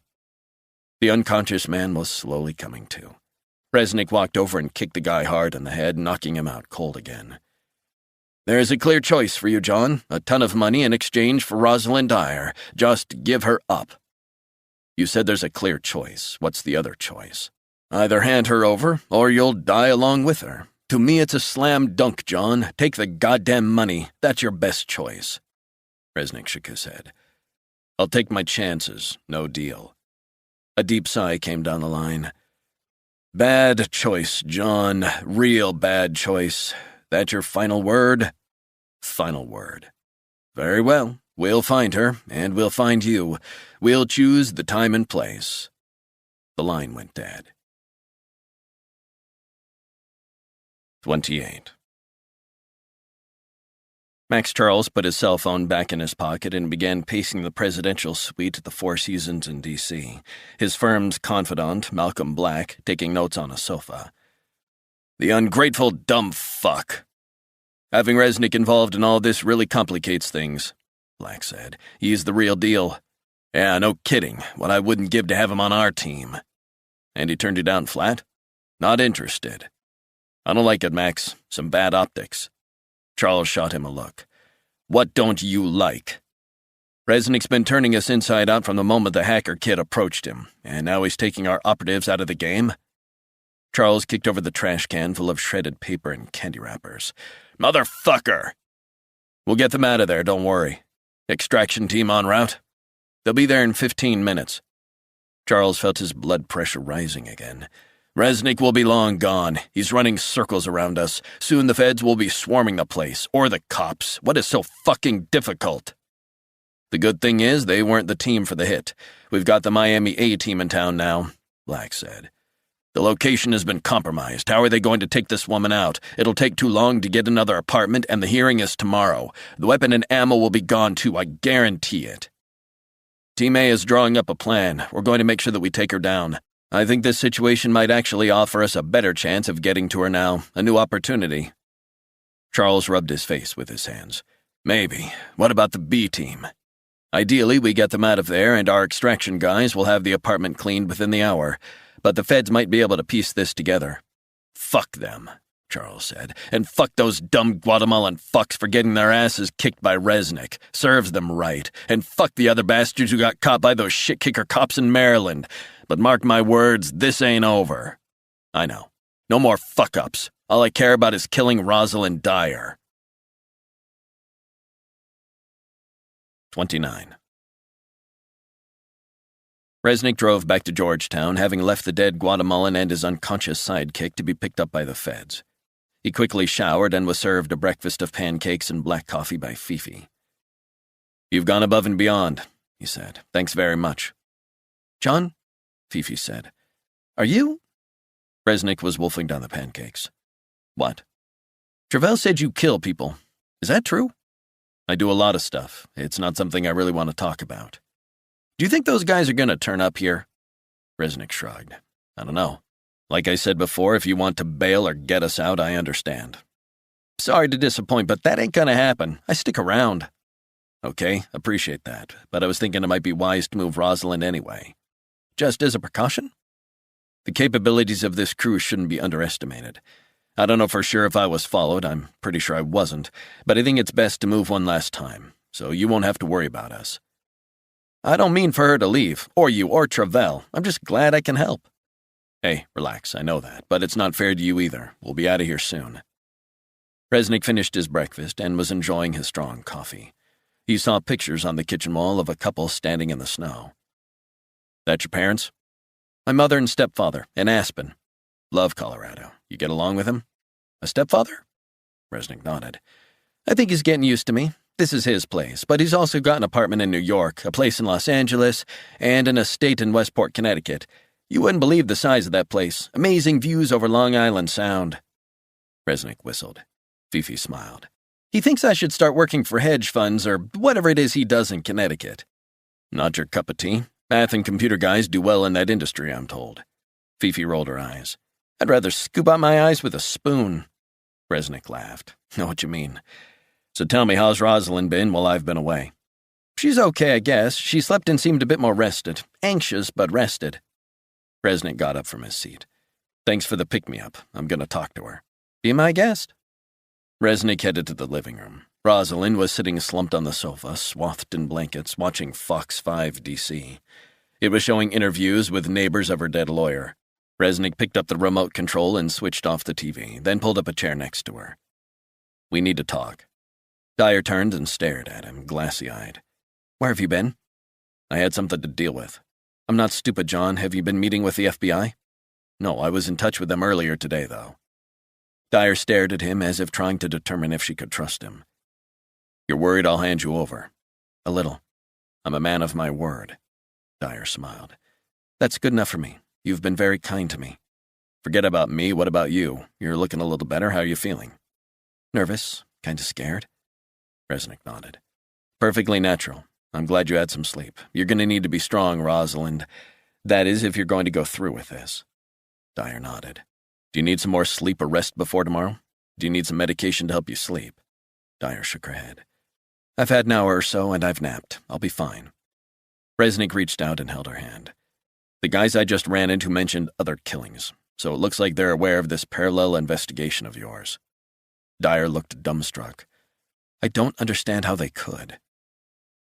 The unconscious man was slowly coming to. Resnick walked over and kicked the guy hard in the head, knocking him out cold again. "There's a clear choice for you, John. A ton of money in exchange for Rosalind Dyer. Just give her up." "You said there's a clear choice. What's the other choice?" "Either hand her over, or you'll die along with her. To me, it's a slam dunk, John. Take the goddamn money. That's your best choice." Resnick shook his head. "I'll take my chances. No deal." A deep sigh came down the line. "Bad choice, John. Real bad choice. That your final word?" "Final word." "Very well. We'll find her, and we'll find you. We'll choose the time and place." The line went dead. 28. Max Charles put his cell phone back in his pocket and began pacing the presidential suite at the Four Seasons in D.C., his firm's confidant, Malcolm Black, taking notes on a sofa. "The ungrateful dumb fuck. Having Resnick involved in all this really complicates things," Black said. "He's the real deal. Yeah, no kidding. What I wouldn't give to have him on our team." "And he turned you down flat?" "Not interested." "I don't like it, Max. Some bad optics." Charles shot him a look. "What don't you like?" "Resnick's been turning us inside out from the moment the hacker kid approached him, and now he's taking our operatives out of the game." Charles kicked over the trash can full of shredded paper and candy wrappers. "Motherfucker!" "We'll get them out of there, don't worry. Extraction team en route?" "They'll be there in 15 minutes. Charles felt his blood pressure rising again. "Resnick will be long gone. He's running circles around us. Soon the feds will be swarming the place, or the cops. What is so fucking difficult?" "The good thing is they weren't the team for the hit. We've got the Miami A team in town now," Black said. "The location has been compromised. How are they going to take this woman out? It'll take too long to get another apartment, and the hearing is tomorrow. The weapon and ammo will be gone too, I guarantee it. Team A is drawing up a plan. We're going to make sure that we take her down. I think this situation might actually offer us a better chance of getting to her now, a new opportunity." Charles rubbed his face with his hands. "Maybe. What about the B team? Ideally, we get them out of there, and our extraction guys will have the apartment cleaned within the hour, but the feds might be able to piece this together." "Fuck them," Charles said, "and fuck those dumb Guatemalan fucks for getting their asses kicked by Resnick. Serves them right. And fuck the other bastards who got caught by those shit-kicker cops in Maryland. But mark my words, this ain't over." "I know. No more fuck-ups. All I care about is killing Rosalind Dyer." 29. Resnick drove back to Georgetown, having left the dead Guatemalan and his unconscious sidekick to be picked up by the feds. He quickly showered and was served a breakfast of pancakes and black coffee by Fifi. "You've gone above and beyond," he said. "Thanks very much." "John," Fifi said, "are you—" Resnick was wolfing down the pancakes. "What?" "Travell said you kill people. Is that true?" "I do a lot of stuff. It's not something I really want to talk about." "Do you think those guys are going to turn up here?" Resnick shrugged. "I don't know. Like I said before, if you want to bail or get us out, I understand." "Sorry to disappoint, but that ain't going to happen. I stick around." "Okay, appreciate that, but I was thinking it might be wise to move Rosalind anyway." "Just as a precaution?" "The capabilities of this crew shouldn't be underestimated. I don't know for sure if I was followed. I'm pretty sure I wasn't, but I think it's best to move one last time, so you won't have to worry about us." "I don't mean for her to leave, or you, or Travell. I'm just glad I can help." "Hey, relax, I know that, but it's not fair to you either. We'll be out of here soon." Resnick finished his breakfast and was enjoying his strong coffee. He saw pictures on the kitchen wall of a couple standing in the snow. That your parents? My mother and stepfather, in Aspen. Love Colorado. You get along with him? A stepfather? Resnick nodded. I think he's getting used to me. This is his place, but he's also got an apartment in New York, a place in Los Angeles, and an estate in Westport, Connecticut. You wouldn't believe the size of that place. Amazing views over Long Island Sound. Resnick whistled. Fifi smiled. He thinks I should start working for hedge funds or whatever it is he does in Connecticut. Not your cup of tea? Math and computer guys do well in that industry, I'm told. Fifi rolled her eyes. I'd rather scoop out my eyes with a spoon. Resnick laughed. Know what you mean. So tell me, how's Rosalind been while I've been away? She's okay, I guess. She slept and seemed a bit more rested. Anxious, but rested. Resnick got up from his seat. Thanks for the pick-me-up. I'm going to talk to her. Be my guest. Resnick headed to the living room. Rosalind was sitting slumped on the sofa, swathed in blankets, watching Fox 5 DC. It was showing interviews with neighbors of her dead lawyer. Resnick picked up the remote control and switched off the TV, then pulled up a chair next to her. We need to talk. Dyer turned and stared at him, glassy-eyed. Where have you been? I had something to deal with. I'm not stupid, John. Have you been meeting with the FBI? No, I was in touch with them earlier today, though. Dyer stared at him as if trying to determine if she could trust him. You're worried I'll hand you over? A little. I'm a man of my word. Dyer smiled. That's good enough for me. You've been very kind to me. Forget about me, what about you? You're looking a little better, how are you feeling? Nervous, kinda scared. Resnick nodded. Perfectly natural. I'm glad you had some sleep. You're going to need to be strong, Rosalind. That is, if you're going to go through with this. Dyer nodded. Do you need some more sleep or rest before tomorrow? Do you need some medication to help you sleep? Dyer shook her head. I've had an hour or so, and I've napped. I'll be fine. Resnick reached out and held her hand. The guys I just ran into mentioned other killings, so it looks like they're aware of this parallel investigation of yours. Dyer looked dumbstruck. I don't understand how they could.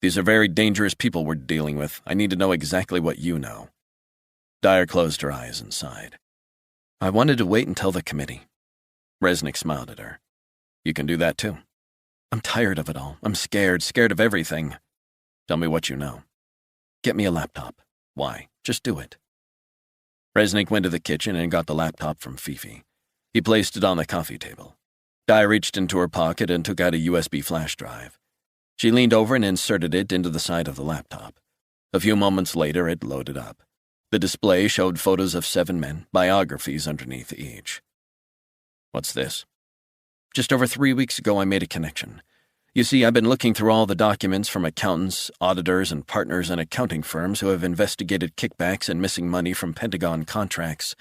These are very dangerous people we're dealing with. I need to know exactly what you know. Dyer closed her eyes and sighed. I wanted to wait until the committee. Resnick smiled at her. You can do that too. I'm tired of it all. I'm scared of everything. Tell me what you know. Get me a laptop. Why? Just do it. Resnick went to the kitchen and got the laptop from Fifi. He placed it on the coffee table. Dyer reached into her pocket and took out a USB flash drive. She leaned over and inserted it into the side of the laptop. A few moments later, it loaded up. The display showed photos of 7 men, biographies underneath each. What's this? Just over 3 weeks ago, I made a connection. You see, I've been looking through all the documents from accountants, auditors, and partners in accounting firms who have investigated kickbacks and missing money from Pentagon contracts.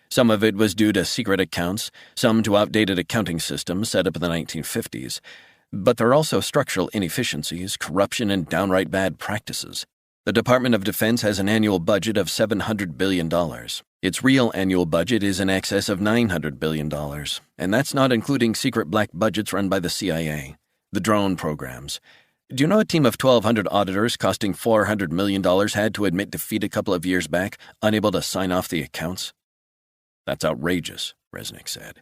Some of it was due to secret accounts, some to outdated accounting systems set up in the 1950s. But there are also structural inefficiencies, corruption, and downright bad practices. The Department of Defense has an annual budget of $700 billion. Its real annual budget is in excess of $900 billion, and that's not including secret black budgets run by the CIA, the drone programs. Do you know a team of 1,200 auditors costing $400 million had to admit defeat a couple of years back, unable to sign off the accounts? That's outrageous, Resnick said.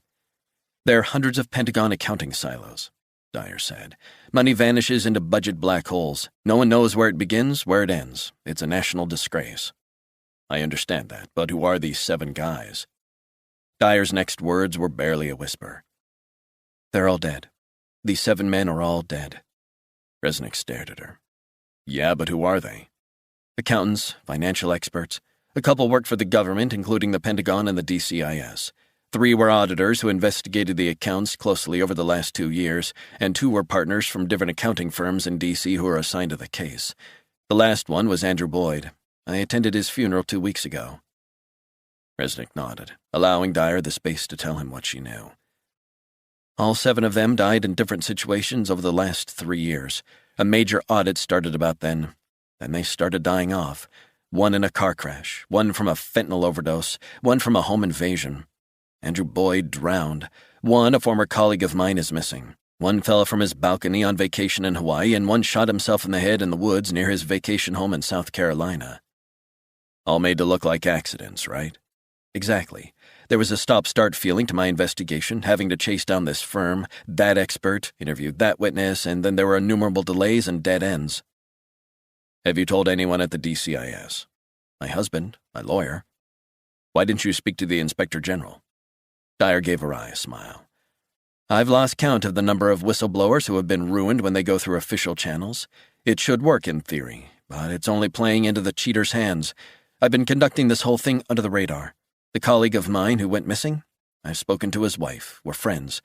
There are hundreds of Pentagon accounting silos, Dyer said. Money vanishes into budget black holes. No one knows where it begins, where it ends. It's a national disgrace. I understand that, but who are these 7 guys? Dyer's next words were barely a whisper. They're all dead. These 7 men are all dead. Resnick stared at her. Yeah, but who are they? Accountants, financial experts. A couple worked for the government, including the Pentagon and the DCIS. 3 were auditors who investigated the accounts closely over the last 2 years, and 2 were partners from different accounting firms in D.C. who were assigned to the case. The last one was Andrew Boyd. I attended his funeral 2 weeks ago. Resnick nodded, allowing Dyer the space to tell him what she knew. All 7 of them died in different situations over the last 3 years. A major audit started about then. Then they started dying off. 1 in a car crash, 1 from a fentanyl overdose, 1 from a home invasion. Andrew Boyd drowned. 1, a former colleague of mine, is missing. 1 fell from his balcony on vacation in Hawaii, and 1 shot himself in the head in the woods near his vacation home in South Carolina. All made to look like accidents, right? Exactly. There was a stop-start feeling to my investigation, having to chase down this firm, that expert, interviewed that witness, and then there were innumerable delays and dead ends. Have you told anyone at the DCIS? My husband, my lawyer. Why didn't you speak to the Inspector General? Dyer gave a wry smile. I've lost count of the number of whistleblowers who have been ruined when they go through official channels. It should work in theory, but it's only playing into the cheater's hands. I've been conducting this whole thing under the radar. The colleague of mine who went missing, I've spoken to his wife. We're friends.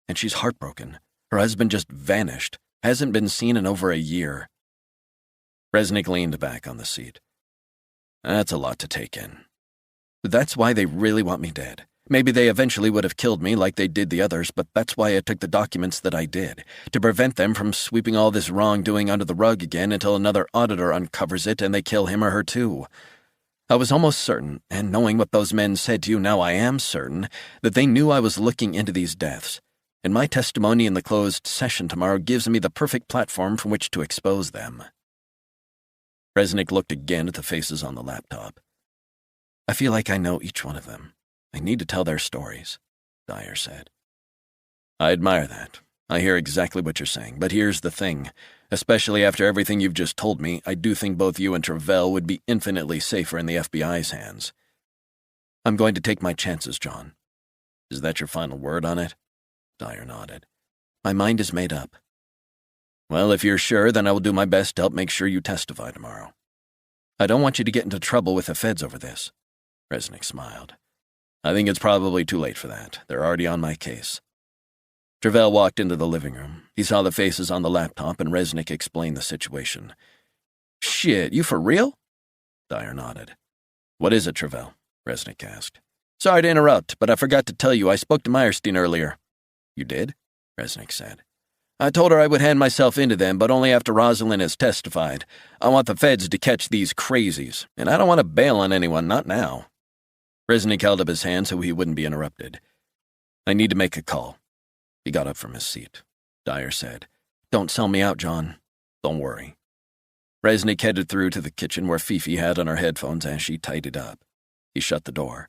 And she's heartbroken. Her husband just vanished. Hasn't been seen in over a year. Resnick leaned back on the seat. That's a lot to take in. That's why they really want me dead. Maybe they eventually would have killed me like they did the others, but that's why I took the documents that I did, to prevent them from sweeping all this wrongdoing under the rug again until another auditor uncovers it and they kill him or her too. I was almost certain, and knowing what those men said to you now, I am certain, that they knew I was looking into these deaths, and my testimony in the closed session tomorrow gives me the perfect platform from which to expose them. Resnick looked again at the faces on the laptop. I feel like I know each one of them. I need to tell their stories, Dyer said. I admire that. I hear exactly what you're saying, but here's the thing. Especially after everything you've just told me, I do think both you and Travell would be infinitely safer in the FBI's hands. I'm going to take my chances, John. Is that your final word on it? Dyer nodded. My mind is made up. Well, if you're sure, then I will do my best to help make sure you testify tomorrow. I don't want you to get into trouble with the feds over this. Resnick smiled. I think it's probably too late for that. They're already on my case. Travell walked into the living room. He saw the faces on the laptop, and Resnick explained the situation. Shit, you for real? Dyer nodded. What is it, Travell? Resnick asked. Sorry to interrupt, but I forgot to tell you I spoke to Meyerstein earlier. You did? Resnick said. I told her I would hand myself into them, but only after Rosalind has testified. I want the feds to catch these crazies, and I don't want to bail on anyone, not now. Resnick held up his hand so he wouldn't be interrupted. I need to make a call. He got up from his seat. Dyer said, Don't sell me out, John. Don't worry. Resnick headed through to the kitchen where Fifi had on her headphones as she tidied up. He shut the door.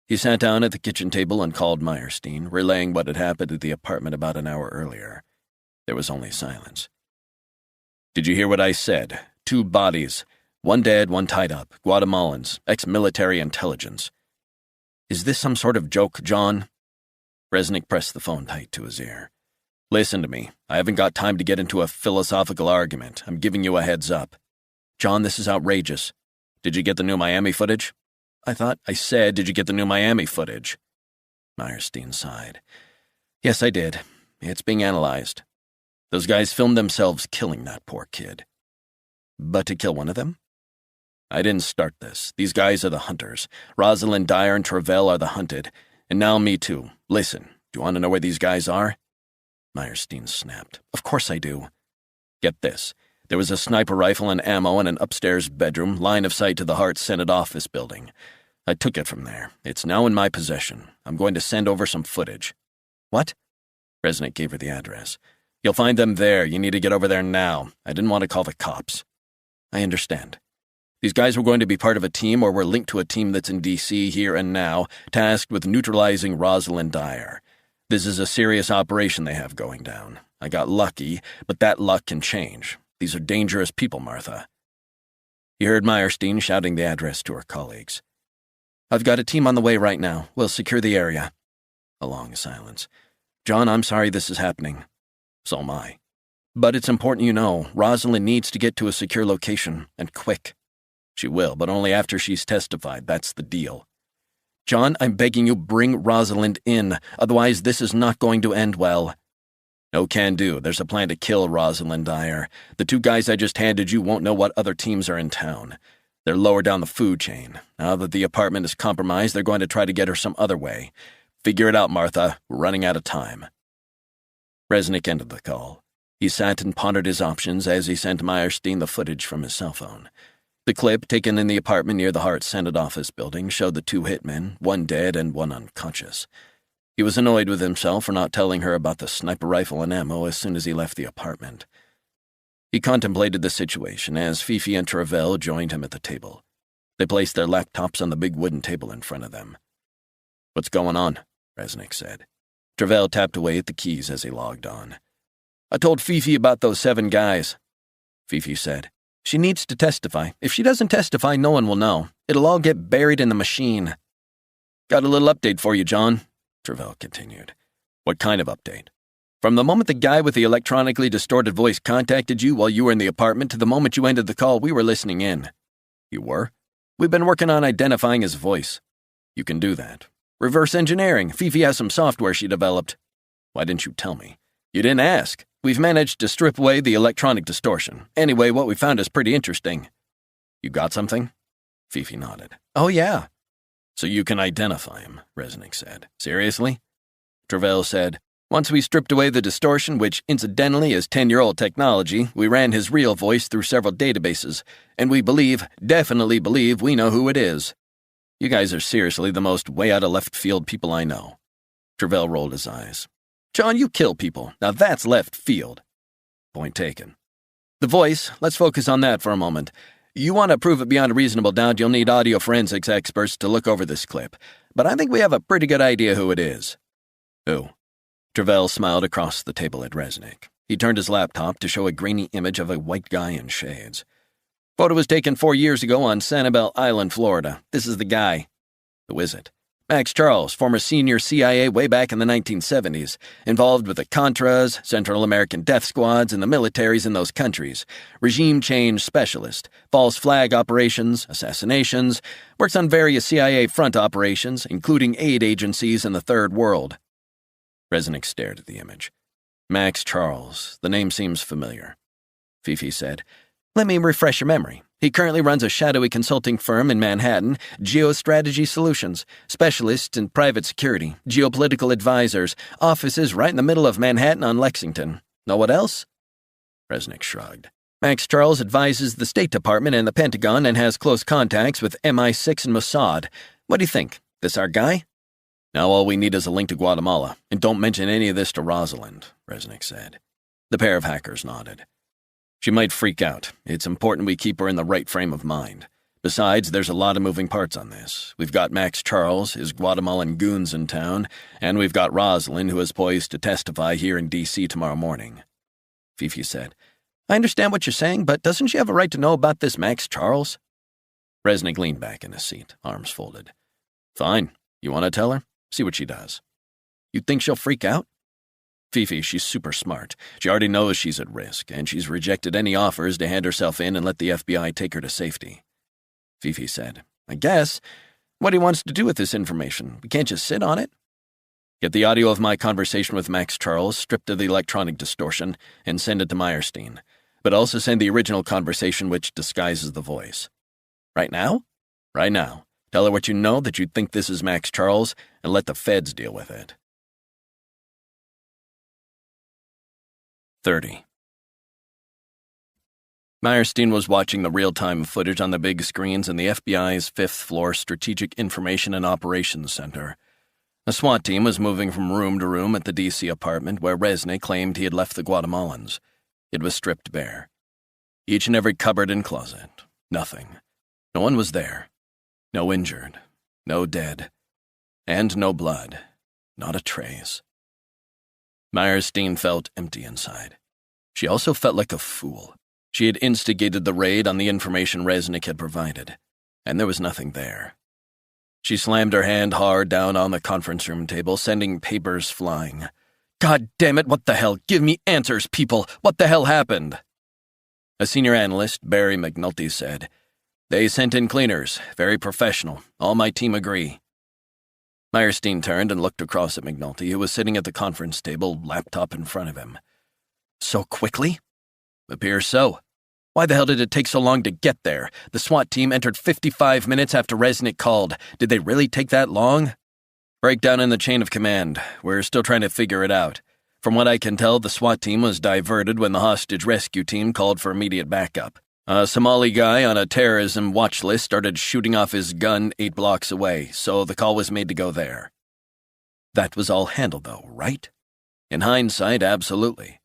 He sat down at the kitchen table and called Meyerstein, relaying what had happened at the apartment about an hour earlier. There was only silence. Did you hear what I said? 2 bodies. 1 dead, 1 tied up. Guatemalans. Ex-military intelligence. Is this some sort of joke, John? Resnick pressed the phone tight to his ear. Listen to me. I haven't got time to get into a philosophical argument. I'm giving you a heads up. John, this is outrageous. Did you get the new Miami footage? I said, did you get the new Miami footage? Meyerstein sighed. Yes, I did. It's being analyzed. Those guys filmed themselves killing that poor kid. But to kill one of them? I didn't start this. These guys are the hunters. Rosalind, Dyer, and Travell are the hunted. And now me too. Listen, do you want to know where these guys are? Meyerstein snapped. Of course I do. Get this. There was a sniper rifle and ammo in an upstairs bedroom, line of sight to the Hart Senate office building. I took it from there. It's now in my possession. I'm going to send over some footage. What? Resnick gave her the address. You'll find them there. You need to get over there now. I didn't want to call the cops. I understand. These guys were going to be part of a team or were linked to a team that's in D.C. here and now, tasked with neutralizing Rosalind Dyer. This is a serious operation they have going down. I got lucky, but that luck can change. These are dangerous people, Martha. He heard Meyerstein shouting the address to her colleagues. I've got a team on the way right now. We'll secure the area. A long silence. John, I'm sorry this is happening. So am I. But it's important you know, Rosalind needs to get to a secure location, and quick. She will, but only after she's testified. That's the deal. John, I'm begging you, bring Rosalind in. Otherwise, this is not going to end well. No can do. There's a plan to kill Rosalind Dyer. The 2 guys I just handed you won't know what other teams are in town. They're lower down the food chain. Now that the apartment is compromised, they're going to try to get her some other way. Figure it out, Martha. We're running out of time. Resnick ended the call. He sat and pondered his options as he sent Meyerstein the footage from his cell phone. The clip, taken in the apartment near the Hart Senate office building, showed the 2 hitmen, 1 dead and 1 unconscious. He was annoyed with himself for not telling her about the sniper rifle and ammo as soon as he left the apartment. He contemplated the situation as Fifi and Travell joined him at the table. They placed their laptops on the big wooden table in front of them. What's going on? Resnick said. Travell tapped away at the keys as he logged on. I told Fifi about those 7 guys, Fifi said. She needs to testify. If she doesn't testify, no one will know. It'll all get buried in the machine. Got a little update for you, John, Travell continued. What kind of update? From the moment the guy with the electronically distorted voice contacted you while you were in the apartment to the moment you ended the call, we were listening in. You were? We've been working on identifying his voice. You can do that. Reverse engineering. Fifi has some software she developed. Why didn't you tell me? You didn't ask. We've managed to strip away the electronic distortion. Anyway, what we found is pretty interesting. You got something? Fifi nodded. Oh, yeah. So you can identify him, Resnick said. Seriously? Travell said, once we stripped away the distortion, which incidentally is 10-year-old technology, we ran his real voice through several databases, and we definitely believe we know who it is. You guys are seriously the most way-out-of-left-field people I know. Travell rolled his eyes. John, you kill people. Now that's left field. Point taken. The voice, let's focus on that for a moment. You want to prove it beyond a reasonable doubt, you'll need audio forensics experts to look over this clip. But I think we have a pretty good idea who it is. Who? Travell smiled across the table at Resnick. He turned his laptop to show a grainy image of a white guy in shades. Photo was taken 4 years ago on Sanibel Island, Florida. This is the guy. Who is it? Max Charles, former senior CIA way back in the 1970s, involved with the Contras, Central American death squads, and the militaries in those countries. Regime change specialist, false flag operations, assassinations, works on various CIA front operations, including aid agencies in the Third World. Resnick stared at the image. Max Charles, the name seems familiar. Fifi said, let me refresh your memory. He currently runs a shadowy consulting firm in Manhattan, Geostrategy Solutions, specialists in private security, geopolitical advisors, offices right in the middle of Manhattan on Lexington. Know what else? Resnick shrugged. Max Charles advises the State Department and the Pentagon and has close contacts with MI6 and Mossad. What do you think? This our guy? Now all we need is a link to Guatemala, and don't mention any of this to Rosalind, Resnick said. The pair of hackers nodded. She might freak out. It's important we keep her in the right frame of mind. Besides, there's a lot of moving parts on this. We've got Max Charles, his Guatemalan goons in town, and we've got Rosalind, who is poised to testify here in D.C. tomorrow morning. Fifi said, I understand what you're saying, but doesn't she have a right to know about this Max Charles? Resnick leaned back in his seat, arms folded. Fine. You want to tell her? See what she does. You think she'll freak out? Fifi, she's super smart. She already knows she's at risk, and she's rejected any offers to hand herself in and let the FBI take her to safety. Fifi said, I guess. What do you want us to do with this information? We can't just sit on it? Get the audio of my conversation with Max Charles, stripped of the electronic distortion, and send it to Meyerstein. But also send the original conversation which disguises the voice. Right now? Right now. Tell her what you know, that you think this is Max Charles, and let the feds deal with it. 30. Meyerstein was watching the real-time footage on the big screens in the FBI's fifth-floor Strategic Information and Operations Center. A SWAT team was moving from room to room at the D.C. apartment where Resnick claimed he had left the Guatemalans. It was stripped bare. Each and every cupboard and closet. Nothing. No one was there. No injured. No dead. And no blood. Not a trace. Meyerstein felt empty inside. She also felt like a fool. She had instigated the raid on the information Resnick had provided, and there was nothing there. She slammed her hand hard down on the conference room table, sending papers flying. God damn it, what the hell? Give me answers, people! What the hell happened? A senior analyst, Barry McNulty, said, They sent in cleaners. Very professional. All my team agree. Meyerstein turned and looked across at McNulty, who was sitting at the conference table, laptop in front of him. So quickly? Appears so. Why the hell did it take so long to get there? The SWAT team entered 55 minutes after Resnick called. Did they really take that long? Breakdown in the chain of command. We're still trying to figure it out. From what I can tell, the SWAT team was diverted when the hostage rescue team called for immediate backup. A Somali guy on a terrorism watch list started shooting off his gun 8 blocks away, so the call was made to go there. That was all handled, though, right? In hindsight, absolutely.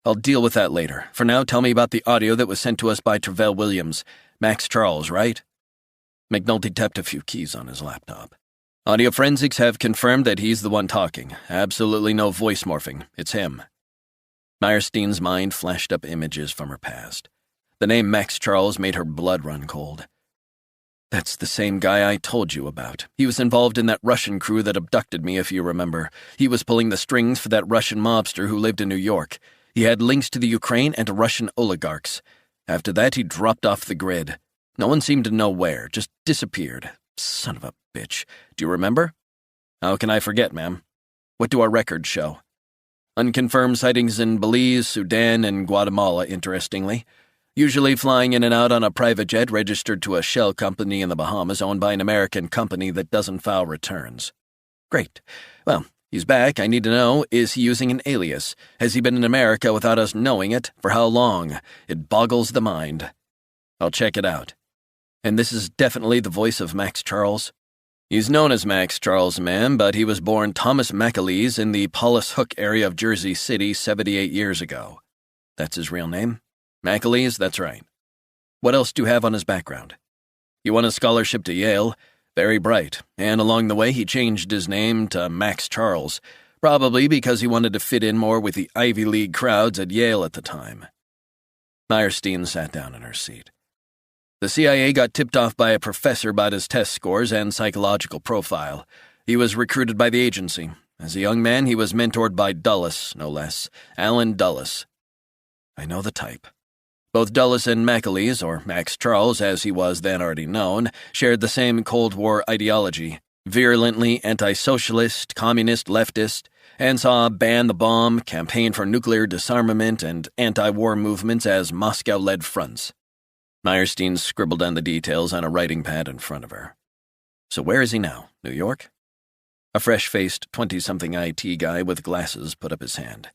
I'll deal with that later. For now, tell me about the audio that was sent to us by Travell Williams. Max Charles, right? McNulty tapped a few keys on his laptop. Audio forensics have confirmed that he's the one talking. Absolutely no voice morphing. It's him. Meyerstein's mind flashed up images from her past. The name Max Charles made her blood run cold. That's the same guy I told you about. He was involved in that Russian crew that abducted me, if you remember. He was pulling the strings for that Russian mobster who lived in New York. He had links to the Ukraine and to Russian oligarchs. After that, he dropped off the grid. No one seemed to know where, just disappeared. Son of a bitch. Do you remember? How can I forget, ma'am? What do our records show? Unconfirmed sightings in Belize, Sudan, and Guatemala, interestingly. Usually flying in and out on a private jet registered to a shell company in the Bahamas owned by an American company that doesn't file returns. Great. Well, he's back. I need to know, is he using an alias? Has he been in America without us knowing it? For how long? It boggles the mind. I'll check it out. And this is definitely the voice of Max Charles? He's known as Max Charles, ma'am, but he was born Thomas McAleese in the Paulus Hook area of Jersey City 78 years ago. That's his real name? McAleese, that's right. What else do you have on his background? He won a scholarship to Yale, very bright, and along the way he changed his name to Max Charles, probably because he wanted to fit in more with the Ivy League crowds at Yale at the time. Meyerstein sat down in her seat. The CIA got tipped off by a professor about his test scores and psychological profile. He was recruited by the agency. As a young man, he was mentored by Dulles, no less, Alan Dulles. I know the type. Both Dulles and McAleese, or Max Charles as he was then already known, shared the same Cold War ideology, virulently anti-socialist, communist, leftist, and saw ban the bomb, campaign for nuclear disarmament, and anti-war movements as Moscow-led fronts. Meyerstein scribbled down the details on a writing pad in front of her. So where is he now? New York? A fresh-faced, 20-something IT guy with glasses put up his hand.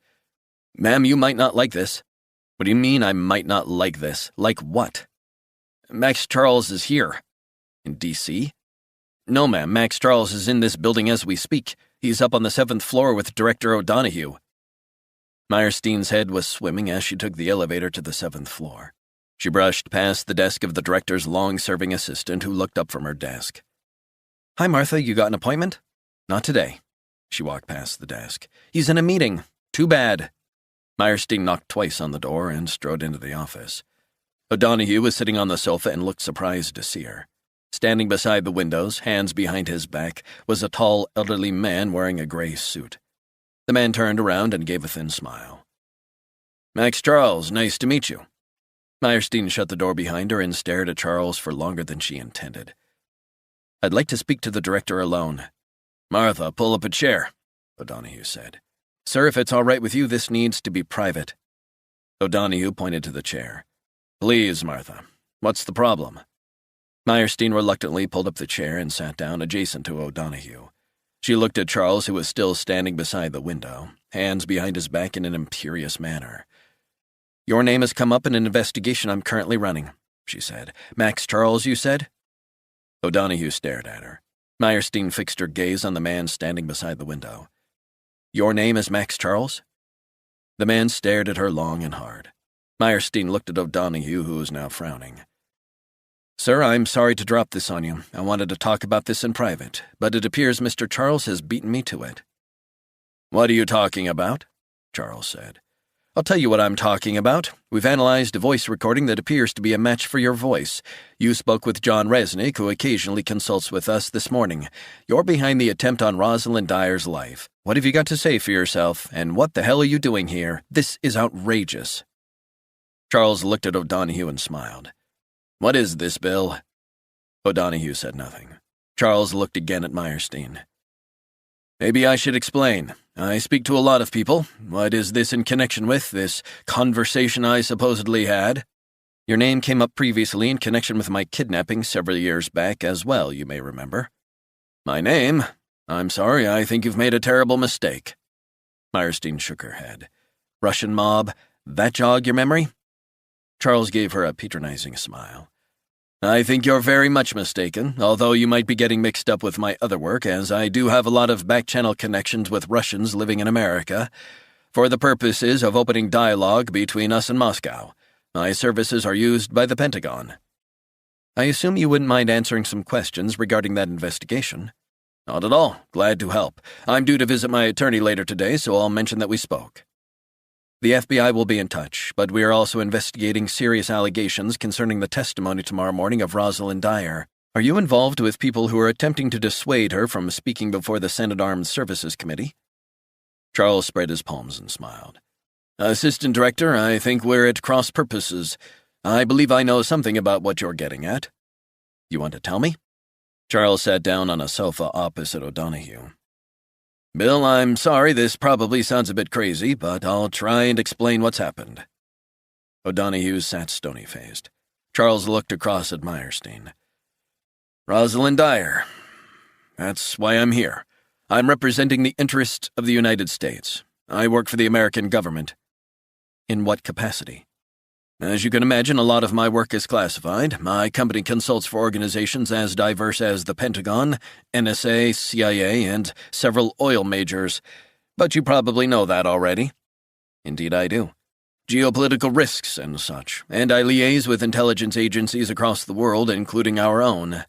Ma'am, you might not like this. What do you mean I might not like this? Like what? Max Charles is here. In D.C.? No, ma'am, Max Charles is in this building as we speak. He's up on the 7th floor with Director O'Donoghue. Meyerstein's head was swimming as she took the elevator to the 7th floor. She brushed past the desk of the director's long-serving assistant who looked up from her desk. Hi, Martha, you got an appointment? Not today. She walked past the desk. He's in a meeting. Too bad. Meyerstein knocked twice on the door and strode into the office. O'Donoghue was sitting on the sofa and looked surprised to see her. Standing beside the windows, hands behind his back, was a tall, elderly man wearing a gray suit. The man turned around and gave a thin smile. Max Charles, nice to meet you. Meyerstein shut the door behind her and stared at Charles for longer than she intended. I'd like to speak to the director alone. Martha, pull up a chair, O'Donoghue said. Sir, if it's all right with you, this needs to be private. O'Donoghue pointed to the chair. Please, Martha. What's the problem? Meyerstein reluctantly pulled up the chair and sat down adjacent to O'Donoghue. She looked at Charles, who was still standing beside the window, hands behind his back in an imperious manner. Your name has come up in an investigation I'm currently running, she said. Max Charles, you said? O'Donoghue stared at her. Meyerstein fixed her gaze on the man standing beside the window. Your name is Max Charles? The man stared at her long and hard. Meyerstein looked at O'Donoghue, who was now frowning. Sir, I'm sorry to drop this on you. I wanted to talk about this in private, but it appears Mr. Charles has beaten me to it. What are you talking about? Charles said. I'll tell you what I'm talking about. We've analyzed a voice recording that appears to be a match for your voice. You spoke with John Resnick, who occasionally consults with us this morning. You're behind the attempt on Rosalind Dyer's life. What have you got to say for yourself, and what the hell are you doing here? This is outrageous. Charles looked at O'Donoghue and smiled. What is this, Bill? O'Donoghue said nothing. Charles looked again at Meyerstein. Maybe I should explain. I speak to a lot of people. What is this in connection with, this conversation I supposedly had? Your name came up previously in connection with my kidnapping several years back as well, you may remember. My name? I'm sorry, I think you've made a terrible mistake. Meyerstein shook her head. Russian mob, that jog your memory? Charles gave her a patronizing smile. I think you're very much mistaken, although you might be getting mixed up with my other work, as I do have a lot of back-channel connections with Russians living in America, for the purposes of opening dialogue between us and Moscow. My services are used by the Pentagon. I assume you wouldn't mind answering some questions regarding that investigation. Not at all. Glad to help. I'm due to visit my attorney later today, so I'll mention that we spoke. The FBI will be in touch, but we are also investigating serious allegations concerning the testimony tomorrow morning of Rosalind Dyer. Are you involved with people who are attempting to dissuade her from speaking before the Senate Armed Services Committee?" Charles spread his palms and smiled. "Assistant Director, I think we're at cross purposes. I believe I know something about what you're getting at." "You want to tell me?" Charles sat down on a sofa opposite O'Donoghue. "Bill, I'm sorry this probably sounds a bit crazy, but I'll try and explain what's happened." O'Donoghue sat stony-faced. Charles looked across at Meyerstein. "Rosalind Dyer. That's why I'm here. I'm representing the interests of the United States. I work for the American government." "In what capacity?" "As you can imagine, a lot of my work is classified. My company consults for organizations as diverse as the Pentagon, NSA, CIA, and several oil majors. But you probably know that already." "Indeed I do." "Geopolitical risks and such, and I liaise with intelligence agencies across the world, including our own."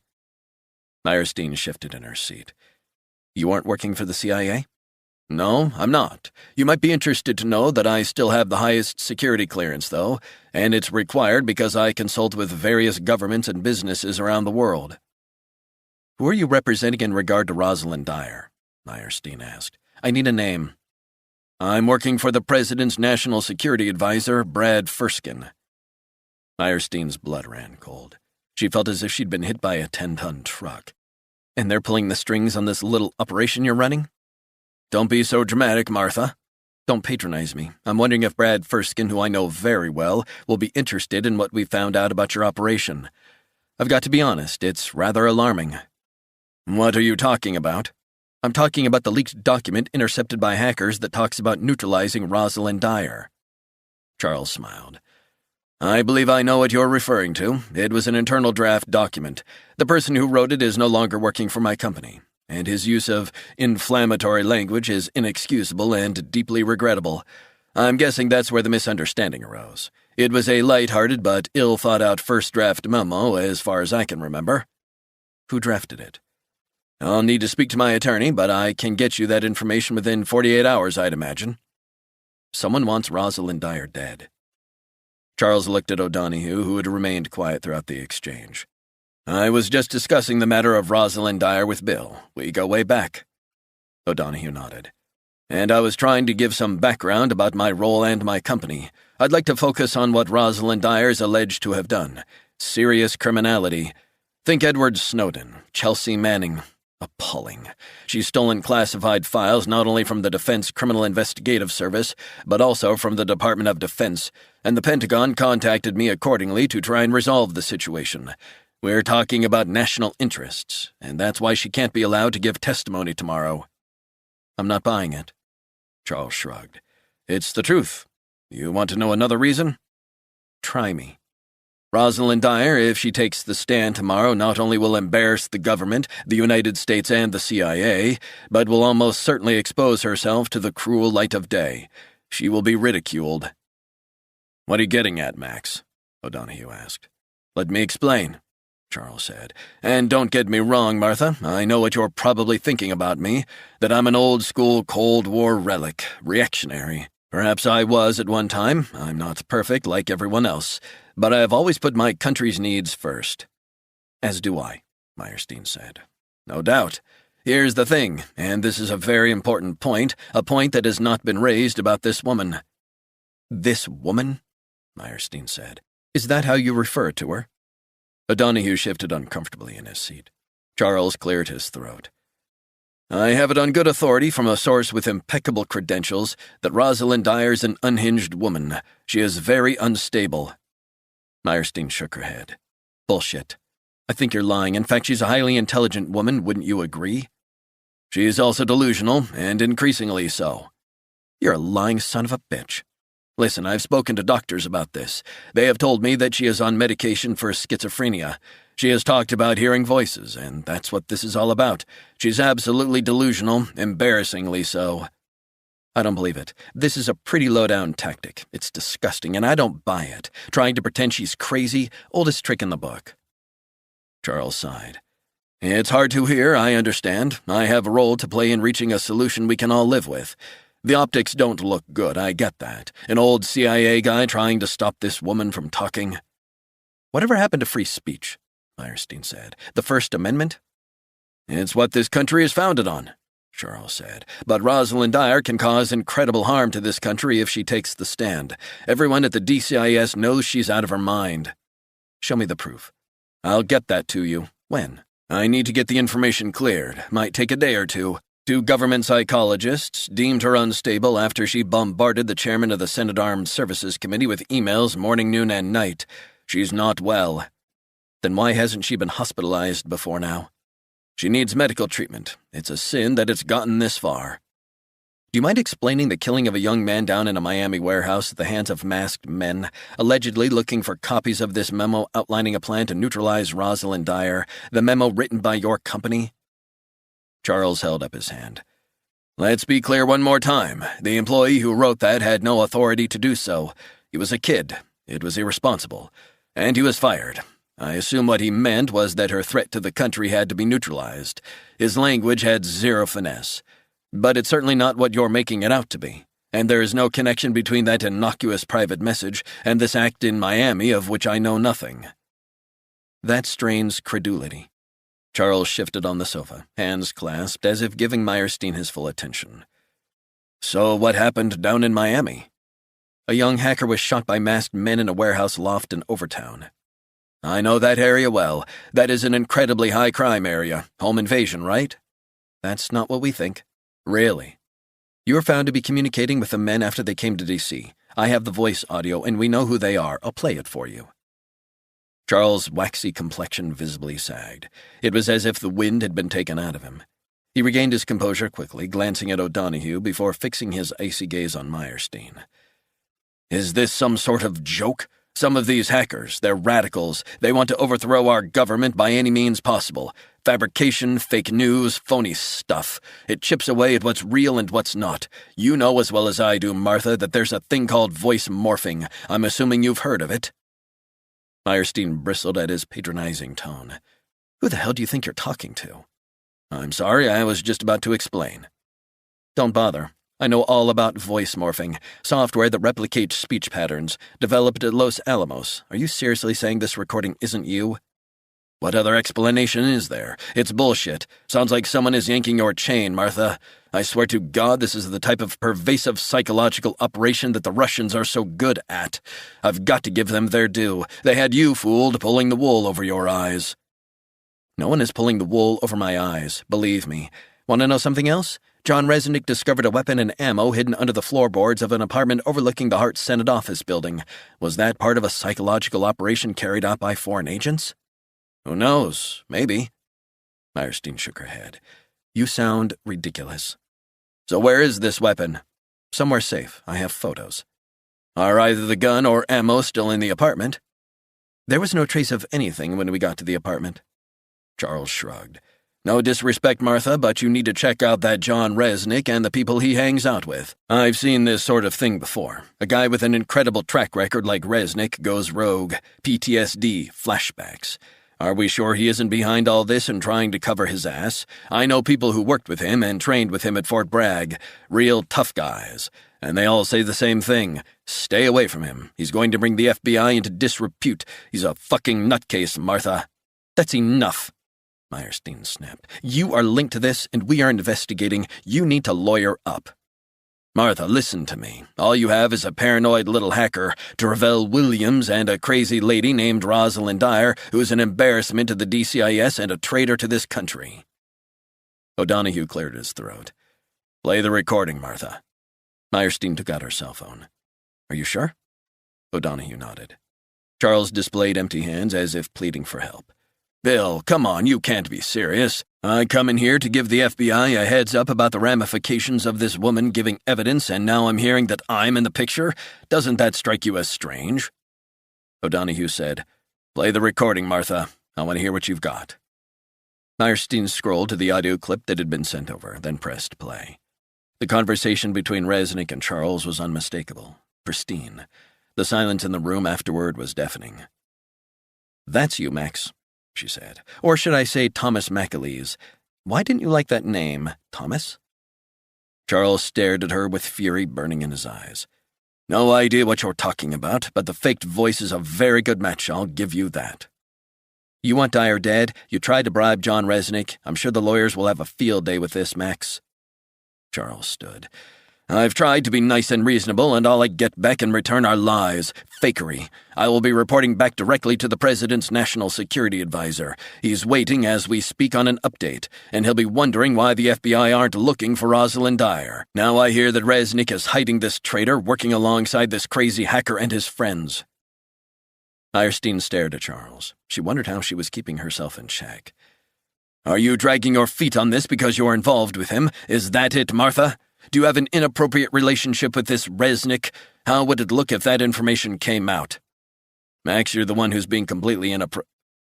Meyerstein shifted in her seat. "You aren't working for the CIA?" "No, I'm not. You might be interested to know that I still have the highest security clearance, though, and it's required because I consult with various governments and businesses around the world." "Who are you representing in regard to Rosalind Dyer?" Meyerstein asked. "I need a name." "I'm working for the President's National Security Advisor, Brad Furskin." Meyerstein's blood ran cold. She felt as if she'd been hit by a 10-ton truck. "And they're pulling the strings on this little operation you're running?" "Don't be so dramatic, Martha." "Don't patronize me. I'm wondering if Brad Furskin, who I know very well, will be interested in what we found out about your operation. I've got to be honest, it's rather alarming." "What are you talking about?" "I'm talking about the leaked document intercepted by hackers that talks about neutralizing Rosalind Dyer." Charles smiled. "I believe I know what you're referring to. It was an internal draft document. The person who wrote it is no longer working for my company, and his use of inflammatory language is inexcusable and deeply regrettable. I'm guessing that's where the misunderstanding arose. It was a light-hearted but ill-thought-out first-draft memo, as far as I can remember." "Who drafted it?" "I'll need to speak to my attorney, but I can get you that information within 48 hours, I'd imagine." "Someone wants Rosalind Dyer dead." Charles looked at O'Donoghue, who had remained quiet throughout the exchange. "I was just discussing the matter of Rosalind Dyer with Bill. We go way back." O'Donoghue nodded. "And I was trying to give some background about my role and my company. I'd like to focus on what Rosalind Dyer is alleged to have done. Serious criminality. Think Edward Snowden, Chelsea Manning. Appalling. She's stolen classified files not only from the Defense Criminal Investigative Service, but also from the Department of Defense, and the Pentagon contacted me accordingly to try and resolve the situation. We're talking about national interests, and that's why she can't be allowed to give testimony tomorrow." "I'm not buying it." Charles shrugged. "It's the truth. You want to know another reason?" "Try me." "Rosalind Dyer, if she takes the stand tomorrow, not only will embarrass the government, the United States, and the CIA, but will almost certainly expose herself to the cruel light of day. She will be ridiculed." "What are you getting at, Max?" O'Donoghue asked. "Let me explain," Charles said. "And don't get me wrong, Martha, I know what you're probably thinking about me, that I'm an old-school Cold War relic, reactionary. Perhaps I was at one time. I'm not perfect like everyone else, but I have always put my country's needs first." "As do I," Meyerstein said. "No doubt. Here's the thing, and this is a very important point, a point that has not been raised about this woman." "This woman?" Meyerstein said. "Is that how you refer to her?" O'Donoghue shifted uncomfortably in his seat. Charles cleared his throat. "I have it on good authority from a source with impeccable credentials that Rosalind Dyer's an unhinged woman. She is very unstable." Meyerstein shook her head. "Bullshit. I think you're lying. In fact, she's a highly intelligent woman, wouldn't you agree?" "She's also delusional, and increasingly so." "You're a lying son of a bitch. Listen, I've spoken to doctors about this. They have told me that she is on medication for schizophrenia. She has talked about hearing voices, and that's what this is all about. She's absolutely delusional, embarrassingly so." "I don't believe it. This is a pretty low-down tactic. It's disgusting, and I don't buy it. Trying to pretend she's crazy, oldest trick in the book." Charles sighed. "It's hard to hear, I understand. I have a role to play in reaching a solution we can all live with. The optics don't look good, I get that. An old CIA guy trying to stop this woman from talking. Whatever happened to free speech? Meyerstein said. The First Amendment? It's what this country is founded on, Charles said. But Rosalind Dyer can cause incredible harm to this country if she takes the stand. Everyone at the DCIS knows she's out of her mind. Show me the proof. I'll get that to you. When? I need to get the information cleared. Might take a day or two. 2 government psychologists deemed her unstable after she bombarded the chairman of the Senate Armed Services Committee with emails morning, noon, and night. She's not well. Then why hasn't she been hospitalized before now? She needs medical treatment. It's a sin that it's gotten this far. Do you mind explaining the killing of a young man down in a Miami warehouse at the hands of masked men, allegedly looking for copies of this memo outlining a plan to neutralize Rosalind Dyer, the memo written by your company? Charles held up his hand. Let's be clear one more time. The employee who wrote that had no authority to do so. He was a kid. It was irresponsible. And he was fired. I assume what he meant was that her threat to the country had to be neutralized. His language had zero finesse. But it's certainly not what you're making it out to be. And there is no connection between that innocuous private message and this act in Miami of which I know nothing. That strains credulity. Charles shifted on the sofa, hands clasped as if giving Meyerstein his full attention. So what happened down in Miami? A young hacker was shot by masked men in a warehouse loft in Overtown. I know that area well. That is an incredibly high crime area. Home invasion, right? That's not what we think. Really? You were found to be communicating with the men after they came to D.C. I have the voice audio, and we know who they are. I'll play it for you. Charles' waxy complexion visibly sagged. It was as if the wind had been taken out of him. He regained his composure quickly, glancing at O'Donoghue before fixing his icy gaze on Meyerstein. Is this some sort of joke? Some of these hackers, they're radicals. They want to overthrow our government by any means possible. Fabrication, fake news, phony stuff. It chips away at what's real and what's not. You know as well as I do, Martha, that there's a thing called voice morphing. I'm assuming you've heard of it. Meyerstein bristled at his patronizing tone. Who the hell do you think you're talking to? I'm sorry, I was just about to explain. Don't bother. I know all about voice morphing, software that replicates speech patterns, developed at Los Alamos. Are you seriously saying this recording isn't you? What other explanation is there? It's bullshit. Sounds like someone is yanking your chain, Martha. I swear to God this is the type of pervasive psychological operation that the Russians are so good at. I've got to give them their due. They had you fooled, pulling the wool over your eyes. No one is pulling the wool over my eyes, believe me. Want to know something else? John Resnick discovered a weapon and ammo hidden under the floorboards of an apartment overlooking the Hart Senate office building. Was that part of a psychological operation carried out by foreign agents? Who knows? Maybe. Meyerstein shook her head. You sound ridiculous. So where is this weapon? Somewhere safe. I have photos. Are either the gun or ammo still in the apartment? There was no trace of anything when we got to the apartment. Charles shrugged. No disrespect, Martha, but you need to check out that John Resnick and the people he hangs out with. I've seen this sort of thing before. A guy with an incredible track record like Resnick goes rogue. PTSD, flashbacks. Are we sure he isn't behind all this and trying to cover his ass? I know people who worked with him and trained with him at Fort Bragg. Real tough guys. And they all say the same thing. Stay away from him. He's going to bring the FBI into disrepute. He's a fucking nutcase, Martha. That's enough. Meyerstein snapped. You are linked to this, and we are investigating. You need to lawyer up. Martha, listen to me. All you have is a paranoid little hacker, Travell Williams, and a crazy lady named Rosalind Dyer, who is an embarrassment to the DCIS and a traitor to this country. O'Donoghue cleared his throat. Play the recording, Martha. Meyerstein took out her cell phone. Are you sure? O'Donoghue nodded. Charles displayed empty hands as if pleading for help. Bill, come on, you can't be serious. I come in here to give the FBI a heads up about the ramifications of this woman giving evidence, and now I'm hearing that I'm in the picture? Doesn't that strike you as strange? O'Donoghue said, Play the recording, Martha. I want to hear what you've got. Meyerstein scrolled to the audio clip that had been sent over, then pressed play. The conversation between Resnick and Charles was unmistakable, pristine. The silence in the room afterward was deafening. That's you, Max, she said. Or should I say Thomas McAleese? Why didn't you like that name, Thomas? Charles stared at her with fury burning in his eyes. No idea what you're talking about, but the faked voice is a very good match, I'll give you that. You want Dyer dead? You tried to bribe John Resnick. I'm sure the lawyers will have a field day with this, Max. Charles stood. I've tried to be nice and reasonable, and all I get back in return are lies, fakery. I will be reporting back directly to the President's National Security Advisor. He's waiting as we speak on an update, and he'll be wondering why the FBI aren't looking for Rosalind Dyer. Now I hear that Resnick is hiding this traitor, working alongside this crazy hacker and his friends. Eierstein stared at Charles. She wondered how she was keeping herself in check. Are you dragging your feet on this because you're involved with him? Is that it, Martha? Do you have an inappropriate relationship with this Resnick? How would it look if that information came out? Max, you're the one who's being completely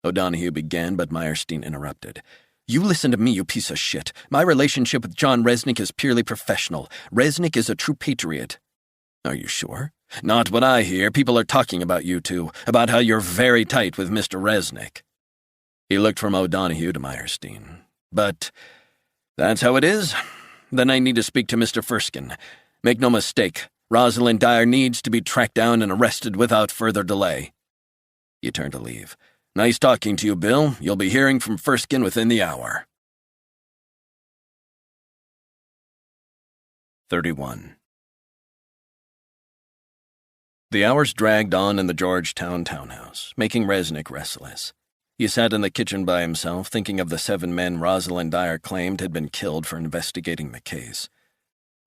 O'Donohue began, but Eierstein interrupted. You listen to me, you piece of shit. My relationship with John Resnick is purely professional. Resnick is a true patriot. Are you sure? Not what I hear. People are talking about you two, about how you're very tight with Mr. Resnick. He looked from O'Donohue to Eierstein. But that's how it is. Then I need to speak to Mr. Furskin. Make no mistake, Rosalind Dyer needs to be tracked down and arrested without further delay. He turned to leave. Nice talking to you, Bill. You'll be hearing from Furskin within the hour. 31. The hours dragged on in the Georgetown townhouse, making Resnick restless. He sat in the kitchen by himself, thinking of the 7 men Rosalind Dyer claimed had been killed for investigating the case.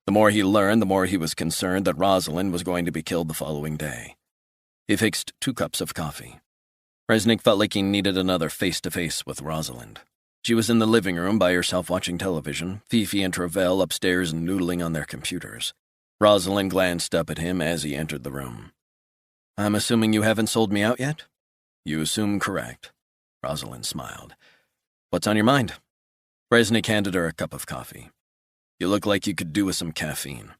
The more he learned, the more he was concerned that Rosalind was going to be killed the following day. He fixed 2 cups of coffee. Resnick felt like he needed another face-to-face with Rosalind. She was in the living room by herself watching television, Fifi and Travell upstairs noodling on their computers. Rosalind glanced up at him as he entered the room. I'm assuming you haven't sold me out yet? You assume correct. Rosalind smiled. What's on your mind? Resnick handed her a cup of coffee. You look like you could do with some caffeine.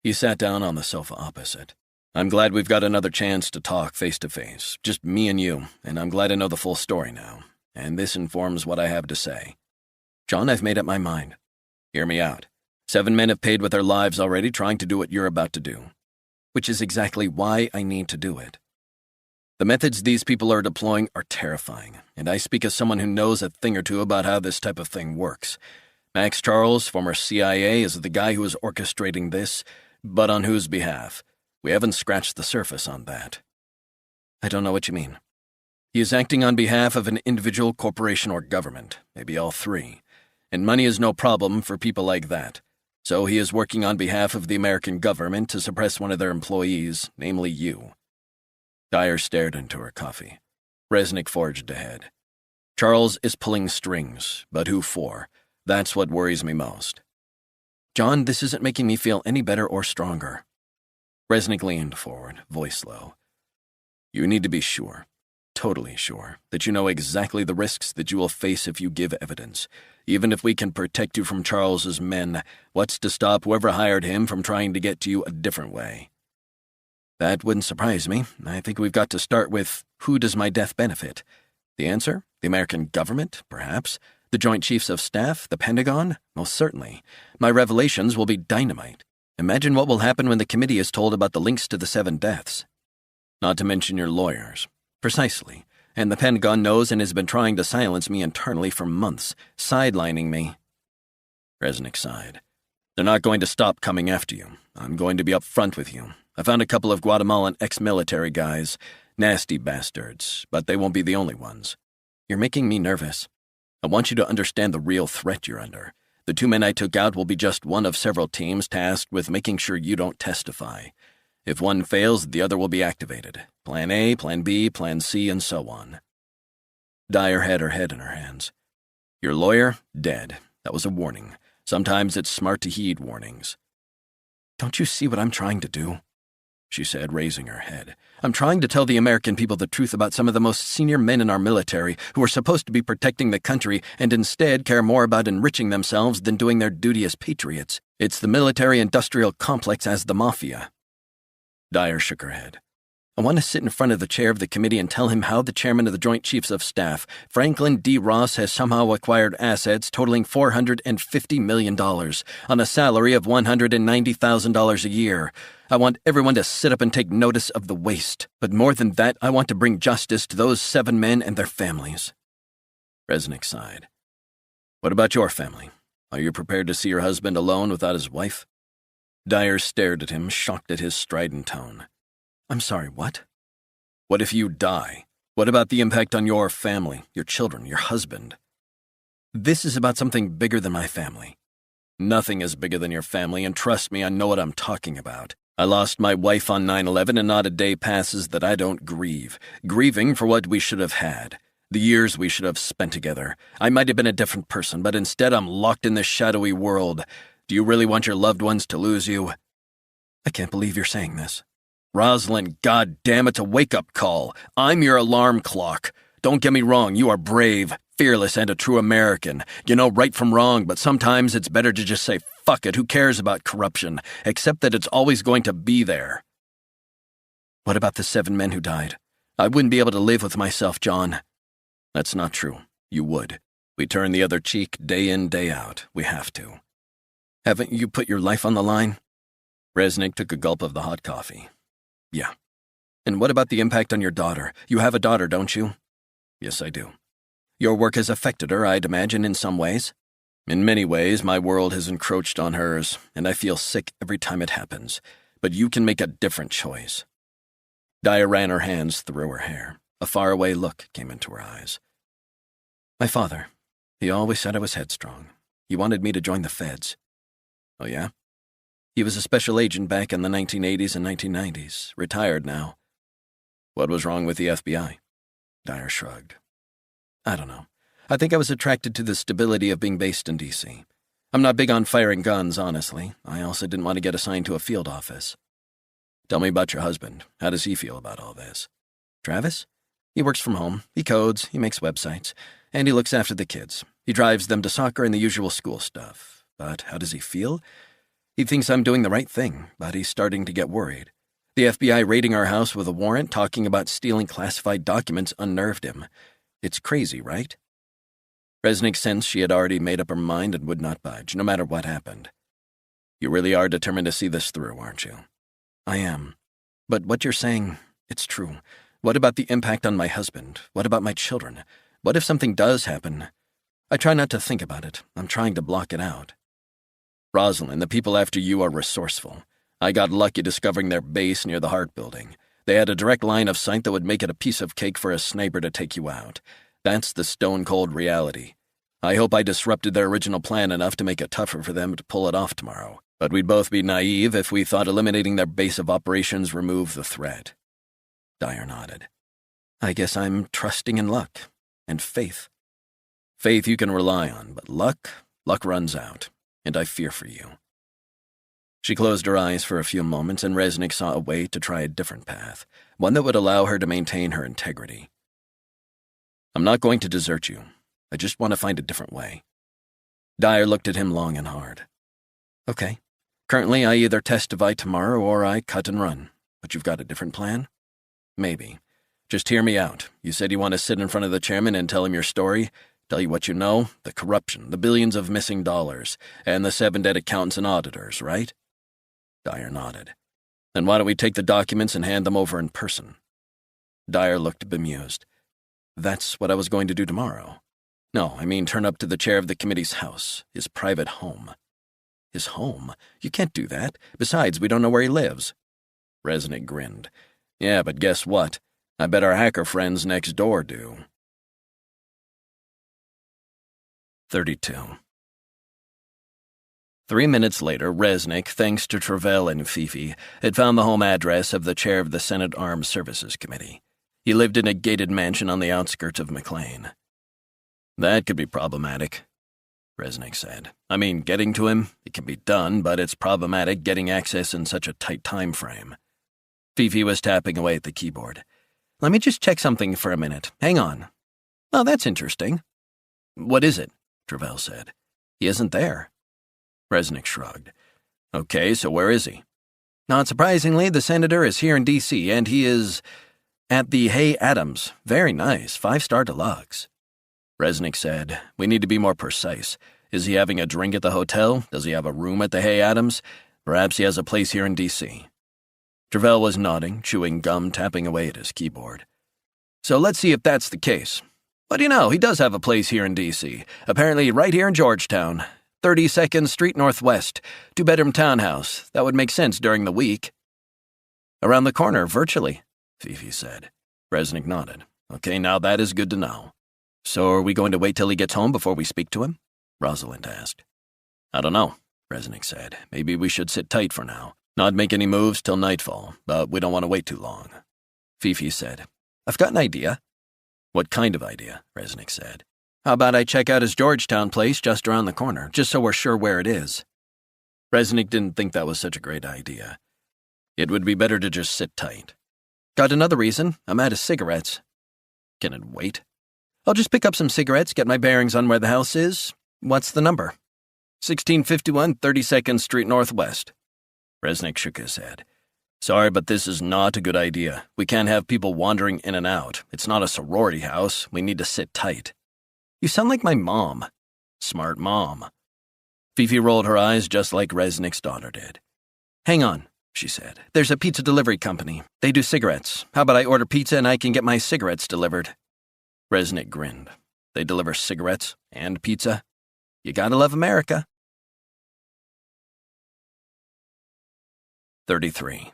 He sat down on the sofa opposite. I'm glad we've got another chance to talk face-to-face, just me and you, and I'm glad I know the full story now, and this informs what I have to say. John, I've made up my mind. Hear me out. 7 men have paid with their lives already trying to do what you're about to do, which is exactly why I need to do it. The methods these people are deploying are terrifying, and I speak as someone who knows a thing or two about how this type of thing works. Max Charles, former CIA, is the guy who is orchestrating this, but on whose behalf? We haven't scratched the surface on that. I don't know what you mean. He is acting on behalf of an individual, corporation, or government, maybe all 3, and money is no problem for people like that. So he is working on behalf of the American government to suppress one of their employees, namely you. Dyer stared into her coffee. Resnick forged ahead. Charles is pulling strings, but who for? That's what worries me most. John, this isn't making me feel any better or stronger. Resnick leaned forward, voice low. You need to be sure, totally sure, that you know exactly the risks that you will face if you give evidence. Even if we can protect you from Charles's men, what's to stop whoever hired him from trying to get to you a different way? That wouldn't surprise me. I think we've got to start with, who does my death benefit? The answer? The American government, perhaps? The Joint Chiefs of Staff? The Pentagon? Most certainly. My revelations will be dynamite. Imagine what will happen when the committee is told about the links to the 7 deaths. Not to mention your lawyers. Precisely. And the Pentagon knows and has been trying to silence me internally for months, sidelining me. Resnick sighed. They're not going to stop coming after you. I'm going to be up front with you. I found a couple of Guatemalan ex-military guys, nasty bastards, but they won't be the only ones. You're making me nervous. I want you to understand the real threat you're under. The 2 men I took out will be just one of several teams tasked with making sure you don't testify. If one fails, the other will be activated. Plan A, Plan B, Plan C, and so on. Dyer had her head in her hands. Your lawyer? Dead. That was a warning. Sometimes it's smart to heed warnings. Don't you see what I'm trying to do? She said, raising her head. I'm trying to tell the American people the truth about some of the most senior men in our military who are supposed to be protecting the country and instead care more about enriching themselves than doing their duty as patriots. It's the military-industrial complex as the mafia. Dyer shook her head. I want to sit in front of the chair of the committee and tell him how the chairman of the Joint Chiefs of Staff, Franklin D. Ross, has somehow acquired assets totaling $450 million on a salary of $190,000 a year. I want everyone to sit up and take notice of the waste. But more than that, I want to bring justice to those 7 men and their families. Resnick sighed. What about your family? Are you prepared to see your husband alone without his wife? Dyer stared at him, shocked at his strident tone. I'm sorry, what? What if you die? What about the impact on your family, your children, your husband? This is about something bigger than my family. Nothing is bigger than your family, and trust me, I know what I'm talking about. I lost my wife on 9/11, and not a day passes that I don't grieve. Grieving for what we should have had. The years we should have spent together. I might have been a different person, but instead I'm locked in this shadowy world. Do you really want your loved ones to lose you? I can't believe you're saying this. Rosalind, goddamn, it's a wake-up call. I'm your alarm clock. Don't get me wrong, you are brave, fearless, and a true American. You know right from wrong, but sometimes it's better to just say, fuck it, who cares about corruption? Accept that it's always going to be there. What about the 7 men who died? I wouldn't be able to live with myself, John. That's not true. You would. We turn the other cheek day in, day out. We have to. Haven't you put your life on the line? Resnick took a gulp of the hot coffee. Yeah. And what about the impact on your daughter? You have a daughter, don't you? Yes, I do. Your work has affected her, I'd imagine, in some ways. In many ways, my world has encroached on hers, and I feel sick every time it happens. But you can make a different choice. Dyer ran her hands through her hair. A faraway look came into her eyes. My father, he always said I was headstrong. He wanted me to join the feds. Oh, yeah? He was a special agent back in the 1980s and 1990s, retired now. What was wrong with the FBI? Dyer shrugged. I don't know. I think I was attracted to the stability of being based in D.C. I'm not big on firing guns, honestly. I also didn't want to get assigned to a field office. Tell me about your husband. How does he feel about all this? Travis? He works from home. He codes, he makes websites, and he looks after the kids. He drives them to soccer and the usual school stuff. But how does he feel? He thinks I'm doing the right thing, but he's starting to get worried. The FBI raiding our house with a warrant talking about stealing classified documents unnerved him. It's crazy, right? Resnick sensed she had already made up her mind and would not budge, no matter what happened. You really are determined to see this through, aren't you? I am. But what you're saying, it's true. What about the impact on my husband? What about my children? What if something does happen? I try not to think about it. I'm trying to block it out. Rosalind, the people after you are resourceful. I got lucky discovering their base near the Hart Building. They had a direct line of sight that would make it a piece of cake for a sniper to take you out. That's the stone-cold reality. I hope I disrupted their original plan enough to make it tougher for them to pull it off tomorrow. But we'd both be naive if we thought eliminating their base of operations removed the threat. Dyer nodded. I guess I'm trusting in luck. And faith. Faith you can rely on, but luck runs out. And I fear for you. She closed her eyes for a few moments, and Resnick saw a way to try a different path, one that would allow her to maintain her integrity. I'm not going to desert you. I just want to find a different way. Dyer looked at him long and hard. Okay. Currently, I either testify tomorrow or I cut and run. But you've got a different plan? Maybe. Just hear me out. You said you want to sit in front of the chairman and tell him your story. Tell you what you know, the corruption, the billions of missing dollars, and the 7 dead accountants and auditors, right? Dyer nodded. Then why don't we take the documents and hand them over in person? Dyer looked bemused. That's what I was going to do tomorrow. No, I mean turn up to the chair of the committee's house, his private home. His home? You can't do that. Besides, we don't know where he lives. Resnick grinned. Yeah, but guess what? I bet our hacker friends next door do. 32. 3 minutes later, Resnick, thanks to Travell and Fifi, had found the home address of the chair of the Senate Armed Services Committee. He lived in a gated mansion on the outskirts of McLean. That could be problematic, Resnick said. I mean, getting to him, it can be done, but it's problematic getting access in such a tight time frame. Fifi was tapping away at the keyboard. Let me just check something for a minute. Hang on. Oh, that's interesting. What is it? Travell said. He isn't there. Resnick shrugged. Okay, so where is he? Not surprisingly, the senator is here in D.C., and he is at the Hay Adams. Very nice, 5-star deluxe. Resnick said, "We need to be more precise. Is he having a drink at the hotel? Does he have a room at the Hay Adams? Perhaps he has a place here in D.C. Travell was nodding, chewing gum, tapping away at his keyboard. "So let's see if that's the case. What do you know, he does have a place here in D.C., apparently right here in Georgetown. 32nd Street Northwest, 2-bedroom townhouse. That would make sense during the week." "Around the corner, virtually," Fifi said. Resnick nodded. "Okay, now that is good to know." "So are we going to wait till he gets home before we speak to him?" Rosalind asked. "I don't know," Resnick said. "Maybe we should sit tight for now. Not make any moves till nightfall, but we don't want to wait too long." Fifi said, "I've got an idea." "What kind of idea?" Resnick said. "How about I check out his Georgetown place just around the corner, just so we're sure where it is?" Resnick didn't think that was such a great idea. It would be better to just sit tight. "Got another reason. I'm out of cigarettes." "Can it wait?" "I'll just pick up some cigarettes, get my bearings on where the house is. What's the number?" 1651 32nd Street Northwest. Resnick shook his head. "Sorry, but this is not a good idea. We can't have people wandering in and out. It's not a sorority house. We need to sit tight." "You sound like my mom." "Smart mom." Fifi rolled her eyes just like Resnick's daughter did. "Hang on," she said. "There's a pizza delivery company. They do cigarettes. How about I order pizza and I can get my cigarettes delivered?" Resnick grinned. "They deliver cigarettes and pizza? You gotta love America." 33.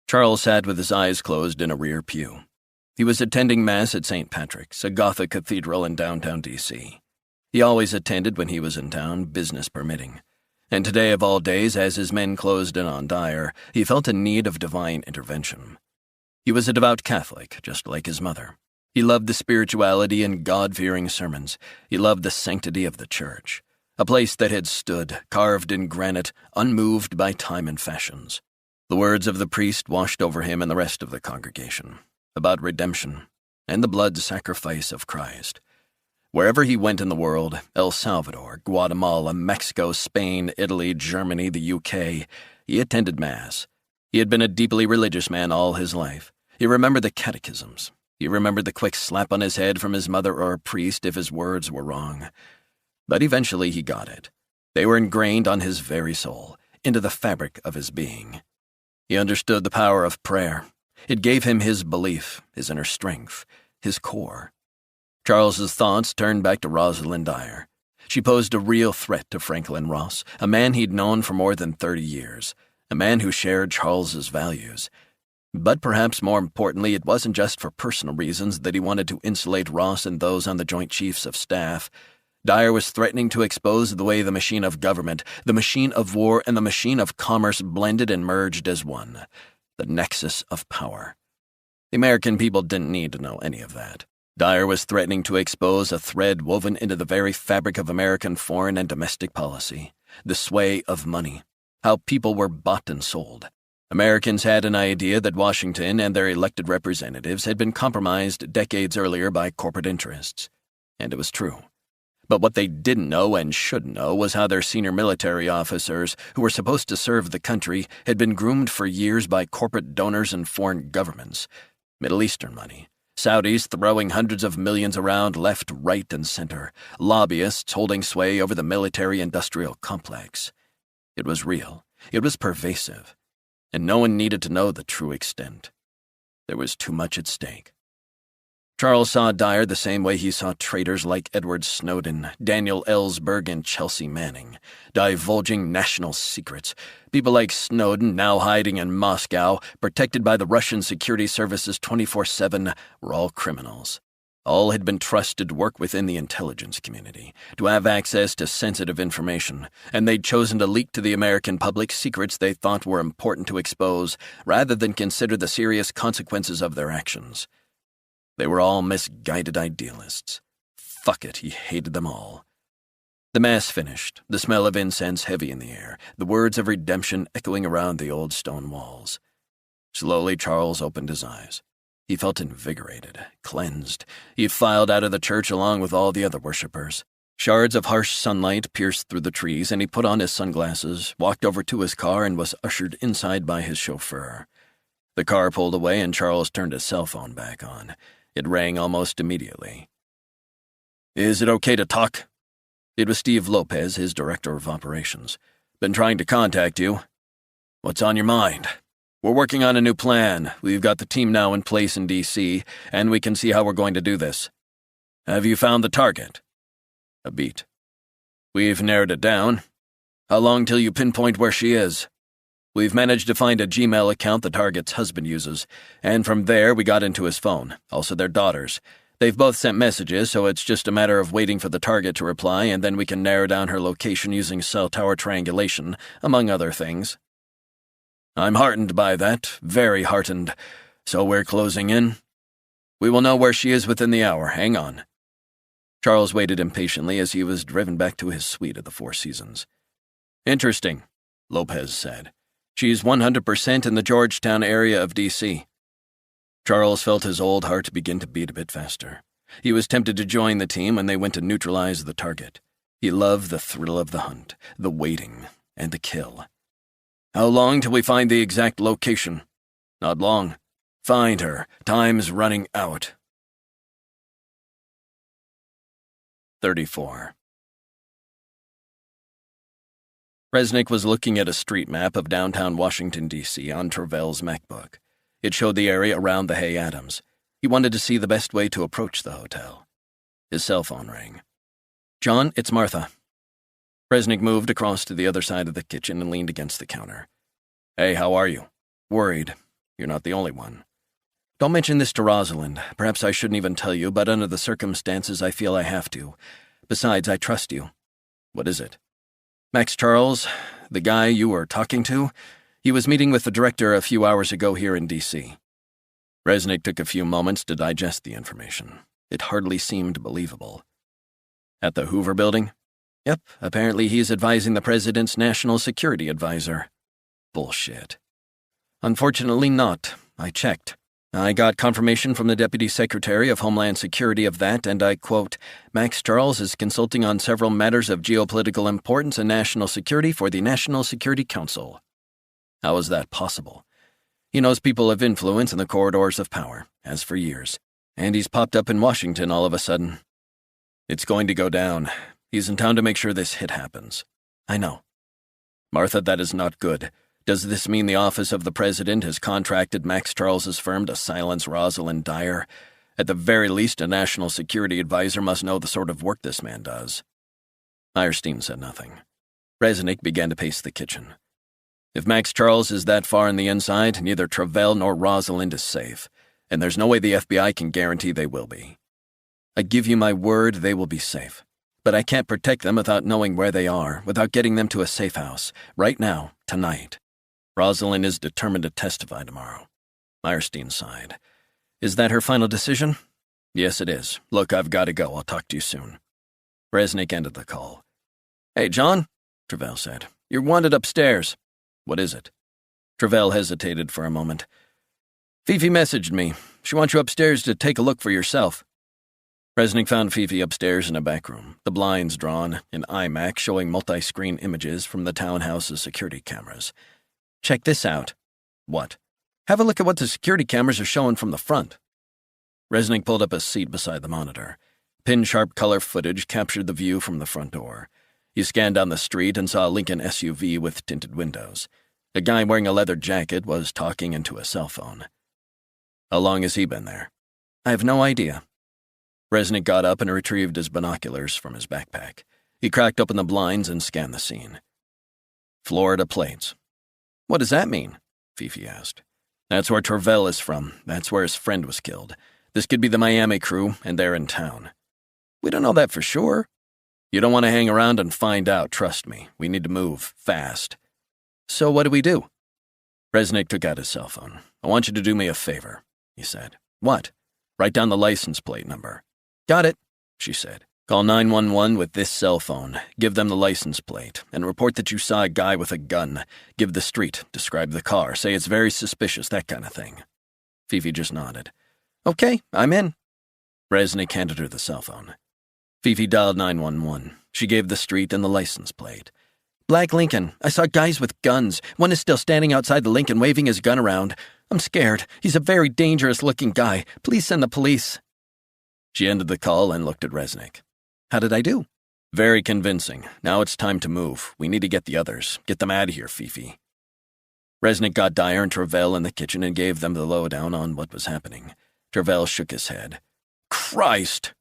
Charles sat with his eyes closed in a rear pew. He was attending Mass at St. Patrick's, a Gothic cathedral in downtown D.C. He always attended when he was in town, business permitting. And today of all days, as his men closed in on Dyer, he felt a need of divine intervention. He was a devout Catholic, just like his mother. He loved the spirituality and God-fearing sermons. He loved the sanctity of the church, a place that had stood, carved in granite, unmoved by time and fashions. The words of the priest washed over him and the rest of the congregation, about redemption and the blood sacrifice of Christ. Wherever he went in the world, El Salvador, Guatemala, Mexico, Spain, Italy, Germany, the UK, he attended Mass. He had been a deeply religious man all his life. He remembered the catechisms. He remembered the quick slap on his head from his mother or a priest if his words were wrong. But eventually he got it. They were ingrained on his very soul, into the fabric of his being. He understood the power of prayer. It gave him his belief, his inner strength, his core. Charles's thoughts turned back to Rosalind Dyer. She posed a real threat to Franklin Ross, a man he'd known for more than 30 years, a man who shared Charles's values. But perhaps more importantly, it wasn't just for personal reasons that he wanted to insulate Ross and those on the Joint Chiefs of Staff. Dyer was threatening to expose the way the machine of government, the machine of war, and the machine of commerce blended and merged as one, the nexus of power. The American people didn't need to know any of that. Dyer was threatening to expose a thread woven into the very fabric of American foreign and domestic policy, the sway of money, how people were bought and sold. Americans had an idea that Washington and their elected representatives had been compromised decades earlier by corporate interests. And it was true. But what they didn't know and shouldn't know was how their senior military officers, who were supposed to serve the country, had been groomed for years by corporate donors and foreign governments. Middle Eastern money. Saudis throwing hundreds of millions around left, right, and center. Lobbyists holding sway over the military-industrial complex. It was real. It was pervasive. And no one needed to know the true extent. There was too much at stake. Charles saw Dyer the same way he saw traitors like Edward Snowden, Daniel Ellsberg, and Chelsea Manning, divulging national secrets. People like Snowden, now hiding in Moscow, protected by the Russian security services 24/7, were all criminals. All had been trusted to work within the intelligence community, to have access to sensitive information, and they'd chosen to leak to the American public secrets they thought were important to expose, rather than consider the serious consequences of their actions. They were all misguided idealists. Fuck it, he hated them all. The Mass finished, the smell of incense heavy in the air, the words of redemption echoing around the old stone walls. Slowly, Charles opened his eyes. He felt invigorated, cleansed. He filed out of the church along with all the other worshippers. Shards of harsh sunlight pierced through the trees, and he put on his sunglasses, walked over to his car, and was ushered inside by his chauffeur. The car pulled away, and Charles turned his cell phone back on. It rang almost immediately. "Is it okay to talk?" It was Steve Lopez, his director of operations. "Been trying to contact you. What's on your mind?" "We're working on a new plan. We've got the team now in place in D.C., and we can see how we're going to do this." "Have you found the target?" A beat. "We've narrowed it down. How long till you pinpoint where she is?" "We've managed to find a Gmail account the target's husband uses, and from there we got into his phone, also their daughters. They've both sent messages, so it's just a matter of waiting for the target to reply, and then we can narrow down her location using cell tower triangulation, among other things." "I'm heartened by that, very heartened. So we're closing in?" "We will know where she is within the hour. Hang on." Charles waited impatiently as he was driven back to his suite at the Four Seasons. "Interesting," Lopez said. "She's 100% in the Georgetown area of D.C. Charles felt his old heart begin to beat a bit faster. He was tempted to join the team when they went to neutralize the target. He loved the thrill of the hunt, the waiting, and the kill. "How long till we find the exact location?" "Not long. Find her. Time's running out." 34. Resnick was looking at a street map of downtown Washington, D.C. on Travell's MacBook. It showed the area around the Hay Adams. He wanted to see the best way to approach the hotel. His cell phone rang. "John, it's Martha." Resnick moved across to the other side of the kitchen and leaned against the counter. "Hey, how are you?" "Worried. You're not the only one." "Don't mention this to Rosalind. Perhaps I shouldn't even tell you, but under the circumstances I feel I have to. Besides, I trust you." "What is it?" "Max Charles, the guy you were talking to, he was meeting with the director a few hours ago here in D.C. Resnick took a few moments to digest the information. It hardly seemed believable. "At the Hoover Building?" "Yep, apparently he's advising the president's national security advisor." "Bullshit." "Unfortunately not. I checked. I got confirmation from the Deputy Secretary of Homeland Security of that, and I quote, 'Max Charles is consulting on several matters of geopolitical importance and national security for the National Security Council.' How is that possible? He knows people of influence in the corridors of power, has for years, and he's popped up in Washington all of a sudden. It's going to go down. He's in town to make sure this hit happens." "I know." "Martha, that is not good. Does this mean the office of the president has contracted Max Charles's firm to silence Rosalind Dyer? At the very least, a national security advisor must know the sort of work this man does." Meyerstein said nothing. Resnick began to pace the kitchen. If Max Charles is that far on the inside, neither Travell nor Rosalind is safe, and there's no way the FBI can guarantee they will be. "I give you my word they will be safe, but I can't protect them without knowing where they are, without getting them to a safe house, right now, tonight. Rosalind is determined to testify tomorrow." Meyerstein sighed. "Is that her final decision?" "Yes, it is. Look, I've got to go. I'll talk to you soon." Resnick ended the call. "Hey, John," Travell said. "You're wanted upstairs." "What is it?" Travell hesitated for a moment. "Fifi messaged me. She wants you upstairs to take a look for yourself." Resnick found Fifi upstairs in a back room, the blinds drawn, an iMac showing multi-screen images from the townhouse's security cameras. "Check this out." "What?" "Have a look at what the security cameras are showing from the front." Resnick pulled up a seat beside the monitor. Pin-sharp color footage captured the view from the front door. He scanned down the street and saw a Lincoln SUV with tinted windows. A guy wearing a leather jacket was talking into a cell phone. "How long has he been there?" "I have no idea." Resnick got up and retrieved his binoculars from his backpack. He cracked open the blinds and scanned the scene. "Florida plates." "What does that mean?" Fifi asked. "That's where Travell is from. That's where his friend was killed. This could be the Miami crew, and they're in town." "We don't know that for sure." "You don't want to hang around and find out, trust me. We need to move, fast." "So what do we do?" Resnick took out his cell phone. "I want you to do me a favor," he said. "What?" "Write down the license plate number." "Got it," she said. "Call 911 with this cell phone. Give them the license plate, and report that you saw a guy with a gun. Give the street, describe the car, say it's very suspicious, that kind of thing." Fifi just nodded. "Okay, I'm in." Resnick handed her the cell phone. Fifi dialed 911. She gave the street and the license plate. Black Lincoln. I saw guys with guns. One is still standing outside the Lincoln waving his gun around. I'm scared. He's a very dangerous-looking guy. Please send the police. She ended the call and looked at Resnick. How did I do? Very convincing. Now it's time to move. We need to get the others. Get them out of here, Fifi. Resnick got Dyer and Travell in the kitchen and gave them the lowdown on what was happening. Travell shook his head. Christ!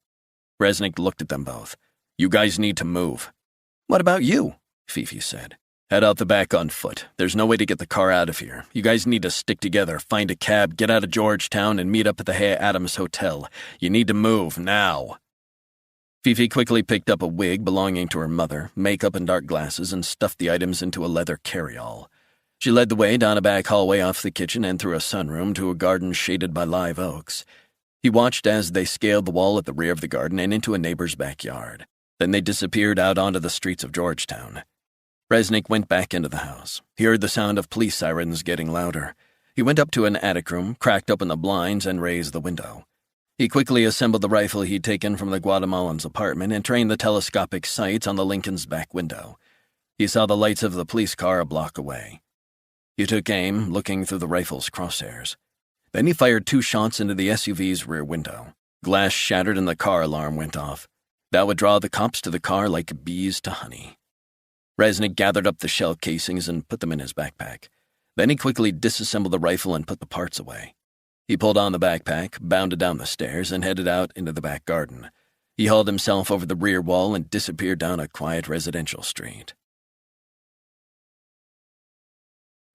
Resnick looked at them both. You guys need to move. What about you? Fifi said. Head out the back on foot. There's no way to get the car out of here. You guys need to stick together, find a cab, get out of Georgetown, and meet up at the Hay Adams Hotel. You need to move, now. Fifi quickly picked up a wig belonging to her mother, makeup and dark glasses, and stuffed the items into a leather carry-all. She led the way down a back hallway off the kitchen and through a sunroom to a garden shaded by live oaks. He watched as they scaled the wall at the rear of the garden and into a neighbor's backyard. Then they disappeared out onto the streets of Georgetown. Resnick went back into the house. He heard the sound of police sirens getting louder. He went up to an attic room, cracked open the blinds, and raised the window. He quickly assembled the rifle he'd taken from the Guatemalan's apartment and trained the telescopic sights on the Lincoln's back window. He saw the lights of the police car a block away. He took aim, looking through the rifle's crosshairs. Then he fired 2 shots into the SUV's rear window. Glass shattered and the car alarm went off. That would draw the cops to the car like bees to honey. Resnick gathered up the shell casings and put them in his backpack. Then he quickly disassembled the rifle and put the parts away. He pulled on the backpack, bounded down the stairs, and headed out into the back garden. He hauled himself over the rear wall and disappeared down a quiet residential street.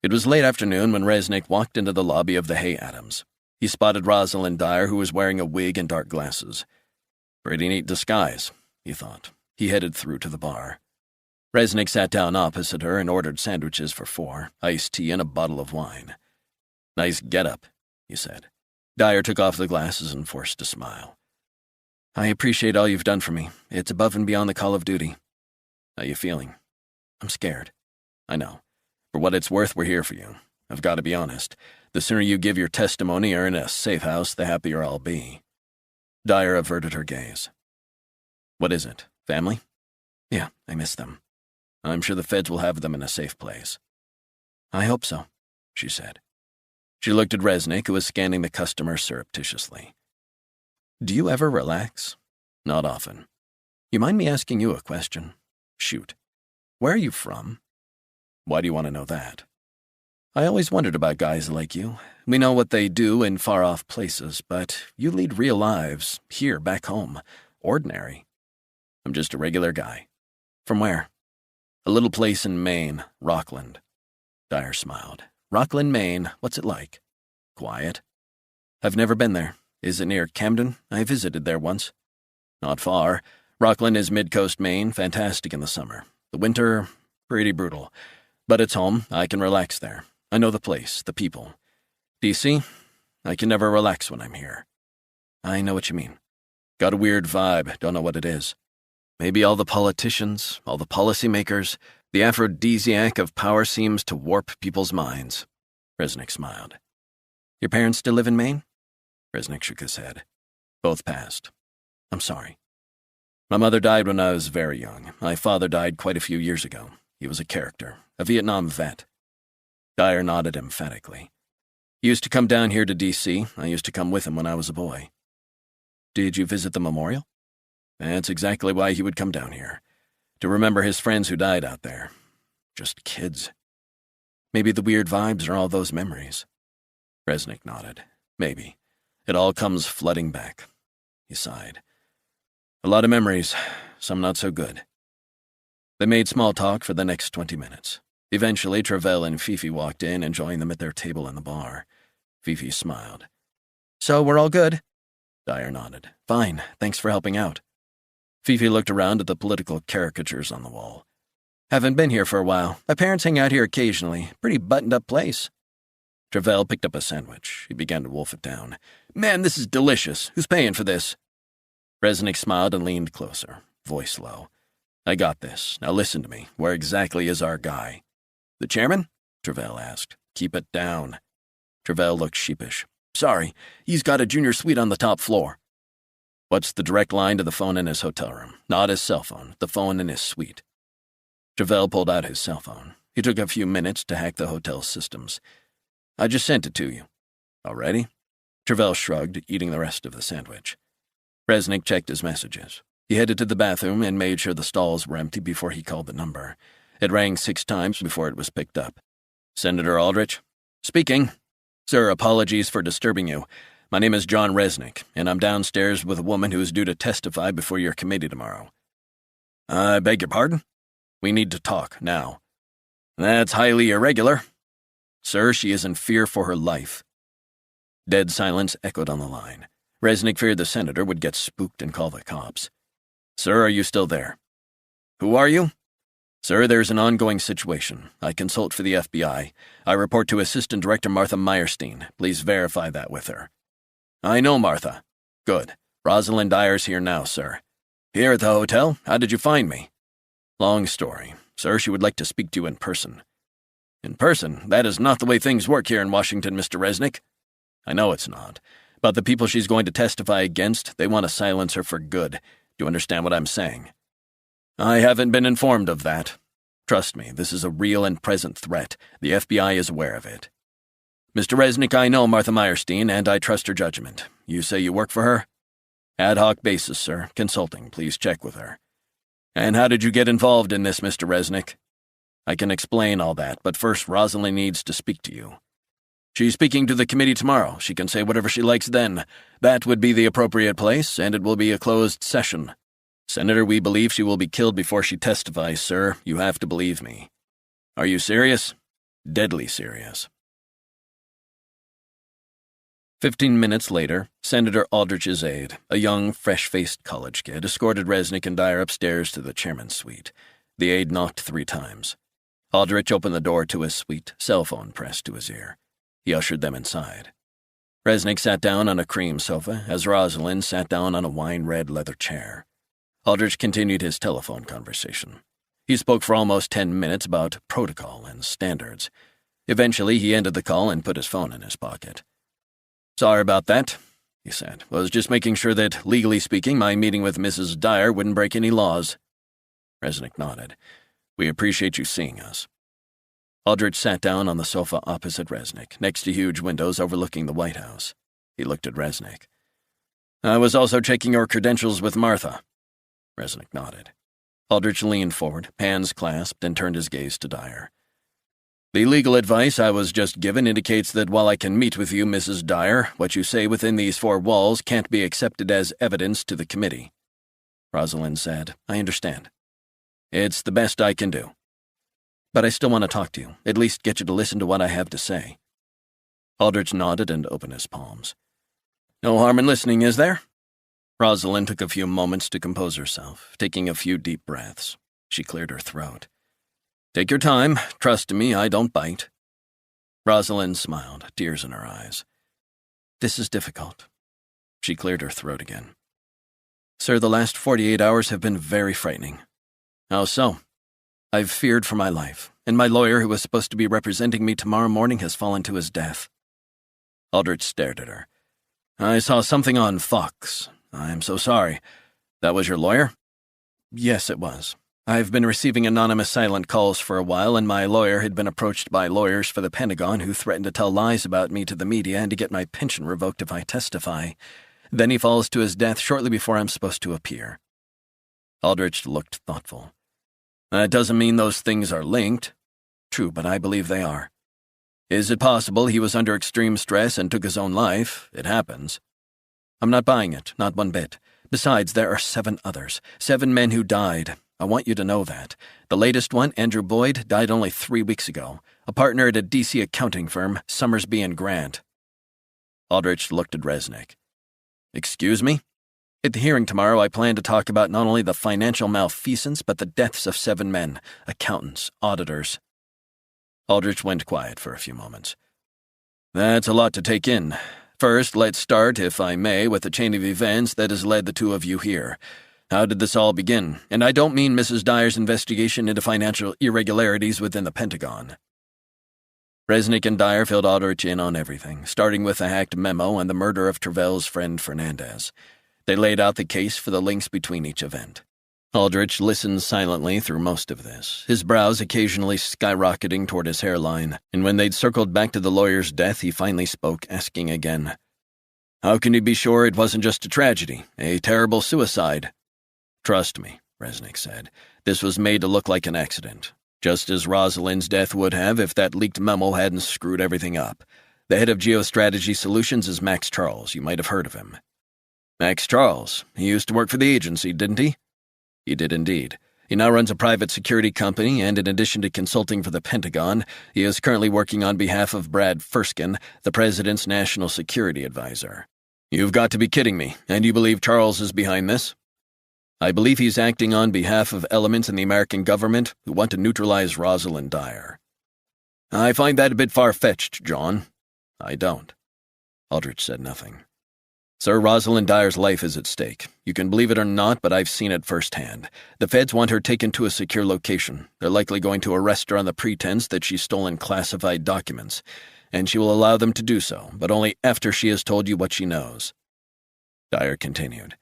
It was late afternoon when Resnick walked into the lobby of the Hay Adams. He spotted Rosalind Dyer, who was wearing a wig and dark glasses. Pretty neat disguise, he thought. He headed through to the bar. Resnick sat down opposite her and ordered sandwiches for 4, iced tea, and a bottle of wine. Nice get-up, he said. Dyer took off the glasses and forced a smile. I appreciate all you've done for me. It's above and beyond the call of duty. How you feeling? I'm scared. I know. For what it's worth, we're here for you. I've got to be honest. The sooner you give your testimony or in a safe house, the happier I'll be. Dyer averted her gaze. What is it? Family? Yeah, I miss them. I'm sure the feds will have them in a safe place. I hope so, she said. She looked at Resnick, who was scanning the customer surreptitiously. Do you ever relax? Not often. You mind me asking you a question? Shoot. Where are you from? Why do you want to know that? I always wondered about guys like you. We know what they do in far-off places, but you lead real lives, here, back home. Ordinary. I'm just a regular guy. From where? A little place in Maine, Rockland. Dyer smiled. Rockland, Maine, what's it like? Quiet. I've never been there. Is it near Camden? I visited there once. Not far. Rockland is mid-coast Maine, fantastic in the summer. The winter, pretty brutal. But it's home. I can relax there. I know the place, the people. D.C., I can never relax when I'm here. I know what you mean. Got a weird vibe, don't know what it is. Maybe all the politicians, all the policymakers, the aphrodisiac of power seems to warp people's minds. Resnick smiled. Your parents still live in Maine? Resnick shook his head. Both passed. I'm sorry. My mother died when I was very young. My father died quite a few years ago. He was a character, a Vietnam vet. Dyer nodded emphatically. He used to come down here to D.C. I used to come with him when I was a boy. Did you visit the memorial? That's exactly why he would come down here. To remember his friends who died out there. Just kids. Maybe the weird vibes are all those memories. Resnick nodded. Maybe. It all comes flooding back. He sighed. A lot of memories, some not so good. They made small talk for the next 20 minutes. Eventually, Travell and Fifi walked in and joined them at their table in the bar. Fifi smiled. So we're all good? Dyer nodded. Fine, thanks for helping out. Fifi looked around at the political caricatures on the wall. Haven't been here for a while. My parents hang out here occasionally. Pretty buttoned-up place. Travell picked up a sandwich. He began to wolf it down. Man, this is delicious. Who's paying for this? Resnick smiled and leaned closer, voice low. I got this. Now listen to me. Where exactly is our guy? The chairman? Travell asked. Keep it down. Travell looked sheepish. Sorry, he's got a junior suite on the top floor. What's the direct line to the phone in his hotel room? Not his cell phone, the phone in his suite. Travell pulled out his cell phone. He took a few minutes to hack the hotel's systems. I just sent it to you. Already? Travell shrugged, eating the rest of the sandwich. Resnick checked his messages. He headed to the bathroom and made sure the stalls were empty before he called the number. It rang 6 times before it was picked up. Senator Aldrich? Speaking. Sir, apologies for disturbing you. My name is John Resnick, and I'm downstairs with a woman who is due to testify before your committee tomorrow. I beg your pardon? We need to talk, now. That's highly irregular. Sir, she is in fear for her life. Dead silence echoed on the line. Resnick feared the senator would get spooked and call the cops. Sir, are you still there? Who are you? Sir, there's an ongoing situation. I consult for the FBI. I report to Assistant Director Martha Meyerstein. Please verify that with her. I know Martha. Good. Rosalind Dyer's here now, sir. Here at the hotel? How did you find me? Long story. Sir, she would like to speak to you in person. In person? That is not the way things work here in Washington, Mr. Resnick. I know it's not. But the people she's going to testify against, they want to silence her for good. Do you understand what I'm saying? I haven't been informed of that. Trust me, this is a real and present threat. The FBI is aware of it. Mr. Resnick, I know Martha Meyerstein, and I trust her judgment. You say you work for her? Ad hoc basis, sir. Consulting. Please check with her. And how did you get involved in this, Mr. Resnick? I can explain all that, but first Rosalind needs to speak to you. She's speaking to the committee tomorrow. She can say whatever she likes then. That would be the appropriate place, and it will be a closed session. Senator, we believe she will be killed before she testifies, sir. You have to believe me. Are you serious? Deadly serious. 15 minutes later, Senator Aldrich's aide, a young, fresh-faced college kid, escorted Resnick and Dyer upstairs to the chairman's suite. The aide knocked 3 times. Aldrich opened the door to his suite, cell phone pressed to his ear. He ushered them inside. Resnick sat down on a cream sofa as Rosalind sat down on a wine-red leather chair. Aldrich continued his telephone conversation. He spoke for almost 10 minutes about protocol and standards. Eventually, he ended the call and put his phone in his pocket. Sorry about that, he said. Was just making sure that, legally speaking, my meeting with Mrs. Dyer wouldn't break any laws. Resnick nodded. We appreciate you seeing us. Aldrich sat down on the sofa opposite Resnick, next to huge windows overlooking the White House. He looked at Resnick. I was also checking your credentials with Martha. Resnick nodded. Aldrich leaned forward, hands clasped, and turned his gaze to Dyer. The legal advice I was just given indicates that while I can meet with you, Mrs. Dyer, what you say within these 4 walls can't be accepted as evidence to the committee. Rosalind said, I understand. It's the best I can do. But I still want to talk to you, at least get you to listen to what I have to say. Aldrich nodded and opened his palms. No harm in listening, is there? Rosalind took a few moments to compose herself, taking a few deep breaths. She cleared her throat. Take your time. Trust me, I don't bite. Rosalind smiled, tears in her eyes. This is difficult. She cleared her throat again. Sir, the last 48 hours have been very frightening. How so? I've feared for my life, and my lawyer who was supposed to be representing me tomorrow morning has fallen to his death. Aldrich stared at her. I saw something on Fox. I'm so sorry. That was your lawyer? Yes, it was. I've been receiving anonymous silent calls for a while, and my lawyer had been approached by lawyers for the Pentagon who threatened to tell lies about me to the media and to get my pension revoked if I testify. Then he falls to his death shortly before I'm supposed to appear. Aldrich looked thoughtful. That doesn't mean those things are linked. True, but I believe they are. Is it possible he was under extreme stress and took his own life? It happens. I'm not buying it, not one bit. Besides, there are 7 others, 7 men who died. I want you to know that. The latest one, Andrew Boyd, died only 3 weeks ago, a partner at a D.C. accounting firm, Summersby and Grant. Aldrich looked at Resnick. Excuse me? At the hearing tomorrow, I plan to talk about not only the financial malfeasance, but the deaths of 7 men, accountants, auditors. Aldrich went quiet for a few moments. That's a lot to take in. First, let's start, if I may, with the chain of events that has led the 2 of you here. How did this all begin? And I don't mean Mrs. Dyer's investigation into financial irregularities within the Pentagon. Resnick and Dyer filled Aldrich in on everything, starting with the hacked memo and the murder of Travell's friend Fernandez. They laid out the case for the links between each event. Aldrich listened silently through most of this, his brows occasionally skyrocketing toward his hairline, and when they'd circled back to the lawyer's death, he finally spoke, asking again, "How can you be sure it wasn't just a tragedy, a terrible suicide?" "Trust me," Resnick said. "This was made to look like an accident, just as Rosalind's death would have if that leaked memo hadn't screwed everything up. The head of Geostrategy Solutions is Max Charles. You might have heard of him." "Max Charles? He used to work for the agency, didn't he?" "He did indeed. He now runs a private security company, and in addition to consulting for the Pentagon, he is currently working on behalf of Brad Furskin, the President's National Security Advisor." "You've got to be kidding me, and you believe Charles is behind this?" "I believe he's acting on behalf of elements in the American government who want to neutralize Rosalind Dyer." "I find that a bit far-fetched, John." "I don't." Aldrich said nothing. "Sir, Rosalind Dyer's life is at stake. You can believe it or not, but I've seen it firsthand. The feds want her taken to a secure location. They're likely going to arrest her on the pretense that she's stolen classified documents, and she will allow them to do so, but only after she has told you what she knows." Dyer continued.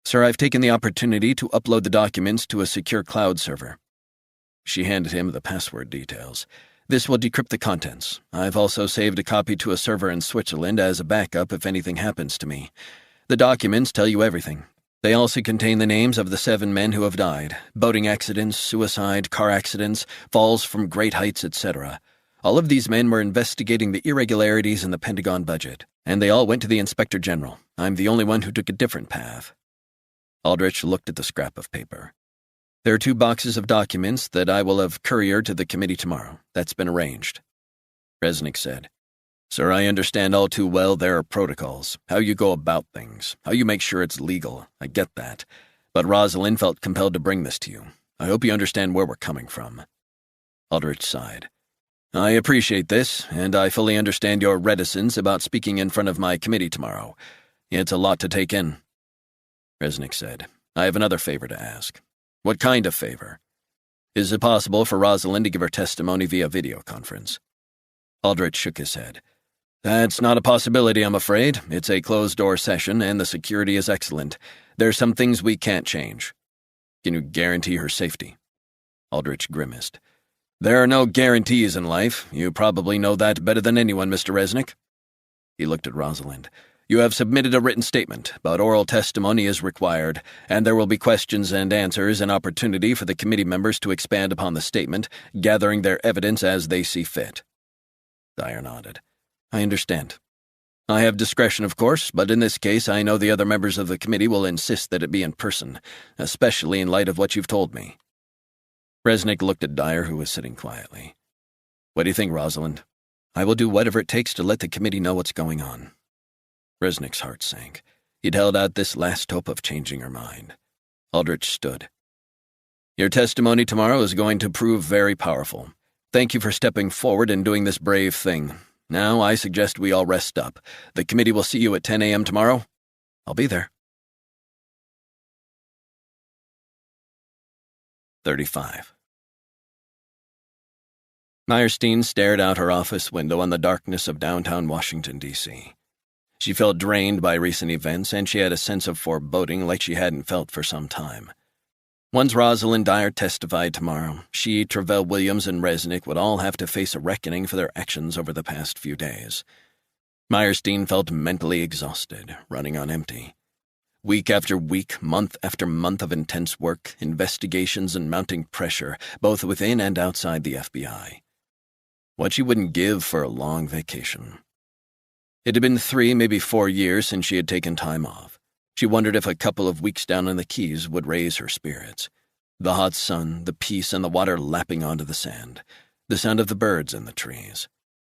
"Sir, I've taken the opportunity to upload the documents to a secure cloud server." She handed him the password details. "This will decrypt the contents. I've also saved a copy to a server in Switzerland as a backup if anything happens to me. The documents tell you everything. They also contain the names of the 7 men who have died: boating accidents, suicide, car accidents, falls from great heights, etc. All of these men were investigating the irregularities in the Pentagon budget, and they all went to the Inspector General. I'm the only one who took a different path." Aldrich looked at the scrap of paper. "There are 2 boxes of documents that I will have couriered to the committee tomorrow. That's been arranged." Resnick said, "Sir, I understand all too well there are protocols, how you go about things, how you make sure it's legal. I get that. But Rosalind felt compelled to bring this to you. I hope you understand where we're coming from." Aldrich sighed. "I appreciate this, and I fully understand your reticence about speaking in front of my committee tomorrow. It's a lot to take in." Resnick said, "I have another favor to ask." "What kind of favor?" "Is it possible for Rosalind to give her testimony via video conference?" Aldrich shook his head. "That's not a possibility, I'm afraid. It's a closed-door session, and the security is excellent. There's some things we can't change." "Can you guarantee her safety?" Aldrich grimaced. "There are no guarantees in life. You probably know that better than anyone, Mr. Resnick." He looked at Rosalind. "You have submitted a written statement, but oral testimony is required, and there will be questions and answers, an opportunity for the committee members to expand upon the statement, gathering their evidence as they see fit." Dyer nodded. "I understand. I have discretion, of course, but in this case I know the other members of the committee will insist that it be in person, especially in light of what you've told me." Resnick looked at Dyer, who was sitting quietly. "What do you think, Rosalind?" "I will do whatever it takes to let the committee know what's going on." Resnick's heart sank. He'd held out this last hope of changing her mind. Aldrich stood. "Your testimony tomorrow is going to prove very powerful. Thank you for stepping forward and doing this brave thing. Now I suggest we all rest up. The committee will see you at 10 a.m. tomorrow." "I'll be there." 35. Meyerstein stared out her office window on the darkness of downtown Washington, D.C. She felt drained by recent events, and she had a sense of foreboding like she hadn't felt for some time. Once Rosalind Dyer testified tomorrow, she, Travell Williams, and Resnick would all have to face a reckoning for their actions over the past few days. Meyerstein felt mentally exhausted, running on empty. Week after week, month after month of intense work, investigations, and mounting pressure, both within and outside the FBI. What she wouldn't give for a long vacation. It had been 3, maybe 4 years since she had taken time off. She wondered if a couple of weeks down in the Keys would raise her spirits. The hot sun, the peace, and the water lapping onto the sand, the sound of the birds in the trees,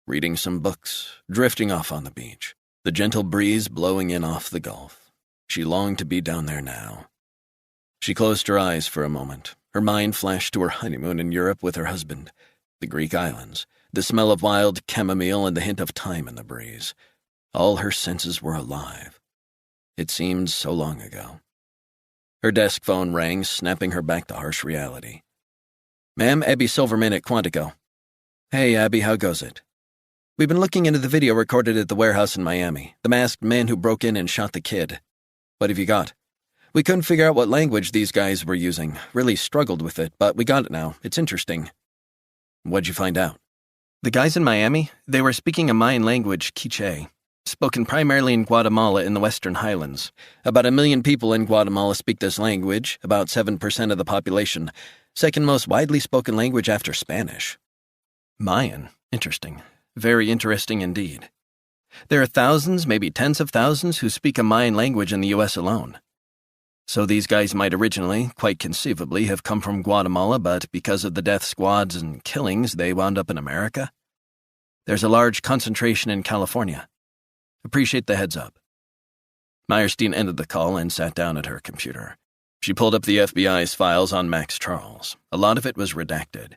reading some books, drifting off on the beach, the gentle breeze blowing in off the Gulf. She longed to be down there now. She closed her eyes for a moment. Her mind flashed to her honeymoon in Europe with her husband, the Greek islands, the smell of wild chamomile and the hint of thyme in the breeze. All her senses were alive. It seemed so long ago. Her desk phone rang, snapping her back to harsh reality. "Ma'am, Abby Silverman at Quantico." "Hey, Abby, how goes it?" "We've been looking into the video recorded at the warehouse in Miami, the masked man who broke in and shot the kid." What have you got? We couldn't figure out what language these guys were using. Really struggled with it, but we got it now. It's interesting. What'd you find out? The guys in Miami, they were speaking a Mayan language, Quiche, spoken primarily in Guatemala in the Western Highlands. About 1 million people in Guatemala speak this language, about 7% of the population. Second most widely spoken language after Spanish. Mayan. Interesting. Very interesting indeed. There are thousands, maybe tens of thousands, who speak a Mayan language in the U.S. alone. So these guys might originally, quite conceivably, have come from Guatemala, but because of the death squads and killings, they wound up in America? There's a large concentration in California. Appreciate the heads up. Meyerstein ended the call and sat down at her computer. She pulled up the FBI's files on Max Charles. A lot of it was redacted.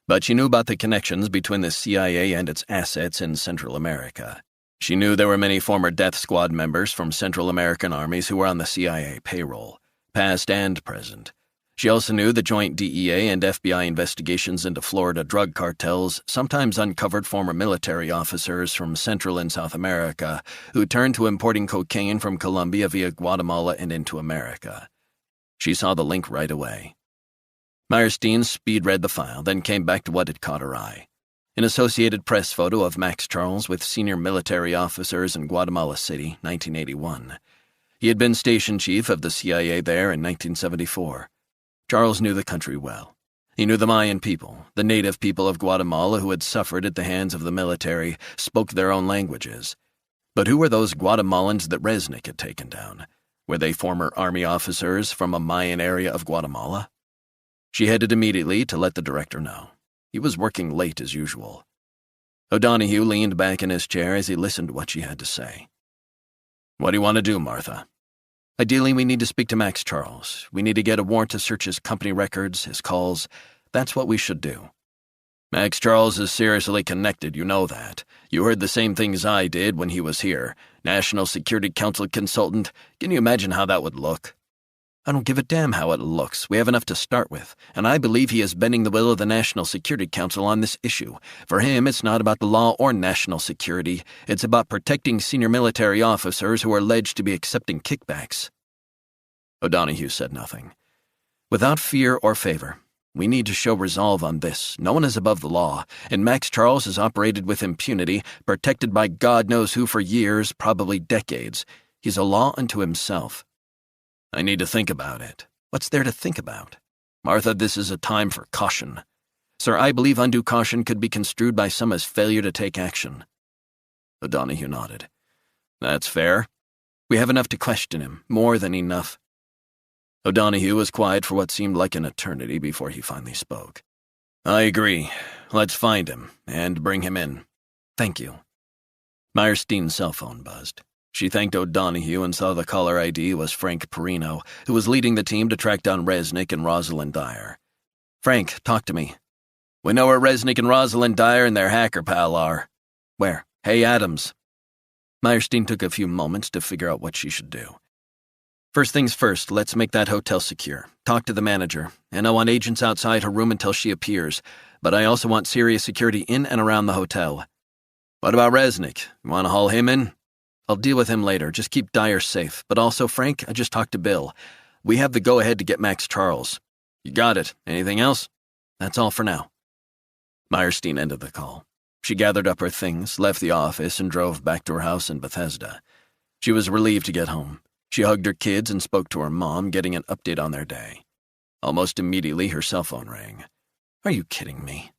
But she knew about the connections between the CIA and its assets in Central America. She knew there were many former death squad members from Central American armies who were on the CIA payroll, past and present. She also knew the joint DEA and FBI investigations into Florida drug cartels sometimes uncovered former military officers from Central and South America who turned to importing cocaine from Colombia via Guatemala and into America. She saw the link right away. Meyerstein speed-read the file, then came back to what had caught her eye. An Associated Press photo of Max Charles with senior military officers in Guatemala City, 1981. He had been station chief of the CIA there in 1974. Charles knew the country well. He knew the Mayan people, the native people of Guatemala who had suffered at the hands of the military, spoke their own languages. But who were those Guatemalans that Resnick had taken down? Were they former army officers from a Mayan area of Guatemala? She headed immediately to let the director know. He was working late as usual. O'Donoghue leaned back in his chair as he listened to what she had to say. What do you want to do, Martha? Ideally, we need to speak to Max Charles. We need to get a warrant to search his company records, his calls. That's what we should do. Max Charles is seriously connected, you know that. You heard the same things I did when he was here. National Security Council consultant. Can you imagine how that would look? I don't give a damn how it looks. We have enough to start with, and I believe he is bending the will of the National Security Council on this issue. For him, it's not about the law or national security. It's about protecting senior military officers who are alleged to be accepting kickbacks. O'Donoghue said nothing. Without fear or favor, we need to show resolve on this. No one is above the law, and Max Charles has operated with impunity, protected by God knows who for years, probably decades. He's a law unto himself. I need to think about it. What's there to think about? Martha, this is a time for caution. Sir, I believe undue caution could be construed by some as failure to take action. O'Donoghue nodded. That's fair. We have enough to question him, more than enough. O'Donoghue was quiet for what seemed like an eternity before he finally spoke. I agree. Let's find him, and bring him in. Thank you. Meyerstein's cell phone buzzed. She thanked O'Donoghue and saw the caller ID was Frank Perino, who was leading the team to track down Resnick and Rosalind Dyer. Frank, talk to me. We know where Resnick and Rosalind Dyer and their hacker pal are. Where? Hey, Adams. Meyerstein took a few moments to figure out what she should do. First things first, let's make that hotel secure. Talk to the manager, and I want agents outside her room until she appears, but I also want serious security in and around the hotel. What about Resnick? You want to haul him in? I'll deal with him later. Just keep Dyer safe. But also, Frank, I just talked to Bill. We have the go-ahead to get Max Charles. You got it. Anything else? That's all for now. Meyerstein ended the call. She gathered up her things, left the office, and drove back to her house in Bethesda. She was relieved to get home. She hugged her kids and spoke to her mom, getting an update on their day. Almost immediately, her cell phone rang. Are you kidding me?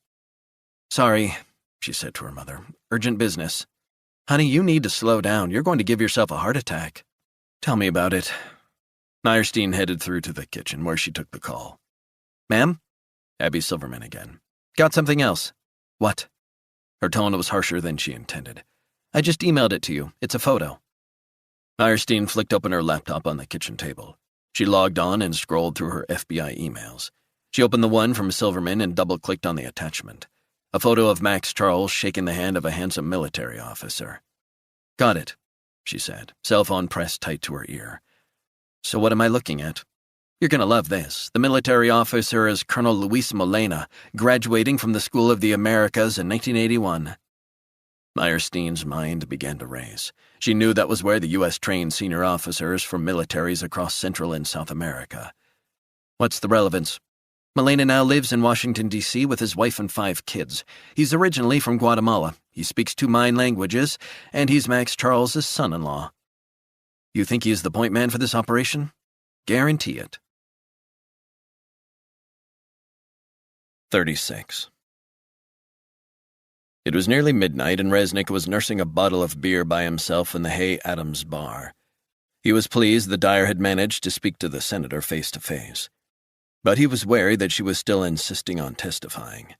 Sorry, she said to her mother. Urgent business. Honey, you need to slow down. You're going to give yourself a heart attack. Tell me about it. Meyerstein headed through to the kitchen where she took the call. Ma'am? Abby Silverman again. Got something else. What? Her tone was harsher than she intended. I just emailed it to you. It's a photo. Meyerstein flicked open her laptop on the kitchen table. She logged on and scrolled through her FBI emails. She opened the one from Silverman and double-clicked on the attachment. A photo of Max Charles shaking the hand of a handsome military officer. Got it, she said, cell phone pressed tight to her ear. So what am I looking at? You're going to love this. The military officer is Colonel Luis Molina, graduating from the School of the Americas in 1981. Meyerstein's mind began to race. She knew that was where the U.S. trained senior officers from militaries across Central and South America. What's the relevance? Malena now lives in Washington, D.C. with his wife and 5 kids. He's originally from Guatemala. He speaks 2 Mayan languages, and he's Max Charles's son-in-law. You think he is the point man for this operation? Guarantee it. 36. It was nearly midnight, and Resnick was nursing a bottle of beer by himself in the Hay Adams bar. He was pleased that Dyer had managed to speak to the senator face to face. But he was wary that she was still insisting on testifying.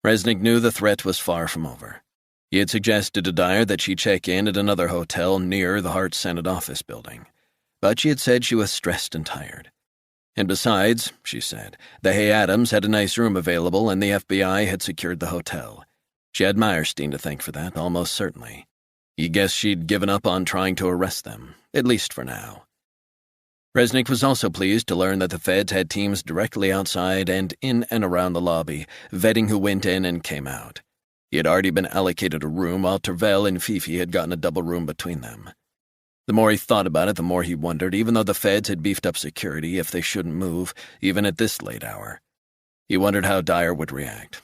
Resnick knew the threat was far from over. He had suggested to Dyer that she check in at another hotel near the Hart Senate office building, but she had said she was stressed and tired. And besides, she said, the Hay Adams had a nice room available and the FBI had secured the hotel. She had Meyerstein to thank for that, almost certainly. He guessed she'd given up on trying to arrest them, at least for now. Resnick was also pleased to learn that the feds had teams directly outside and in and around the lobby, vetting who went in and came out. He had already been allocated a room, while Tervel and Fifi had gotten a double room between them. The more he thought about it, the more he wondered, even though the feds had beefed up security, if they shouldn't move, even at this late hour. He wondered how Dyer would react.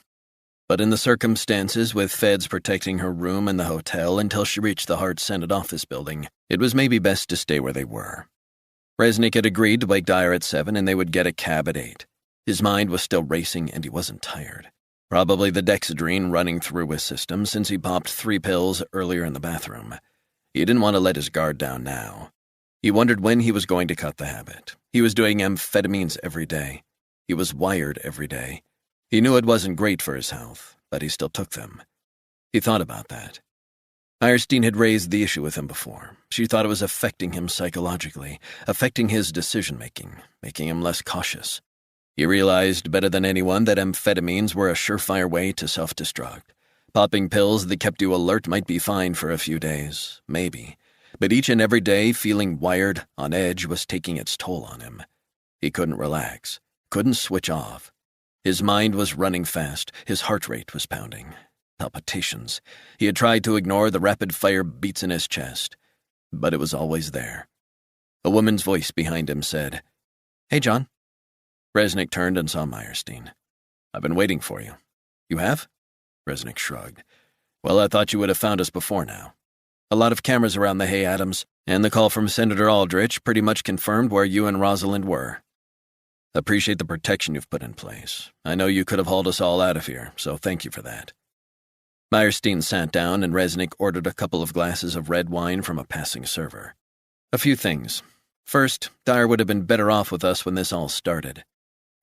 But in the circumstances, with feds protecting her room and the hotel until she reached the Hart Senate office building, it was maybe best to stay where they were. Resnick had agreed to wake Dyer at 7 and they would get a cab at 8. His mind was still racing and he wasn't tired. Probably the dexedrine running through his system since he popped 3 pills earlier in the bathroom. He didn't want to let his guard down now. He wondered when he was going to cut the habit. He was doing amphetamines every day. He was wired every day. He knew it wasn't great for his health, but he still took them. He thought about that. Meyerstein had raised the issue with him before. She thought it was affecting him psychologically, affecting his decision-making, making him less cautious. He realized better than anyone that amphetamines were a surefire way to self-destruct. Popping pills that kept you alert might be fine for a few days, maybe. But each and every day, feeling wired, on edge, was taking its toll on him. He couldn't relax, couldn't switch off. His mind was running fast, his heart rate was pounding. Palpitations. He had tried to ignore the rapid-fire beats in his chest, but it was always there. A woman's voice behind him said, "Hey, John." Resnick turned and saw Meyerstein. "I've been waiting for you." "You have?" Resnick shrugged. "Well, I thought you would have found us before now. A lot of cameras around the Hay Adams, and the call from Senator Aldrich pretty much confirmed where you and Rosalind were. Appreciate the protection you've put in place. I know you could have hauled us all out of here, so thank you for that." Meyerstein sat down and Resnick ordered a couple of glasses of red wine from a passing server. "A few things. First, Dyer would have been better off with us when this all started.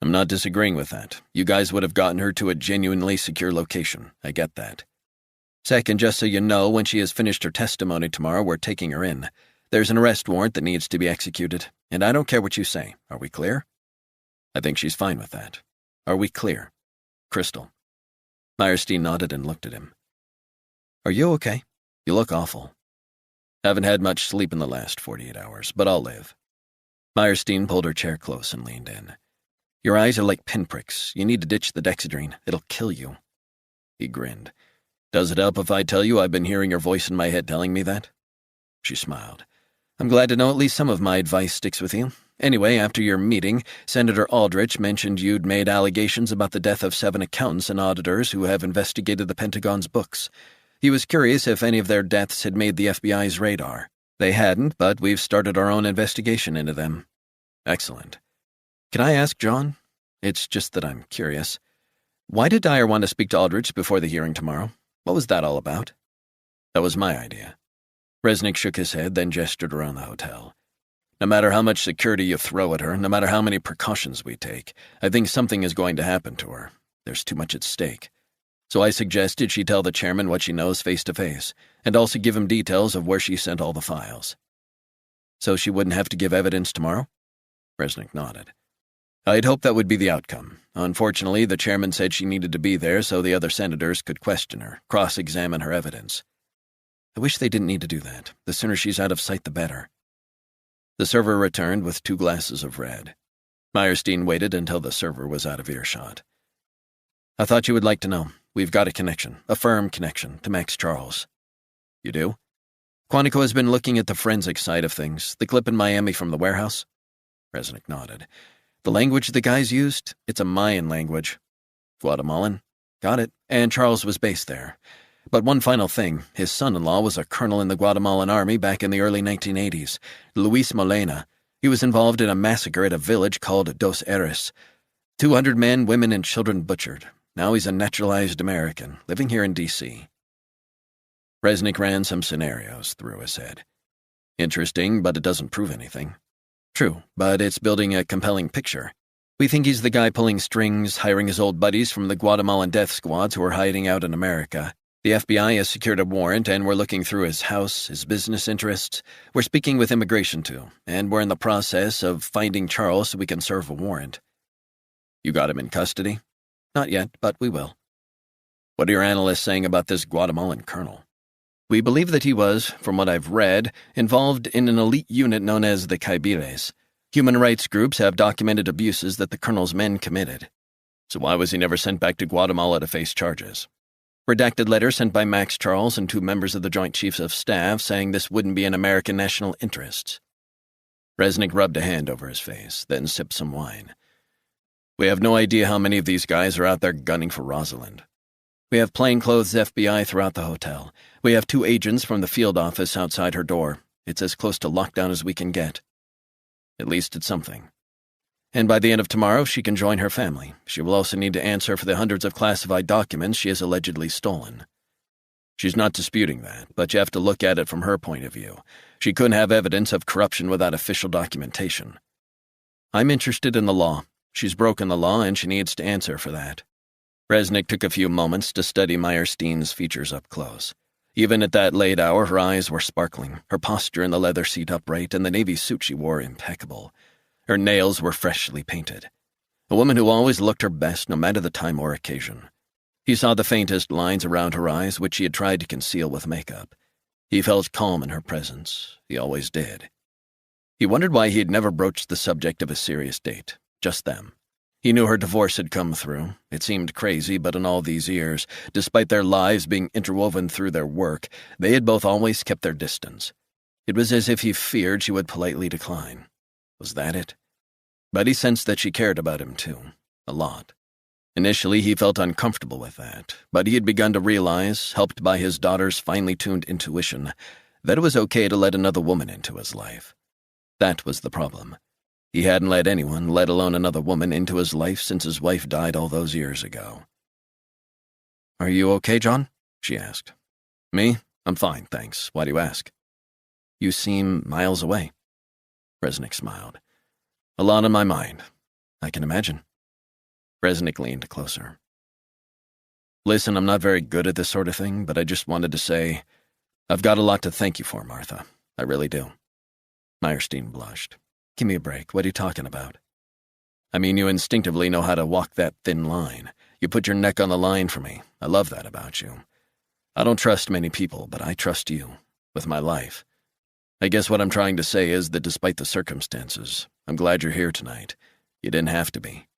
I'm not disagreeing with that. You guys would have gotten her to a genuinely secure location. I get that. Second, just so you know, when she has finished her testimony tomorrow, we're taking her in. There's an arrest warrant that needs to be executed, and I don't care what you say. Are we clear?" "I think she's fine with that. Are we clear?" "Crystal." Meyerstein nodded and looked at him. "Are you okay? You look awful." "Haven't had much sleep in the last 48 hours, but I'll live." Meyerstein pulled her chair close and leaned in. "Your eyes are like pinpricks. You need to ditch the dexedrine. It'll kill you." He grinned. "Does it help if I tell you I've been hearing your voice in my head telling me that?" She smiled. "I'm glad to know at least some of my advice sticks with you. Anyway, after your meeting, Senator Aldrich mentioned you'd made allegations about the death of 7 accountants and auditors who have investigated the Pentagon's books. He was curious if any of their deaths had made the FBI's radar. They hadn't, but we've started our own investigation into them." "Excellent. Can I ask, John? It's just that I'm curious. Why did Dyer want to speak to Aldrich before the hearing tomorrow? What was that all about?" "That was my idea." Resnick shook his head, then gestured around the hotel. "No matter how much security you throw at her, no matter how many precautions we take, I think something is going to happen to her. There's too much at stake. So I suggested she tell the chairman what she knows face to face, and also give him details of where she sent all the files." "So she wouldn't have to give evidence tomorrow?" Resnick nodded. "I'd hoped that would be the outcome. Unfortunately, the chairman said she needed to be there so the other senators could question her, cross-examine her evidence. I wish they didn't need to do that. The sooner she's out of sight, the better." The server returned with 2 glasses of red. Meyerstein waited until the server was out of earshot. "I thought you would like to know. We've got a connection, a firm connection, to Max Charles. You do? Quantico has been looking at the forensic side of things. The clip in Miami from the warehouse? Resnick nodded. The language the guys used? It's a Mayan language. Guatemalan? Got it. And Charles was based there. But one final thing. His son-in-law was a colonel in the Guatemalan army back in the early 1980s. Luis Molina. He was involved in a massacre at a village called Dos Eres. 200 men, women, and children butchered. Now he's a naturalized American, living here in D.C. Resnick ran some scenarios through his head. Interesting, but it doesn't prove anything. True, but it's building a compelling picture. We think he's the guy pulling strings, hiring his old buddies from the Guatemalan death squads who are hiding out in America. The FBI has secured a warrant, and we're looking through his house, his business interests. We're speaking with immigration, too, and we're in the process of finding Charles so we can serve a warrant. You got him in custody? Not yet, but we will. What are your analysts saying about this Guatemalan colonel? We believe that he was, from what I've read, involved in an elite unit known as the Caibiles. Human rights groups have documented abuses that the colonel's men committed. So why was he never sent back to Guatemala to face charges? Redacted letter sent by Max Charles and 2 members of the Joint Chiefs of Staff saying this wouldn't be in American national interests. Resnick rubbed a hand over his face, then sipped some wine. We have no idea how many of these guys are out there gunning for Rosalind. We have plainclothes FBI throughout the hotel. We have 2 agents from the field office outside her door. It's as close to lockdown as we can get. At least it's something. And by the end of tomorrow, she can join her family. She will also need to answer for the hundreds of classified documents she has allegedly stolen. She's not disputing that, but you have to look at it from her point of view. She couldn't have evidence of corruption without official documentation. I'm interested in the law. She's broken the law, and she needs to answer for that. Resnick took a few moments to study Meyerstein's features up close. Even at that late hour, her eyes were sparkling, her posture in the leather seat upright, and the navy suit she wore impeccable. Her nails were freshly painted. A woman who always looked her best, no matter the time or occasion. He saw the faintest lines around her eyes, which she had tried to conceal with makeup. He felt calm in her presence. He always did. He wondered why he had never broached the subject of a serious date. Just them. He knew her divorce had come through. It seemed crazy, but in all these years, despite their lives being interwoven through their work, they had both always kept their distance. It was as if he feared she would politely decline. Was that it? But he sensed that she cared about him, too. A lot. Initially, he felt uncomfortable with that, but he had begun to realize, helped by his daughter's finely tuned intuition, that it was okay to let another woman into his life. That was the problem. He hadn't let anyone, let alone another woman, into his life since his wife died all those years ago. Are you okay, John? She asked. Me? I'm fine, thanks. Why do you ask? You seem miles away. Resnick smiled. A lot on my mind. I can imagine. Resnick leaned closer. Listen, I'm not very good at this sort of thing, but I just wanted to say, I've got a lot to thank you for, Martha. I really do. Meyerstein blushed. Give me a break. What are you talking about? I mean, you instinctively know how to walk that thin line. You put your neck on the line for me. I love that about you. I don't trust many people, but I trust you. With my life. I guess what I'm trying to say is that despite the circumstances, I'm glad you're here tonight. You didn't have to be.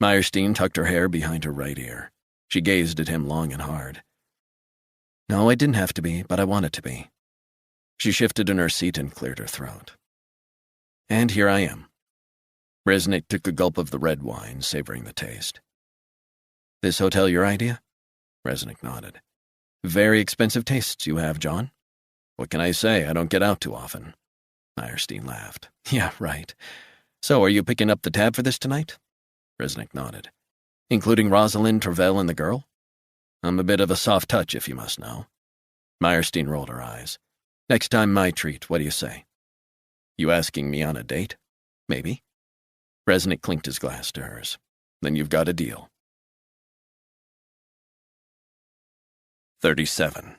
Meyerstein tucked her hair behind her right ear. She gazed at him long and hard. No, I didn't have to be, but I wanted to be. She shifted in her seat and cleared her throat. And here I am. Resnick took a gulp of the red wine, savoring the taste. This hotel your idea? Resnick nodded. Very expensive tastes you have, John. What can I say? I don't get out too often. Meyerstein laughed. Yeah, right. So, are you picking up the tab for this tonight? Resnick nodded. Including Rosalind, Travell, and the girl? I'm a bit of a soft touch, if you must know. Meyerstein rolled her eyes. Next time, my treat. What do you say? You asking me on a date? Maybe. Resnick clinked his glass to hers. Then you've got a deal. 37.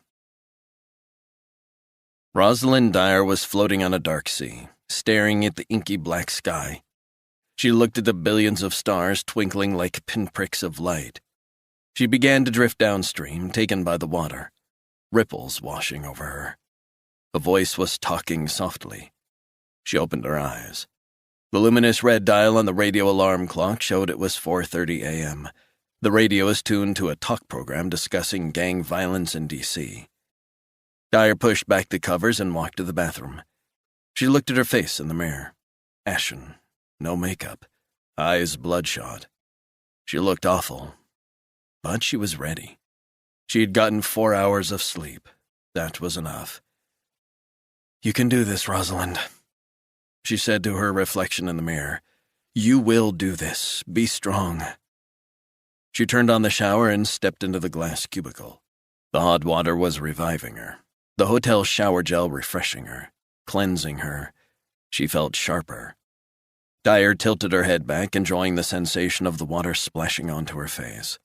Rosalind Dyer was floating on a dark sea, staring at the inky black sky. She looked at the billions of stars twinkling like pinpricks of light. She began to drift downstream, taken by the water, ripples washing over her. A voice was talking softly. She opened her eyes. The luminous red dial on the radio alarm clock showed it was 4:30 a.m. The radio is tuned to a talk program discussing gang violence in D.C. Dyer pushed back the covers and walked to the bathroom. She looked at her face in the mirror. Ashen, no makeup, eyes bloodshot. She looked awful, but she was ready. She had gotten 4 hours of sleep. That was enough. "You can do this, Rosalind," she said to her reflection in the mirror. "You will do this. Be strong." She turned on the shower and stepped into the glass cubicle. The hot water was reviving her, the hotel shower gel refreshing her, cleansing her. She felt sharper. Dyer tilted her head back, enjoying the sensation of the water splashing onto her face.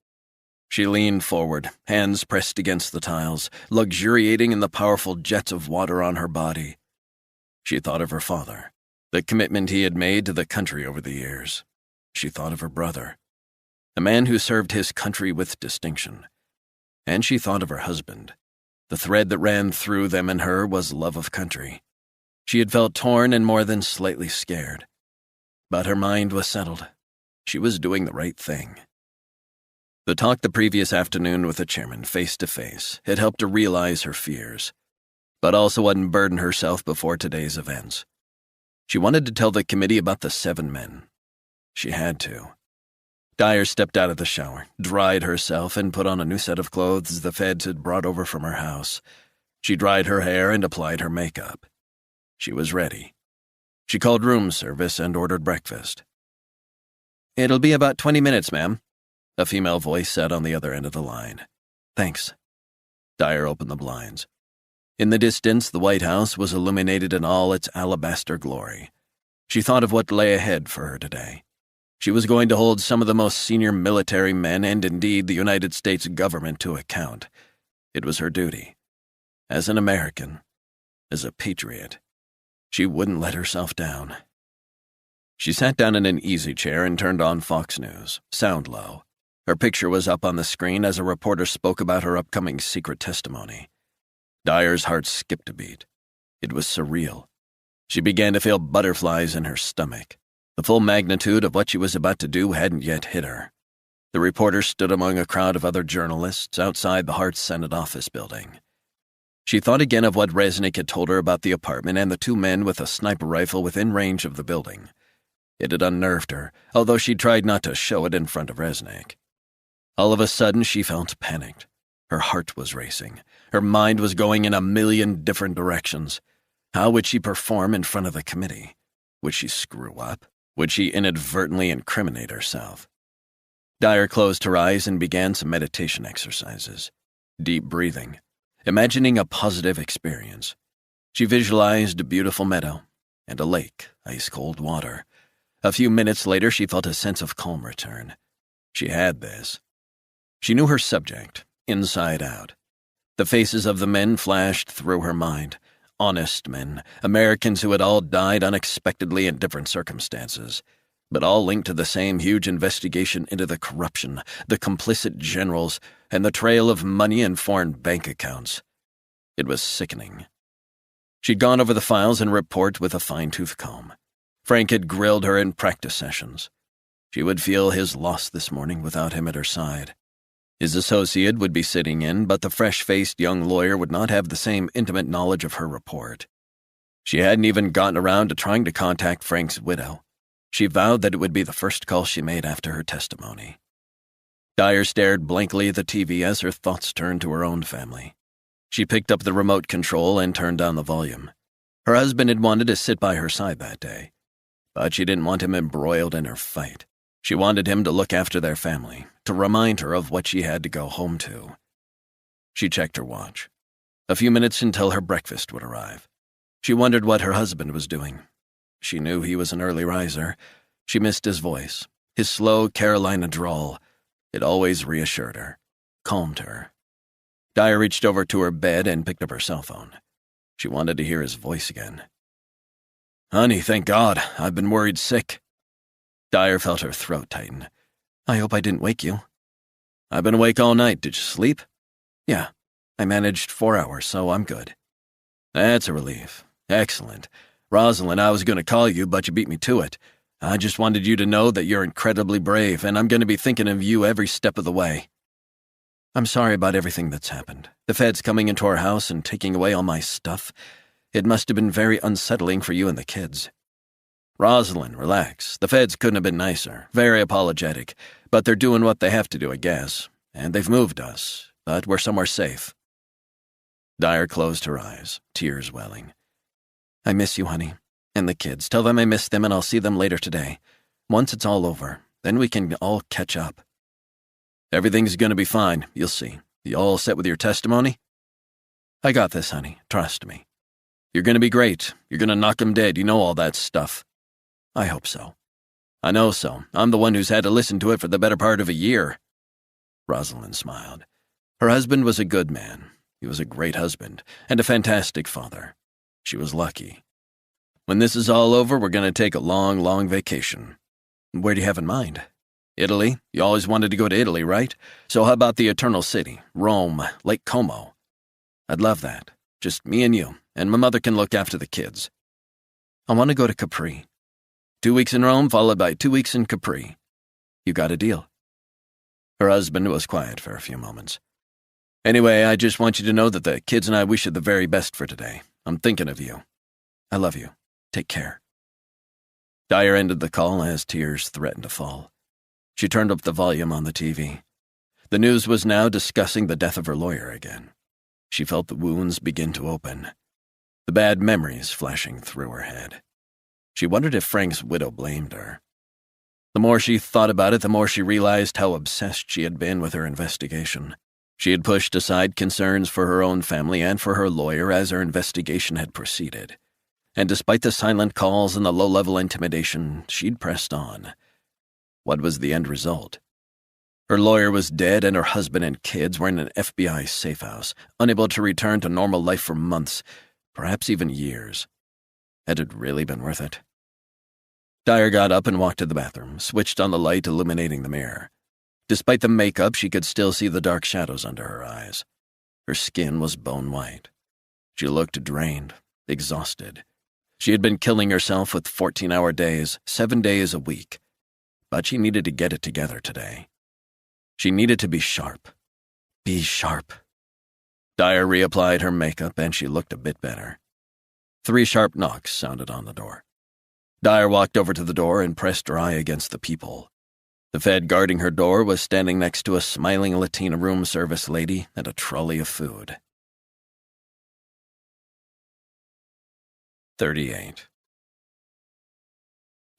She leaned forward, hands pressed against the tiles, luxuriating in the powerful jets of water on her body. She thought of her father, the commitment he had made to the country over the years. She thought of her brother, a man who served his country with distinction. And she thought of her husband. The thread that ran through them and her was love of country. She had felt torn and more than slightly scared. But her mind was settled. She was doing the right thing. The talk the previous afternoon with the chairman, face to face, had helped her realize her fears, but also unburden herself before today's events. She wanted to tell the committee about the 7 men. She had to. Dyer stepped out of the shower, dried herself, and put on a new set of clothes the feds had brought over from her house. She dried her hair and applied her makeup. She was ready. She called room service and ordered breakfast. "It'll be about 20 minutes, ma'am," a female voice said on the other end of the line. "Thanks." Dyer opened the blinds. In the distance, the White House was illuminated in all its alabaster glory. She thought of what lay ahead for her today. She was going to hold some of the most senior military men and indeed the United States government to account. It was her duty. As an American, as a patriot, she wouldn't let herself down. She sat down in an easy chair and turned on Fox News, sound low. Her picture was up on the screen as a reporter spoke about her upcoming secret testimony. Dyer's heart skipped a beat. It was surreal. She began to feel butterflies in her stomach. The full magnitude of what she was about to do hadn't yet hit her. The reporter stood among a crowd of other journalists outside the Hart Senate office building. She thought again of what Resnick had told her about the apartment and the 2 men with a sniper rifle within range of the building. It had unnerved her, although she tried not to show it in front of Resnick. All of a sudden, she felt panicked. Her heart was racing. Her mind was going in a million different directions. How would she perform in front of the committee? Would she screw up? Would she inadvertently incriminate herself? Dyer closed her eyes and began some meditation exercises. Deep breathing, imagining a positive experience. She visualized a beautiful meadow and a lake, ice-cold water. A few minutes later, she felt a sense of calm return. She had this. She knew her subject, inside out. The faces of the men flashed through her mind. Honest men, Americans who had all died unexpectedly in different circumstances, but all linked to the same huge investigation into the corruption, the complicit generals, and the trail of money in foreign bank accounts. It was sickening. She'd gone over the files and report with a fine-tooth comb. Frank had grilled her in practice sessions. She would feel his loss this morning without him at her side. His associate would be sitting in, but the fresh-faced young lawyer would not have the same intimate knowledge of her report. She hadn't even gotten around to trying to contact Frank's widow. She vowed that it would be the first call she made after her testimony. Dyer stared blankly at the TV as her thoughts turned to her own family. She picked up the remote control and turned down the volume. Her husband had wanted to sit by her side that day, but she didn't want him embroiled in her fight. She wanted him to look after their family, to remind her of what she had to go home to. She checked her watch. A few minutes until her breakfast would arrive. She wondered what her husband was doing. She knew he was an early riser. She missed his voice, his slow Carolina drawl. It always reassured her, calmed her. Dyer reached over to her bed and picked up her cell phone. She wanted to hear his voice again. "Honey, thank God. I've been worried sick." Dyer felt her throat tighten. "I hope I didn't wake you." "I've been awake all night. Did you sleep?" "Yeah. I managed 4 hours, so I'm good." "That's a relief. Excellent. Rosalind, I was going to call you, but you beat me to it. I just wanted you to know that you're incredibly brave, and I'm going to be thinking of you every step of the way. I'm sorry about everything that's happened. The feds coming into our house and taking away all my stuff. It must have been very unsettling for you and the kids. Rosalind, relax. The feds couldn't have been nicer. Very apologetic. But they're doing what they have to do, I guess. And they've moved us. But we're somewhere safe. Dyer closed her eyes, tears welling. I miss you, honey. And the kids. Tell them I miss them and I'll see them later today. Once it's all over, then we can all catch up. Everything's gonna be fine, you'll see. You all set with your testimony? I got this, honey. Trust me. You're gonna be great. You're gonna knock 'em dead. You know all that stuff. I hope so. I know so. I'm the one who's had to listen to it for the better part of a year. Rosalind smiled. Her husband was a good man. He was a great husband and a fantastic father. She was lucky. When this is all over, we're going to take a long, long vacation. Where do you have in mind? Italy? You always wanted to go to Italy, right? So how about the Eternal City, Rome, Lake Como? I'd love that. Just me and you, and my mother can look after the kids. I want to go to Capri. 2 weeks in Rome, followed by 2 weeks in Capri. You got a deal. Her husband was quiet for a few moments. Anyway, I just want you to know that the kids and I wish you the very best for today. I'm thinking of you. I love you. Take care. Dyer ended the call as tears threatened to fall. She turned up the volume on the TV. The news was now discussing the death of her lawyer again. She felt the wounds begin to open, the bad memories flashing through her head. She wondered if Frank's widow blamed her. The more she thought about it, the more she realized how obsessed she had been with her investigation. She had pushed aside concerns for her own family and for her lawyer as her investigation had proceeded. And despite the silent calls and the low-level intimidation, she'd pressed on. What was the end result? Her lawyer was dead and her husband and kids were in an FBI safe house, unable to return to normal life for months, perhaps even years. Had it really been worth it? Dyer got up and walked to the bathroom, switched on the light illuminating the mirror. Despite the makeup, she could still see the dark shadows under her eyes. Her skin was bone white. She looked drained, exhausted. She had been killing herself with 14-hour days, 7 days a week. But she needed to get it together today. She needed to be sharp. Be sharp. Dyer reapplied her makeup and she looked a bit better. 3 sharp knocks sounded on the door. Dyer walked over to the door and pressed her eye against the peephole. The Fed guarding her door was standing next to a smiling Latina room service lady and a trolley of food. 38.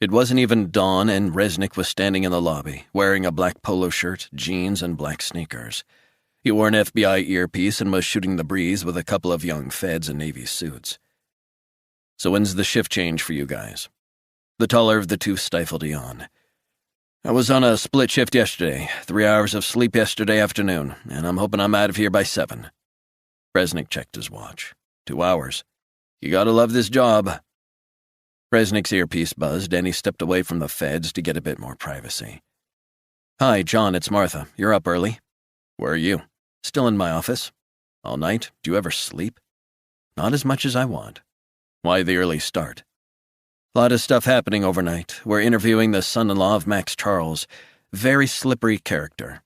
It wasn't even dawn and Resnick was standing in the lobby, wearing a black polo shirt, jeans, and black sneakers. He wore an FBI earpiece and was shooting the breeze with a couple of young Feds in Navy suits. So when's the shift change for you guys? The taller of the two stifled a yawn. I was on a split shift yesterday, 3 hours of sleep yesterday afternoon, and I'm hoping I'm out of here by 7. Resnick checked his watch. 2 hours. You gotta love this job. Resnick's earpiece buzzed, and he stepped away from the Feds to get a bit more privacy. Hi, John, it's Martha. You're up early. Where are you? Still in my office. All night? Do you ever sleep? Not as much as I want. Why the early start? A lot of stuff happening overnight. We're interviewing the son-in-law of Max Charles. Very slippery character.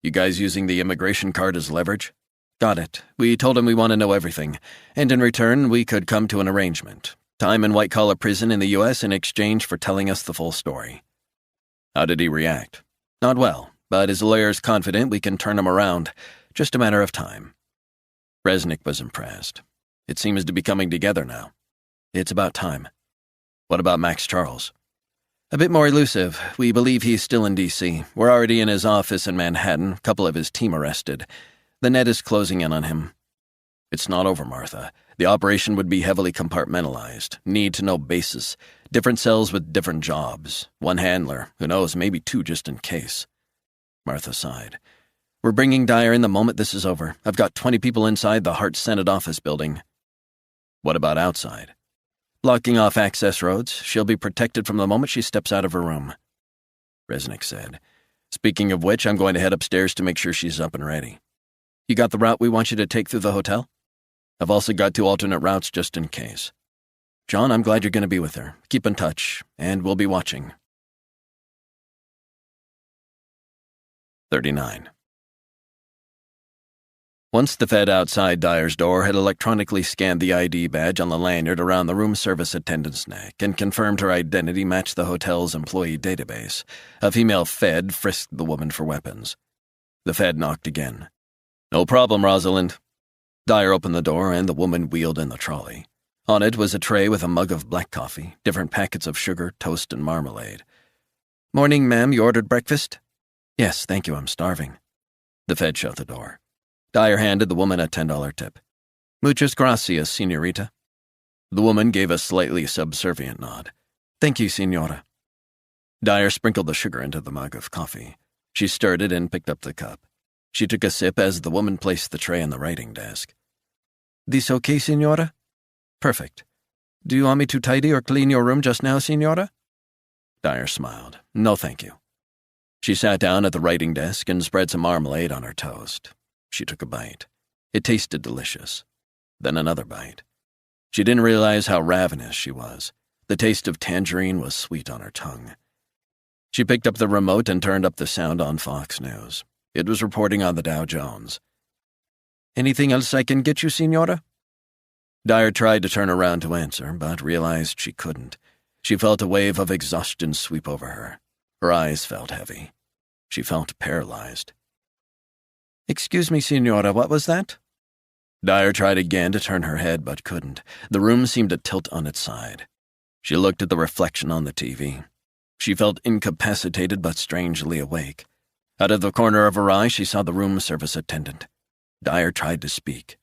You guys using the immigration card as leverage? Got it. We told him we want to know everything, and in return, we could come to an arrangement. Time in white-collar prison in the U.S. in exchange for telling us the full story. How did he react? Not well, but his lawyer's confident we can turn him around. Just a matter of time. Resnick was impressed. It seems to be coming together now. It's about time. What about Max Charles? A bit more elusive. We believe he's still in D.C. We're already in his office in Manhattan, a couple of his team arrested. The net is closing in on him. It's not over, Martha. The operation would be heavily compartmentalized, need-to-know basis, different cells with different jobs, 1 handler, who knows, maybe 2 just in case. Martha sighed. We're bringing Dyer in the moment this is over. I've got 20 people inside the Hart Senate office building. What about outside? Blocking off access roads, she'll be protected from the moment she steps out of her room. Resnick said. Speaking of which, I'm going to head upstairs to make sure she's up and ready. You got the route we want you to take through the hotel? I've also got 2 alternate routes just in case. John, I'm glad you're going to be with her. Keep in touch, and we'll be watching. 39. Once the Fed outside Dyer's door had electronically scanned the ID badge on the lanyard around the room service attendant's neck and confirmed her identity matched the hotel's employee database, a female Fed frisked the woman for weapons. The Fed knocked again. No problem, Rosalind. Dyer opened the door and the woman wheeled in the trolley. On it was a tray with a mug of black coffee, different packets of sugar, toast, and marmalade. Morning, ma'am, you ordered breakfast? Yes, thank you, I'm starving. The Fed shut the door. Dyer handed the woman a $10 tip. Muchas gracias, señorita. The woman gave a slightly subservient nod. Thank you, señora. Dyer sprinkled the sugar into the mug of coffee. She stirred it and picked up the cup. She took a sip as the woman placed the tray on the writing desk. This okay, señora? Perfect. Do you want me to tidy or clean your room just now, señora? Dyer smiled. No, thank you. She sat down at the writing desk and spread some marmalade on her toast. She took a bite. It tasted delicious. Then another bite. She didn't realize how ravenous she was. The taste of tangerine was sweet on her tongue. She picked up the remote and turned up the sound on Fox News. It was reporting on the Dow Jones. Anything else I can get you, señora? Dyer tried to turn around to answer, but realized she couldn't. She felt a wave of exhaustion sweep over her. Her eyes felt heavy. She felt paralyzed. Excuse me, señora, what was that? Dyer tried again to turn her head, but couldn't. The room seemed to tilt on its side. She looked at the reflection on the TV. She felt incapacitated but strangely awake. Out of the corner of her eye, she saw the room service attendant. Dyer tried to speak.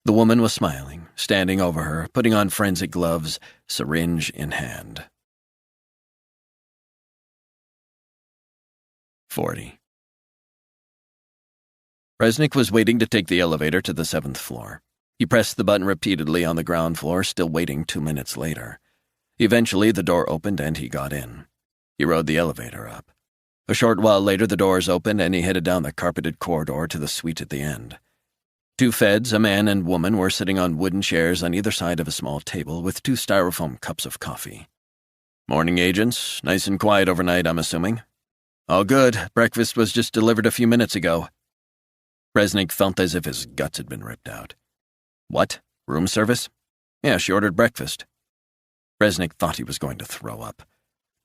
The woman was smiling, standing over her, putting on forensic gloves, syringe in hand. 40. Resnick was waiting to take the elevator to the 7th floor. He pressed the button repeatedly on the ground floor, still waiting 2 minutes later. Eventually, the door opened and he got in. He rode the elevator up. A short while later, the doors opened and he headed down the carpeted corridor to the suite at the end. 2 Feds, a man and woman, were sitting on wooden chairs on either side of a small table with 2 styrofoam cups of coffee. Morning, agents. Nice and quiet overnight, I'm assuming. All good. Breakfast was just delivered a few minutes ago. Resnick felt as if his guts had been ripped out. What? Room service? Yeah, she ordered breakfast. Resnick thought he was going to throw up.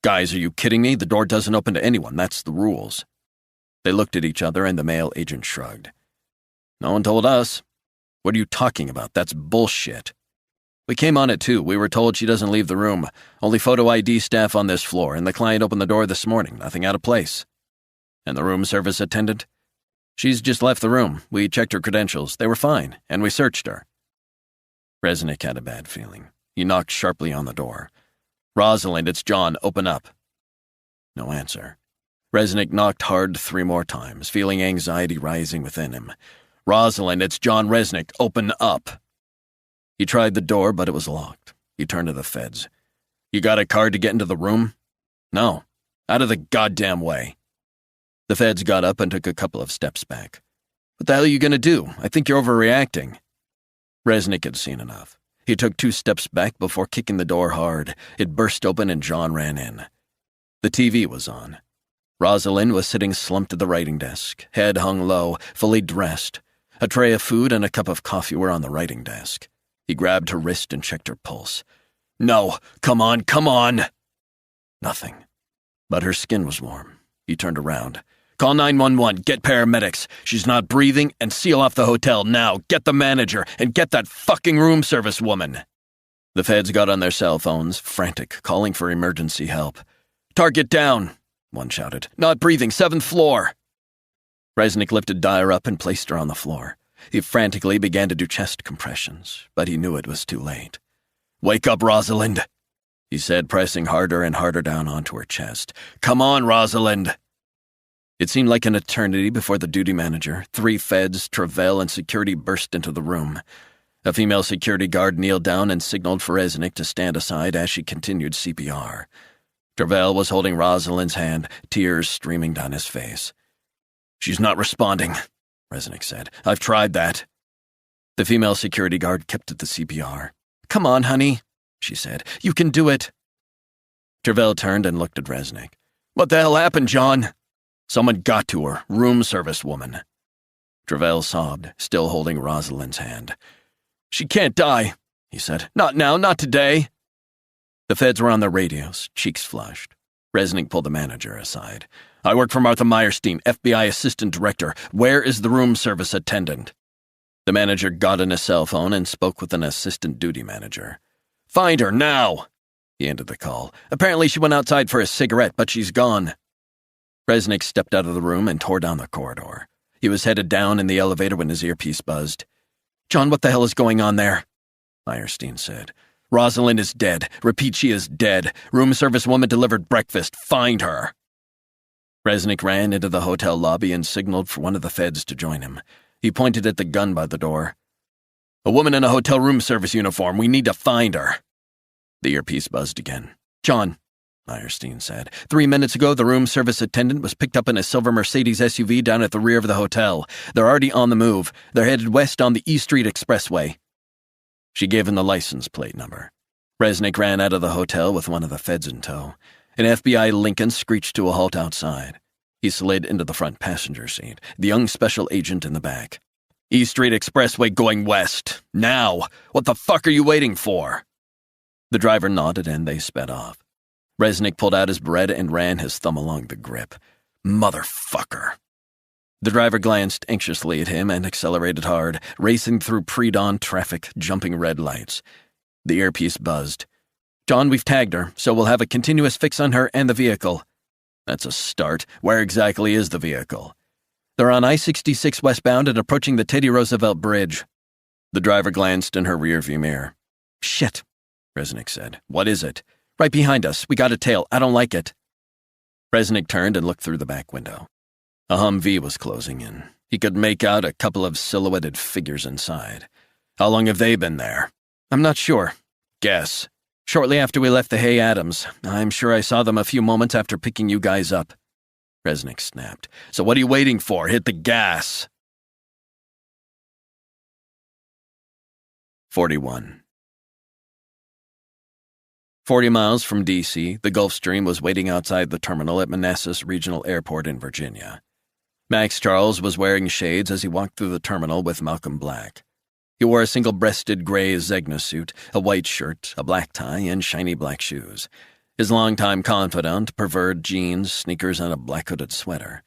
Guys, are you kidding me? The door doesn't open to anyone. That's the rules. They looked at each other and the male agent shrugged. No one told us. What are you talking about? That's bullshit. We came on it too. We were told she doesn't leave the room. Only photo ID staff on this floor, and the client opened the door this morning. Nothing out of place. And the room service attendant? She's just left the room. We checked her credentials. They were fine, and we searched her. Resnick had a bad feeling. He knocked sharply on the door. Rosalind, it's John. Open up. No answer. Resnick knocked hard 3 more times, feeling anxiety rising within him. Rosalind, it's John Resnick. Open up. He tried the door, but it was locked. He turned to the Feds. You got a card to get into the room? No. Out of the goddamn way. The Feds got up and took a couple of steps back. What the hell are you going to do? I think you're overreacting. Resnick had seen enough. He took 2 steps back before kicking the door hard. It burst open and John ran in. The TV was on. Rosalind was sitting slumped at the writing desk, head hung low, fully dressed. A tray of food and a cup of coffee were on the writing desk. He grabbed her wrist and checked her pulse. No, come on. Nothing. But her skin was warm. He turned around. Call 911, get paramedics. She's not breathing, and seal off the hotel now. Get the manager, and get that fucking room service woman. The Feds got on their cell phones, frantic, calling for emergency help. Target down, one shouted. Not breathing, 7th floor. Resnick lifted Dyer up and placed her on the floor. He frantically began to do chest compressions, but he knew it was too late. Wake up, Rosalind, he said, pressing harder and harder down onto her chest. Come on, Rosalind. It seemed like an eternity before the duty manager, 3 Feds, Travell, and security burst into the room. A female security guard kneeled down and signaled for Resnick to stand aside as she continued CPR. Travell was holding Rosalind's hand, tears streaming down his face. She's not responding, Resnick said. I've tried that. The female security guard kept at the CPR. Come on, honey, she said. "You can do it." Travell turned and looked at Resnick. "What the hell happened, John?" "Someone got to her. Room service woman." Travell sobbed, still holding Rosalind's hand. "She can't die," he said. "Not now, not today." The feds were on their radios, cheeks flushed. Resnick pulled the manager aside. "I work for Martha Meyerstein, FBI Assistant Director. Where is the room service attendant?" The manager got on his cell phone and spoke with an assistant duty manager. "Find her, now!" He ended the call. "Apparently she went outside for a cigarette, but she's gone." Resnick stepped out of the room and tore down the corridor. He was headed down in the elevator when his earpiece buzzed. "John, what the hell is going on there?" Meyerstein said. "Rosalind is dead. Repeat, she is dead. Room service woman delivered breakfast. Find her." Resnick ran into the hotel lobby and signaled for one of the feds to join him. He pointed at the gun by the door. "A woman in a hotel room service uniform. We need to find her." The earpiece buzzed again. "John," Meyerstein said, "3 minutes ago the room service attendant was picked up in a silver Mercedes SUV down at the rear of the hotel. They're already on the move. They're headed west on the E Street Expressway." She gave him the license plate number. Resnick ran out of the hotel with one of the feds in tow. An FBI Lincoln screeched to a halt outside. He slid into the front passenger seat, the young special agent in the back. "E Street Expressway going west. Now! What the fuck are you waiting for?" The driver nodded and they sped off. Resnick pulled out his Beretta and ran his thumb along the grip. "Motherfucker." The driver glanced anxiously at him and accelerated hard, racing through pre-dawn traffic, jumping red lights. The earpiece buzzed. "John, we've tagged her, so we'll have a continuous fix on her and the vehicle." "That's a start. Where exactly is the vehicle?" "They're on I-66 westbound and approaching the Teddy Roosevelt Bridge." The driver glanced in her rearview mirror. "Shit," Resnick said. "What is it?" "Right behind us. We got a tail. I don't like it." Resnick turned and looked through the back window. A Humvee was closing in. He could make out a couple of silhouetted figures inside. "How long have they been there?" "I'm not sure." "Guess." "Shortly after we left the Hay Adams. I'm sure I saw them a few moments after picking you guys up." Resnick snapped. "So what are you waiting for? Hit the gas." 41. 40 miles from D.C., the Gulfstream was waiting outside the terminal at Manassas Regional Airport in Virginia. Max Charles was wearing shades as he walked through the terminal with Malcolm Black. He wore a single-breasted gray Zegna suit, a white shirt, a black tie, and shiny black shoes. His longtime confidant preferred jeans, sneakers, and a black hooded sweater.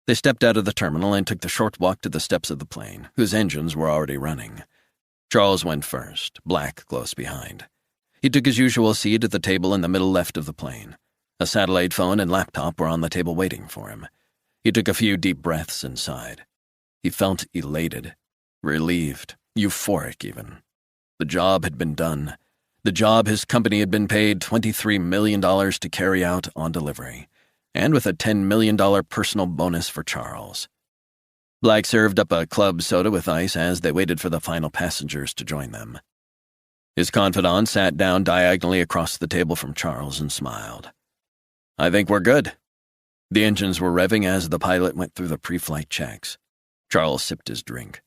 They stepped out of the terminal and took the short walk to the steps of the plane, whose engines were already running. Charles went first, Black close behind. He took his usual seat at the table in the middle left of the plane. A satellite phone and laptop were on the table waiting for him. He took a few deep breaths and sighed. He felt elated, relieved, euphoric even. The job had been done. The job his company had been paid $23 million to carry out on delivery, and with a $10 million personal bonus for Charles. Black served up a club soda with ice as they waited for the final passengers to join them. His confidant sat down diagonally across the table from Charles and smiled. "I think we're good." The engines were revving as the pilot went through the pre-flight checks. Charles sipped his drink.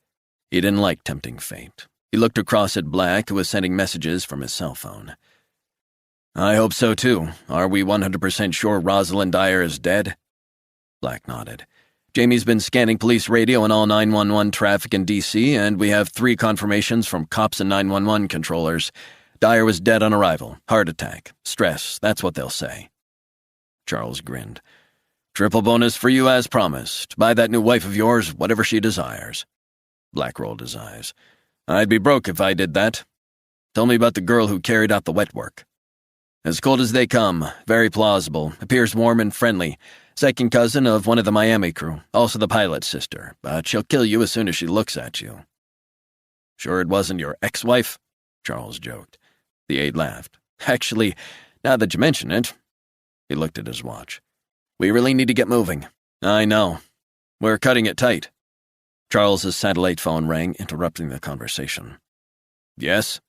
He didn't like tempting fate. He looked across at Black, who was sending messages from his cell phone. "I hope so, too. Are we 100% sure Rosalind Dyer is dead?" Black nodded. "Jamie's been scanning police radio and all 911 traffic in D.C., and we have 3 confirmations from cops and 911 controllers. Dyer was dead on arrival. Heart attack. Stress. That's what they'll say." Charles grinned. "Triple bonus for you as promised. Buy that new wife of yours whatever she desires." Black rolled his eyes. "I'd be broke if I did that. Tell me about the girl who carried out the wet work." "As cold as they come. Very plausible. Appears warm and friendly. Second cousin of one of the Miami crew. Also the pilot's sister. But she'll kill you as soon as she looks at you." "Sure it wasn't your ex-wife?" Charles joked. The aide laughed. "Actually, now that you mention it." He looked at his watch. "We really need to get moving." "I know. We're cutting it tight." Charles's satellite phone rang, interrupting the conversation. "Yes?"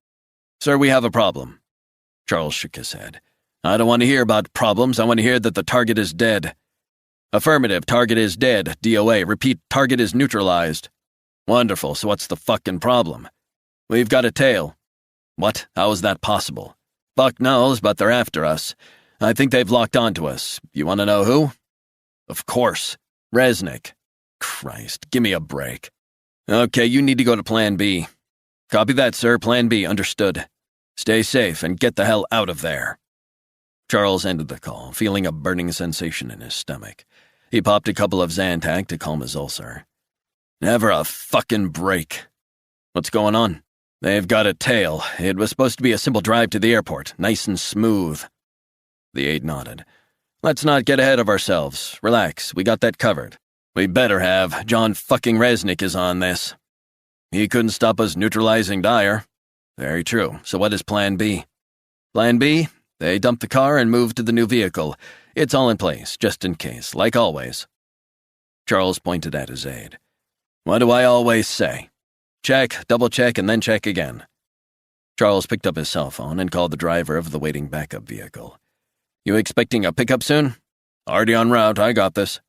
"Sir, we have a problem." Charles shook his head. "I don't want to hear about problems. I want to hear that the target is dead." "Affirmative, target is dead. DOA. Repeat, target is neutralized." "Wonderful, so what's the fucking problem?" "We've got a tail." What? How is that possible? Fuck knows, but they're after us. I think they've locked onto us. You want to know who? Of course. Resnick. Christ, give me a break. Okay, you need to go to Plan B. Copy that, sir. Plan B, understood. Stay safe and get the hell out of there. Charles ended the call, feeling a burning sensation in his stomach. He popped a couple of Zantac to calm his ulcer. Never a fucking break. What's going on? They've got a tail. It was supposed to be a simple drive to the airport, nice and smooth. The aide nodded. Let's not get ahead of ourselves. Relax, we got that covered. We better have. John fucking Resnick is on this. He couldn't stop us neutralizing Dyer. Very true. So what is Plan B? Plan B? They dump the car and move to the new vehicle. It's all in place, just in case, like always. Charles pointed at his aide. What do I always say? Check, double check, and then check again. Charles picked up his cell phone and called the driver of the waiting backup vehicle. You expecting a pickup soon? Already en route, I got this.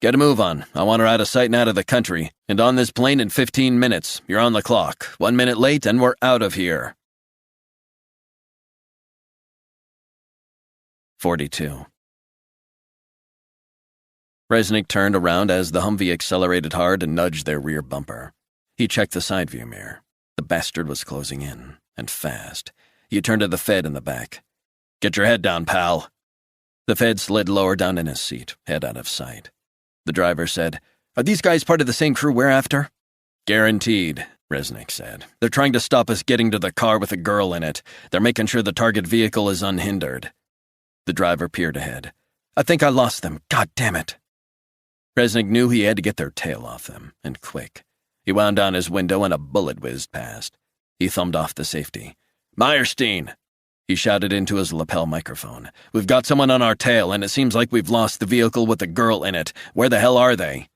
Get a move on. I want her out of sight and out of the country, and on this plane in 15 minutes. You're on the clock. 1 minute late and we're out of here. 42. Resnick turned around as the Humvee accelerated hard and nudged their rear bumper. He checked the side view mirror. The bastard was closing in, and fast. He turned to the Fed in the back. Get your head down, pal. The Fed slid lower down in his seat, head out of sight. The driver said, Are these guys part of the same crew we're after? Guaranteed, Resnick said. They're trying to stop us getting to the car with a girl in it. They're making sure the target vehicle is unhindered. The driver peered ahead. I think I lost them. God damn it. Resnick knew he had to get their tail off them, and quick. He wound down his window and a bullet whizzed past. He thumbed off the safety. Meyerstein! He shouted into his lapel microphone. We've got someone on our tail, and it seems like we've lost the vehicle with a girl in it. Where the hell are they?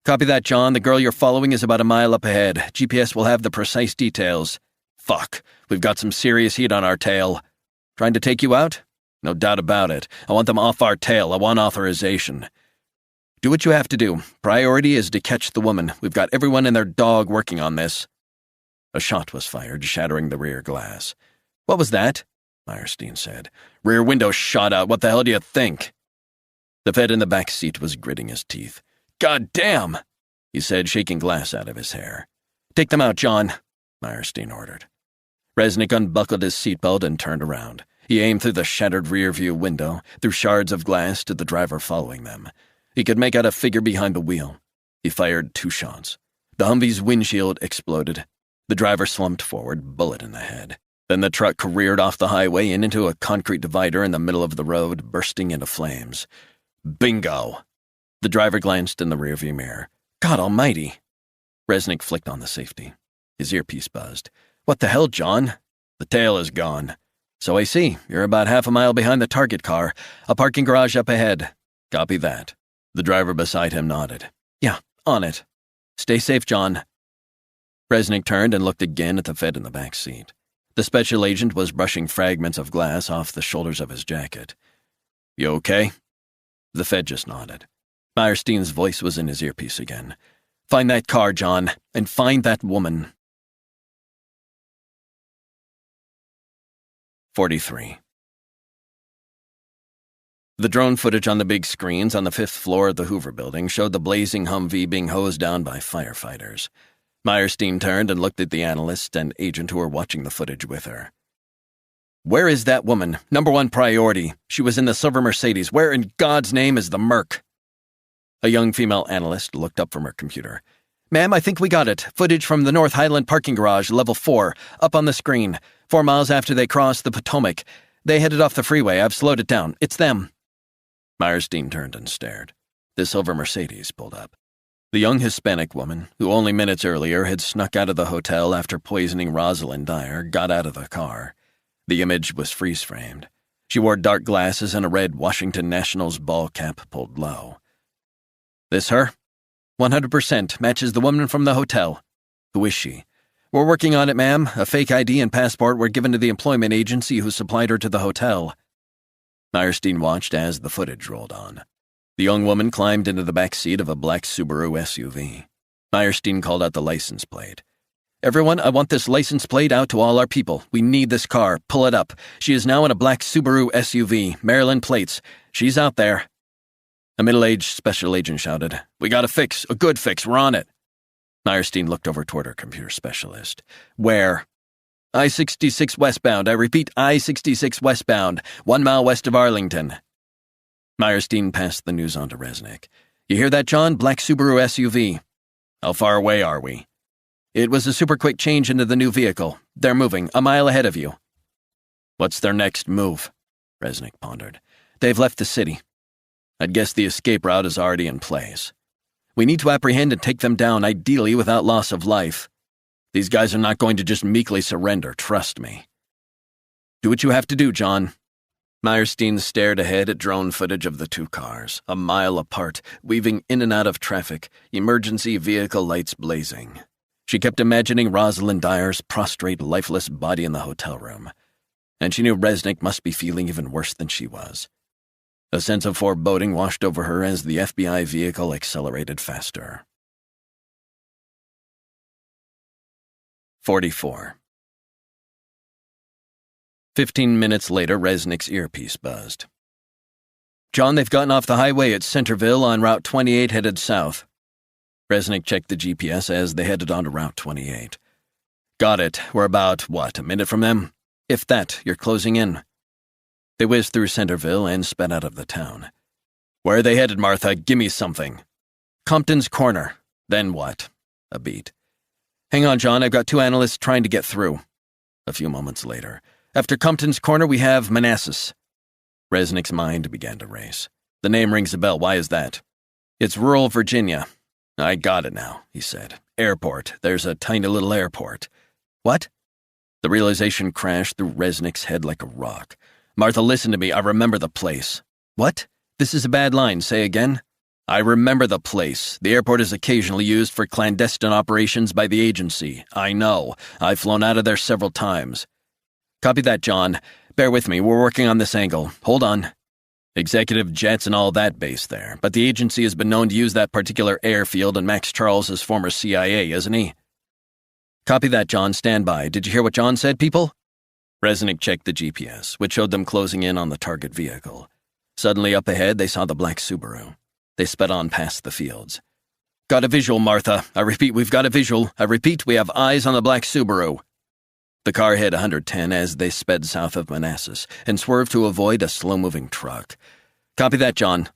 Copy that, John. The girl you're following is about a mile up ahead. GPS will have the precise details. Fuck. We've got some serious heat on our tail. Trying to take you out? No doubt about it. I want them off our tail. I want authorization. Do what you have to do. Priority is to catch the woman. We've got everyone and their dog working on this. A shot was fired, shattering the rear glass. What was that? Meyerstein said. Rear window shot out. What the hell do you think? The Fed in the back seat was gritting his teeth. God damn, he said, shaking glass out of his hair. Take them out, John, Meyerstein ordered. Resnick unbuckled his seatbelt and turned around. He aimed through the shattered rear-view window, through shards of glass to the driver following them. He could make out a figure behind the wheel. He fired 2 shots. The Humvee's windshield exploded. The driver slumped forward, bullet in the head. Then the truck careered off the highway and into a concrete divider in the middle of the road, bursting into flames. Bingo! The driver glanced in the rearview mirror. God almighty! Resnick flicked on the safety. His earpiece buzzed. What the hell, John? The tail is gone. So I see. You're about half a mile behind the target car. A parking garage up ahead. Copy that. The driver beside him nodded. Yeah, on it. Stay safe, John. Resnick turned and looked again at the Fed in the back seat. The special agent was brushing fragments of glass off the shoulders of his jacket. You okay? The Fed just nodded. Meyerstein's voice was in his earpiece again. Find that car, John, and find that woman. 43. The drone footage on the big screens on the 5th floor of the Hoover building showed the blazing Humvee being hosed down by firefighters. Meyerstein turned and looked at the analyst and agent who were watching the footage with her. Where is that woman? Number 1 priority. She was in the silver Mercedes. Where in God's name is the Merc? A young female analyst looked up from her computer. Ma'am, I think we got it. Footage from the North Highland parking garage, level 4, up on the screen. 4 miles after they crossed the Potomac. They headed off the freeway. I've slowed it down. It's them. Meyerstein turned and stared. The silver Mercedes pulled up. The young Hispanic woman, who only minutes earlier had snuck out of the hotel after poisoning Rosalind Dyer, got out of the car. The image was freeze-framed. She wore dark glasses and a red Washington Nationals ball cap pulled low. This her? 100% matches the woman from the hotel. Who is she? We're working on it, ma'am. A fake ID and passport were given to the employment agency who supplied her to the hotel. Meyerstein watched as the footage rolled on. The young woman climbed into the back seat of a black Subaru SUV. Meyerstein called out the license plate. Everyone, I want this license plate out to all our people. We need this car. Pull it up. She is now in a black Subaru SUV, Maryland plates. She's out there." A middle-aged special agent shouted, "We got a fix, a good fix, we're on it." Meyerstein looked over toward her computer specialist. "Where?" "I-66 westbound. I repeat, I-66 westbound, 1 mile west of Arlington." Meyerstein passed the news on to Resnick. "You hear that, John? Black Subaru SUV. How far away are we?" "It was a super quick change into the new vehicle. They're moving, a mile ahead of you." "What's their next move?" Resnick pondered. "They've left the city. I'd guess the escape route is already in place. We need to apprehend and take them down, ideally without loss of life. These guys are not going to just meekly surrender, trust me." "Do what you have to do, John." Meyerstein stared ahead at drone footage of the two cars, a mile apart, weaving in and out of traffic, emergency vehicle lights blazing. She kept imagining Rosalind Dyer's prostrate, lifeless body in the hotel room, and she knew Resnick must be feeling even worse than she was. A sense of foreboding washed over her as the FBI vehicle accelerated faster. 44. 15 minutes later, Resnick's earpiece buzzed. "John, they've gotten off the highway at Centerville on Route 28 headed south." Resnick checked the GPS as they headed onto Route 28. "Got it. We're about, a minute from them? If that, you're closing in." They whizzed through Centerville and sped out of the town. "Where are they headed, Martha? Gimme something." "Compton's Corner." "Then what?" A beat. "Hang on, John, I've got 2 analysts trying to get through." A few moments later. "After Compton's Corner, we have Manassas." Resnick's mind began to race. "The name rings a bell. Why is that?" "It's rural Virginia." "I got it now," he said. "Airport. There's a tiny little airport." "What?" The realization crashed through Resnick's head like a rock. "Martha, listen to me. I remember the place." "What? This is a bad line. Say again." "I remember the place. The airport is occasionally used for clandestine operations by the agency. I know. I've flown out of there several times." "Copy that, John. Bear with me. We're working on this angle. Hold on." Executive jets and all that base there, but the agency has been known to use that particular airfield, and Max Charles is former CIA, isn't he? "Copy that, John. Stand by. Did you hear what John said, people?" Resnick checked the GPS, which showed them closing in on the target vehicle. Suddenly up ahead, they saw the black Subaru. They sped on past the fields. "Got a visual, Martha. I repeat, we've got a visual. I repeat, we have eyes on the black Subaru." The car hit 110 as they sped south of Manassas and swerved to avoid a slow-moving truck. "Copy that, John."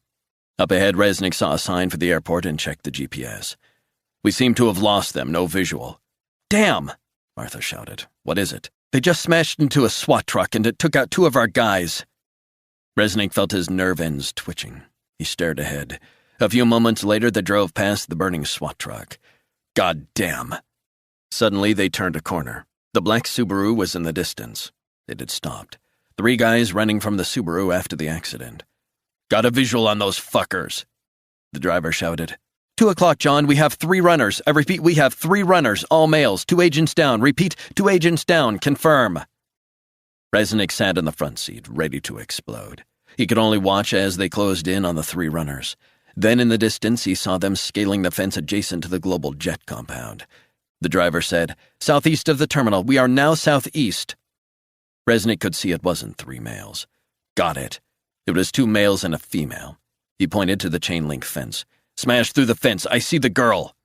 Up ahead, Resnick saw a sign for the airport and checked the GPS. "We seem to have lost them. No visual." "Damn!" Martha shouted. "What is it?" "They just smashed into a SWAT truck and it took out 2 of our guys." Resnick felt his nerve ends twitching. He stared ahead. A few moments later, they drove past the burning SWAT truck. "God damn!" Suddenly, they turned a corner. The black Subaru was in the distance. It had stopped. 3 guys running from the Subaru after the accident. "Got a visual on those fuckers." The driver shouted. 2 o'clock, John. We have 3 runners. I repeat, we have 3 runners, all males. 2 agents down. Repeat, 2 agents down. Confirm. Resnick sat in the front seat, ready to explode. He could only watch as they closed in on the 3 runners. Then in the distance, he saw them scaling the fence adjacent to the Global Jet compound. The driver said, "Southeast of the terminal. We are now southeast." Resnick could see it wasn't 3 males. Got it. It was 2 males and a female. He pointed to the chain-link fence. "Smash through the fence. I see the girl."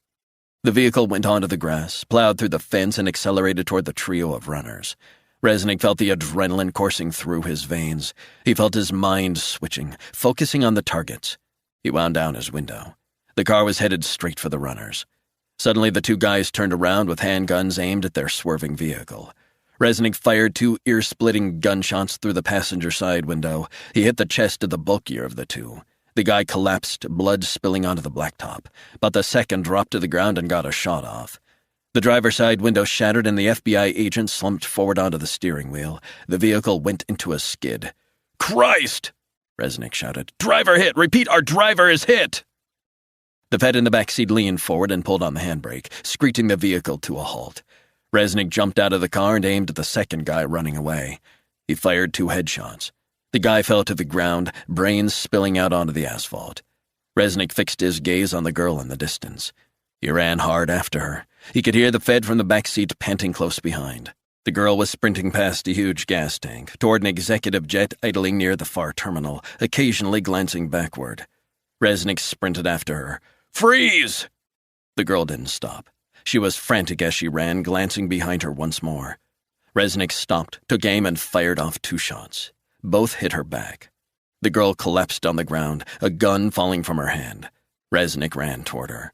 The vehicle went onto the grass, plowed through the fence, and accelerated toward the trio of runners. Resnick felt the adrenaline coursing through his veins. He felt his mind switching, focusing on the targets. He wound down his window. The car was headed straight for the runners. Suddenly, the 2 guys turned around with handguns aimed at their swerving vehicle. Resnick fired 2 ear-splitting gunshots through the passenger side window. He hit the chest of the bulkier of the 2. The guy collapsed, blood spilling onto the blacktop, but the second dropped to the ground and got a shot off. The driver's side window shattered and the FBI agent slumped forward onto the steering wheel. The vehicle went into a skid. "Christ!" Resnick shouted. "Driver hit! Repeat, our driver is hit!" The vet in the backseat leaned forward and pulled on the handbrake, screeching the vehicle to a halt. Resnick jumped out of the car and aimed at the second guy running away. He fired 2 headshots. The guy fell to the ground, brains spilling out onto the asphalt. Resnick fixed his gaze on the girl in the distance. He ran hard after her. He could hear the Fed from the back seat panting close behind. The girl was sprinting past a huge gas tank, toward an executive jet idling near the far terminal, occasionally glancing backward. Resnick sprinted after her. "Freeze!" The girl didn't stop. She was frantic as she ran, glancing behind her once more. Resnick stopped, took aim, and fired off 2 shots. Both hit her back. The girl collapsed on the ground, a gun falling from her hand. Resnick ran toward her.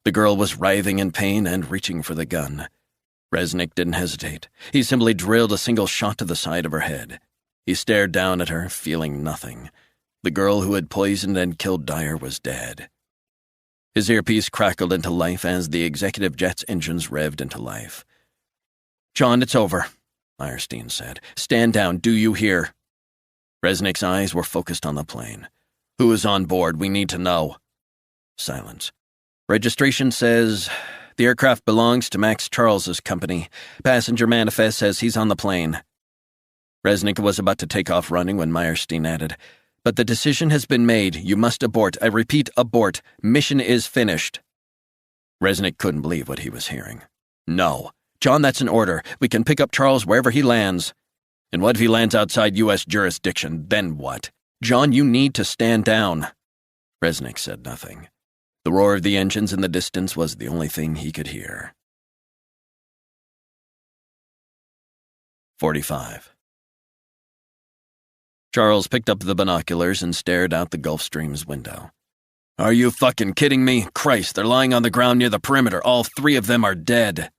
The girl was writhing in pain and reaching for the gun. Resnick didn't hesitate. He simply drilled a single shot to the side of her head. He stared down at her, feeling nothing. The girl who had poisoned and killed Dyer was dead. His earpiece crackled into life as the executive jet's engines revved into life. "John, it's over," Meyerstein said. "Stand down, do you hear?" Resnick's eyes were focused on the plane. "Who is on board? We need to know." Silence. "Registration says the aircraft belongs to Max Charles's company. Passenger manifest says he's on the plane." Resnick was about to take off running when Meyerstein added, "But the decision has been made. You must abort. I repeat, abort. Mission is finished." Resnick couldn't believe what he was hearing. "No. John, that's an order. We can pick up Charles wherever he lands." "And what if he lands outside U.S. jurisdiction? Then what? John, you need to stand down." Resnick said nothing. The roar of the engines in the distance was the only thing he could hear. 45. Charles picked up the binoculars and stared out the Gulfstream's window. "Are you fucking kidding me? Christ, they're lying on the ground near the perimeter. All 3 of them are dead."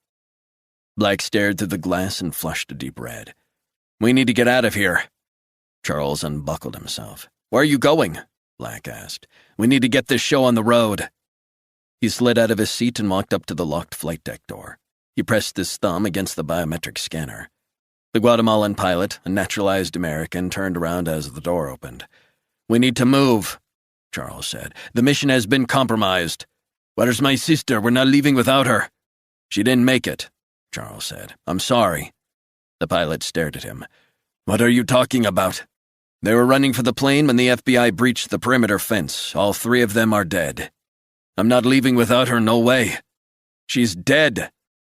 Black stared through the glass and flushed a deep red. "We need to get out of here." Charles unbuckled himself. "Where are you going?" Black asked. "We need to get this show on the road." He slid out of his seat and walked up to the locked flight deck door. He pressed his thumb against the biometric scanner. The Guatemalan pilot, a naturalized American, turned around as the door opened. "We need to move," Charles said. "The mission has been compromised." "Where's my sister? We're not leaving without her." "She didn't make it," Charles said. "I'm sorry." The pilot stared at him. "What are you talking about?" "They were running for the plane when the FBI breached the perimeter fence. All 3 of them are dead." "I'm not leaving without her, no way." "She's dead."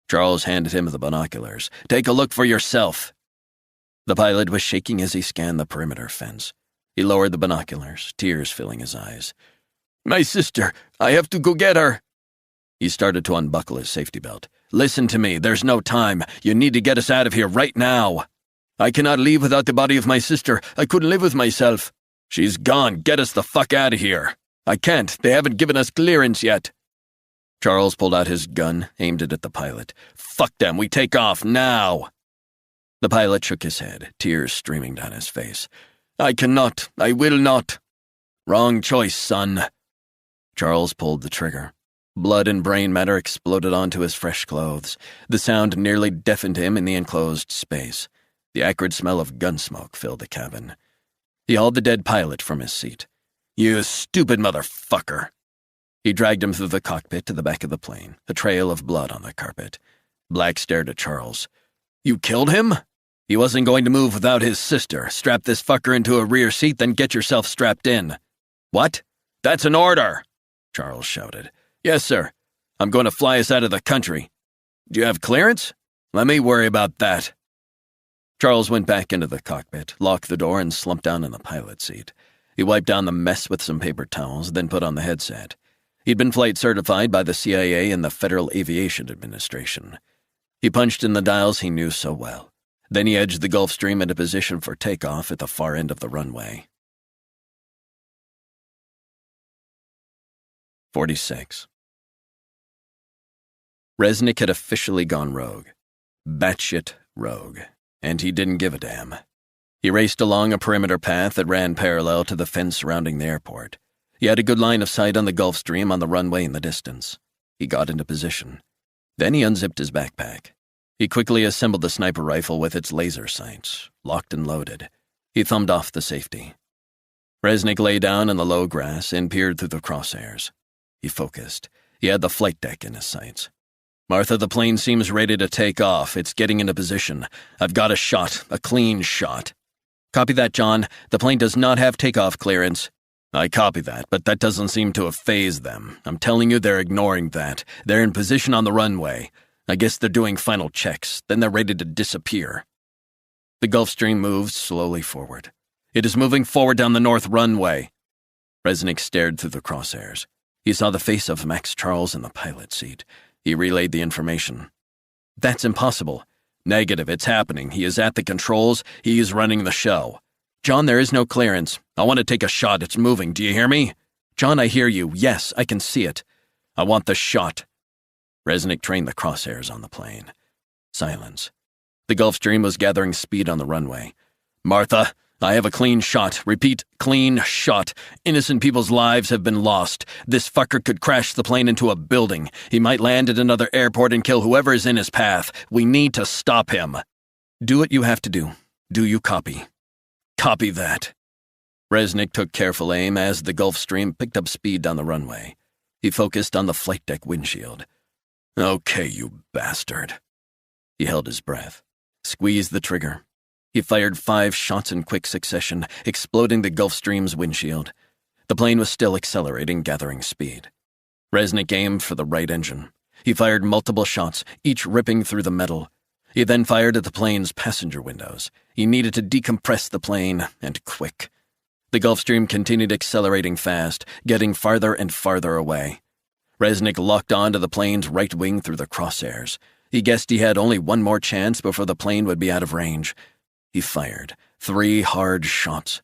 Charles handed him the binoculars. "Take a look for yourself." The pilot was shaking as he scanned the perimeter fence. He lowered the binoculars, tears filling his eyes. "My sister, I have to go get her." He started to unbuckle his safety belt. "Listen to me, there's no time. You need to get us out of here right now." "I cannot leave without the body of my sister. I couldn't live with myself." "She's gone. Get us the fuck out of here." "I can't. They haven't given us clearance yet." Charles pulled out his gun, aimed it at the pilot. "Fuck them. We take off now." The pilot shook his head, tears streaming down his face. "I cannot. I will not." "Wrong choice, son." Charles pulled the trigger. Blood and brain matter exploded onto his fresh clothes. The sound nearly deafened him in the enclosed space. The acrid smell of gun smoke filled the cabin. He hauled the dead pilot from his seat. "You stupid motherfucker." He dragged him through the cockpit to the back of the plane, a trail of blood on the carpet. Black stared at Charles. "You killed him? He wasn't going to move without his sister. Strap this fucker into a rear seat, then get yourself strapped in." "What? That's an order!" Charles shouted. "Yes, sir. I'm going to fly us out of the country." "Do you have clearance?" "Let me worry about that." Charles went back into the cockpit, locked the door, and slumped down in the pilot's seat. He wiped down the mess with some paper towels, then put on the headset. He'd been flight certified by the CIA and the Federal Aviation Administration. He punched in the dials he knew so well. Then he edged the Gulfstream into position for takeoff at the far end of the runway. 46. Resnick had officially gone rogue. Batshit rogue. And he didn't give a damn. He raced along a perimeter path that ran parallel to the fence surrounding the airport. He had a good line of sight on the Gulfstream on the runway in the distance. He got into position. Then he unzipped his backpack. He quickly assembled the sniper rifle with its laser sights, locked and loaded. He thumbed off the safety. Resnick lay down in the low grass and peered through the crosshairs. He focused. He had the flight deck in his sights. "Martha, the plane seems ready to take off. It's getting into position. I've got a shot, a clean shot." "Copy that, John. The plane does not have takeoff clearance." I copy that, but that doesn't seem to have fazed them. I'm telling you, they're ignoring that. They're in position on the runway. I guess they're doing final checks, then they're ready to disappear. The Gulfstream moved slowly forward. It is moving forward down the north runway. Resnick stared through the crosshairs. He saw the face of Max Charles in the pilot seat. He relayed the information. That's impossible. Negative, it's happening. He is at the controls. He is running the show. John, there is no clearance. I want to take a shot. It's moving. Do you hear me? John, I hear you. Yes, I can see it. I want the shot. Resnick trained the crosshairs on the plane. Silence. The Gulfstream was gathering speed on the runway. Martha, I have a clean shot. Repeat, clean shot. Innocent people's lives have been lost. This fucker could crash the plane into a building. He might land at another airport and kill whoever is in his path. We need to stop him. Do what you have to do. Do you copy? Copy that. Resnick took careful aim as the Gulfstream picked up speed down the runway. He focused on the flight deck windshield. Okay, you bastard. He held his breath, squeezed the trigger. He fired 5 shots in quick succession, exploding the Gulfstream's windshield. The plane was still accelerating, gathering speed. Resnick aimed for the right engine. He fired multiple shots, each ripping through the metal. He then fired at the plane's passenger windows. He needed to decompress the plane, and quick. The Gulfstream continued accelerating fast, getting farther and farther away. Resnick locked onto the plane's right wing through the crosshairs. He guessed he had only one more chance before the plane would be out of range. He fired 3 hard shots.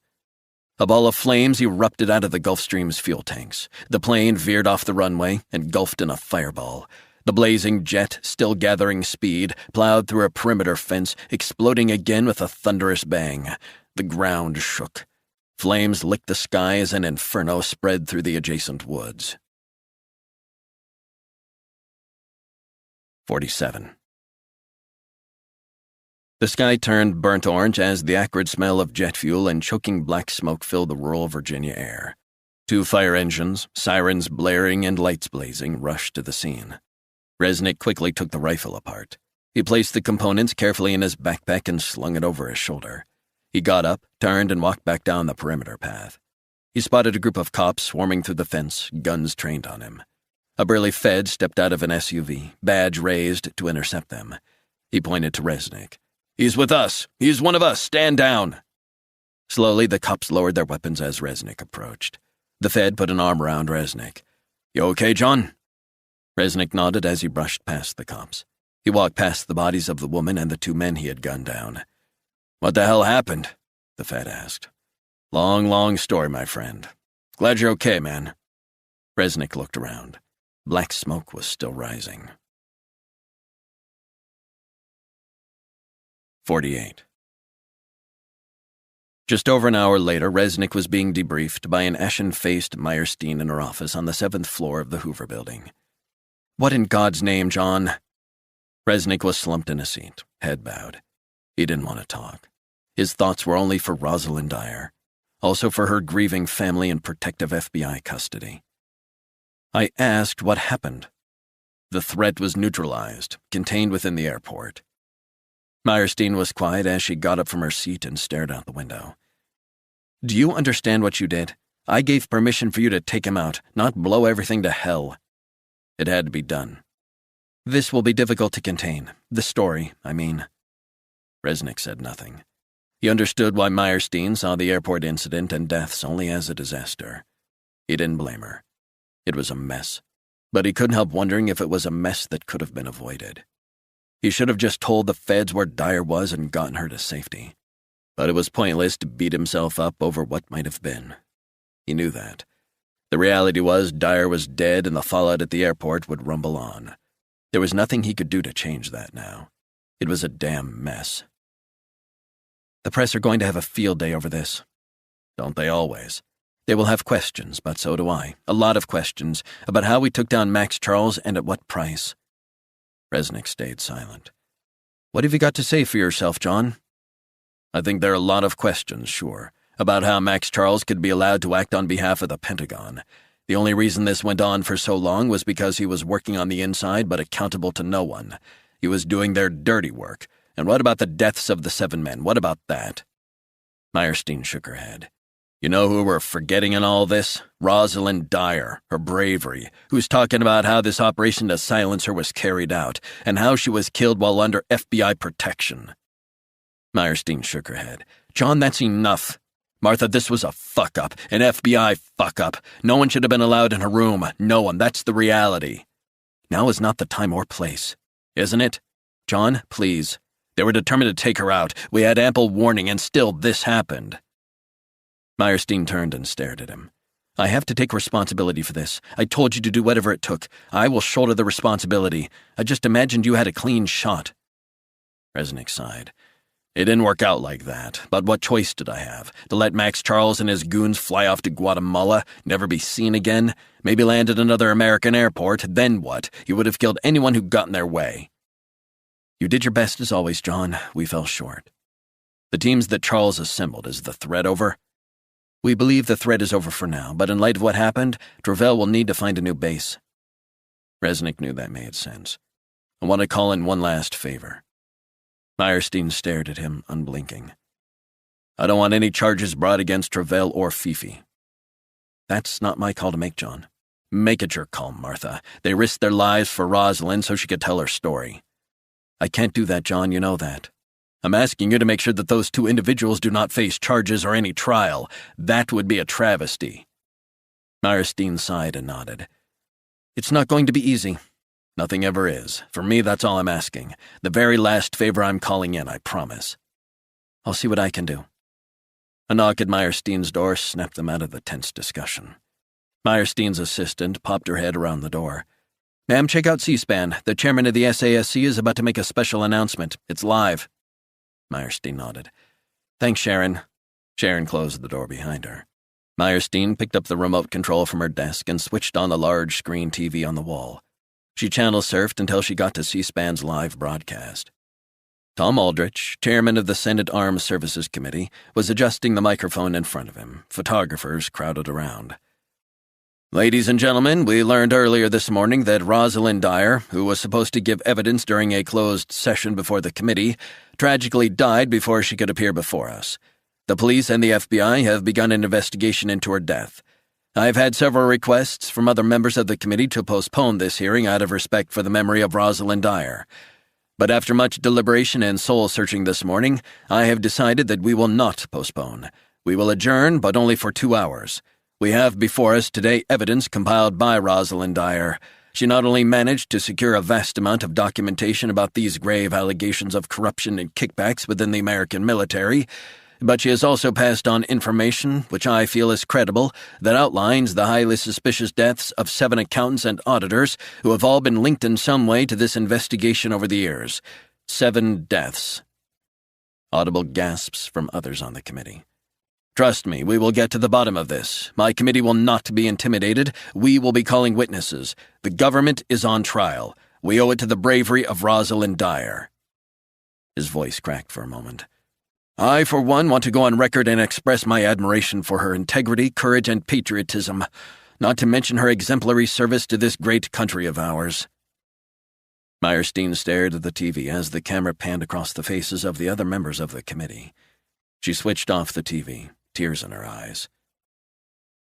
A ball of flames erupted out of the Gulfstream's fuel tanks. The plane veered off the runway, engulfed in a fireball. The blazing jet, still gathering speed, plowed through a perimeter fence, exploding again with a thunderous bang. The ground shook. Flames licked the sky as an inferno spread through the adjacent woods. 47. The sky turned burnt orange as the acrid smell of jet fuel and choking black smoke filled the rural Virginia air. 2 fire engines, sirens blaring and lights blazing, rushed to the scene. Resnick quickly took the rifle apart. He placed the components carefully in his backpack and slung it over his shoulder. He got up, turned, and walked back down the perimeter path. He spotted a group of cops swarming through the fence, guns trained on him. A burly Fed stepped out of an SUV, badge raised, to intercept them. He pointed to Resnick. He's with us. He's one of us. Stand down. Slowly, the cops lowered their weapons as Resnick approached. The Fed put an arm around Resnick. You okay, John? Resnick nodded as he brushed past the cops. He walked past the bodies of the woman and the 2 men he had gunned down. What the hell happened? The Fed asked. Long story, my friend. Glad you're okay, man. Resnick looked around. Black smoke was still rising. 48. Just over an hour later, Resnick was being debriefed by an ashen-faced Meyerstein in her office on the 7th floor of the Hoover Building. What in God's name, John? Resnick was slumped in a seat, head bowed. He didn't want to talk. His thoughts were only for Rosalind Dyer, also for her grieving family in protective FBI custody. I asked what happened. The threat was neutralized, contained within the airport. Meyerstein was quiet as she got up from her seat and stared out the window. Do you understand what you did? I gave permission for you to take him out, not blow everything to hell. It had to be done. This will be difficult to contain. The story, I mean. Resnick said nothing. He understood why Meyerstein saw the airport incident and deaths only as a disaster. He didn't blame her. It was a mess, but he couldn't help wondering if it was a mess that could have been avoided. He should have just told the feds where Dyer was and gotten her to safety. But it was pointless to beat himself up over what might have been. He knew that. The reality was Dyer was dead and the fallout at the airport would rumble on. There was nothing he could do to change that now. It was a damn mess. The press are going to have a field day over this. Don't they always? They will have questions, but so do I. A lot of questions about how we took down Max Charles and at what price. Resnick stayed silent. What have you got to say for yourself, John? I think there are a lot of questions, sure, about how Max Charles could be allowed to act on behalf of the Pentagon. The only reason this went on for so long was because he was working on the inside but accountable to no one. He was doing their dirty work. And what about the deaths of the 7 men? What about that? Meyerstein shook her head. You know who we're forgetting in all this? Rosalind Dyer, her bravery, who's talking about how this operation to silence her was carried out, and how she was killed while under FBI protection. Meyerstein shook her head. John, that's enough. Martha, this was a fuck-up, an FBI fuck-up. No one should have been allowed in her room. No one. That's the reality. Now is not the time or place. Isn't it? John, please. They were determined to take her out. We had ample warning, and still this happened. Meyerstein turned and stared at him. I have to take responsibility for this. I told you to do whatever it took. I will shoulder the responsibility. I just imagined you had a clean shot. Resnick sighed. It didn't work out like that, but what choice did I have? To let Max Charles and his goons fly off to Guatemala, never be seen again, maybe land at another American airport, then what? You would have killed anyone who got in their way. You did your best as always, John. We fell short. The teams that Charles assembled, is the threat over? We believe the threat is over for now, but in light of what happened, Travell will need to find a new base. Resnick knew that made sense. I want to call in one last favor. Meyerstein stared at him, unblinking. I don't want any charges brought against Travell or Fifi. That's not my call to make, John. Make it your call, Martha. They risked their lives for Rosalind so she could tell her story. I can't do that, John, you know that. I'm asking you to make sure that those two individuals do not face charges or any trial. That would be a travesty. Meyerstein sighed and nodded. It's not going to be easy. Nothing ever is. For me, that's all I'm asking. The very last favor I'm calling in, I promise. I'll see what I can do. A knock at Meyerstein's door snapped them out of the tense discussion. Meyerstein's assistant popped her head around the door. Ma'am, check out C-SPAN. The chairman of the SASC is about to make a special announcement. It's live. Meyerstein nodded. Thanks, Sharon. Sharon closed the door behind her. Meyerstein picked up the remote control from her desk and switched on the large screen TV on the wall. She channel surfed until she got to C-SPAN's live broadcast. Tom Aldrich, chairman of the Senate Armed Services Committee, was adjusting the microphone in front of him. Photographers crowded around. Ladies and gentlemen, we learned earlier this morning that Rosalind Dyer, who was supposed to give evidence during a closed session before the committee, tragically died before she could appear before us. The police and the FBI have begun an investigation into her death. I've had several requests from other members of the committee to postpone this hearing out of respect for the memory of Rosalind Dyer. But after much deliberation and soul-searching this morning, I have decided that we will not postpone. We will adjourn, but only for 2 hours. We have before us today evidence compiled by Rosalind Dyer. She not only managed to secure a vast amount of documentation about these grave allegations of corruption and kickbacks within the American military, but she has also passed on information, which I feel is credible, that outlines the highly suspicious deaths of 7 accountants and auditors who have all been linked in some way to this investigation over the years. 7 deaths. Audible gasps from others on the committee. Trust me, we will get to the bottom of this. My committee will not be intimidated. We will be calling witnesses. The government is on trial. We owe it to the bravery of Rosalind Dyer. His voice cracked for a moment. I, for one, want to go on record and express my admiration for her integrity, courage, and patriotism, not to mention her exemplary service to this great country of ours. Meyerstein stared at the TV as the camera panned across the faces of the other members of the committee. She switched off the TV, tears in her eyes.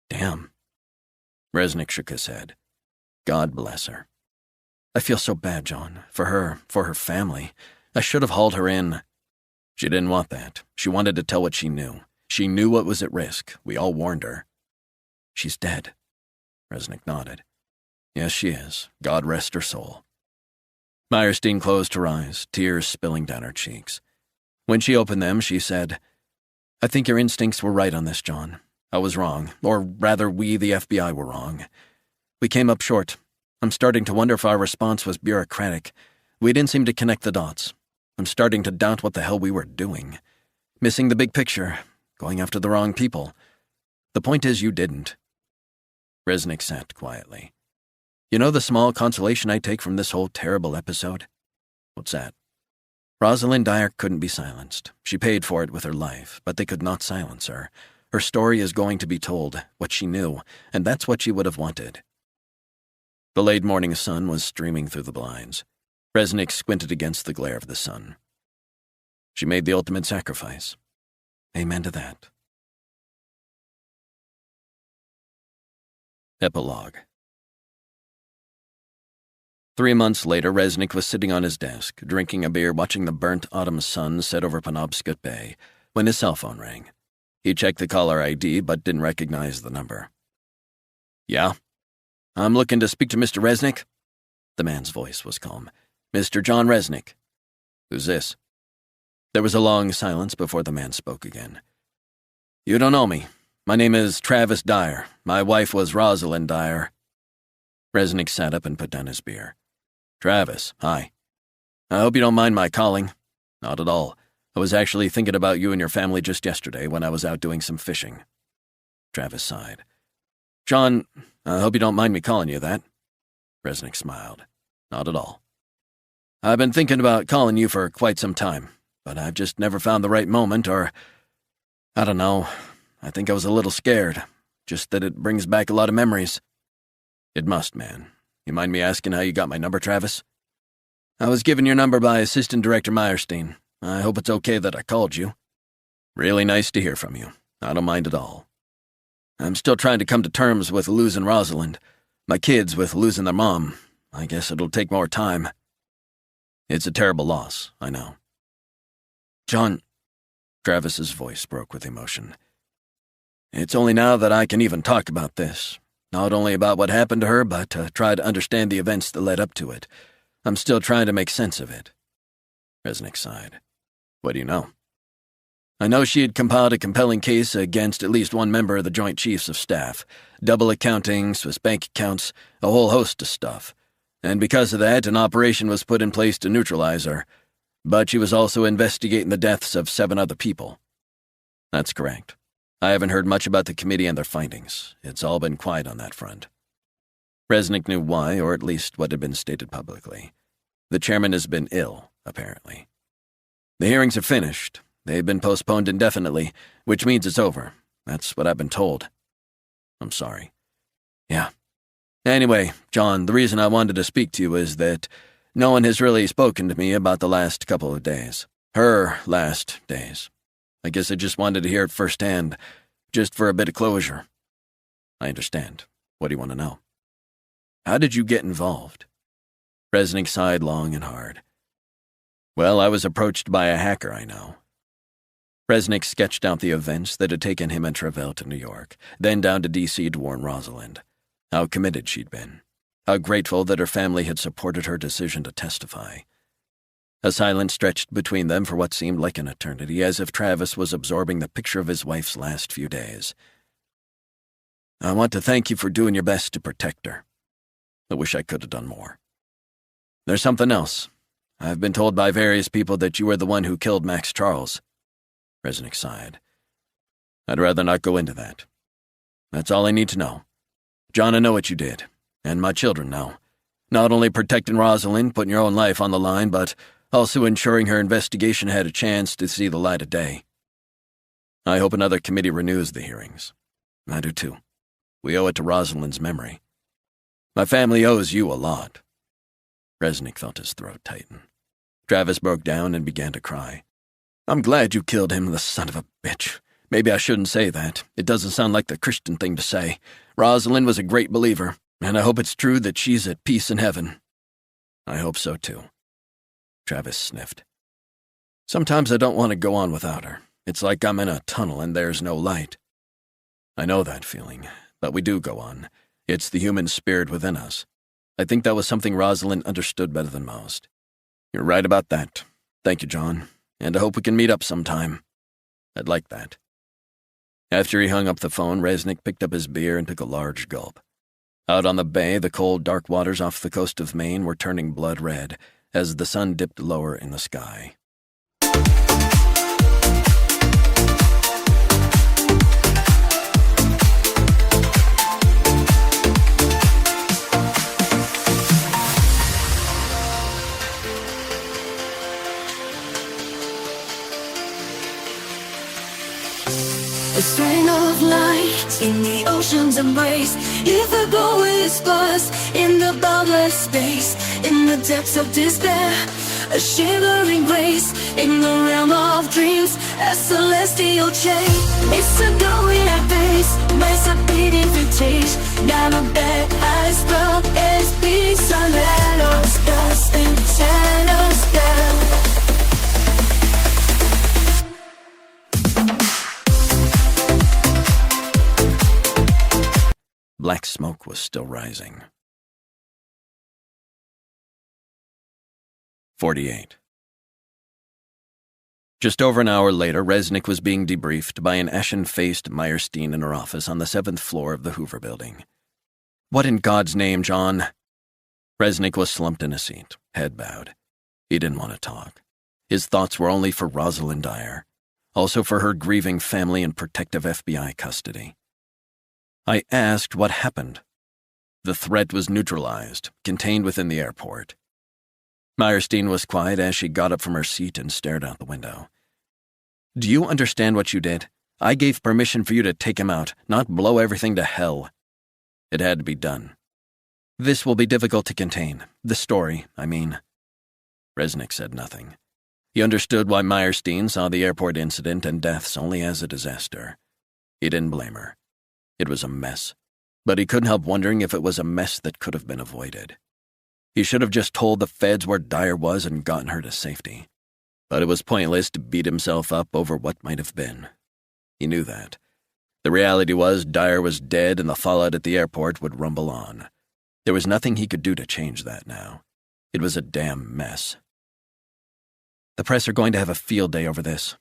Damn. Resnick shook his head. God bless her. I feel so bad, John, for her family. I should have hauled her in. She didn't want that. She wanted to tell what she knew. She knew what was at risk. We all warned her. She's dead. Resnick nodded. Yes, she is. God rest her soul. Meyerstein closed her eyes, tears spilling down her cheeks. When she opened them, she said, I think your instincts were right on this, John. I was wrong, or rather we, the FBI, were wrong. We came up short. I'm starting to wonder if our response was bureaucratic. We didn't seem to connect the dots. I'm starting to doubt what the hell we were doing. Missing the big picture, going after the wrong people. The point is you didn't. Resnick sat quietly. You know the small consolation I take from this whole terrible episode? What's that? Rosalind Dyer couldn't be silenced. She paid for it with her life, but they could not silence her. Her story is going to be told, what she knew, and that's what she would have wanted. The late morning sun was streaming through the blinds. Resnick squinted against the glare of the sun. She made the ultimate sacrifice. Amen to that. Epilogue. 3 months later, Resnick was sitting on his desk, drinking a beer, watching the burnt autumn sun set over Penobscot Bay, when his cell phone rang. He checked the caller ID, but didn't recognize the number. "Yeah? I'm looking to speak to Mr. Resnick." The man's voice was calm. "Mr. John Resnick." "Who's this?" There was a long silence before the man spoke again. "You don't know me. My name is Travis Dyer. My wife was Rosalind Dyer." Resnick sat up and put down his beer. "Travis, hi. I hope you don't mind my calling." "Not at all. I was actually thinking about you and your family just yesterday when I was out doing some fishing." Travis sighed. "John, I hope you don't mind me calling you that." Resnick smiled. "Not at all. I've been thinking about calling you for quite some time, but I've just never found the right moment, or I don't know. I think I was a little scared, just that it brings back a lot of memories." "It must, man. You mind me asking how you got my number, Travis?" "I was given your number by Assistant Director Meyerstein. I hope it's okay that I called you." "Really nice to hear from you. I don't mind at all. I'm still trying to come to terms with losing Rosalind. My kids with losing their mom. I guess it'll take more time." "It's a terrible loss, I know." "John," Travis's voice broke with emotion, "it's only now that I can even talk about this. Not only about what happened to her, but to try to understand the events that led up to it. I'm still trying to make sense of it." Resnick sighed. "What do you know?" "I know she had compiled a compelling case against at least one member of the Joint Chiefs of Staff. Double accounting, Swiss bank accounts, a whole host of stuff. And because of that, an operation was put in place to neutralize her. But she was also investigating the deaths of 7 other people." "That's correct. I haven't heard much about the committee and their findings. It's all been quiet on that front." Resnick knew why, or at least what had been stated publicly. The chairman has been ill, apparently. "The hearings are finished. They've been postponed indefinitely, which means it's over. That's what I've been told." "I'm sorry." "Yeah. Anyway, John, the reason I wanted to speak to you is that no one has really spoken to me about the last couple of days. Her last days. I guess I just wanted to hear it firsthand, just for a bit of closure." "I understand. What do you want to know?" "How did you get involved?" Resnick sighed long and hard. "Well, I was approached by a hacker I know." Resnick sketched out the events that had taken him and Travell to New York, then down to D.C. to warn Rosalind. How committed she'd been. How grateful that her family had supported her decision to testify. A silence stretched between them for what seemed like an eternity, as if Travis was absorbing the picture of his wife's last few days. "I want to thank you for doing your best to protect her. I wish I could have done more. There's something else. I've been told by various people that you were the one who killed Max Charles." Resnick sighed. "I'd rather not go into that. That's all I need to know. John, I know what you did, and my children know. Not only protecting Rosalind, putting your own life on the line, but also ensuring her investigation had a chance to see the light of day. I hope another committee renews the hearings. I do too. We owe it to Rosalind's memory. My family owes you a lot." Resnick felt his throat tighten. Travis broke down and began to cry. "I'm glad you killed him, the son of a bitch. Maybe I shouldn't say that. It doesn't sound like the Christian thing to say. Rosalind was a great believer, and I hope it's true that she's at peace in heaven." "I hope so too." Travis sniffed. "Sometimes I don't want to go on without her. It's like I'm in a tunnel and there's no light." "I know that feeling, but we do go on. It's the human spirit within us. I think that was something Rosalind understood better than most." "You're right about that. Thank you, John, and I hope we can meet up sometime." "I'd like that." After he hung up the phone, Resnick picked up his beer and took a large gulp. Out on the bay, the cold, dark waters off the coast of Maine were turning blood red as the sun dipped lower in the sky. A string of lights in the ocean's embrace. If the glow is lost in the boundless space, in the depths of despair, a shivering grace in the realm of dreams, a celestial chain. It's a going at pace, mas a beating vintage. Now the bed has felt its peace, and let us dust and turn us down. Black smoke was still rising. 48. Just over an hour later, Resnick was being debriefed by an ashen-faced Meyerstein in her office on the 7th floor of the Hoover Building. "What in God's name, John?" Resnick was slumped in a seat, head bowed. He didn't want to talk. His thoughts were only for Rosalind Dyer, also for her grieving family in protective FBI custody. I asked what happened. The threat was neutralized, contained within the airport. Meyerstein was quiet as she got up from her seat and stared out the window. "Do you understand what you did? I gave permission for you to take him out, not blow everything to hell. It had to be done. This will be difficult to contain. The story, I mean." Resnick said nothing. He understood why Meyerstein saw the airport incident and deaths only as a disaster. He didn't blame her. It was a mess, but he couldn't help wondering if it was a mess that could have been avoided. He should have just told the feds where Dyer was and gotten her to safety. But it was pointless to beat himself up over what might have been. He knew that. The reality was Dyer was dead and the fallout at the airport would rumble on. There was nothing he could do to change that now. It was a damn mess. "The press are going to have a field day over this."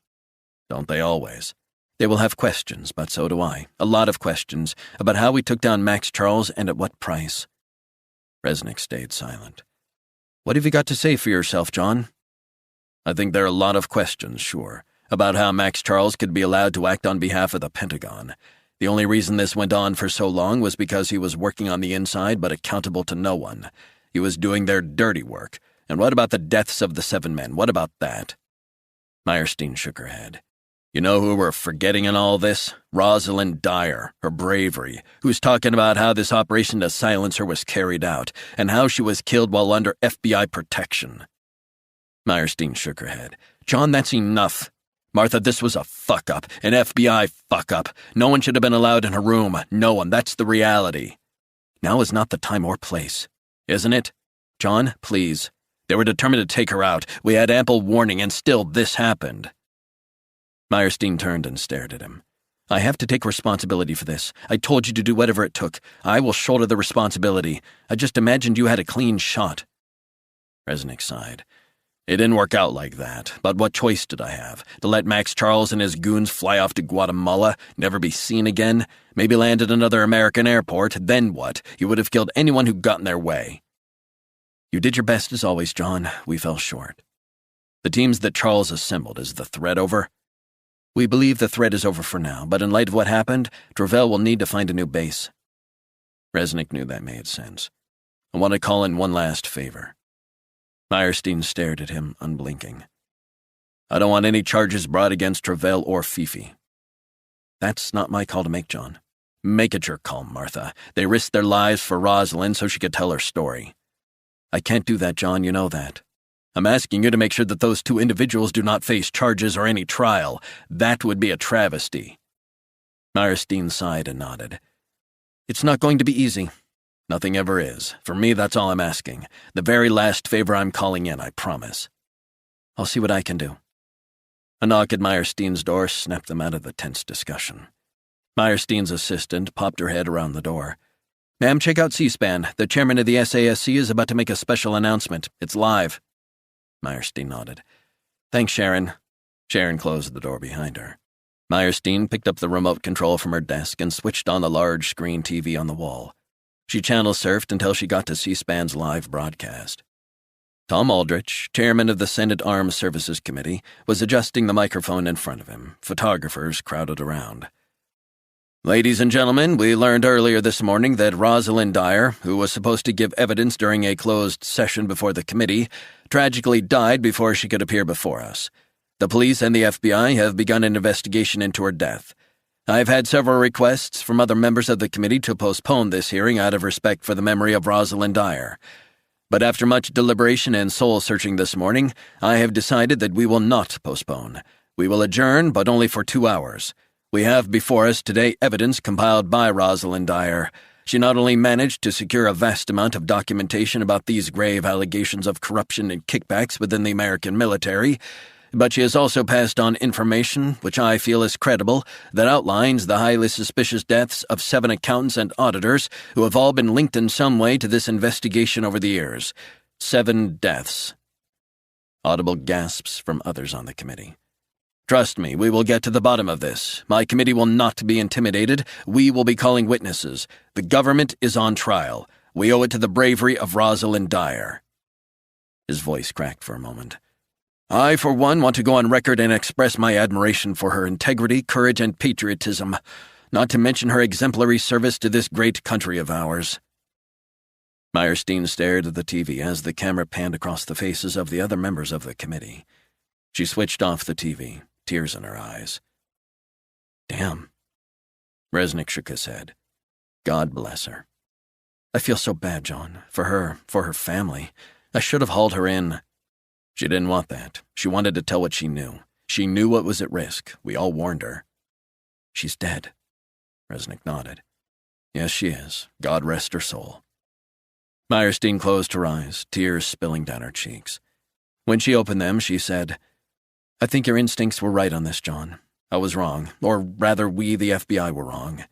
"Don't they always? They will have questions, but so do I. A lot of questions about how we took down Max Charles and at what price." Resnick stayed silent. "What have you got to say for yourself, John?" "I think there are a lot of questions, sure, about how Max Charles could be allowed to act on behalf of the Pentagon. The only reason this went on for so long was because he was working on the inside but accountable to no one. He was doing their dirty work. And what about the deaths of the 7 men? What about that?" Meyerstein shook her head. "You know who we're forgetting in all this? Rosalind Dyer, her bravery, who's talking about how this operation to silence her was carried out, and how she was killed while under FBI protection." Meyerstein shook her head. "John, that's enough. Martha, this was a fuck-up, an FBI fuck-up. No one should have been allowed in her room. No one. That's the reality. Now is not the time or place. Isn't it? John, please. They were determined to take her out. We had ample warning, and still this happened." Meyerstein turned and stared at him. "I have to take responsibility for this. I told you to do whatever it took. I will shoulder the responsibility. I just imagined you had a clean shot." Resnick sighed. "It didn't work out like that, but what choice did I have? To let Max Charles and his goons fly off to Guatemala, never be seen again, maybe land at another American airport, then what? You would have killed anyone who got in their way." "You did your best as always, John. We fell short. The teams that Charles assembled, is the threat over?" "We believe the threat is over for now, but in light of what happened, Travell will need to find a new base." Resnick knew that made sense. "I want to call in one last favor." Meyerstein stared at him, unblinking. "I don't want any charges brought against Travell or Fifi." "That's not my call to make, John." "Make it your call, Martha. They risked their lives for Rosalind so she could tell her story." "I can't do that, John. You know that." "I'm asking you to make sure that those 2 individuals do not face charges or any trial. That would be a travesty." Meyerstein sighed and nodded. "It's not going to be easy." "Nothing ever is. For me, that's all I'm asking. The very last favor I'm calling in, I promise." "I'll see what I can do." A knock at Meyerstein's door snapped them out of the tense discussion. Meyerstein's assistant popped her head around the door. "Ma'am, check out C-SPAN. The chairman of the SASC is about to make a special announcement. It's live." Meyerstein nodded. "Thanks, Sharon." Sharon closed the door behind her. Meyerstein picked up the remote control from her desk and switched on the large screen TV on the wall. She channel surfed until she got to C-SPAN's live broadcast. Tom Aldrich, chairman of the Senate Armed Services Committee, was adjusting the microphone in front of him. Photographers crowded around. "Ladies and gentlemen, we learned earlier this morning that Rosalind Dyer, who was supposed to give evidence during a closed session before the committee, tragically died before she could appear before us. The police and the FBI have begun an investigation into her death. I've had several requests from other members of the committee to postpone this hearing out of respect for the memory of Rosalind Dyer. But after much deliberation and soul-searching this morning, I have decided that we will not postpone. We will adjourn, but only for 2 hours. We have before us today evidence compiled by Rosalind Dyer. She not only managed to secure a vast amount of documentation about these grave allegations of corruption and kickbacks within the American military, but she has also passed on information, which I feel is credible, that outlines the highly suspicious deaths of 7 accountants and auditors who have all been linked in some way to this investigation over the years. 7 deaths. Audible gasps from others on the committee. Trust me, we will get to the bottom of this. My committee will not be intimidated. We will be calling witnesses. The government is on trial. We owe it to the bravery of Rosalind Dyer. His voice cracked for a moment. I, for one, want to go on record and express my admiration for her integrity, courage, and patriotism, not to mention her exemplary service to this great country of ours. Meyerstein stared at the TV as the camera panned across the faces of the other members of the committee. She switched off the TV, tears in her eyes. Damn. Resnick shook his head. God bless her. I feel so bad, John, for her family. I should have hauled her in. She didn't want that. She wanted to tell what she knew. She knew what was at risk. We all warned her. She's dead. Resnick nodded. Yes, she is. God rest her soul. Meyerstein closed her eyes, tears spilling down her cheeks. When she opened them, she said, I think your instincts were right on this, John. I was wrong, or rather we, the FBI, were wrong.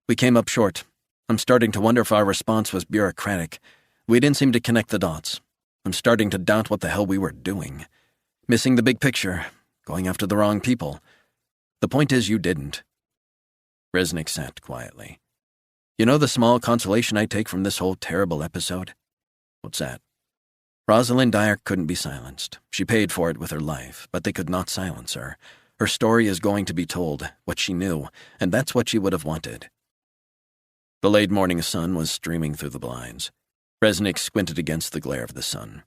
We came up short. I'm starting to wonder if our response was bureaucratic. We didn't seem to connect the dots. I'm starting to doubt what the hell we were doing. Missing the big picture, going after the wrong people. The point is you didn't. Resnick sat quietly. You know the small consolation I take from this whole terrible episode? What's that? Rosalind Dyer couldn't be silenced. She paid for it with her life, but they could not silence her. Her story is going to be told, what she knew, and that's what she would have wanted. The late morning sun was streaming through the blinds. Resnick squinted against the glare of the sun.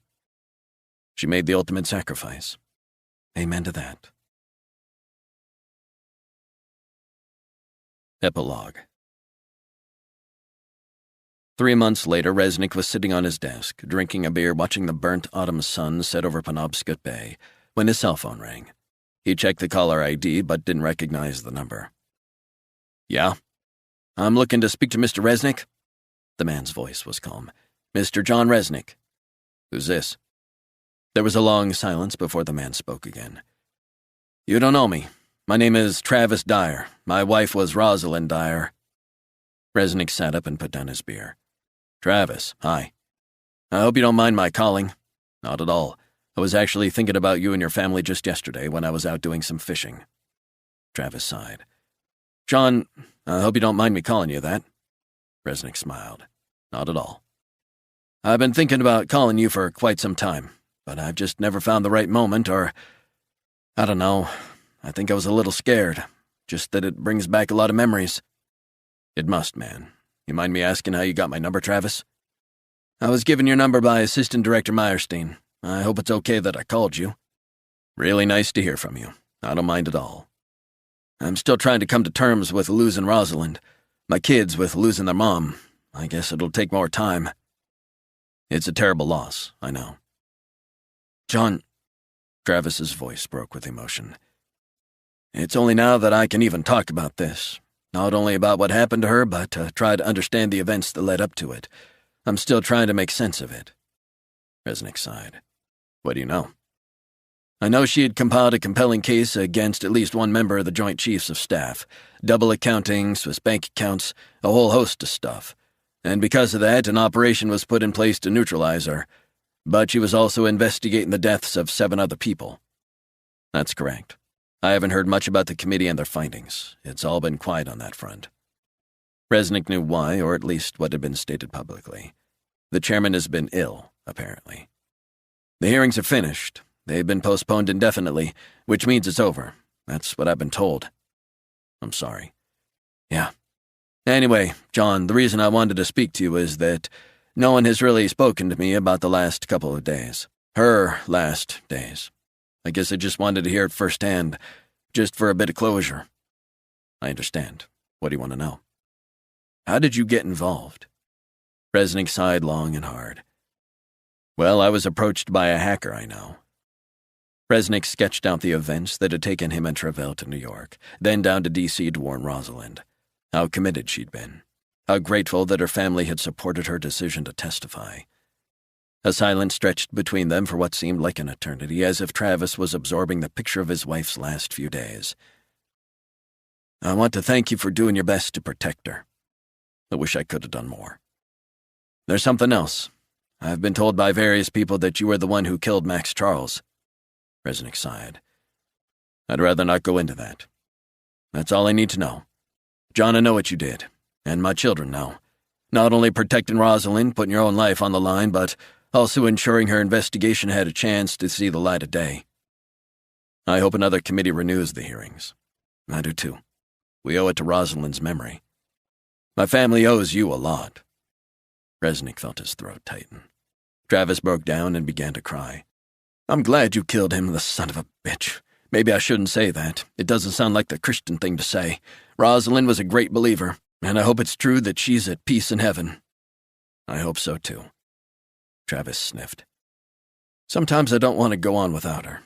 She made the ultimate sacrifice. Amen to that. Epilogue. 3 months later, Resnick was sitting on his desk, drinking a beer, watching the burnt autumn sun set over Penobscot Bay, when his cell phone rang. He checked the caller ID, but didn't recognize the number. Yeah? I'm looking to speak to Mr. Resnick? The man's voice was calm. Mr. John Resnick. Who's this? There was a long silence before the man spoke again. You don't know me. My name is Travis Dyer. My wife was Rosalind Dyer. Resnick sat up and put down his beer. Travis, hi. I hope you don't mind my calling. Not at all. I was actually thinking about you and your family just yesterday when I was out doing some fishing. Travis sighed. John, I hope you don't mind me calling you that. Resnick smiled. Not at all. I've been thinking about calling you for quite some time, but I've just never found the right moment, or, I don't know, I think I was a little scared, just that it brings back a lot of memories. It must, man. You mind me asking how you got my number, Travis? I was given your number by Assistant Director Meyerstein. I hope it's okay that I called you. Really nice to hear from you. I don't mind at all. I'm still trying to come to terms with losing Rosalind. My kids with losing their mom. I guess it'll take more time. It's a terrible loss, I know. John, Travis's voice broke with emotion. It's only now that I can even talk about this. Not only about what happened to her, but to try to understand the events that led up to it. I'm still trying to make sense of it. Resnick sighed. What do you know? I know she had compiled a compelling case against at least one member of the Joint Chiefs of Staff. Double accounting, Swiss bank accounts, a whole host of stuff. And because of that, an operation was put in place to neutralize her. But she was also investigating the deaths of 7 other people. That's correct. I haven't heard much about the committee and their findings. It's all been quiet on that front. Resnick knew why, or at least what had been stated publicly. The chairman has been ill, apparently. The hearings are finished. They've been postponed indefinitely, which means it's over. That's what I've been told. I'm sorry. Yeah. Anyway, John, the reason I wanted to speak to you is that no one has really spoken to me about the last couple of days. Her last days. I guess I just wanted to hear it firsthand, just for a bit of closure. I understand. What do you want to know? How did you get involved? Resnick sighed long and hard. Well, I was approached by a hacker I know. Resnick sketched out the events that had taken him and Travell to New York, then down to D.C. to warn Rosalind. How committed she'd been. How grateful that her family had supported her decision to testify. A silence stretched between them for what seemed like an eternity, as if Travis was absorbing the picture of his wife's last few days. I want to thank you for doing your best to protect her. I wish I could have done more. There's something else. I've been told by various people that you were the one who killed Max Charles. Resnick sighed. I'd rather not go into that. That's all I need to know. John, I know what you did, and my children know. Not only protecting Rosalind, putting your own life on the line, but also ensuring her investigation had a chance to see the light of day. I hope another committee renews the hearings. I do too. We owe it to Rosalind's memory. My family owes you a lot. Resnick felt his throat tighten. Travis broke down and began to cry. I'm glad you killed him, the son of a bitch. Maybe I shouldn't say that. It doesn't sound like the Christian thing to say. Rosalind was a great believer, and I hope it's true that she's at peace in heaven. I hope so, too. Travis sniffed. Sometimes I don't want to go on without her.